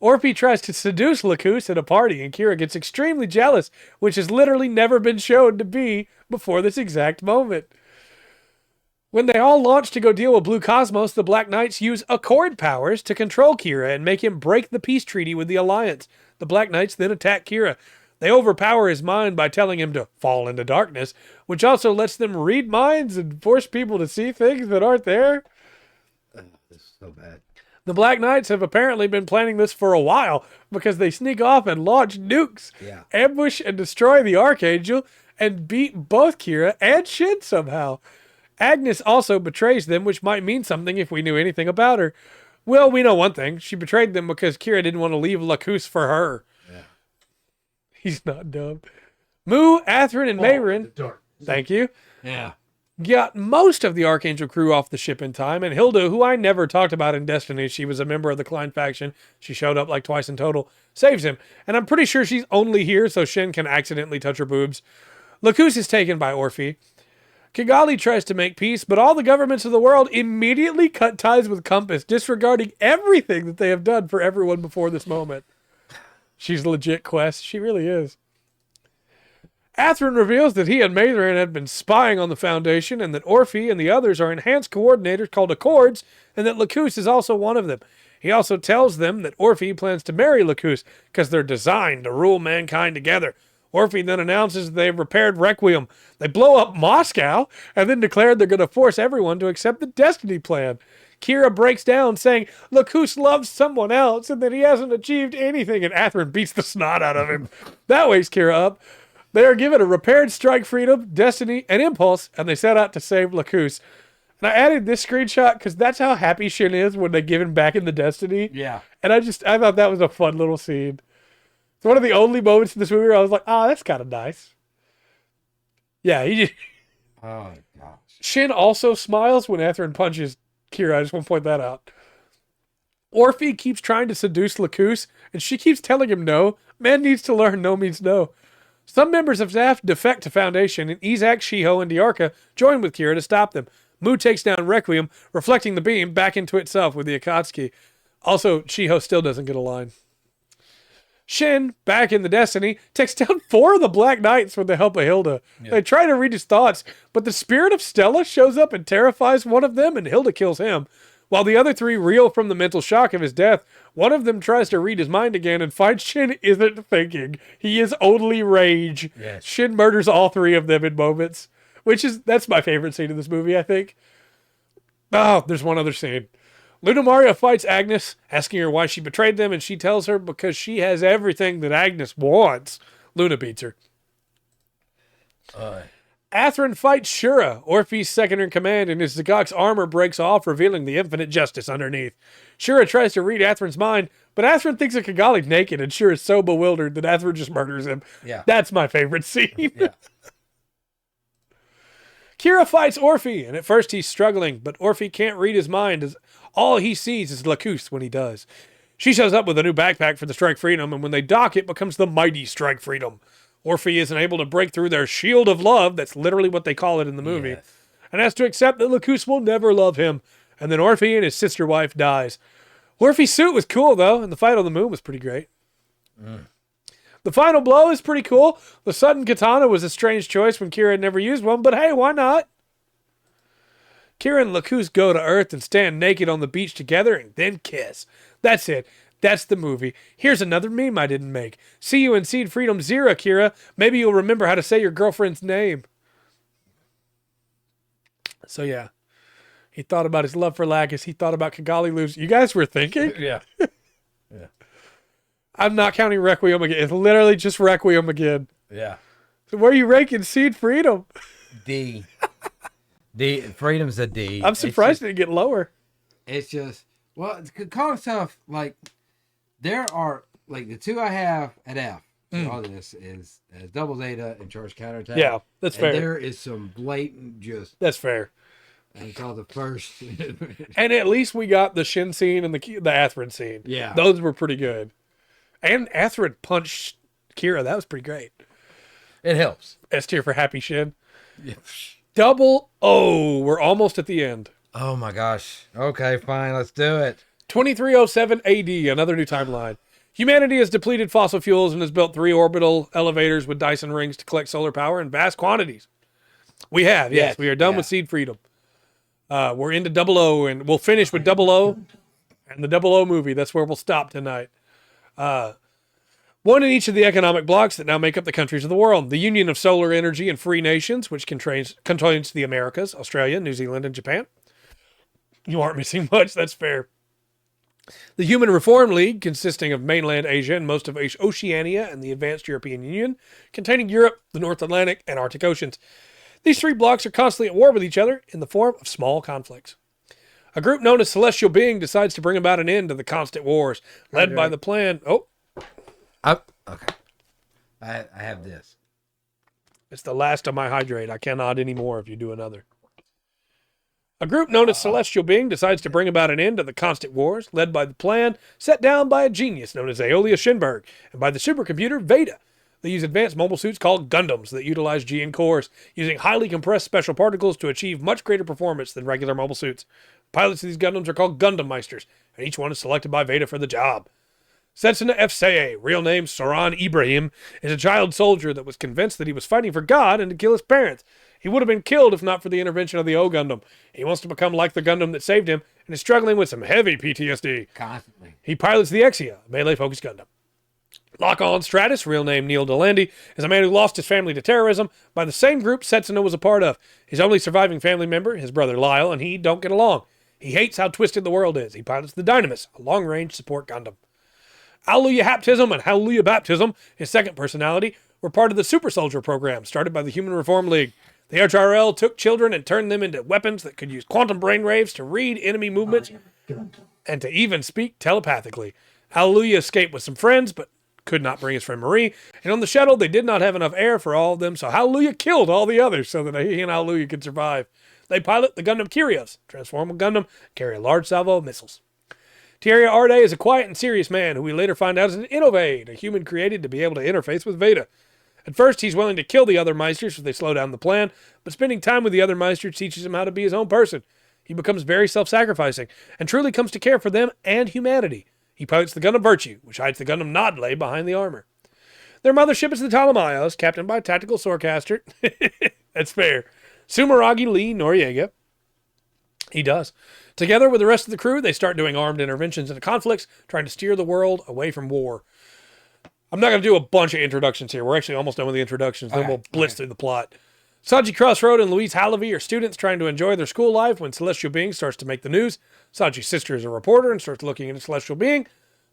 Orphe tries to seduce Lacus at a party, and Kira gets extremely jealous, which has literally never been shown to be before this exact moment. When they all launch to go deal with Blue Cosmos, the Black Knights use Accord powers to control Kira and make him break the peace treaty with the Alliance. The Black Knights then attack Kira. They overpower his mind by telling him to fall into darkness, which also lets them read minds and force people to see things that aren't there. This is so bad. The Black Knights have apparently been planning this for a while because they sneak off and launch nukes, ambush and destroy the Archangel, and beat both Kira and Shin somehow. Agnes also betrays them, which might mean something if we knew anything about her. Well, we know one thing. She betrayed them because Kira didn't want to leave Lacus for her. Yeah. He's not dumb. Mu, Athrun, and Mayrin, thank you, got most of the Archangel crew off the ship in time, and Hilda, who I never talked about in Destiny, she was a member of the Klein faction, she showed up like twice in total, saves him. And I'm pretty sure she's only here so Shin can accidentally touch her boobs. Lacus is taken by Orphe. Kigali tries to make peace, but all the governments of the world immediately cut ties with Compass, disregarding everything that they have done for everyone before this moment. She's legit Quest. She really is. Athrun reveals that he and Mayrin had been spying on the Foundation and that Orphe and the others are enhanced coordinators called Accords and that Lacus is also one of them. He also tells them that Orphe plans to marry Lacus because they're designed to rule mankind together. Orphe then announces they've repaired Requiem. They blow up Moscow and then declared they're going to force everyone to accept the Destiny plan. Kira breaks down saying Lacus loves someone else and that he hasn't achieved anything, and Athrun beats the snot out of him. That wakes Kira up. They are given a repaired Strike Freedom, Destiny, and Impulse, and they set out to save Lacus. And I added this screenshot because that's how happy Shin is when they give him back in the Destiny. Yeah. And I thought that was a fun little scene. It's one of the only moments in this movie where I was like, that's kind of nice. Yeah, he just... Oh, my gosh. Shin also smiles when Athrun punches Kira. I just want to point that out. Orphe keeps trying to seduce Lacus, and she keeps telling him no. Man needs to learn no means no. Some members of staff defect to Foundation, and Izak, Shiho, and Diarca join with Kira to stop them. Mu takes down Requiem, reflecting the beam back into itself with the Akatsuki. Also, Shiho still doesn't get a line. Shin, back in the Destiny, takes down 4 of the Black Knights with the help of Hilda. Yeah. They try to read his thoughts, but the spirit of Stella shows up and terrifies one of them, and Hilda kills him. While the other 3 reel from the mental shock of his death, one of them tries to read his mind again and finds Shin isn't thinking. He is only rage. Yes. Shin murders all 3 of them in moments, that's my favorite scene in this movie, I think. Oh, there's one other scene. Luna Maria fights Agnes, asking her why she betrayed them, and she tells her because she has everything that Agnes wants. Luna beats her. Athrun fights Shura, Orphe's second-in-command, and his Zagok's armor breaks off, revealing the infinite justice underneath. Shura tries to read Athrun's mind, but Athrun thinks of Kigali naked, and Shura's so bewildered that Athrun just murders him. Yeah. That's my favorite scene. Yeah. Kira fights Orphe, and at first he's struggling, but Orphe can't read his mind as all he sees is Lacus when he does. She shows up with a new backpack for the Strike Freedom, and when they dock, it becomes the mighty Strike Freedom. Orphe isn't able to break through their shield of love, that's literally what they call it in the movie, and has to accept that Lacus will never love him, and then Orphe and his sister wife dies. Orphe's suit was cool, though, and the fight on the moon was pretty great. The final blow is pretty cool. The sudden katana was a strange choice when Kira had never used one, but hey, why not? Kira and Lacus go to Earth and stand naked on the beach together and then kiss. That's it. That's the movie. Here's another meme I didn't make. See you in Seed Freedom Zero, Kira. Maybe you'll remember how to say your girlfriend's name. So yeah. He thought about his love for Lacus. He thought about Kigali losing. You guys were thinking? Yeah. Yeah. I'm not counting Requiem again. It's literally just Requiem again. Yeah. So where are you ranking Seed Freedom? D. Freedom's a D. I'm surprised it didn't get lower. It's just, well, calling stuff like, there are, like, the two I have at F. All this is double Zeta and charge counterattack. Yeah, that's fair. There is some blatant just. That's fair. And it's all the first. And at least we got the Shin scene and the Atherin scene. Yeah. Those were pretty good. And Atherin punched Kira. That was pretty great. It helps. S tier for Happy Shin. Yeah. Double O. We're almost at the end. Oh my gosh. Okay, fine. Let's do it. 2307 AD, another new timeline. Humanity has depleted fossil fuels and has built 3 orbital elevators with Dyson rings to collect solar power in vast quantities. We have, yes. We are done with seed freedom. We're into 00, and we'll finish with 00 and the 00 movie. That's where we'll stop tonight. One in each of the economic blocks that now make up the countries of the world. The Union of Solar Energy and Free Nations, which contains the Americas, Australia, New Zealand, and Japan. You aren't missing much, that's fair. The Human Reform League, consisting of mainland Asia and most of Oceania and the Advanced European Union, containing Europe, the North Atlantic, and Arctic Oceans. These 3 blocks are constantly at war with each other in the form of small conflicts. A group known as Celestial Being decides to bring about an end to the constant wars, led by the plan... Okay. I have this. It's the last of my hydrate. I cannot anymore if you do another. A group known as Celestial Being decides to bring about an end to the constant wars, led by the plan set down by a genius known as Aeolia Shinberg, and by the supercomputer VEDA. They use advanced mobile suits called Gundams that utilize GN cores, using highly compressed special particles to achieve much greater performance than regular mobile suits. Pilots of these Gundams are called Gundam Meisters, and each one is selected by VEDA for the job. Setsuna F. Seye, real name Soran Ibrahim, is a child soldier that was convinced that he was fighting for God and to kill his parents. He would have been killed if not for the intervention of the O Gundam. He wants to become like the Gundam that saved him and is struggling with some heavy PTSD. Constantly. He pilots the Exia, a melee-focused Gundam. Lock-On Stratus, real name Neil Delandy, is a man who lost his family to terrorism by the same group Setsuna was a part of. His only surviving family member, his brother Lyle, and he don't get along. He hates how twisted the world is. He pilots the Dynamis, a long-range support Gundam. Hallelujah Haptism and Hallelujah Baptism, his second personality, were part of the Super Soldier program started by the Human Reform League. The HRL took children and turned them into weapons that could use quantum brainwaves to read enemy movements and to even speak telepathically. Hallelujah escaped with some friends, but could not bring his friend Marie. And on the shuttle, they did not have enough air for all of them, so Hallelujah killed all the others so that he and Hallelujah could survive. They pilot the Gundam Kyrios, transformable Gundam, carry a large salvo of missiles. Thierry Arde is a quiet and serious man who we later find out is an Innovade, a human created to be able to interface with VEDA. At first, he's willing to kill the other Meisters if they slow down the plan, but spending time with the other Meisters teaches him how to be his own person. He becomes very self-sacrificing, and truly comes to care for them and humanity. He pilots the Gundam Virtue, which hides the Gundam Nodley behind the armor. Their mothership is the Ptolemaeos, captained by tactical swordcaster. That's fair. Sumeragi Lee Noriega. He does. Together with the rest of the crew, they start doing armed interventions into conflicts, trying to steer the world away from war. I'm not going to do a bunch of introductions here. We're actually almost done with the introductions. Then we'll blitz through the plot. Saji Crossroad and Louise Hallaby are students trying to enjoy their school life when Celestial Being starts to make the news. Saji's sister is a reporter and starts looking into Celestial Being.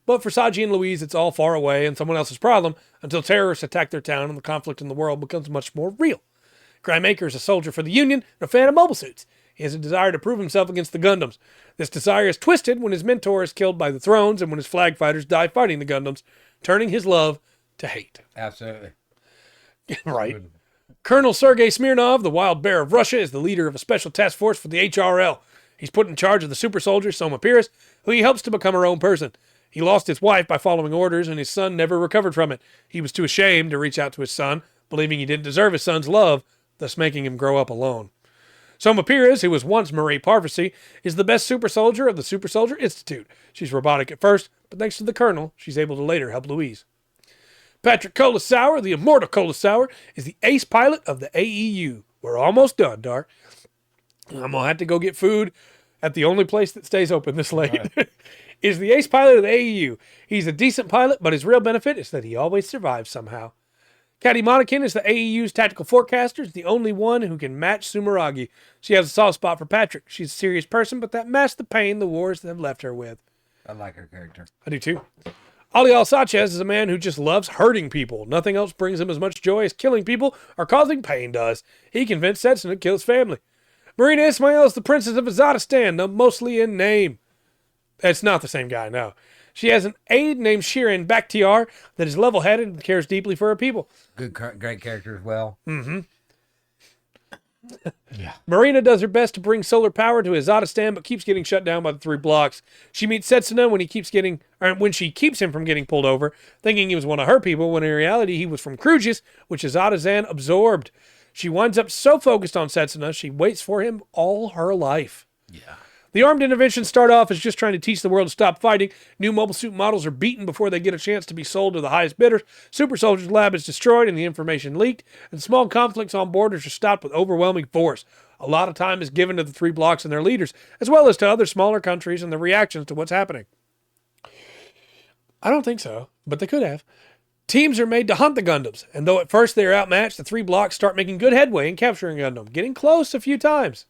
But for Saji and Louise, it's all far away and someone else's problem until terrorists attack their town and the conflict in the world becomes much more real. Graham Aker is a soldier for the Union and a fan of mobile suits. He has a desire to prove himself against the Gundams. This desire is twisted when his mentor is killed by the Thrones and when his flag fighters die fighting the Gundams, turning his love to hate. Absolutely. Right. Colonel Sergei Smirnov, the wild bear of Russia, is the leader of a special task force for the HRL. He's put in charge of the super soldier, Soma Pyrrhus, who he helps to become her own person. He lost his wife by following orders, and his son never recovered from it. He was too ashamed to reach out to his son, believing he didn't deserve his son's love, thus making him grow up alone. Soma Pyrrhus, who was once Marie Parvasi, is the best super soldier of the Super Soldier Institute. She's robotic at first, but thanks to the Colonel, she's able to later help Louise. Patrick Kolasauer, the immortal Kolasauer, is the ace pilot of the AEU. We're almost done, Dark. I'm going to have to go get food at the only place that stays open this late. Right. Is the ace pilot of the AEU. He's a decent pilot, but his real benefit is that he always survives somehow. Caddy Monakin is the AEU's tactical forecaster, is the only one who can match Sumeragi. She has a soft spot for Patrick. She's a serious person, but that masks the pain the wars have left her with. I like her character. I do too. Alial Sanchez is a man who just loves hurting people. Nothing else brings him as much joy as killing people or causing pain does. He convinced Setsuna to kill his family. Marina Ismail is the princess of Azatistan, though mostly in name. It's not the same guy, no. She has an aide named Shirin Bakhtiar that is level-headed and cares deeply for her people. Great character as well. Mm-hmm. Yeah. Marina does her best to bring solar power to Azatistan, but keeps getting shut down by the 3 blocks. She meets Setsuna when she keeps him from getting pulled over, thinking he was one of her people, when in reality he was from Krujis, which Azatistan absorbed. She winds up so focused on Setsuna, she waits for him all her life. Yeah. The armed interventions start off as just trying to teach the world to stop fighting. New mobile suit models are beaten before they get a chance to be sold to the highest bidders. Super Soldier's lab is destroyed and the information leaked, and small conflicts on borders are stopped with overwhelming force. A lot of time is given to the 3 blocks and their leaders, as well as to other smaller countries and the reactions to what's happening. I don't think so, but they could have. Teams are made to hunt the Gundams, and though at first they are outmatched, the 3 blocks start making good headway in capturing Gundam, getting close a few times.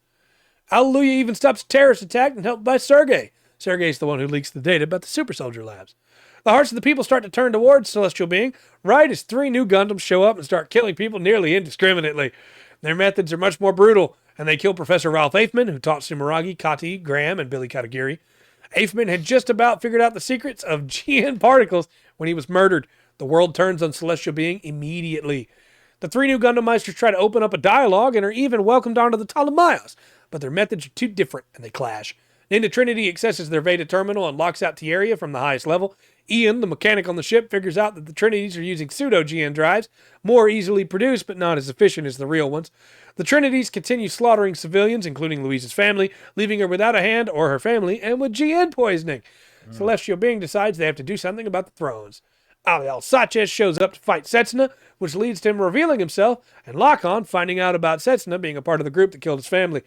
Alleluia even stops a terrorist attack and helped by Sergei. Sergei's the one who leaks the data about the Super Soldier labs. The hearts of the people start to turn towards Celestial Being right as 3 new Gundams show up and start killing people nearly indiscriminately. Their methods are much more brutal, and they kill Professor Ralph Afman, who taught Sumeragi, Kati, Graham, and Billy Katagiri. Afman had just about figured out the secrets of GN particles when he was murdered. The world turns on Celestial Being immediately. The 3 new Gundam Meisters try to open up a dialogue and are even welcomed onto the Ptolemaios, but their methods are too different and they clash. Ninja Trinity accesses their Veda terminal and locks out Tieria from the highest level. Ian, the mechanic on the ship, figures out that the Trinities are using pseudo-GN drives, more easily produced but not as efficient as the real ones. The Trinities continue slaughtering civilians, including Louise's family, leaving her without a hand or her family, and with GN poisoning. Celestial Being decides they have to do something about the thrones. Aliel Sanchez shows up to fight Setsuna, which leads to him revealing himself, and Lock-On finding out about Setsuna being a part of the group that killed his family.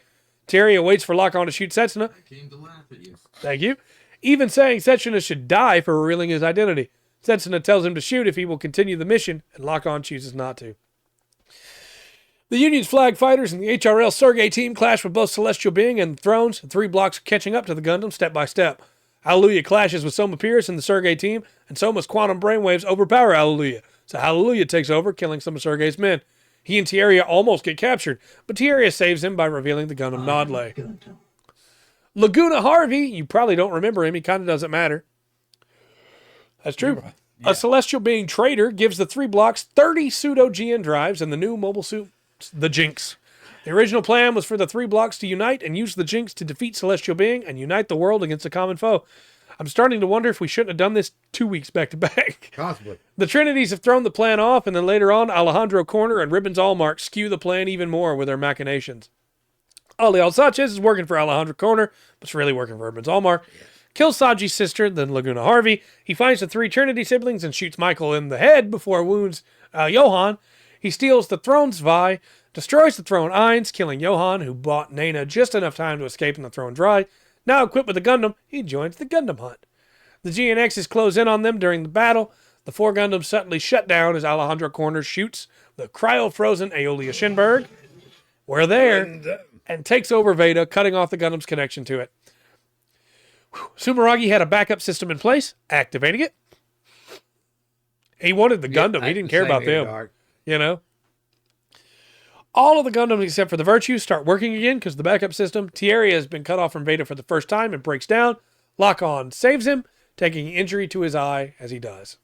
Tieria waits for Lock-On to shoot Setsuna. I came to laugh at you. Thank you. Even saying Setsuna should die for revealing his identity. Setsuna tells him to shoot if he will continue the mission, and Lock-On chooses not to. The Union's flag fighters and the HRL Sergei team clash with both Celestial Being and the Thrones. The 3 blocks are catching up to the Gundam step by step. Hallelujah clashes with Soma Pierce and the Sergei team, and Soma's quantum brainwaves overpower Hallelujah. So Hallelujah takes over, killing some of Sergei's men. He and Tieria almost get captured, but Tieria saves him by revealing the Gundam Nodlay. Laguna Harvey, you probably don't remember him, he kind of doesn't matter. That's true. Yeah. A Celestial Being traitor gives the 3 blocks 30 pseudo-GN drives and the new mobile suit, the Jinx. The original plan was for the 3 blocks to unite and use the Jinx to defeat Celestial Being and unite the world against a common foe. I'm starting to wonder if we shouldn't have done this 2 weeks back to back. Possibly. The Trinities have thrown the plan off, and then later on, Alejandro Corner and Ribbons Allmark skew the plan even more with their machinations. Aliel Sanchez is working for Alejandro Corner, but it's really working for Ribbons Allmark. Kills Saji's sister, then Laguna Harvey. He finds the 3 Trinity siblings and shoots Michael in the head before wounds Johan. He steals the Throne's Vi, destroys the Throne Eins, killing Johan, who bought Nana just enough time to escape in the Throne's ride. Now equipped with a Gundam, he joins the Gundam hunt. The GNXs close in on them during the battle. The 4 Gundams suddenly shut down as Alejandro Corner shoots the cryo-frozen Aeolia Shinberg. We're there, and takes over Veda, cutting off the Gundam's connection to it. Sumeragi had a backup system in place, activating it. He wanted the Gundam. He didn't care about them. You know? All of the Gundams except for the Virtues start working again because the backup system, Tieria, has been cut off from Veda for the first time and breaks down. Lock-On saves him, taking injury to his eye as he does.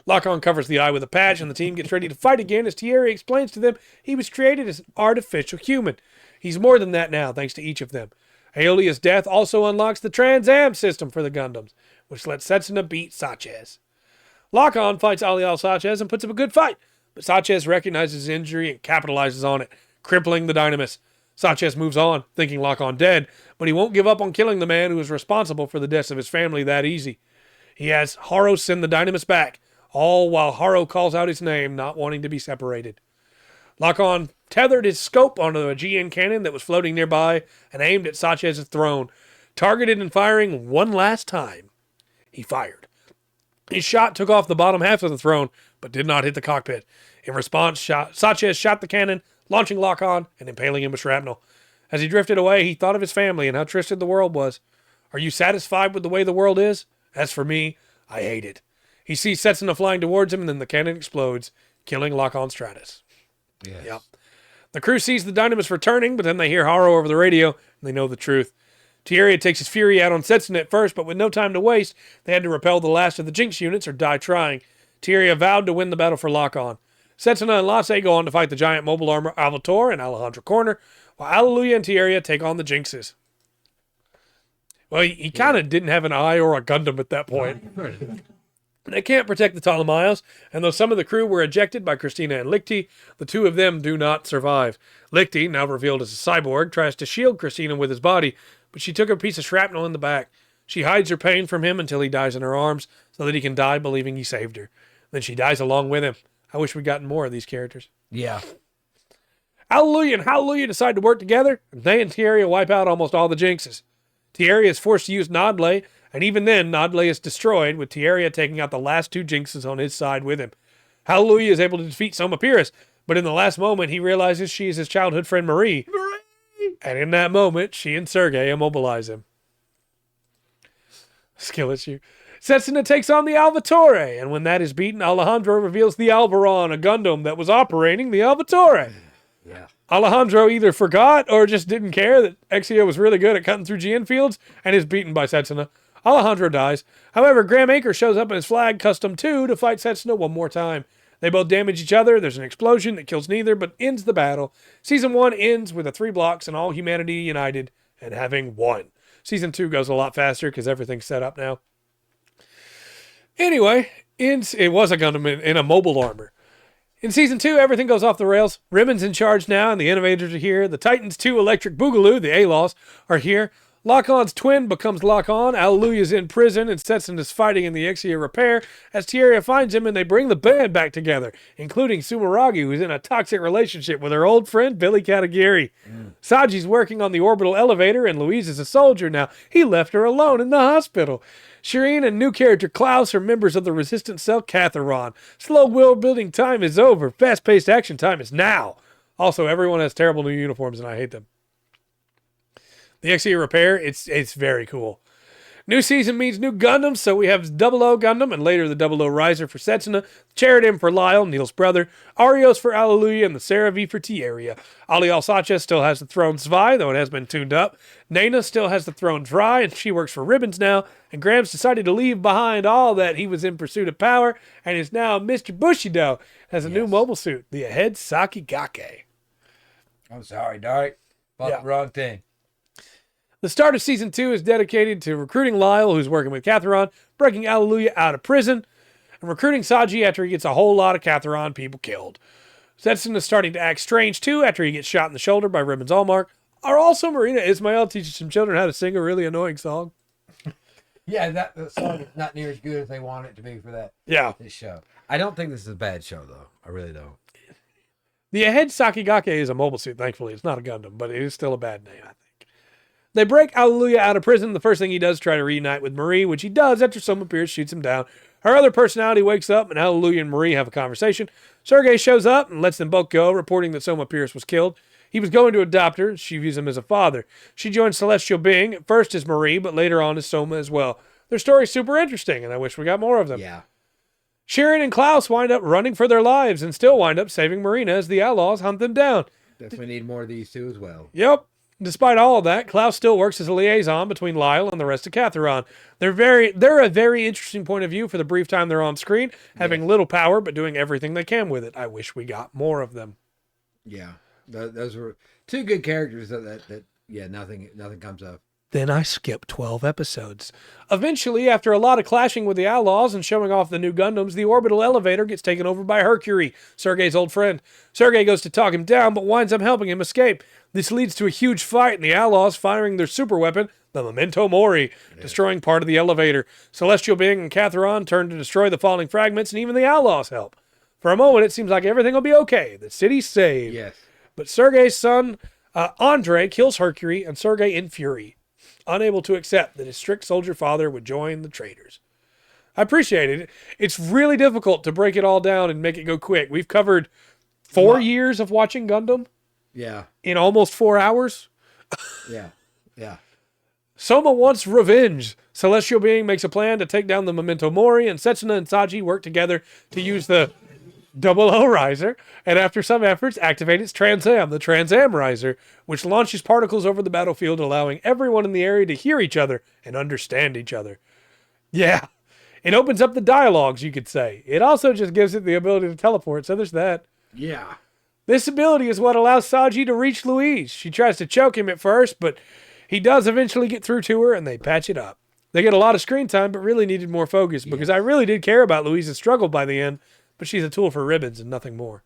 Lock-On covers the eye with a patch, and the team gets ready to fight again as Tieria explains to them he was created as an artificial human. He's more than that now, thanks to each of them. Aeolia's death also unlocks the Trans-Am system for the Gundams, which lets Setsuna beat Sanchez. Lock-On fights Aliel Sanchez and puts up a good fight, but Sanchez recognizes his injury and capitalizes on it, crippling the Dynamis. Sanchez moves on, thinking Lock-On dead, but he won't give up on killing the man who is responsible for the deaths of his family that easy. He has Haro send the Dynamis back, all while Haro calls out his name, not wanting to be separated. Lock-On tethered his scope onto a GN cannon that was floating nearby and aimed at Sanchez's throne. Targeted and firing one last time, he fired. His shot took off the bottom half of the throne, but did not hit the cockpit. In response, Sanchez shot the cannon, launching Lock-On and impaling him with shrapnel. As he drifted away, he thought of his family and how twisted the world was. Are you satisfied with the way the world is? As for me, I hate it. He sees Setsuna flying towards him, and then the cannon explodes, killing Lock-On Stratus. Yes. Yep. The crew sees the Dynamis returning, but then they hear Haro over the radio, and they know the truth. Tieria takes his fury out on Setsuna at first, but with no time to waste, they had to repel the last of the Jinx units or die trying. Tieria vowed to win the battle for Lock-On. Setsuna and Lasse go on to fight the giant mobile armor Alvator and Alejandro Corner, while Alleluia and Tieria take on the Jinxes. Well, he kind of didn't have an eye or a Gundam at that point. They can't protect the Ptolemaeus, and though some of the crew were ejected by Christina and Lichty, the two of them do not survive. Lichty, now revealed as a cyborg, tries to shield Christina with his body, but she took a piece of shrapnel in the back. She hides her pain from him until he dies in her arms, so that he can die believing he saved her. Then she dies along with him. I wish we'd gotten more of these characters. Yeah. Alleluia and Hallelujah decide to work together, and they and Tieria wipe out almost all the Jinxes. Tieria is forced to use Nodle, and even then, Nodle is destroyed, with Tieria taking out the last two Jinxes on his side with him. Hallelujah is able to defeat Soma Pyrrhus, but in the last moment, he realizes she is his childhood friend Marie. And in that moment, she and Sergei immobilize him. Skill issue. Setsuna takes on the Alvatore, and when that is beaten, Alejandro reveals the Alvaron, a Gundam that was operating the Alvatore. Yeah. Alejandro either forgot or just didn't care that Exia was really good at cutting through GN fields and is beaten by Setsuna. Alejandro dies. However, Graham Anchor shows up in his flag Custom 2 to fight Setsuna one more time. They both damage each other. There's an explosion that kills neither but ends the battle. Season 1 ends with the 3 blocks and all humanity united and having won. Season 2 goes a lot faster because everything's set up now. Anyway, it was a Gundam in a mobile armor. In Season 2, everything goes off the rails. Ribbon's in charge now, and the Innovators are here. The Titans 2 Electric Boogaloo, the ALOS, are here. Lock-On's twin becomes Lock-On. Alleluia's in prison, and Setsuna's fighting in the Exia repair as Tieria finds him, and they bring the band back together, including Sumeragi, who's in a toxic relationship with her old friend Billy Katagiri. Saji's working on the orbital elevator, and Louise is a soldier now. He left her alone in the hospital. Shireen and new character Klaus are members of the resistance cell Catharon. Slow world building time is over. Fast-paced action time is now. Also, everyone has terrible new uniforms, and I hate them. The Exia repair, it's very cool. New season means new Gundams, so we have 00 Gundam and later the 00 Riser for Setsuna, Cheridim for Lyle, Neil's brother, Arios for Alleluia, and the Seravi for Tieria. Ali Alsace still has the throne Zwei, though it has been tuned up. Nana still has the throne Dry, and she works for Ribbons now, and Graham's decided to leave behind all that he was in pursuit of power, and is now Mr. Bushido, has a new mobile suit, the Ahead Sakigake. I'm sorry, Dark. Bought the wrong thing. The start of Season 2 is dedicated to recruiting Lyle, who's working with Catharon, breaking Alleluia out of prison, and recruiting Saji after he gets a whole lot of Catharon people killed. Setsuna is starting to act strange, too, after he gets shot in the shoulder by Ribbons Allmark. Or also Marina Ismail teaches some children how to sing a really annoying song. Yeah, that song is not near as good as they want it to be for that. Yeah. This show. I don't think this is a bad show, though. I really don't. The Ahead Sakigake is a mobile suit, thankfully. It's not a Gundam, but it is still a bad name, I think. They break Alleluia out of prison. The first thing he does is try to reunite with Marie, which he does after Soma Pyrrhus shoots him down. Her other personality wakes up, and Alleluia and Marie have a conversation. Sergei shows up and lets them both go, reporting that Soma Pyrrhus was killed. He was going to adopt her. She views him as a father. She joins Celestial Being, at first as Marie, but later on as Soma as well. Their story's super interesting, and I wish we got more of them. Yeah. Sharon and Klaus wind up running for their lives and still wind up saving Marina as the outlaws hunt them down. Definitely need more of these two as well. Yep. Despite all of that, Klaus still works as a liaison between Lyle and the rest of Catharon. They're a very interesting point of view for the brief time they're on screen, having little power but doing everything they can with it. I wish we got more of them. Yeah, those were two good characters that nothing comes up. Then I skipped 12 episodes. Eventually, after a lot of clashing with the Outlaws and showing off the new Gundams, the orbital elevator gets taken over by Hercury, Sergei's old friend. Sergei goes to talk him down, but winds up helping him escape. This leads to a huge fight, and the Outlaws firing their super weapon, the Memento Mori, destroying part of the elevator. Celestial Being and Catharon turn to destroy the falling fragments, and even the Outlaws help. For a moment, it seems like everything will be okay. The city's saved. Yes. But Sergei's son, Andre, kills Hercury, and Sergei in fury, unable to accept that his strict soldier father would join the traitors. I appreciate it. It's really difficult to break it all down and make it go quick. We've covered 4 years of watching Gundam. Yeah. In almost 4 hours. Yeah. Soma wants revenge. Celestial Being makes a plan to take down the Memento Mori, and Setsuna and Saji work together to use the Double O Riser, and after some efforts, activate its Transam, the Transam Riser, which launches particles over the battlefield, allowing everyone in the area to hear each other and understand each other. Yeah, it opens up the dialogues, you could say. It also just gives it the ability to teleport, so there's that. Yeah. This ability is what allows Saji to reach Louise. She tries to choke him at first, but he does eventually get through to her, and they patch it up. They get a lot of screen time, but really needed more focus, because I really did care about Louise's struggle by the end, but she's a tool for Ribbons and nothing more.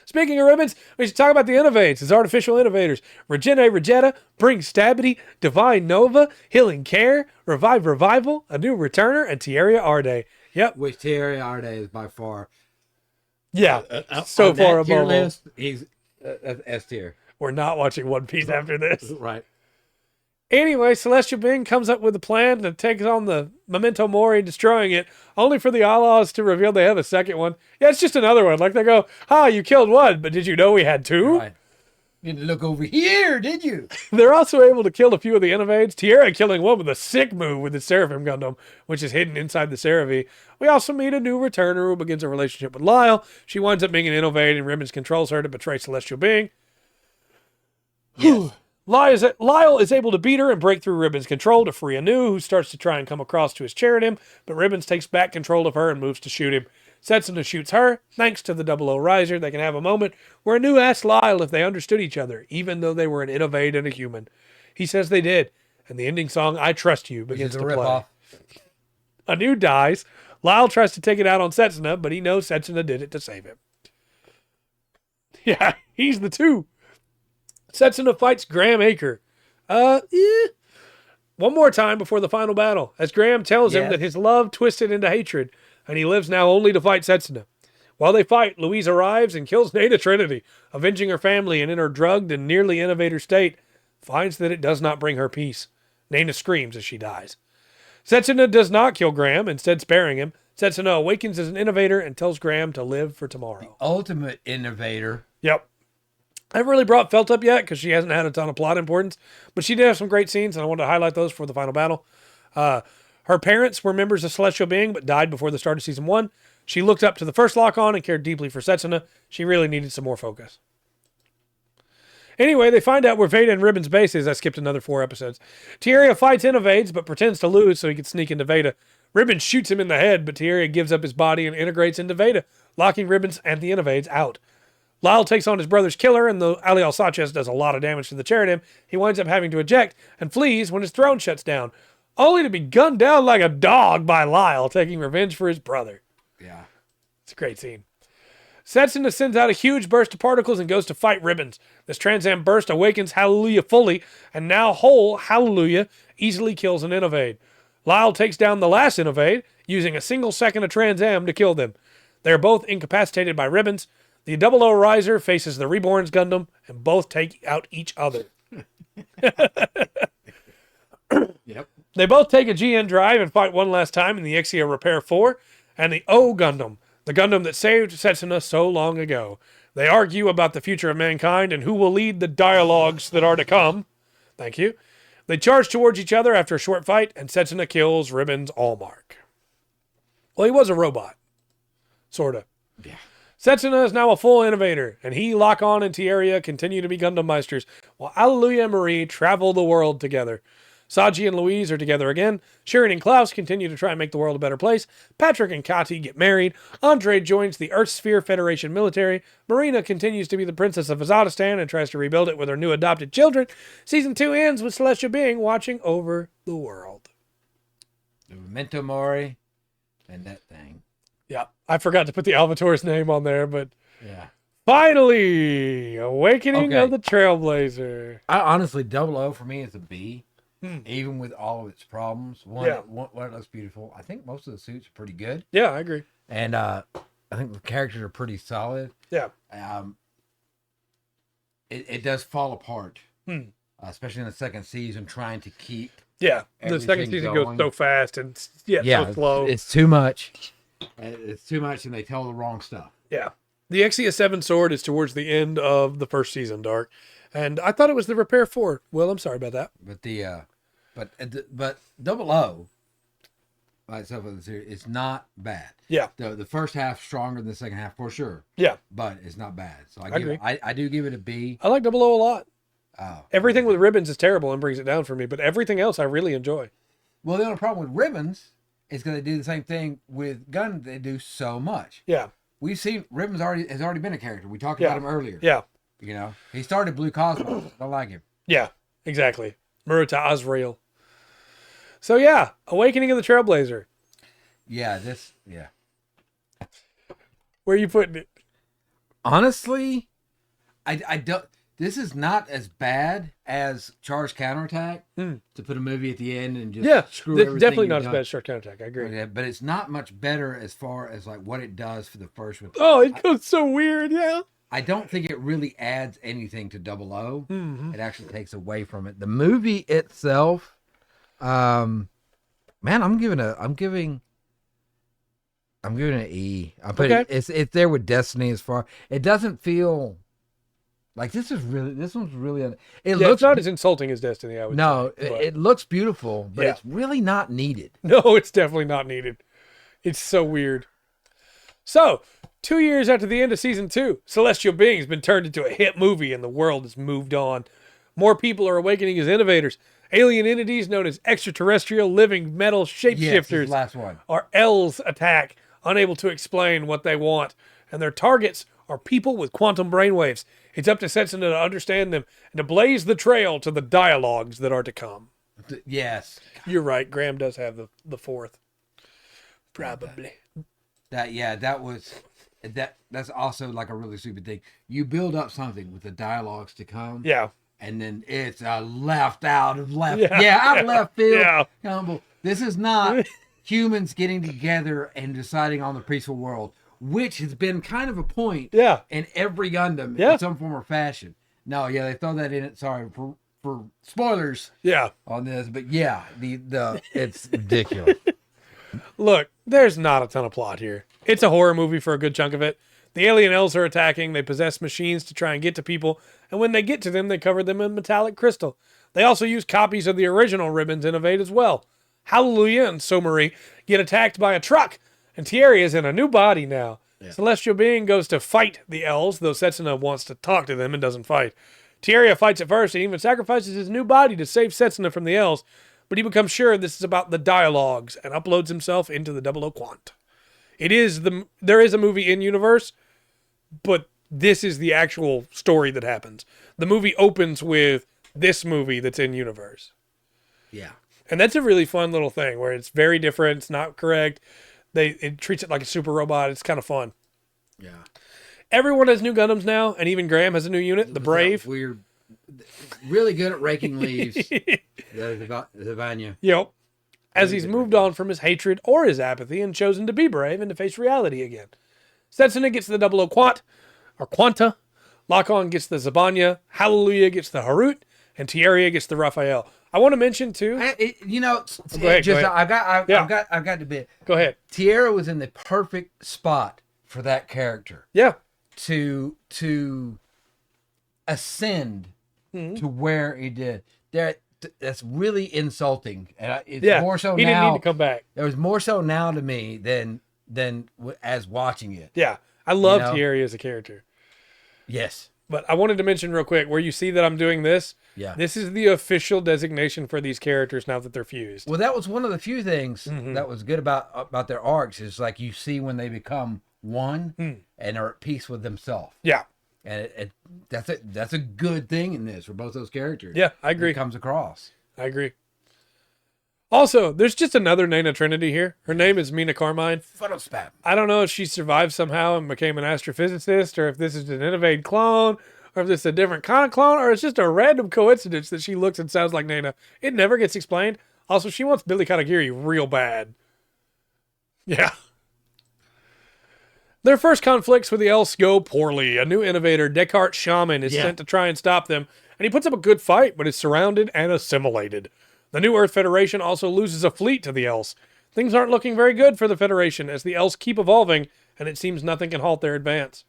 Speaking of Ribbons, we should talk about the Innovates, his artificial innovators. Regene Regetta, Bring Stabity, Divine Nova, Healing Care, Revive Revival, A New Returner, and Tierra Arde. Yep. Which Tierra Arde is by far. Yeah, so far above list, he's S tier. We're not watching One Piece after this. Right. Anyway, Celestial Being comes up with a plan to take on the Memento Mori, destroying it, only for the Outlaws to reveal they have a second one. Yeah, it's just another one. Like they go, you killed one, but did you know we had two? Right. You didn't look over here, did you? They're also able to kill a few of the Innovates. Tierra killing one with a sick move with the Seraphim Gundam, which is hidden inside the Seravi. We also meet a new returner who begins a relationship with Lyle. She winds up being an Innovate, and Ribbons controls her to betray Celestial Being. Yes. Lyle is able to beat her and break through Ribbons' control to free Anu, who starts to try and come across to his Cherubim, but Ribbons takes back control of her and moves to shoot him. Setsuna shoots her. Thanks to the Double O Riser, they can have a moment where Anu asks Lyle if they understood each other, even though they were an Innovate and a human. He says they did, and the ending song, I Trust You, begins to play. Anu dies. Lyle tries to take it out on Setsuna, but he knows Setsuna did it to save him. Yeah, he's the two. Setsuna fights Graham Acre. One more time before the final battle, as Graham tells him that his love twisted into hatred, and he lives now only to fight Setsuna. While they fight, Louise arrives and kills Nada Trinity, avenging her family, and in her drugged and nearly innovator state, finds that it does not bring her peace. Nana screams as she dies. Setsuna does not kill Graham, instead sparing him. Setsuna awakens as an innovator and tells Graham to live for tomorrow. The ultimate innovator. Yep. I haven't really brought Felt up yet because she hasn't had a ton of plot importance, but she did have some great scenes, and I wanted to highlight those for the final battle. Her parents were members of Celestial Being, but died before the start of Season 1. She looked up to the first lock-on and cared deeply for Setsuna. She really needed some more focus. Anyway, they find out where Veda and Ribbon's base is. I skipped another 4 episodes. Tierra fights Innovades, but pretends to lose so he can sneak into Veda. Ribbon shoots him in the head, but Tierra gives up his body and integrates into Veda, locking Ribbons and the Innovades out. Lyle takes on his brother's killer, and though Aliel Sanchez does a lot of damage to the Cherubim, he winds up having to eject and flees when his throne shuts down, only to be gunned down like a dog by Lyle, taking revenge for his brother. Yeah. It's a great scene. Setsuna sends out a huge burst of particles and goes to fight Ribbons. This Transam burst awakens Hallelujah fully, and now whole Hallelujah easily kills an Innovade. Lyle takes down the last Innovade, using a single second of Transam to kill them. They are both incapacitated by Ribbons. The Double O Riser faces the Reborn's Gundam, and both take out each other. Yep. They both take a GN drive and fight one last time in the Exia Repair 4, and the O Gundam, the Gundam that saved Setsuna so long ago. They argue about the future of mankind and who will lead the dialogues that are to come. Thank you. They charge towards each other after a short fight, and Setsuna kills Ribbon's Allmark. Well, he was a robot. Sort of. Yeah. Setsuna is now a full innovator, and he, Lock-On, and Tierra continue to be Gundam Meisters, while Alleluia and Marie travel the world together. Saji and Louise are together again. Sharon and Klaus continue to try and make the world a better place. Patrick and Kati get married. Andre joins the Earth Sphere Federation military. Marina continues to be the princess of Azadistan and tries to rebuild it with her new adopted children. Season 2 ends with Celestial Being watching over the world. The Memento Mori and that thing. Yeah, I forgot to put the Alvator's name on there, but yeah. Finally, Awakening of the Trailblazer. I honestly, Double O for me is a B, even with all of its problems. One, it looks beautiful. I think most of the suits are pretty good. Yeah, I agree. And I think the characters are pretty solid. Yeah. It does fall apart, especially in the second season, trying to keep. Yeah, the second season goes so fast and so slow. It's too much. It's too much, and they tell the wrong stuff. Yeah. The Exia 7 sword is towards the end of the first season, Dark. And I thought it was the Repair 4. Well, I'm sorry about that. But but Double O, by itself of the series, it's not bad. Yeah. The first half stronger than the second half for sure. Yeah. But it's not bad. So I agree. I do give it a B. I like Double O a lot. Oh. Everything with ribbons is terrible and brings it down for me, but everything else I really enjoy. Well, the only problem with ribbons is because they do the same thing with Gundam. They do so much. Yeah. We've seen ribbons has already been a character. We talked about him earlier. Yeah. You know, he started Blue Cosmos. Don't like him. Yeah, exactly. Muruta Azrael. So yeah, Awakening of the Trailblazer. Yeah, Where are you putting it? Honestly, I don't. This is not as bad as Charge Counterattack to put a movie at the end and just screw everything. Definitely not as bad as Charge Counterattack. I agree. Okay, but it's not much better as far as like what it does for the first one. Oh, it goes so weird. Yeah. I don't think it really adds anything to Double O. Mm-hmm. It actually takes away from it. The movie itself, man, I'm giving an E. I put it's there with Destiny as far. It doesn't feel like this one's really. It looks it's not as insulting as Destiny. I would say. No, it looks beautiful, but it's really not needed. No, it's definitely not needed. It's so weird. So, 2 years after the end of season 2, Celestial Being has been turned into a hit movie and the world has moved on. More people are awakening as innovators. Alien entities known as extraterrestrial living metal shapeshifters last one. are L's attack, unable to explain what they want. And their targets are people with quantum brainwaves. It's up to Setsuna to understand them and to blaze the trail to the dialogues that are to come. Yes. You're right. Graham does have the fourth. Probably. That's also like a really stupid thing. You build up something with the dialogues to come. Yeah. And then it's a left out of left. Yeah. Out of left field. Yeah. This is not humans getting together and deciding on the peaceful world, which has been kind of a point in every Gundam in some form or fashion. No, they throw that in it. Sorry for spoilers. On this, but it's ridiculous. Look, there's not a ton of plot here. It's a horror movie for a good chunk of it. The alien elves are attacking. They possess machines to try and get to people, and when they get to them, they cover them in metallic crystal. They also use copies of the original Ribbons Innovate as well. Hallelujah and Somari get attacked by a truck, and Thierry is in a new body now. Yeah. Celestial Being goes to fight the elves, though Setsuna wants to talk to them and doesn't fight. Thierry fights at first and even sacrifices his new body to save Setsuna from the elves, but he becomes sure this is about the dialogues and uploads himself into the Double O Quant. There is a movie in universe, but this is the actual story that happens. The movie opens with this movie that's in universe. Yeah. And that's a really fun little thing where it's very different. It's not correct. It treats it like a super robot. It's kind of fun. Yeah. Everyone has new Gundams now, and even Graham has a new unit, the Brave. We're really good at raking leaves. The Vanya. Yep. As he's moved on from his hatred or his apathy and chosen to be brave and to face reality again. Setsuna gets the Double O Quanta. Lock-On gets the Zabanya. Hallelujah gets the Harut. And Thierry gets the Raphael. I want to mention too. Go ahead. I've got to bit. Go ahead. Thierry was in the perfect spot for that character. Yeah. To ascend to where he did. That's really insulting, and it's more so now. He didn't need to come back. It was more so now to me than as watching it. Yeah, I love Thierry as a character. Yes. But I wanted to mention real quick, where you see that I'm doing this, this is the official designation for these characters now that they're fused. Well, that was one of the few things that was good about their arcs, is like you see when they become one and are at peace with themselves. Yeah. And that's a good thing in this for both those characters. Yeah, I agree. It comes across. I agree. Also, there's just another Nana Trinity here. Her name is Mina Carmine. Funnel spam. I don't know if she survived somehow and became an astrophysicist, or if this is an Innovate clone, or if this is a different kind of clone, or it's just a random coincidence that she looks and sounds like Nana. It never gets explained. Also, she wants Billy Katagiri real bad. Yeah. Their first conflicts with the Else go poorly. A new innovator, Descartes Shaman, is sent to try and stop them, and he puts up a good fight, but is surrounded and assimilated. The new Earth Federation also loses a fleet to the Else. Things aren't looking very good for the Federation, as the Else keep evolving, and it seems nothing can halt their advance.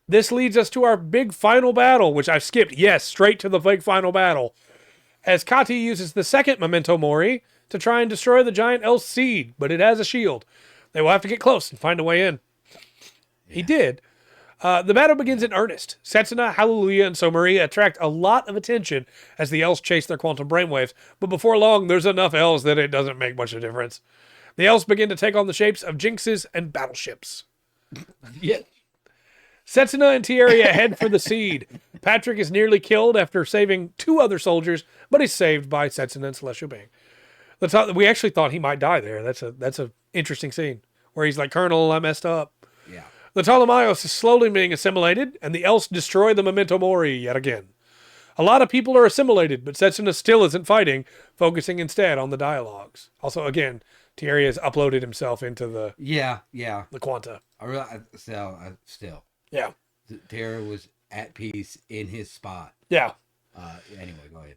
This leads us to our big final battle, which I've skipped. Yes, straight to the big final battle. As Kati uses the second Memento Mori, to try and destroy the giant Else seed, but it has a shield. They will have to get close and find a way in. Yeah. He did. The battle begins in earnest. Setsuna, Hallelujah, and Somari attract a lot of attention as the Else chase their quantum brainwaves, but before long, there's enough Else that it doesn't make much of a difference. The Else begin to take on the shapes of jinxes and battleships. Yeah. Setsuna and Tieria head for the seed. Patrick is nearly killed after saving 2 other soldiers, but he's saved by Setsuna and Celestial Being. We actually thought he might die there. That's a interesting scene where he's like, Colonel, I messed up. Yeah. The Ptolemaios is slowly being assimilated, and the Else destroy the Memento Mori yet again. A lot of people are assimilated, but Setsuna still isn't fighting, focusing instead on the dialogues. Also, again, Tieria has uploaded himself into the the Quanta. Still. Yeah. Tara was at peace in his spot. Yeah. Anyway, go ahead.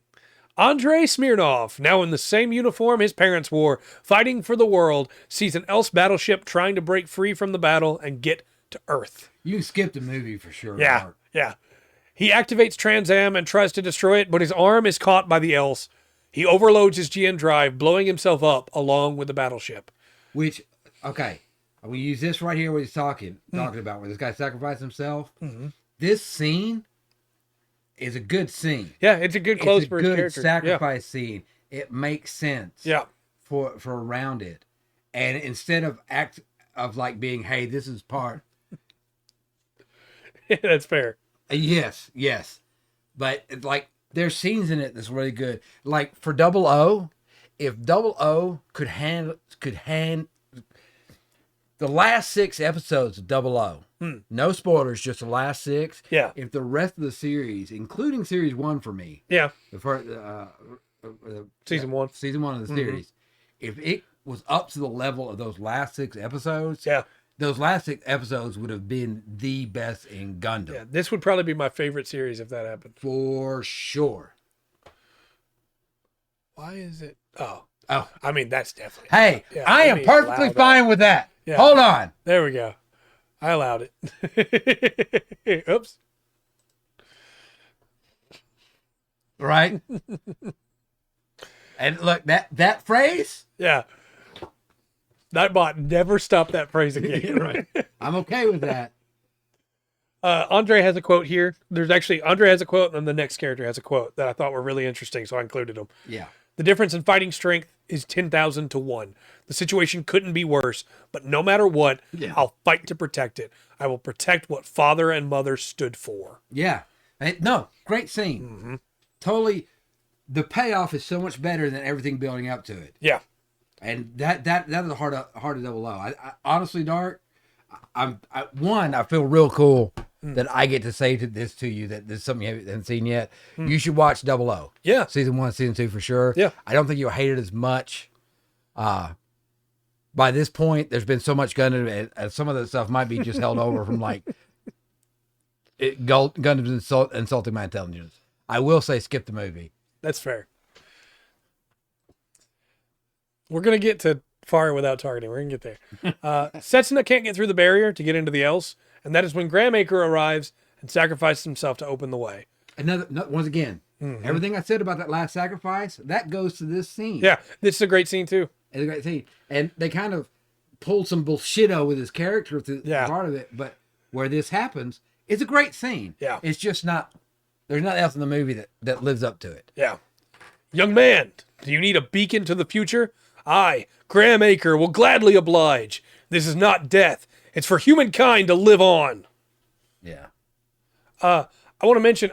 Andrei Smirnov, now in the same uniform his parents wore, fighting for the world, sees an Else battleship trying to break free from the battle and get to Earth. You skipped the movie for sure. Yeah. Mark. Yeah. He activates Trans Am and tries to destroy it, but his arm is caught by the Else. He overloads his GN drive, blowing himself up along with the battleship. Which, okay. We use this right here, what he's talking about, where this guy sacrificed himself. Mm-hmm. This scene is a good scene. Yeah, it's a good close for his character. It's a good sacrifice scene. It makes sense. Yeah. For around it, and instead of like being, hey, this is part. Yeah, that's fair. Yes, but like there's scenes in it that's really good. Like for Double O, if Double O could hand the last 6 episodes of Double O. No spoilers, just the last 6. Yeah. If the rest of the series, including series 1 for me. Yeah. The first, season 1. Season 1 of the series. If it was up to the level of those last 6 episodes. Yeah. Those last 6 episodes would have been the best in Gundam. Yeah. This would probably be my favorite series if that happened. For sure. Why is it? Oh. I mean, that's definitely. Hey, yeah, I am perfectly fine with that. Yeah. Hold on. There we go. I allowed it. Oops. Right. And look, that phrase. Yeah. Nightbot never stopped that phrase again. Right. I'm okay with that. Andre has a quote here. Andre has a quote, and the next character has a quote that I thought were really interesting, so I included them. Yeah. The difference in fighting strength is 10,000 to 1. The situation couldn't be worse, but no matter what, I'll fight to protect it. I will protect what father and mother stood for. Yeah. No, great scene. Mm-hmm. Totally. The payoff is so much better than everything building up to it. Yeah. And that is the heart of Double O. I honestly, Dark, I feel real cool that I get to say this to you, that this is something you haven't seen yet. You should watch Double O. Yeah. Season 1, Season 2 for sure. Yeah. I don't think you'll hate it as much. By this point, there's been so much Gundam, and some of that stuff might be just held over from like Gundam's insulting my intelligence. I will say skip the movie. That's fair. We're going to get to Fire Without Targeting. We're going to get there. Setsuna can't get through the barrier to get into the Else, and that is when Grandmaker arrives and sacrifices himself to open the way. Once again, everything I said about that last sacrifice, that goes to this scene. Yeah, this is a great scene too. It's a great scene. And they kind of pulled some bullshit with his character through part of it, but where this happens, it's a great scene. Yeah. It's just not, there's nothing else in the movie that lives up to it. Yeah. Young man, do you need a beacon to the future? I, Grandmaker, will gladly oblige. This is not death. It's for humankind to live on. Yeah. I want to mention,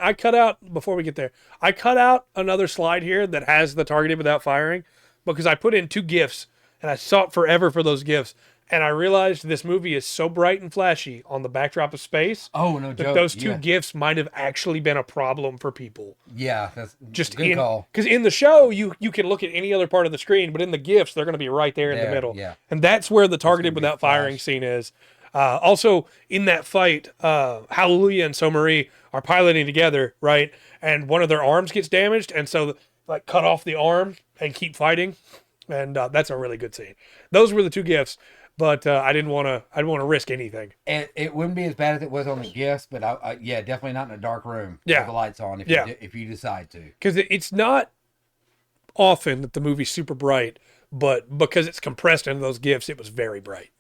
before we get there, I cut out another slide here that has the targeted without firing because I put in 2 GIFs and I sought forever for those GIFs. And I realized this movie is so bright and flashy on the backdrop of space. Oh, no that joke. those 2 GIFs might have actually been a problem for people. Yeah, that's just good call. Because in the show, you can look at any other part of the screen, but in the GIFs, they're going to be right there in the middle. Yeah. And that's where the targeted without firing scene is. Also, in that fight, Hallelujah and Somari are piloting together, right? And one of their arms gets damaged, and so like cut off the arm and keep fighting. And that's a really good scene. Those were the 2 GIFs. But I didn't want to risk anything. And it wouldn't be as bad as it was on the GIFs, but definitely not in a dark room with the lights on if you decide to. Because it's not often that the movie's super bright, but because it's compressed into those GIFs, it was very bright.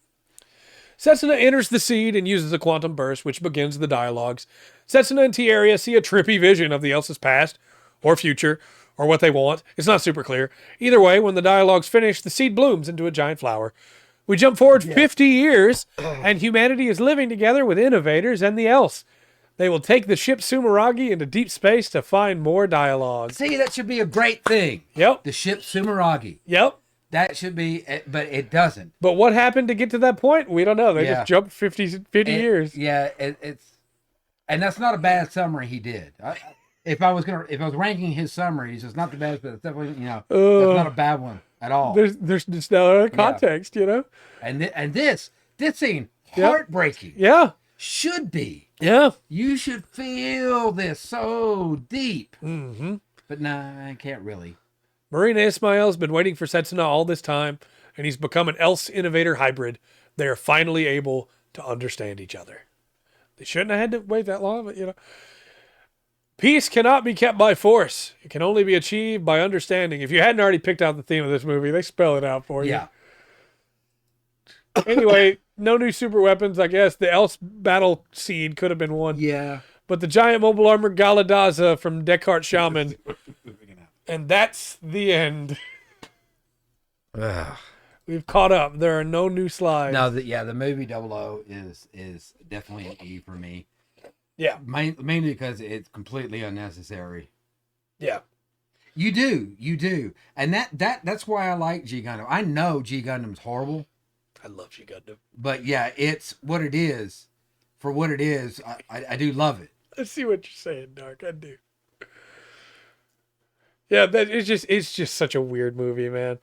Setsuna enters the seed and uses a quantum burst, which begins the dialogues. Setsuna and Tieria see a trippy vision of the Elsa's past, or future, or what they want. It's not super clear. Either way, when the dialogue's finished, the seed blooms into a giant flower. We jump forward 50 years, and humanity is living together with innovators and the Else. They will take the ship Sumeragi into deep space to find more dialogue. See, that should be a great thing. Yep. The ship Sumeragi. Yep. That should be, but it doesn't. But what happened to get to that point? We don't know. They just jumped 50 years. Yeah, it's, and that's not a bad summary he did. If I was ranking his summaries, it's not the best, but it's definitely, that's not a bad one at all. There's just no other context, And this scene, heartbreaking. Yeah. Should be. Yeah. You should feel this so deep. Mm-hmm. But nah, I can't really. Marina Ismail's been waiting for Setsuna all this time, and he's become an Else innovator hybrid. They are finally able to understand each other. They shouldn't have had to wait that long, but Peace cannot be kept by force. It can only be achieved by understanding. If you hadn't already picked out the theme of this movie, they spell it out for you. Yeah. Anyway, no new super weapons, I guess. The Else battle seed could have been one. Yeah. But the giant mobile armored Galadaza from Descartes Shaman. And that's the end. Ugh. We've caught up. There are no new slides. No, the movie 00 is definitely an E for me. Yeah. Mainly because it's completely unnecessary. Yeah. You do. And that's why I like G Gundam. I know G Gundam's horrible. I love G Gundam. But yeah, it's what it is. For what it is, I do love it. I see what you're saying, Dark. I do. Yeah, it's just such a weird movie, man.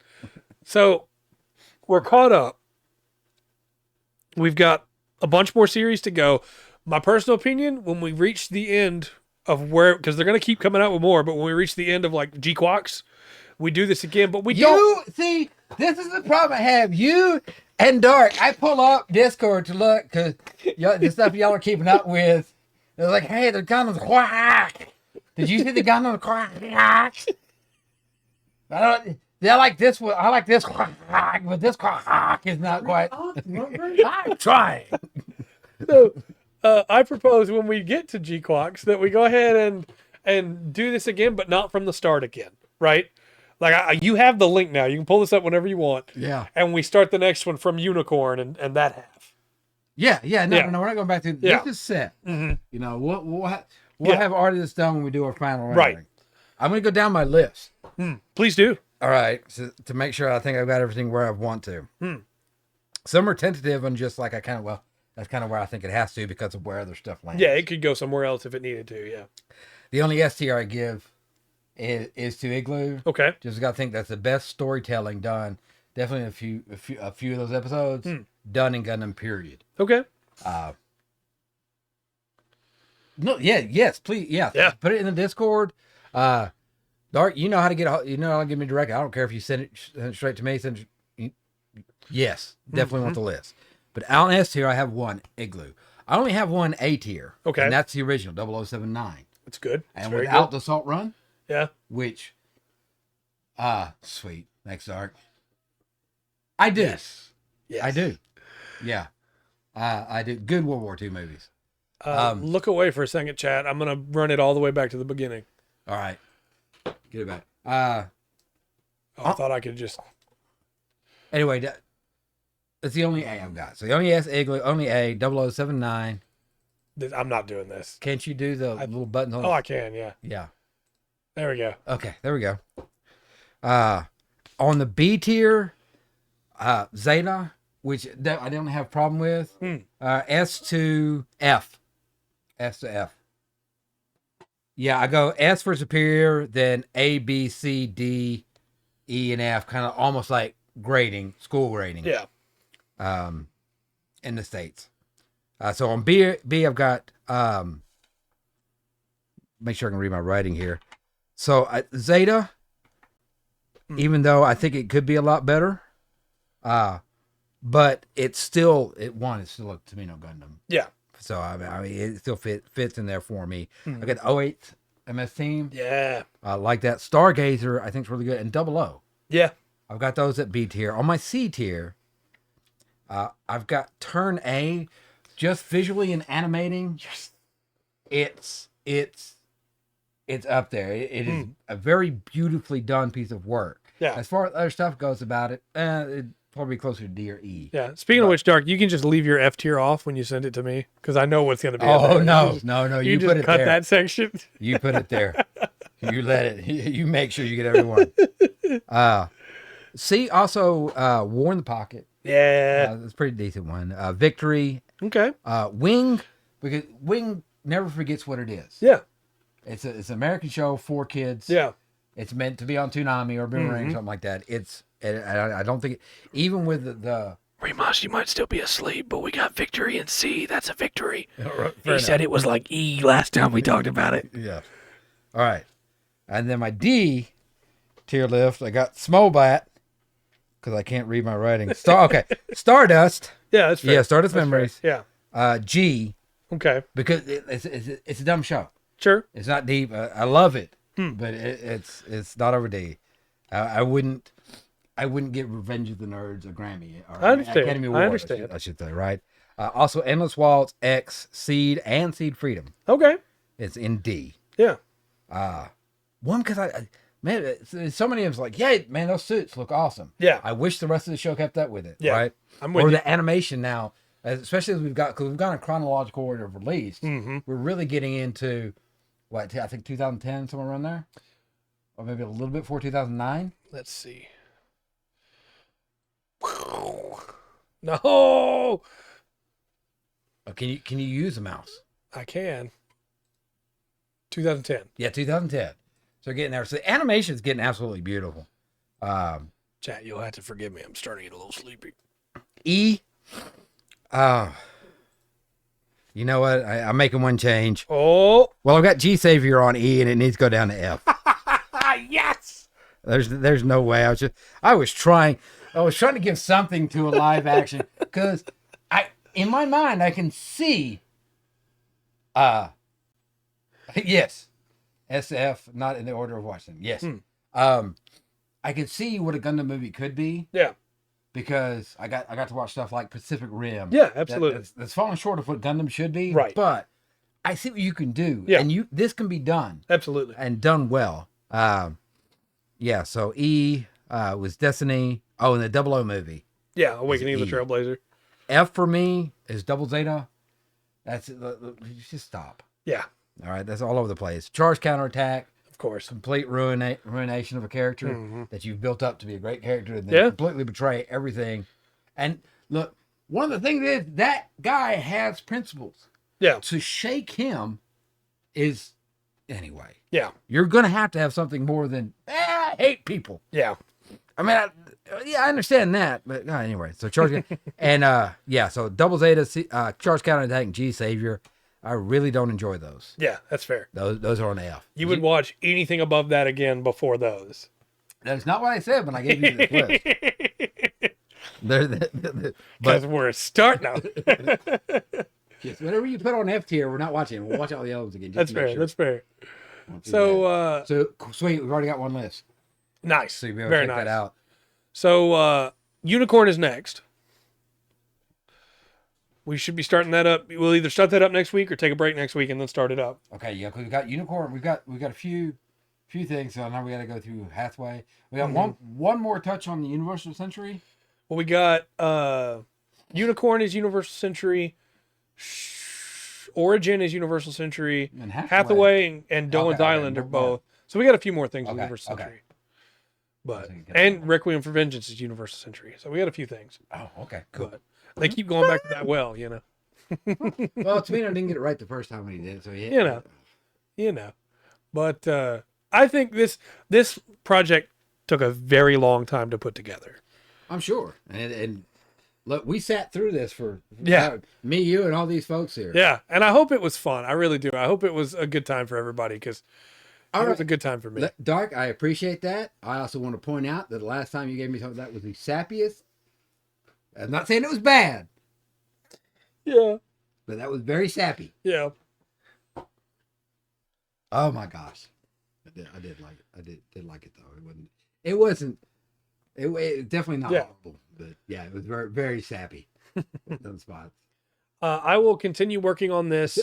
So we're caught up. We've got a bunch more series to go. My personal opinion, when we reach the end of because they're going to keep coming out with more, but when we reach the end of like G-Quox, we do this again, but we don't. See, this is the problem I have. You and Dark, I pull up Discord to look because the stuff y'all are keeping up with. They're like, hey, the Gundam's quack. Did you see the Gundam quack? I like this one. I like this quack, but this quack is not quite. I'm trying. So, I propose when we get to G-Quox that we go ahead and do this again, but not from the start again, right? Like you have the link now. You can pull this up whenever you want. Yeah. And we start the next one from Unicorn and that half. Yeah. No, we're not going back to this. Is set. Mm-hmm. We'll have artists done when we do our final ranking. Right. I'm going to go down my list. Please do. All right, so to make sure I think I've got everything where I want to. Some are tentative and just like that's kind of where I think it has to because of where other stuff lands. Yeah, it could go somewhere else if it needed to. Yeah. The only STR I give is to Igloo. Okay. Just got to think that's the best storytelling done. Definitely a few of those episodes done in Gundam. Period. Okay. No. Yeah. Yes. Please. Yeah. Yeah. Put it in the Discord. Dark, you know how to get me direct. I don't care if you send it straight to me. Yes, definitely want the list. But out in S tier, I have one Igloo. I only have one A tier. Okay, and that's the original 0079. That's good. And without the Assault Run, which, sweet. Thanks, Dark. I do. Yes. I do. Yeah, I do. Good World War II movies. Look away for a second, chat. I'm gonna run it all the way back to the beginning. All right. Get it back. I thought I could just. Anyway, that's the only A I've got. So the only S Igloo, only A 0079. I'm not doing this. Can't you do the little buttons on? Oh, I can. Yeah. Yeah. There we go. Okay, there we go. On the B tier, Zeta, which I don't have a problem with. S to F. S to F. Yeah, I go S for superior, then A, B, C, D, E, and F, kind of almost like grading, school grading. Yeah. In the States. So on B I've got, make sure I can read my writing here. So Zeta, even though I think it could be a lot better, but it's still, to me, no Gundam. Yeah. So I mean, it still fits in there for me. I got 08 MS Team. Yeah. Like that. Stargazer, I think is really good. And Double O. Yeah. I've got those at B tier. On my C tier, I've got Turn A. Just visually and animating. Yes. It's up there. It is a very beautifully done piece of work. Yeah. As far as other stuff goes about it, it'd probably be closer to D or E. Yeah. Speaking of which, Dark, you can just leave your F tier off when you send it to me because I know what's going to be. Oh, no. You just put it cut there. that section. You put it there. You let it. You make sure you get everyone. See, also, War in the Pocket. Yeah. It's a pretty decent one. Victory. Okay. Wing, because Wing never forgets what it is. Yeah. It's an American show for kids. Yeah. It's meant to be on Toonami or Boomerang, something like that. I don't think, even with the Remus, you might still be asleep, but we got Victory in C. That's a victory. He said it was like E last time we talked about it. Yeah. All right. And then my D tier list, I got Smobat, because I can't read my writing. Stardust. Yeah, that's fair. Yeah, Stardust Memories. Fair. Yeah. G. Okay. Because it's a dumb show. Sure. It's not deep. I love it, but it's not over D. I wouldn't get Revenge of the Nerds a Grammy or I understand. Academy Award. I understand. I should say, right? Also, Endless Waltz, X, Seed, and Seed Freedom. Okay. It's in D. Yeah. One, because man, so many of them's like, yeah, man, those suits look awesome. Yeah. I wish the rest of the show kept that with it. Yeah. Right. I'm with you. the animation now, especially as because we've got a chronological order of release. Mm-hmm. We're really getting into what I think 2010, somewhere around there, or maybe a little bit before 2009. Let's see. No. Can you use a mouse? I can. 2010. Yeah, 2010. So getting there. So the animation is getting absolutely beautiful. Chat, you'll have to forgive me. I'm starting to get a little sleepy. E. You know what? I'm making one change. Oh. Well, I've got G Savior on E, and it needs to go down to F. Yes. There's no way. I was trying to give something to a live action because in my mind I can see. Yes, SF, not in the order of watching. Yes. I can see what a Gundam movie could be. Yeah. Because I got to watch stuff like Pacific Rim. Yeah, absolutely. That's falling short of what Gundam should be. Right. But I see what you can do. Yeah. And this can be done. Absolutely. And done well. Yeah, so E was Destiny. Oh, and the Double O movie. Yeah, Awakening of the Trailblazer. F for me is Double Zeta. That's just stop. Yeah. All right, that's all over the place. Charge Counterattack. Of course. Complete ruination of a character that you've built up to be a great character and then completely betray everything. And look, one of the things is that guy has principles. Yeah. To shake him is anyway. Yeah. You're gonna have to have something more than I hate people. Yeah. I mean, I understand that, but anyway. So Charge and so Double Zeta, Charge Counterattack, and G Savior. I really don't enjoy those. Yeah, that's fair. Those are on F. You would watch anything above that again before those. That's not what I said when I gave you this list. Because we're starting now. Yes, whatever you put on F tier, we're not watching. We'll watch all the others again. That's fair. Sure. That's fair. So sweet. We've already got one list. Nice. So you'll be able Very to check nice. that out. So Unicorn is next. We should be starting that up. We'll either start that up next week or take a break next week and then start it up. Okay, yeah, because we got Unicorn. We've got a few things. So now we got to go through Hathaway. We got one more touch on the Universal Century. Well, we got Unicorn is Universal Century. Origin is Universal Century. And Hathaway and Dolan's Island are both. So we got a few more things in Universal Century. But and Requiem for Vengeance is Universal Century. So we got a few things. Oh, okay, cool. But they keep going back to that well, you know. Well, Tamino didn't get it right the first time when he did, so yeah. You know. But I think this project took a very long time to put together. I'm sure. And look, we sat through this for me, you, and all these folks here. Yeah, and I hope it was fun. I really do. I hope it was a good time for everybody because it was a good time for me. Dark, I appreciate that. I also want to point out that the last time you gave me something that was the sappiest. I'm not saying it was bad. Yeah. But that was very sappy. Yeah. Oh my gosh, I did like it. Did like it though. It wasn't. It definitely not horrible, but yeah, it was very very sappy. Those spots. I will continue working on this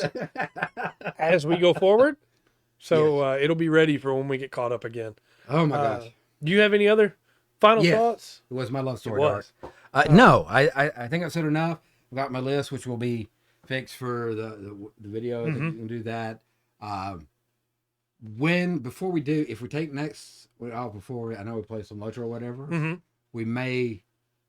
as we go forward, so it'll be ready for when we get caught up again. Oh my gosh! Do you have any other final thoughts? It was my love story. No, I think I've said enough. I've got my list, which will be fixed for the video. Mm-hmm. You can do that. Before we do, if we take next, before I know we play some Lotro or whatever, mm-hmm. we may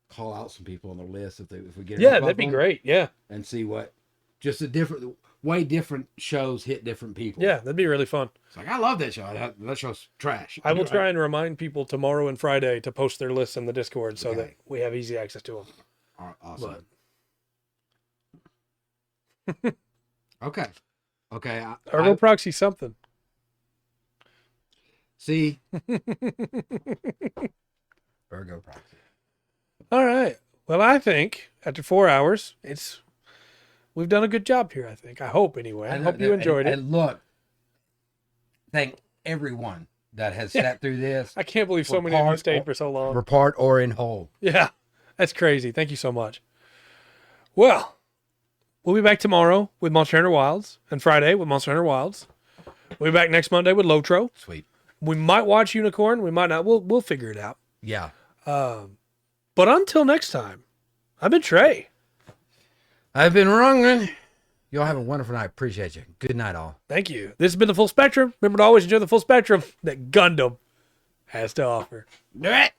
call out some people on the list if we get that'd be great. Yeah, and see what just different shows hit different people. Yeah, that'd be really fun. It's like I love that show. That show's trash. I will try and remind people tomorrow and Friday to post their lists in the Discord so that we have easy access to them. Awesome. Okay. Ergo proxy something. See? Ergo proxy. All right. Well, I think after 4 hours, we've done a good job here, I think. I hope, anyway. I hope you enjoyed it. And look, thank everyone that has sat through this. I can't believe so many of you stayed for so long. For part or in whole. Yeah, that's crazy. Thank you so much. Well, we'll be back tomorrow with Monster Hunter Wilds and Friday with Monster Hunter Wilds. We'll be back next Monday with Lotro. Sweet. We might watch Unicorn. We might not. We'll figure it out. Yeah. But until next time, I've been Trey. I've been Rungren. Y'all have a wonderful night. Appreciate you. Good night, all. Thank you. This has been the Full Spectrum. Remember to always enjoy the full spectrum that Gundam has to offer. Do it.